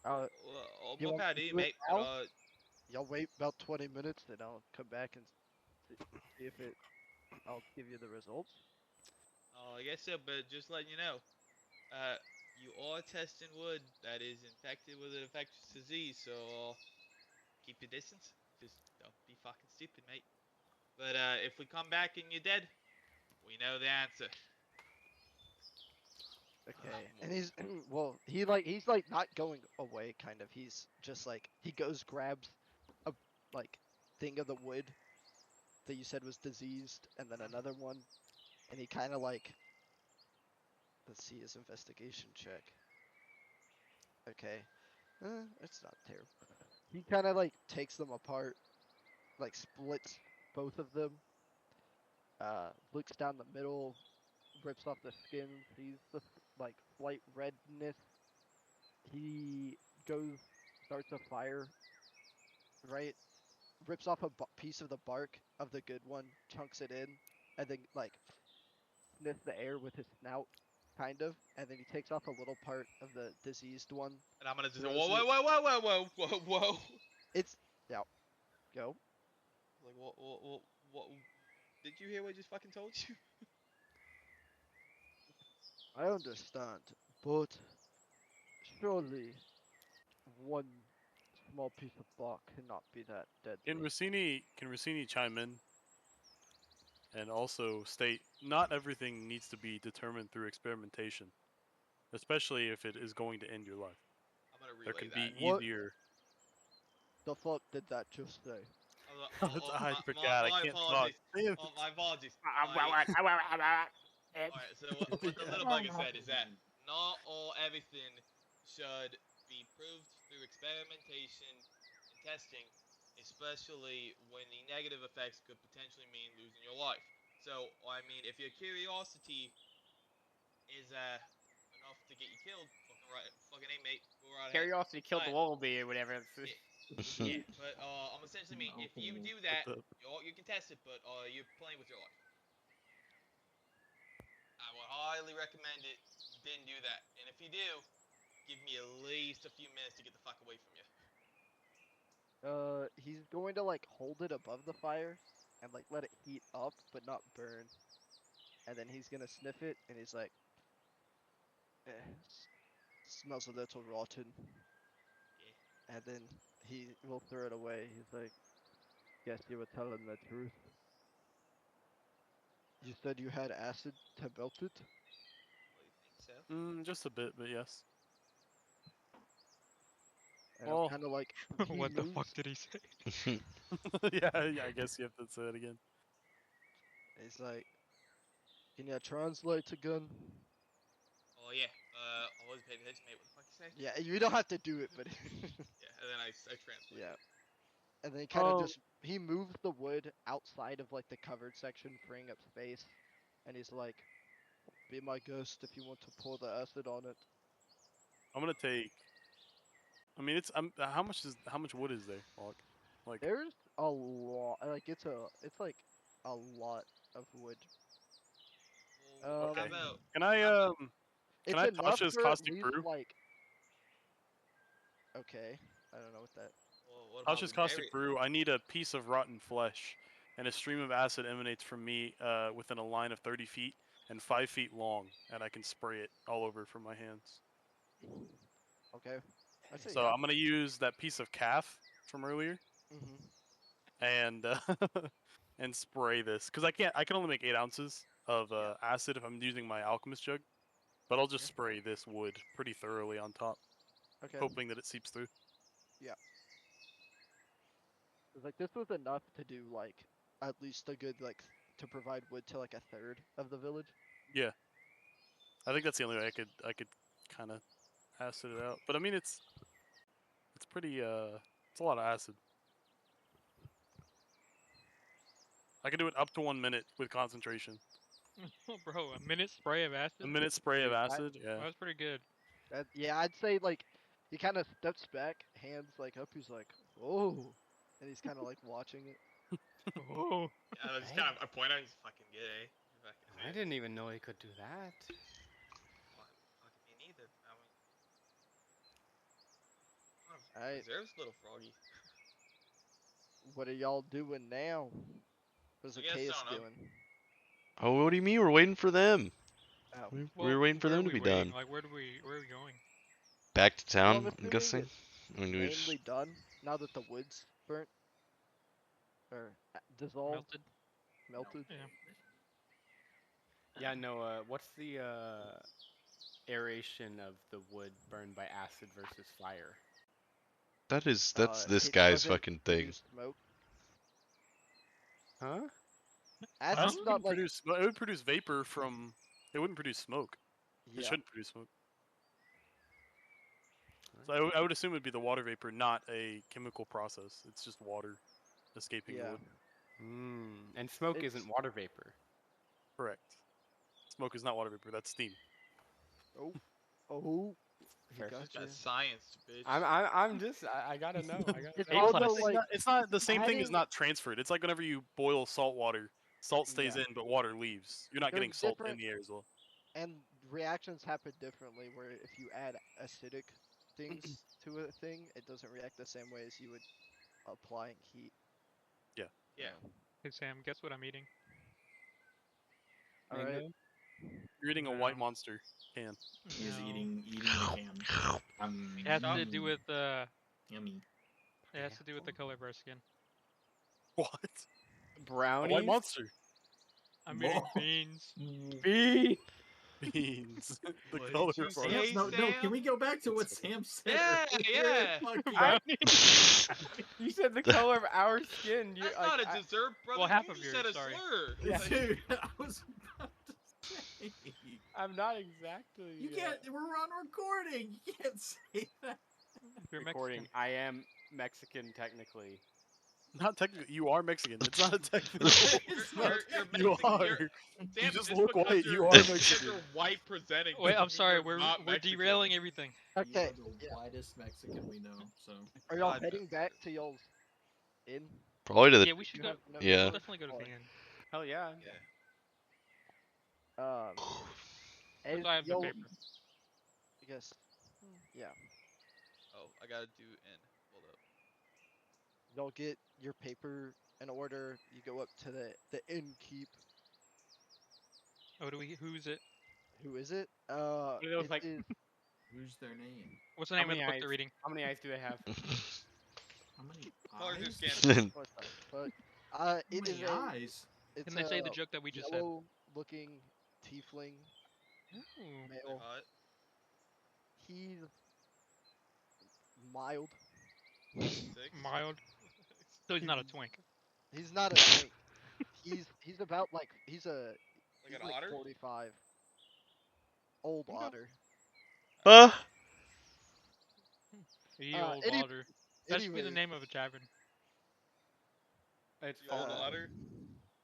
Uh, Well, you my want bad, me to do it mate. But now? Y'all wait about 20 minutes, then I'll come back and see if it. I'll give you the results. I guess so. But just letting you know, you are testing wood that is infected with an infectious disease. So keep your distance. Just don't be fucking stupid, mate. But if we come back and you're dead, we know the answer. Okay, and he's well, he's like not going away, kind of. He's just like he goes grabs a like thing of the wood that you said was diseased, and then another one, and he kind of like let's see his investigation check. Okay, it's not terrible. He kind of like takes them apart, like splits both of them. Looks down the middle, rips off the skin, sees the like slight redness. He goes, starts a fire, right? Rips off a piece of the bark of the good one, chunks it in, and then like sniffs the air with his snout, kind of, and then he takes off a little part of the diseased one, And I'm gonna just say, throws whoa, it. whoa, whoa, whoa, whoa, whoa, whoa, whoa. It's yeah, go. Like, what? Did you hear what I just fucking told you? I understand, but surely one small piece of bark cannot be that Can deadly. Rossini chime in and also state not everything needs to be determined through experimentation, especially if it is going to end your life. I'm gonna There relay can that. be What easier. the fuck did that just say? I My forgot. I can't talk. apologies. Damn it. Oh, my apologies. Alright, Alright, so what the little bugger said is that not all everything should be proved through experimentation and testing, especially when the negative effects could potentially mean losing your life. So, I mean, if your curiosity is enough to get you killed, fucking right, fucking A, mate, go right ahead. Curiosity killed the But wallaby or whatever. yeah, but I'm essentially mean if you do that, the- you can test it, but you're playing with your life. I would highly recommend it. You didn't do that, and if you do, give me at least a few minutes to get the fuck away from you. He's going to like hold it above the fire and like let it heat up but not burn. And then he's gonna sniff it and he's like, smells a little rotten. Yeah. And then he will throw it away. He's like, guess you were telling the truth. You said you had acid to melt it? Well, you think so? Just a bit, but yes. And Well, I'm kind of like, he What the fuck moves. did he say? yeah, I guess you have to say it again. He's like, can you translate again? Oh yeah. I wasn't paying attention, mate. What the fuck you say? Yeah, you don't have to do it, but Yeah, and then I translated. yeah. And then he kind of Oh. just he moves the wood outside of like the covered section, freeing up space. And he's like, "Be my guest if you want to pour the acid on it." I'm gonna take. I mean, it's. How much wood is there? Like There's a lot. Like it's like a lot of wood. Well, how okay. about Can I how can It's I enough Tasha's for at caustic least brew? like. Okay, I don't know what that. well, what about Tasha's we bury caustic it? brew. I need a piece of rotten flesh, and a stream of acid emanates from me within a line of 30 feet and 5 feet long, and I can spray it all over from my hands. Okay, I say So yeah. I'm gonna use that piece of calf from earlier Mhm. and and spray this because I can only make 8 ounces of Yeah. acid if I'm using my alchemist jug, but I'll just Okay. spray this wood pretty thoroughly on top, Okay. hoping that it seeps through. Yeah. 'Cause, like this was enough to do like at least a good like to provide wood to like a third of the village. Yeah, I think that's the only way I could kind of acid it out. But I mean it's pretty it's a lot of acid. I can do it up to 1 minute with concentration. Oh, bro, a minute spray of acid? A minute spray of Dude, acid, yeah. Well, that's pretty good. Yeah, I'd say like he kind of steps back, hands like up. He's like, "Oh," and he's kind of like watching it. Oh, Yeah, I just Hey. kind of I point out. He's fucking good, eh? Fucking I didn't even know he could do that. Fucking me neither. I mean, Alright, reserves little froggy. what are y'all doing now? What's I the guess I chaos don't know. doing? Oh, what do you mean? We're waiting for them. Oh, We well, were waiting for where are them to we be waiting? done. Like, where are we going? Back to well, I'm town, I'm assuming guessing. it's I mean, we just- mainly done now that the wood's burnt or dissolved, Melted? melted. Yeah. Yeah, no. What's the aeration of the wood burned by acid versus fire? that's this It guy's doesn't fucking thing. produce smoke. Huh? Acid's Acid not wouldn't like produce. It would produce vapor from. It wouldn't produce smoke. It yeah. shouldn't produce smoke. So I would assume it'd be the water vapor, not a chemical process. It's just water escaping the Yeah. wood. And smoke It's isn't water vapor. Correct. Smoke is not water vapor. That's steam. oh oh he Fair. got Just you. got science, bitch. I'm just I gotta know. I gotta It's know. also It's like not, it's not the same thing. Is adding not transferred. It's like whenever you boil salt water, salt stays yeah. in, but water leaves. You're not There's getting salt in different the air as well. and reactions happen differently where if you add acidic things to a thing, it doesn't react the same way as you would applying heat. Yeah. Yeah. So, Hey Sam, guess what I'm eating? all right. Mango. You're eating a white No. monster can. He is No. eating the can. It has to do with Yummy. it has to do with the color of our skin. What? A Brownies. white monster. I'm eating Whoa. beans. Bee. Beans. The What color did you of our say? Sam, no, Sam? can we go back to what It's Sam said? Yeah, earlier? yeah. Fucking- Brownies. You said the color of our skin. You That's like, not a dessert, brother. Well, half you of just yours, said a sorry. slur. Yeah. Like, Dude, I was about to say. I'm not exactly. You can't. We're on recording. You can't say that. You're recording. Mexican. I am Mexican technically. Not technically. You are Mexican. It's not a technical. It's not you're You Mexican. are. Sam, You just just look because white. you're- You are just Mexican. because you're white presenting. Wait, doesn't I'm mean sorry. you're We're not Mexican. derailing everything. Okay. You are the Yeah. whitest Mexican we know. So Are y'all God, heading back to y'all's inn? Probably to the Yeah, we should You go. have no Yeah. We'll definitely go to the Or- end. Hell yeah. Um, as I have the y'all, paper. I guess. Yeah. Oh, I gotta do N. Hold up. Y'all get your paper in order. You go up to the innkeep. Oh, who's it? Who is it? are those, It like- is- who's their name? What's the How name of the many book eyes? they're reading? How many eyes do they have? How many Colors are eyes? scanned. what's that? But How it is many a. eyes? It's Can they say the a joke that we just said? yellow-looking tiefling Ooh. They're male. hot. He's mild. 6. Mild. So he's not a twink. He's not a twink. He's about like he's Like he's an like otter? 45. Old Okay. otter. Huh? Ye old any- otter. That should be the anyways, name of a tavern. It's The old Uh, otter.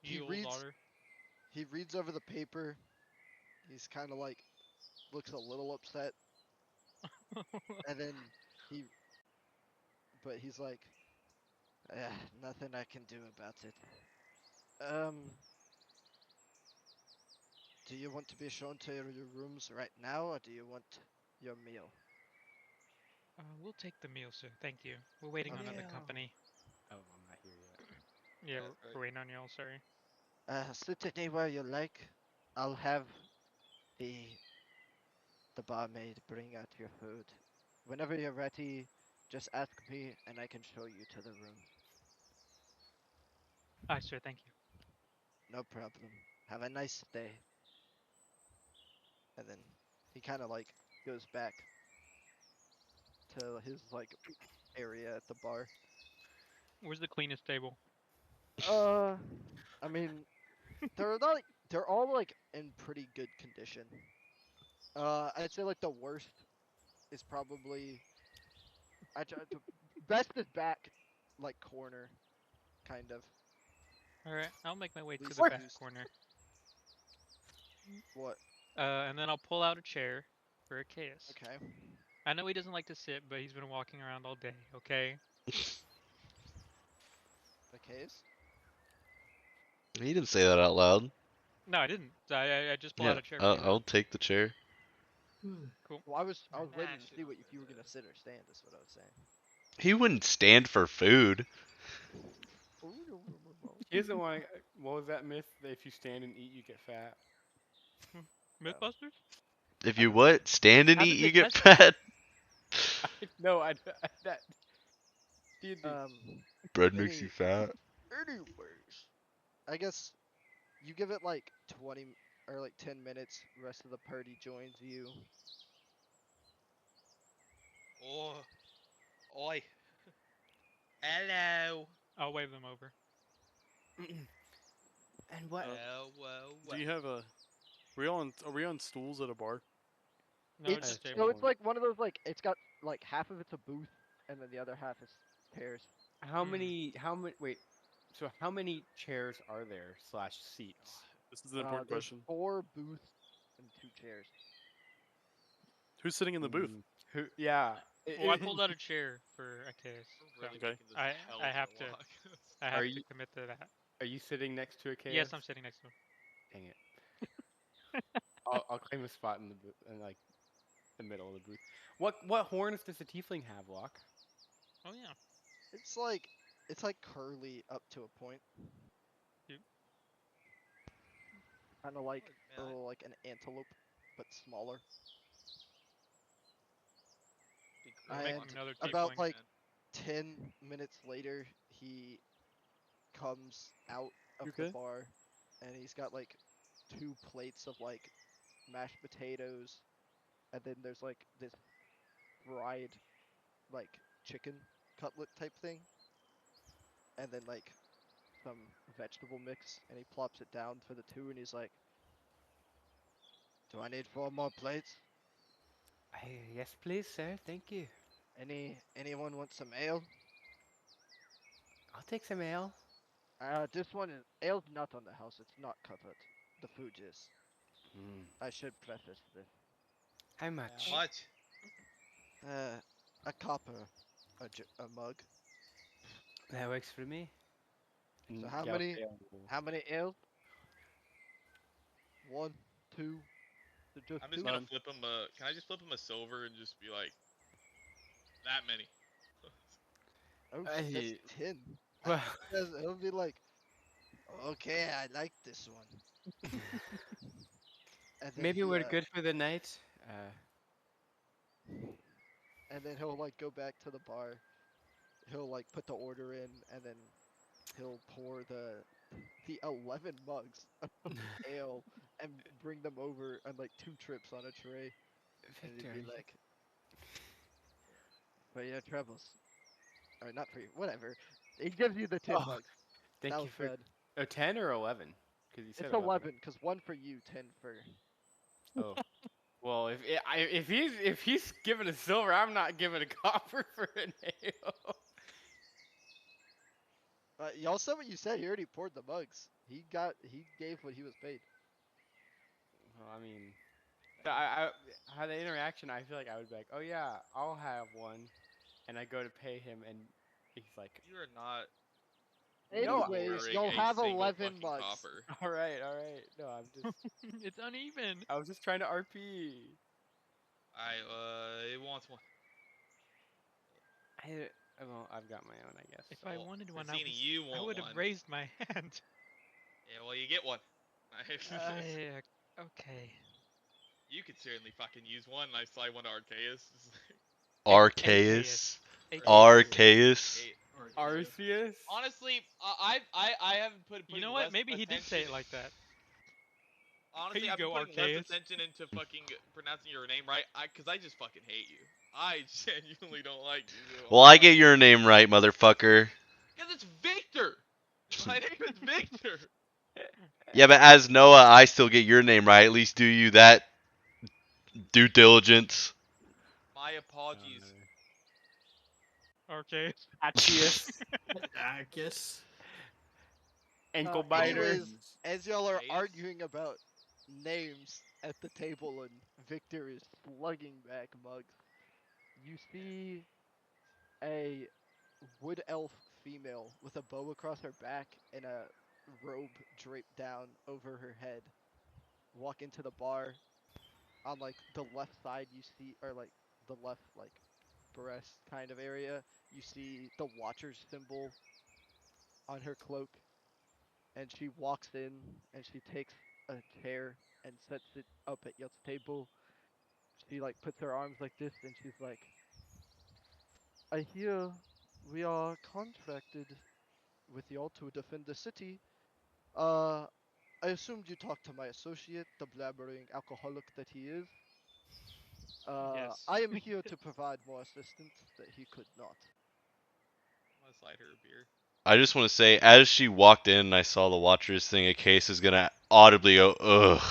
he Ye old reads- otter. he reads over the paper. He's kind of like looks a little upset, and then but he's like, nothing I can do about it. Do you want to be shown to your rooms right now, or do you want your meal? We'll take the meal, sir. Thank you. We're waiting on other Yeah. company. Oh, I'm not here yet. Yeah, Yeah, we're waiting on y'all. Sorry. Sit anywhere you like. I'll have the barmaid bring out your food. Whenever you're ready, just ask me and I can show you to the room. Aye, sir. Thank you. No problem. Have a nice day. And then he kind of like goes back to his like area at the bar. Where's the cleanest table? I mean, they're all like in pretty good condition. I'd say like the worst is probably the best is back, like corner, kind of. All right, I'll make my way to Least the back used. corner. What? And then I'll pull out a chair for Achaeus. Okay. I know he doesn't like to sit, but he's been walking around all day. Okay. The case. He didn't say that out loud. No, I didn't. I just pulled Yeah, out a chair. For you. I'll take the chair. Cool. Well, I was waiting to Nah, see shit, if you were gonna sit or stand. Is what I was saying. He wouldn't stand for food. He doesn't want. What was that myth? That if you stand and eat, you get fat. Mythbusters? If you what? Stand and Haven't eat, they you get tested fat. No, that. D&D. Bread makes any- you fat. Anyways, I guess you give it like 20 or like 10 minutes. Rest of the party joins you. Oh. Oi. Hello. I'll wave them over. And what? Hello. Do you have a? Are we on stools at a bar? No, It's just table. so table. it's like one of those like it's got like half of it's a booth and then the other half is chairs. How many? How many? Wait. So how many chairs are there slash seats? This is an important There's question. 4 booths and 2 chairs. Who's sitting in the booth? Who? Yeah. Well, I pulled out a chair for Achaeus. We're really so Okay. making this I- a hell I of have a to- walk. I have Are to you- commit to that. Are you sitting next to a case? Yes, I'm sitting next to him. Dang it. I'll claim a spot in the booth, in like the middle of the booth. What horns does the tiefling have, Locke? Oh yeah. It's like curly up to a point. Kind of like Man, like an antelope, but smaller. be We're great. And making another about tiefling. like Man. 10 minutes later, he comes out of You the okay? bar, and he's got like 2 plates of like mashed potatoes, and then there's like this fried like chicken cutlet type thing, and then like some vegetable mix, and he plops it down for the two, and he's like, "Do I need 4 more plates? Yes, please, sir. Thank you. Anyone want some ale? I'll take some ale. This one is ale's not on the house. It's not covered. The food is. Mm. I should preface this. How How much? much? A copper, a mug. That works for me. So And how yeah, I'll many? say I'll- How many ales? 1, 2, so just I'm just 2. gonna None. flip him a. Can I just flip him a silver and just be like, that many? Oh, that's I 10. well, He'll be like, okay, I like this one. And then maybe he we're good for the night. and then he'll like go back to the bar. He'll like put the order in, and then he'll pour the 11 mugs of ale and bring them over on like 2 trips on a tray, and he'd be Victor, like, for your troubles, or not for you, whatever. He gives you the 10 Oh, mugs. thank That you was for bad. 10 or 11? Because you said It's 11. 11, cause 1 for you, 10 for. Oh, well, if he's giving a silver, I'm not giving a copper for an ale. Y'all said what you said. He already poured the mugs. He gave what he was paid. Well, I mean, I had the interaction. I feel like I would be like, oh yeah, I'll have one, and I go to pay him, and he's like, You are not no, Anyways, ordering you'll a have single 11 fucking mugs. copper. all right, all right. No, I'm just, It's uneven. I was just trying to RP. He wants one. Well, I've got my own, I guess. If So. I wanted one, Christina, you I want would have one. raised my hand. Yeah, well, you get one. Okay. You could certainly fucking use one. I slide one to Arceus. Arceus. AKS. Arceus. Arceus? Honestly, I haven't put. You know less what? Maybe he did say attention- it like that. Honestly, you I've been go, putting less Arceus. attention into fucking pronouncing your name right. Cause I just fucking hate you. I genuinely don't like you. Well, I get your name right, motherfucker. Cause it's Victor. My name is Victor. Yeah, but as Noah, I still get your name right. At least do you that due diligence. My apologies. Okay. Arceus. I guess. Ankle biter. Anyways, as y'all are Arceus? arguing about names at the table and Victor is slugging back mugs, you see a wood elf female with a bow across her back and a robe draped down over her head walk into the bar. On like the left side, you see, or like the left like breast kind of area, you see the Watcher's symbol on her cloak, and she walks in and she takes a chair and sets it up at y'all's table. She like puts her arms like this, and she's like, "I hear we are contracted with y'all to defend the city. Uh, I assumed you talked to my associate, the blabbering alcoholic that he is. Yes. I am here to provide more assistance that he could not." I'm gonna slide her a beer. I just want to say, as she walked in and I saw the Watchers thing, a case is gonna audibly go, ugh.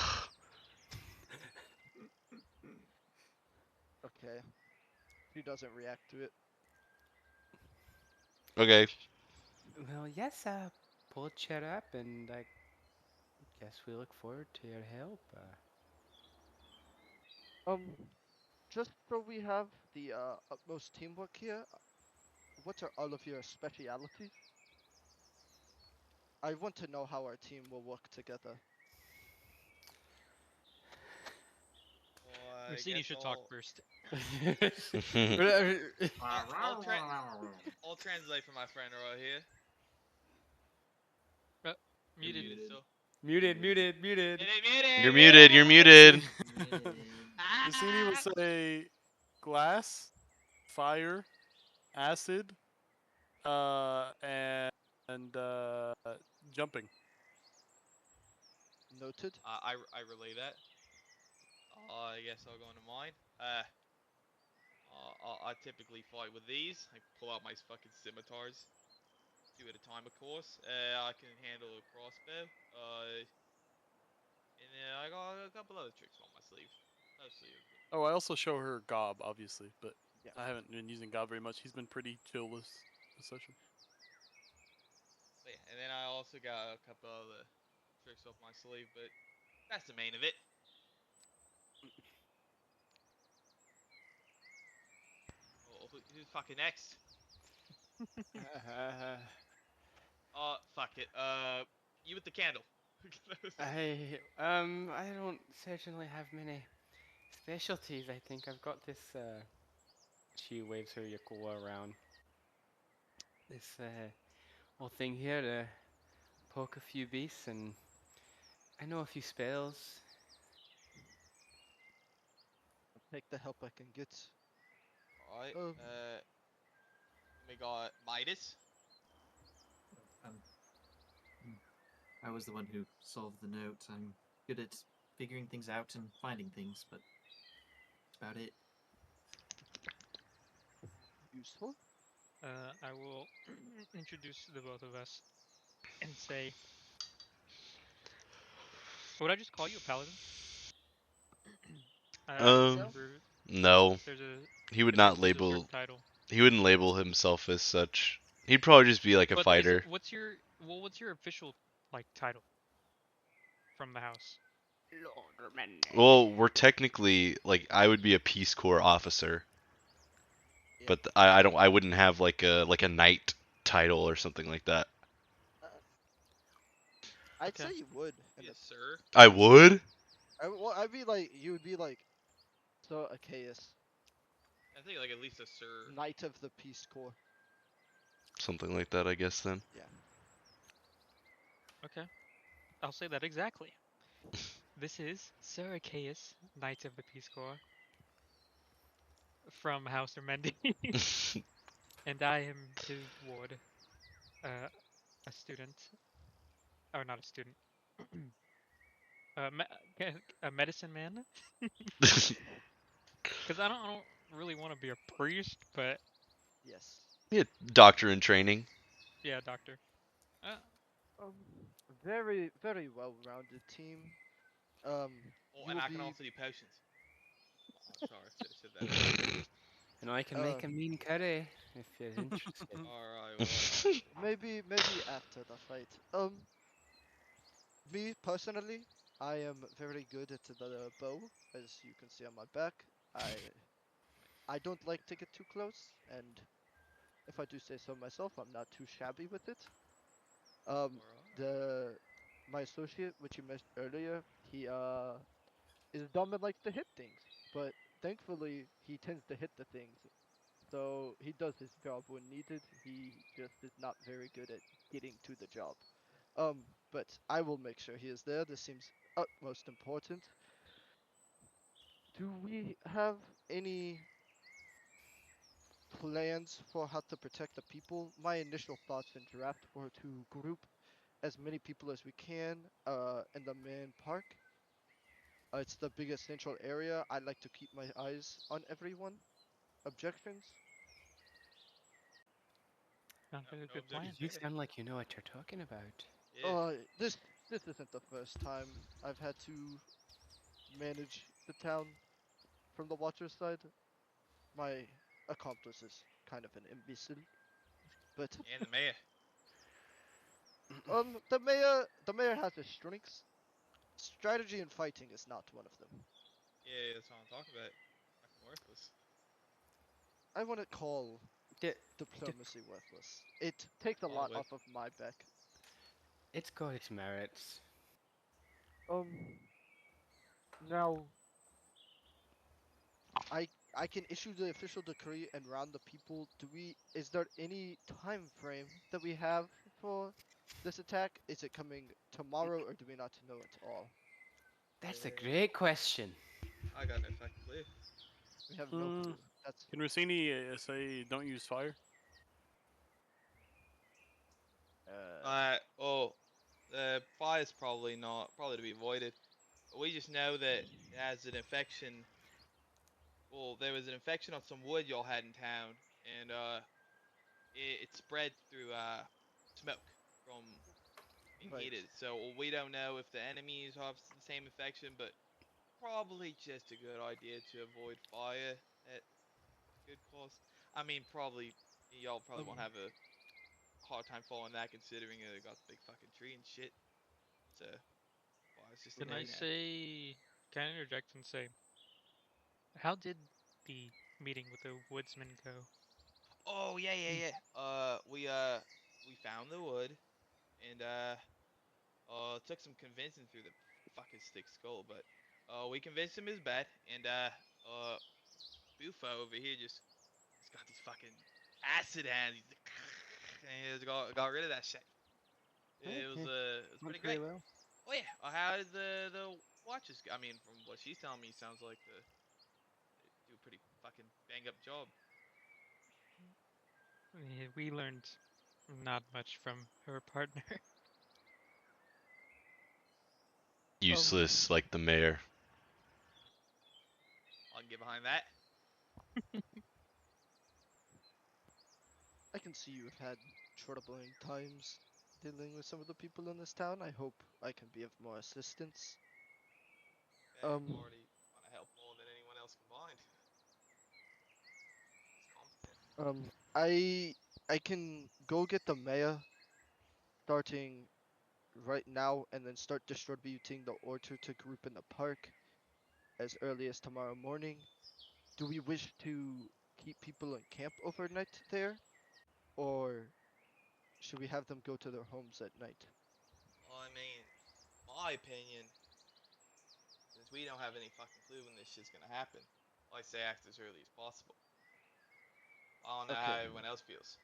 Okay. She doesn't react to it. Okay. Well, yes, pull a chair up, and I guess we look forward to your help. Just so we have the utmost teamwork here, what are all of your specialities? I want to know how our team will work together. Well, I Racine, you guess should talk first. I'll translate for my friend right here. Muted. Muted still. Muted, muted, muted. You're muted. You're muted. Vicini will say glass, fire, acid, and jumping. Noted. I relay that. I guess I'll go into mine. I typically fight with these. I pull out my fucking scimitars, two at a time, of course. I can handle a crossbow. And I got a couple other tricks on my sleeve. Mostly of them. Oh, I also show her Gob, obviously, but Yeah. I haven't been using Gob very much. He's been pretty chill this session. Yeah, and then I also got a couple other tricks up my sleeve, but that's the main of it. Oh, who's fucking next? Fuck it. You with the candle. I don't certainly have many specialties. I think I've got this. She waves her yakuwa around. This whole thing here to poke a few beasts, and I know a few spells. I'll take the help I can get. Alright. Um, We got Midas. Um, I was the one who solved the note. I'm good at figuring things out and finding things, but that's about it. Useful. I will introduce the both of us and say, would I just call you a paladin? I don't Um, remember no, if there's a he would if not there's a certain label. title. He wouldn't label himself as such. He'd probably just be like a But fighter. what's your official like title from the house? Well, we're technically like I would be a Peace Corps officer, Yeah. but I wouldn't have like a knight title or something like that. Uh, I'd Okay. say you would. And Yes, sir. I would. I'd be like, you would be like, so Achaeus, I think like at least a sir. Knight of the Peace Corps. Something like that, I guess then. Yeah. Okay, I'll say that exactly. This is Sir Achaeus, Knight of the Peace Corps, from House Ermendi, and I am his ward, a student, or not a student, a medicine man. Because I don't really want to be a priest, but Yes. Yeah, doctor in training. yeah, doctor. Um, very, very well-rounded team. Um, Oh, you and will I can be, also do potions. Oh, sorry, I should have said that earlier. And I can make a Um, mean curry if you're interested. Alright, well, maybe after the fight. Me personally, I am very good at the bow, as you can see on my back. I don't like to get too close, and if I do say so myself, I'm not too shabby with it. alright. The my associate, which you mentioned earlier, he is dumb and likes to hit things, but thankfully he tends to hit the things, so he does his job when needed. He just is not very good at getting to the job. But I will make sure he is there. This seems utmost important. Do we have any plans for how to protect the people? My initial thoughts in draft were to group as many people as we can in the main park. It's the biggest central area. I like to keep my eyes on everyone. Objections? Sounds like a No good plan. objections You here. sound like you know what you're talking about. Yeah. This isn't the first time I've had to manage the town from the Watcher's side. My accomplice is kind of an imbecile, but And the mayor. the mayor has his strengths. Strategy and fighting is not one of them. Yeah, that's what I'm talking about. Fucking worthless. I wouldn't call D- diplomacy worthless. It takes a I lot would. off of my back. It's got its merits. Um, now I can issue the official decree and round the people. Is there any time frame that we have for this attack? Is it coming tomorrow, or do we not know at all? That's a great question. I got no fucking clue. We have no clue. That's Can Rossini say don't use fire? Oh, the fire's probably to be avoided. We just know that it has an infection. Well, there was an infection on some wood y'all had in town, and it spread through smoke from being right. heated. So we don't know if the enemies have the same infection, but probably just a good idea to avoid fire at good cost. I mean, probably y'all probably won't Um, have a hard time following that, considering they got the big fucking tree and shit. So fire's just a Can I nice right. have. say? Can I interject and say, how did the meeting with the woodsman go? Oh yeah. We found the wood, and took some convincing through the fucking stick skull, but we convinced him it was bad, and Bufo over here he's got these fucking acid hands. He's like, and he just got rid of that shit. Okay. It was Went pretty pretty great. well. Oh yeah, how did the watches go? I mean, from what she's telling me, sounds like they do a pretty fucking bang up job. We learned not much from her partner. Useless like the mayor. I can get behind that. I can see you've had troubling times dealing with some of the people in this town. I hope I can be of more assistance. Yeah, Um, I'm already want to help more than anyone else combined. It's competent. I can go get the mayor starting right now and then start distributing the order to group in the park as early as tomorrow morning. Do we wish to keep people in camp overnight there, or should we have them go to their homes at night? I mean, my opinion, since we don't have any fucking clue when this shit's gonna happen, I say act as early as possible. I don't know how Okay. everyone else feels.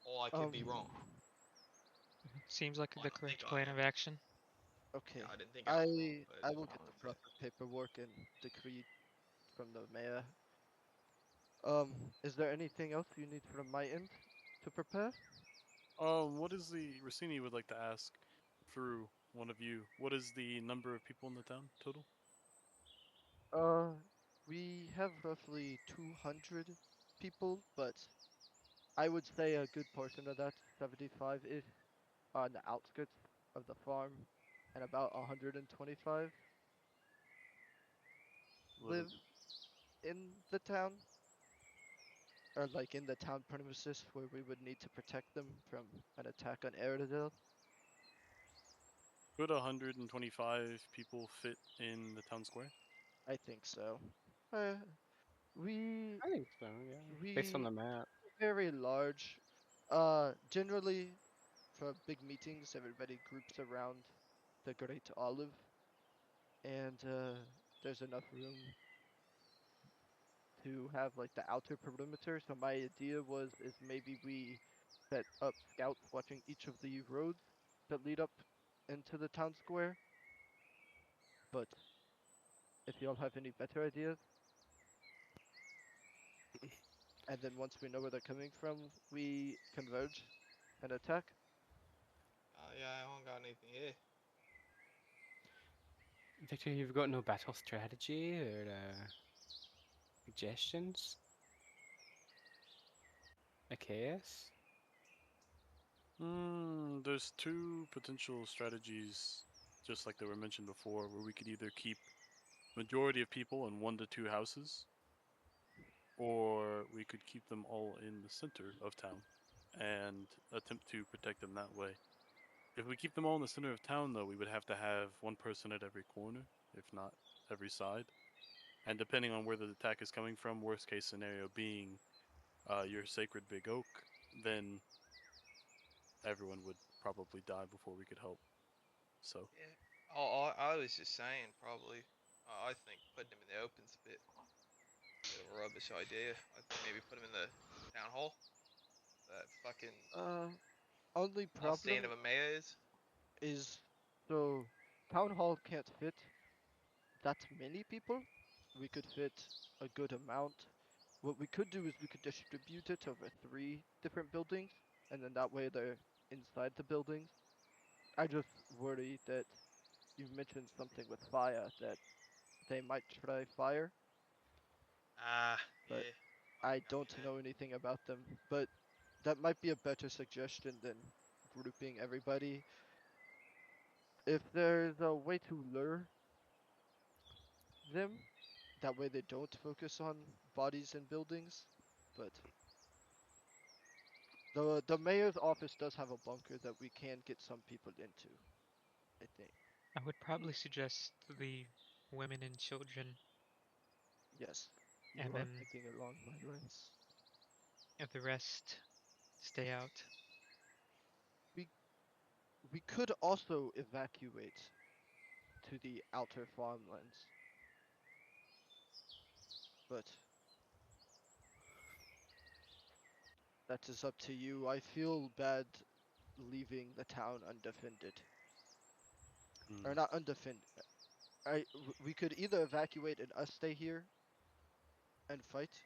Or I could Um. be wrong. Seems like I the don't think correct I plan am. of action. Yeah, Okay. I didn't think I was wrong, but I will get the honestly. proper paperwork and decree from the mayor. Is there anything else you need from my end to prepare? What is the Rossini would like to ask through one of you? What is the number of people in the town total? Uh, we have roughly 200 people, but I would say a good portion of that, 75 is on the outskirts of the farm, and about 125 live in the town, or like in the town premises where we would need to protect them from an attack on Aerodale. Could 125 people fit in the town square? I think so. Uh, we I think so, yeah. Based on we the map. very large. Generally for big meetings, everybody groups around the Great Olive, and there's enough room to have like the outer perimeter. So my idea was is maybe we set up scouts watching each of the roads that lead up into the town square. But if y'all have any better ideas, and then once we know where they're coming from, we converge and attack. Yeah, I don't got anything here. Victor, you've got no battle strategy or suggestions? A chaos? There's two potential strategies, just like they were mentioned before, where we could either keep majority of people in 1 to 2 houses, or we could keep them all in the center of town and attempt to protect them that way. If we keep them all in the center of town, though, we would have to have one person at every corner, if not every side. And depending on where the attack is coming from, worst case scenario being your sacred big oak, then everyone would probably die before we could help. So, Yeah. I was just saying, probably. I think putting him in the open's a bit of a rubbish idea. I think maybe put him in the town hall. That fucking Uh, Only All stand problem of a mayor is. is, so town hall can't fit that many people. We could fit a good amount. What we could do is we could distribute it over 3 different buildings, and then that way they're inside the buildings. I just worry that you've mentioned something with fire, that they might try fire, Ah, but yeah. I Fucking don't okay. know anything about them. But that might be a better suggestion than grouping everybody. If there's a way to lure them, that way they don't focus on bodies and buildings. But the mayor's office does have a bunker that we can get some people into, I think. I would probably suggest the women and children, Yes, you and are then thinking along my lines. if the rest stay out. We we could also evacuate to the outer farmlands, but that is up to you. I feel bad leaving the town undefended, or Hmm. not undefended. We could either evacuate and us stay here and fight,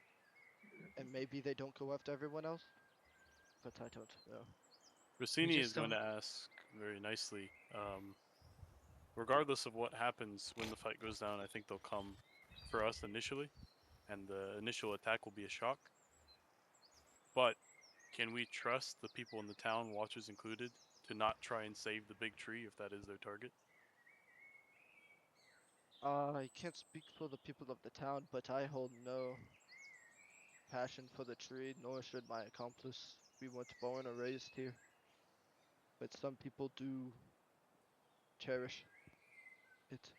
and maybe they don't go after everyone else, but I don't know. Rossini is just going to don't. ask very nicely. Regardless of what happens when the fight goes down, I think they'll come for us initially, and the initial attack will be a shock. But can we trust the people in the town, watchers included, to not try and save the big tree if that is their target? I can't speak for the people of the town, but I hold no passion for the tree, nor should my accomplice. We weren't born or raised here, but some people do cherish it.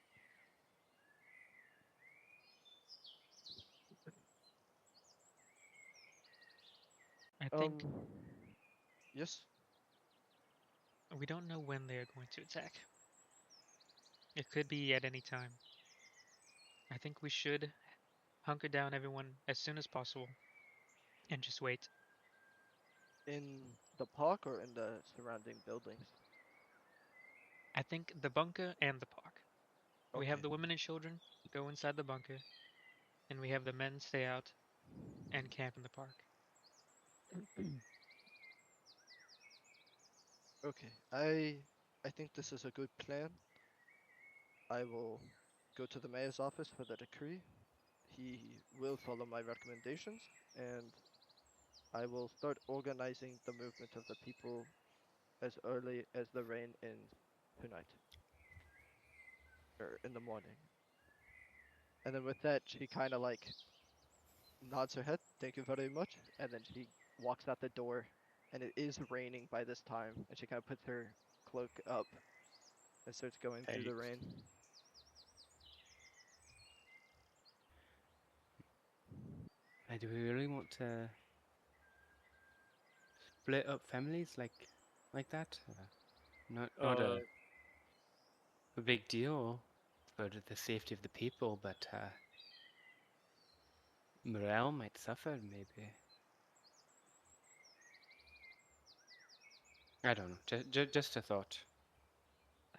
I Um, think yes, we don't know when they are going to attack. It could be at any time. I think we should hunker down everyone as soon as possible and just wait. in the park or in the surrounding buildings. I think the bunker and the park. We have Okay. the women and children go inside the bunker, and we have the men stay out and camp in the park. Okay. I think this is a good plan. I will go to the mayor's office for the decree. He will follow my recommendations, and I will start organizing the movement of the people as early as the rain ends tonight, or in the morning. And then with that, she kind of like nods her head, thank you very much, and then she walks out the door. And it is raining by this time, and she kind of puts her cloak up and starts going through Hey, the rain. do we really want to split up families like that? Not Uh, a big deal for the safety of the people, but morale might suffer maybe. I don't know. Just a thought.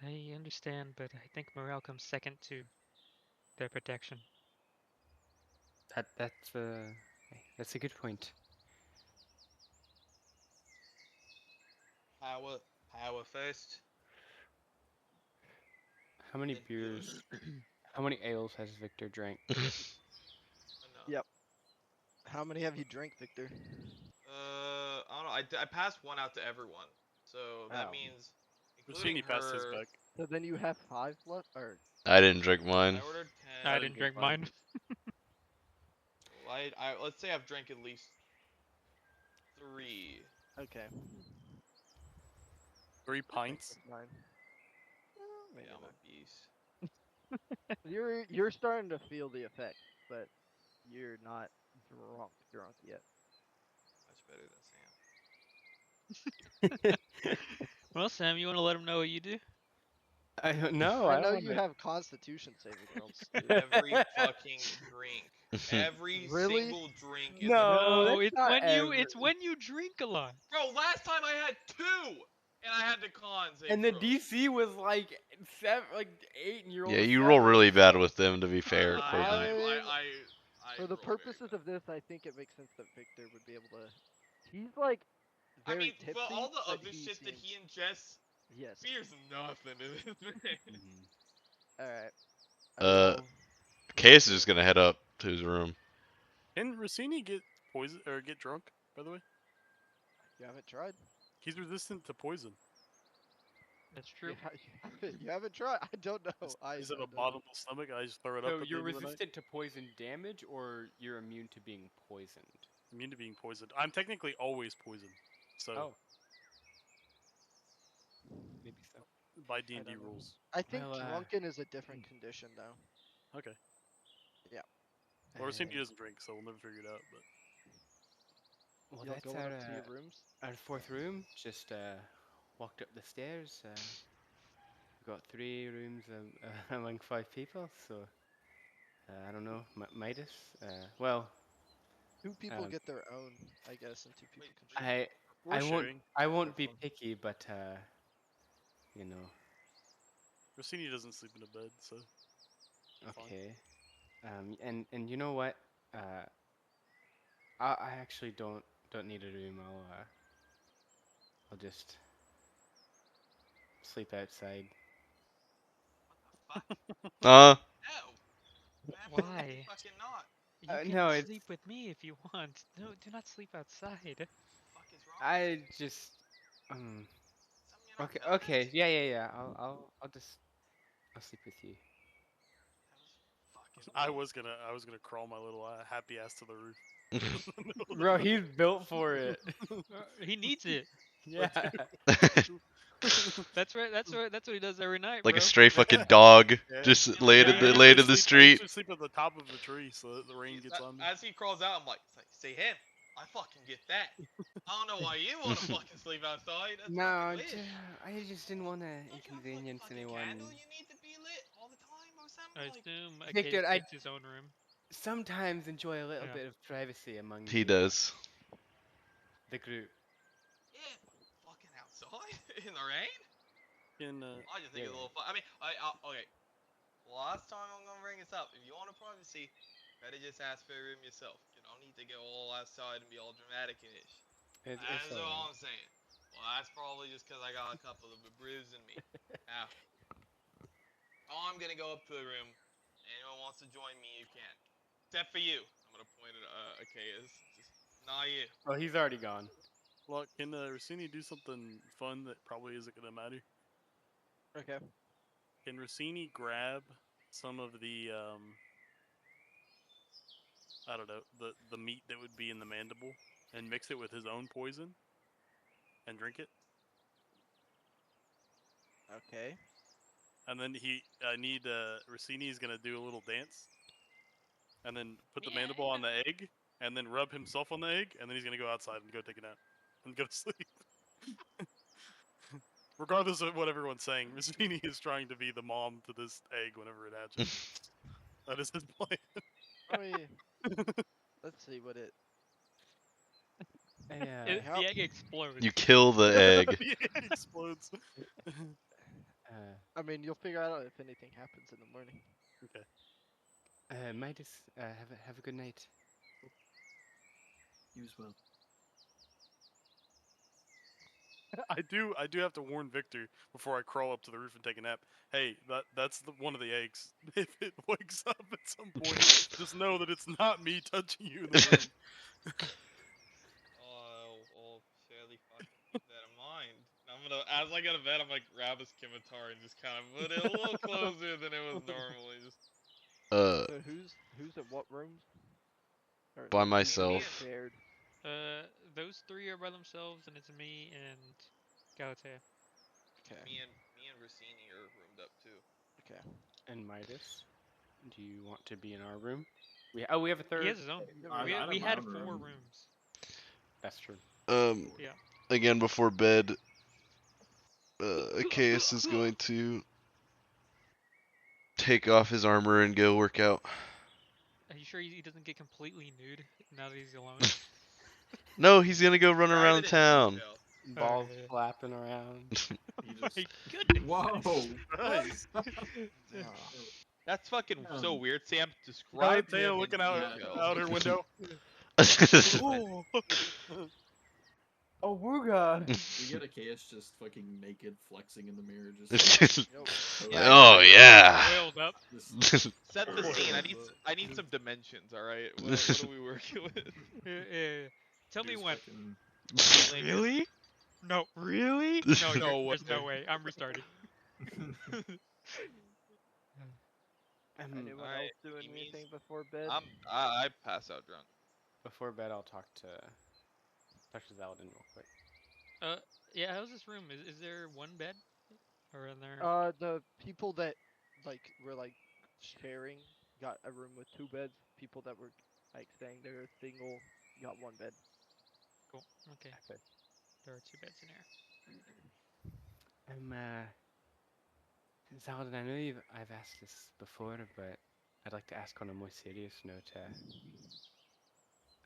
I understand, but I think morale comes second to their protection. That's a good point. Power, power first. How many Then healing. beers? How many ales has Victor drank? Enough. Yep. How many have you drank, Victor? I don't know. I passed one out to everyone, so that Oh. means, including Rossini passed his her. back. So then you have 5 left, or I didn't drink I mine. ordered I I 10. didn't didn't drink drink mine. mine. Well, I let's say I've drank at least 3. okay. 3 That makes pints. us 9. Well, maybe Yeah, I'm not. a beast. You're starting to feel the effects, but you're not drunk yet. Much better than Sam. Well, Sam, you want to let them know what you do? I don't know. I I know don't you wanna... have Constitution saving rolls, dude. Every fucking drink. Every Really? single drink is No, No, that's it's not it's when you drink a lot. Bro, last time I had 2! And I had the con save And the throw. DC was like 8, and you rolled Yeah, a you 7. roll really bad so- with them, to be fair, Corbin. I For the roll very purposes bad. of this, I think it makes sense that Victor would be able to. He's like I very mean, tipsy. for all the but other he shit that seems- he ingests, Yes. beer's nothing to this man. Mhm. All right. Case is just gonna head up to his room. Can Rossini get poison or get drunk? By the way, You haven't tried. he's resistant to poison. That's true. You haven't tried. I don't know. He's have a don't know. bottomless stomach. I just throw it up. So at you're the end of the night. resistant to poison damage, or you're immune to being poisoned? Immune to being poisoned. I'm technically always poisoned. So Oh. Maybe so. by I D&D don't know. rules. I think Well, drunken is a different condition, though. Okay. Yeah. Well, Rossini Uh, doesn't drink, so we'll never figure it out. But well, Y'all that's going up to your rooms? our 4th room. Just walked up the stairs. We've got 3 rooms among 5 people, so I don't know. Midas. Well, 2 people Um, get their own, I guess, and 2 people Wait, can share. we're I won't sharing. I won't For be fun. picky, but you know. Rossini doesn't sleep in a bed, so fine. Okay. And you know what? I actually don't need a room. I'll just sleep outside. What the fuck? Uh, No. Why? Fucking not. You can No, it's sleep with me if you want. No, do not sleep outside. Fuck is wrong? I just Something you're not okay, good okay. at? Yeah. I'll sleep with you. That was fucking I lame. was gonna crawl my little happy ass to the roof. Bro, he's built for it. He needs it. Yeah. That's right. That's what he does every night, like bro. a stray fucking dog, Yeah. just Yeah, laid yeah, in I the used laid I in the I street. usually sleep at the top of the tree so that the rain gets on me. As he crawls out, I'm like, say him. I fucking get that. I don't know why you want to fucking sleep outside. That's No, fucking lit. I just didn't want to Don't you have inconvenience fucking anyone. candle you need to be lit all the time or something? I Like, assume a Victor, case gets his own room. Sometimes enjoy a little Yeah. bit of privacy among He does. the group. yeah, fucking outside in the rain. In I just think it's a little fun. I mean, okay. Last time I'm gonna bring this up. If you want a privacy, better just ask for a room yourself. You don't need to go all outside and be all dramatic and ish. It's That's alright. all I'm saying. Well, that's probably just because I got a couple of bruises in me. Now, I'm gonna go up to a room. Anyone wants to join me, you can. Except for you. I'm gonna point at Akaya's. Just not you. Oh, he's already gone. look, can Rossini do something fun that probably isn't gonna matter? Okay. Can Rossini grab some of the I don't know, the meat that would be in the mandible and mix it with his own poison and drink it? Okay. And then Rossini's gonna do a little dance, and then put the mandible on the egg, and then rub himself on the egg, and then he's gonna go outside and go take a nap and go to sleep. Regardless of what everyone's saying, Rossini is trying to be the mom to this egg whenever it hatches. That is his plan. Let me. Let's see what it. The egg explodes. You kill the egg. The egg explodes. I mean, you'll figure out if anything happens in the morning. Okay. Midas, have a good night. You as well. I do have to warn Victor before I crawl up to the roof and take a nap. Hey, that's one of the eggs. If it wakes up at some point, just know that it's not me touching you in the room. I'll fairly fucking keep that in mind. I'm gonna, as I go to bed, I'm gonna grab his scimitar and just kind of put it a little closer than it was normally. Just So who's at what rooms? Or By who's myself. Shared. Those 3 are by themselves, and it's me and Galatea. Okay. me and Rossini are roomed up too. Okay. And Midas, do you want to be in our room? We have a third. He has his own. I We have had my own 4 room. rooms. That's true. Again before bed, Achaeus is going to take off his armor and go work out. Are you sure he doesn't get completely nude now that he's alone? No, he's gonna go run Describe around it in town. detail. Balls yeah. flapping around. He My just goodness. whoa. Nice. That's fucking so Um, weird, Sam. Describe him Tail in looking out detail. out her window. Oh, Oh, Wooga! We get a Chaos just fucking naked flexing in the mirror, just Yo, Oh yeah. oiled up. just Set the scene. I need some dimensions. All right. What are we working with? Tell me just when. fucking- Really? No, really? No, No there's no way. way. I'm restarting. anyone Alright, else doing Amy's- anything before bed? I pass out drunk. Before bed, I'll talk to Zaladin real quick. Yeah. How's this room? Is there one bed, or in there? The people that were sharing got a room with 2 beds. People that were saying they're single got 1 bed. Cool. Okay. Okay. There are 2 beds in here. Zaladin, I know I've asked this before, but I'd like to ask on a more serious note.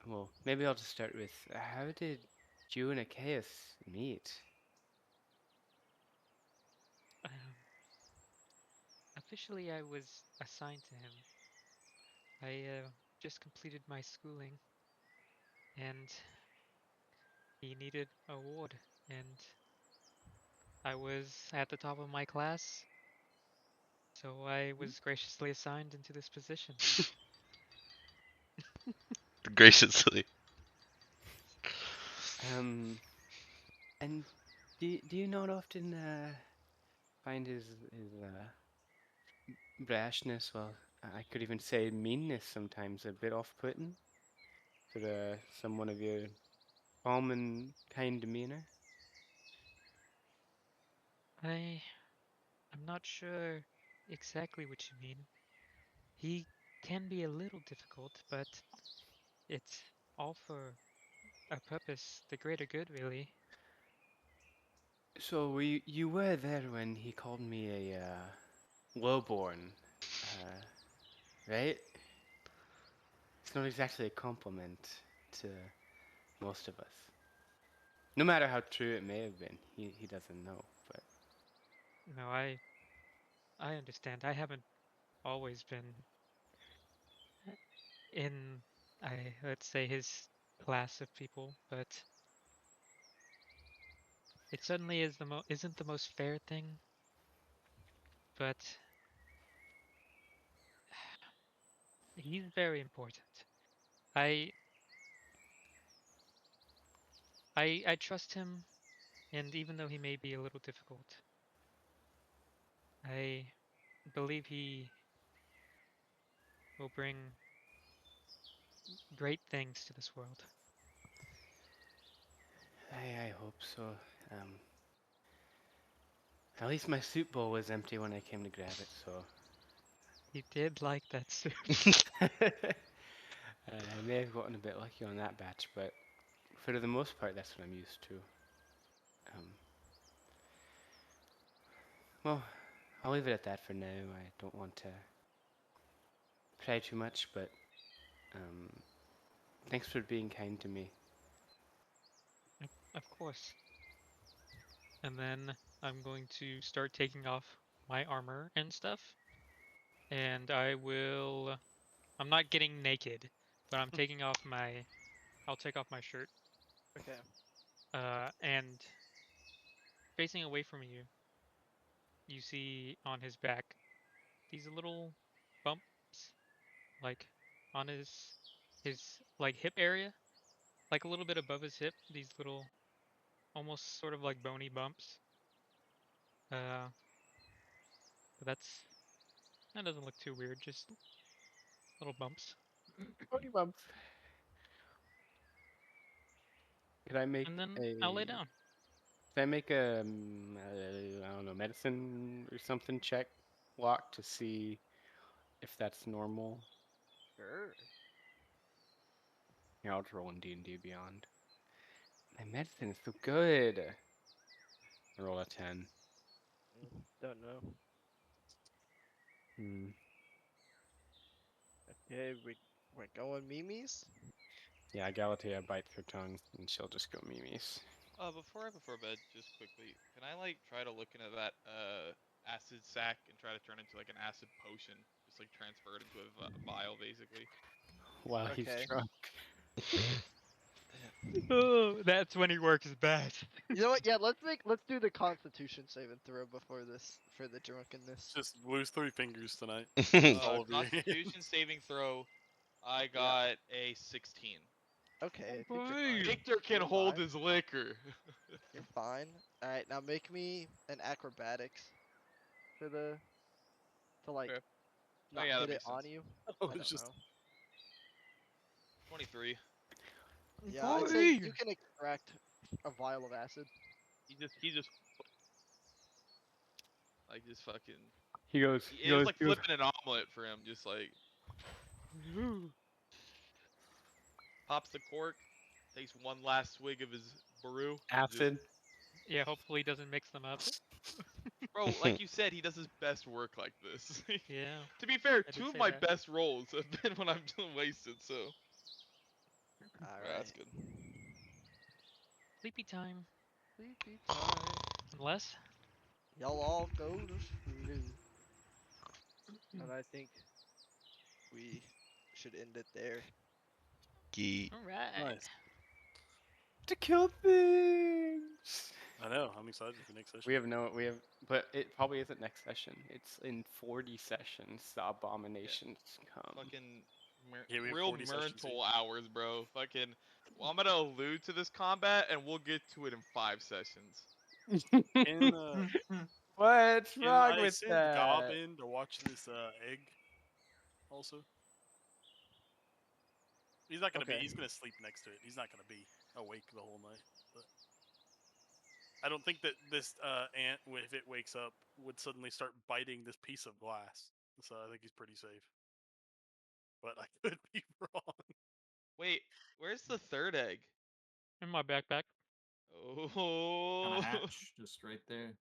Well, maybe I'll just start with how did you and Achaeus meet? Officially, I was assigned to him. I just completed my schooling, and he needed a ward, and I was at the top of my class, so I was graciously assigned into this position. Graciously. And do you not often find his brashness, well, I could even say meanness sometimes a bit off-putting for someone of your calm and kind demeanor? I'm not sure exactly what you mean. He can be a little difficult, but it's all for a purpose, the greater good, really. So you were there when he called me a lowborn, right? It's not exactly a compliment to most of us. No matter how true it may have been, he doesn't know. But No, I understand. I haven't always been in let's say his class of people, but it certainly isn't the most fair thing, but he's very important. I I trust him, and even though he may be a little difficult, I believe he will bring great things to this world. I hope so. Um, at least my soup bowl was empty when I came to grab it, so He did like that soup. I may have gotten a bit lucky on that batch, but for the most part, that's what I'm used to. Um, well, I'll leave it at that for now. I don't want to pry too much, but um, thanks for being kind to me. Of course. And then I'm going to start taking off my armor and stuff. And I'm not getting naked, but I'm taking off I'll take off my shirt. Okay. And facing away from you, you see on his back these little bumps, like on his like hip area, like a little bit above his hip. These little, almost sort of like bony bumps. Uh, but that doesn't look too weird. Just little bumps. Body bumps. Could I make And then a? I'll lay down. Could I make a I don't know, medicine or something check walk to see if that's normal? Sure. Yeah, I'll just roll in D&D Beyond. My medicine is so good. I roll a 10. Don't know. Okay, we're going Mimi's. Yeah, Galatea bites her tongue, and she'll just go Mimi's. Before bed, just quickly, can I like try to look into that acid sac and try to turn it into like an acid potion, just like transfer it into a vial, basically. While he's Okay. drunk. Oh, that's when he works best. You know what? Yeah, let's do the Constitution saving throw before this for the drunkenness. Just lose 3 fingers tonight. All of you. Constitution saving throw. I got a 16. Okay, I think you're boy. fine. Victor can You're hold fine. his liquor. You're fine. All right, now make me an acrobatics for the to like Okay. not yeah, that hit it makes on sense. you. Oh, I it's don't just know. 23. Yeah, I'd say you can extract a vial of acid. He just like just fucking. He goes. It was like flipping an omelet for him, just like pops the cork, takes one last swig of his brew. Acid. Yeah, hopefully he doesn't mix them up. Bro, like you said, he does his best work like this. Yeah. To be fair, I did 2 of say my that. best rolls have been when I'm wasted, so All that's right. good. Sleepy time. Sleepy time. Unless. Y'all all go to sleep. And I think we should end it there. Geet. All right. nice. To kill things. I know. I'm excited for next session. But it probably isn't next session. It's in 40 sessions. The abominations come. Fucking Yeah, we have real 40 sessions mental hours, bro. Fucking. Well, I'm gonna allude to this combat, and we'll get to it in 5 sessions. Can What's can wrong I with send that? Gob in to watch this egg? Also, he's not gonna be. Okay. He's gonna sleep next to it. He's not gonna be awake the whole night. But I don't think that this ant, if it wakes up, would suddenly start biting this piece of glass. So I think he's pretty safe. But I could be wrong. Wait, where's the 3rd egg? In my backpack. Oh. Kind of hatch, just right there.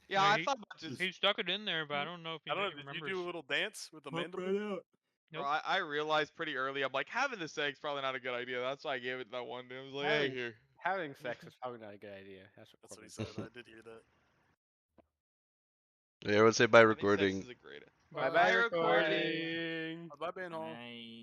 Yeah, Yeah, I he- thought about just. He stuck it in there, but I don't know if he I don't know. Did remembers. you do a little dance with the Hop mandible? right out. Bro, Nope. I realized pretty early. I'm like, having this egg's probably not a good idea. That's why I gave it that one day. I was like, hey, Having- here. Having sex is probably not a good idea. That's That's what he Corbin said. I did hear that. Yeah, I would say by Having sex recording. is a great. Bye Bye. bye recording. recording. Bye, Ben Hall. Night.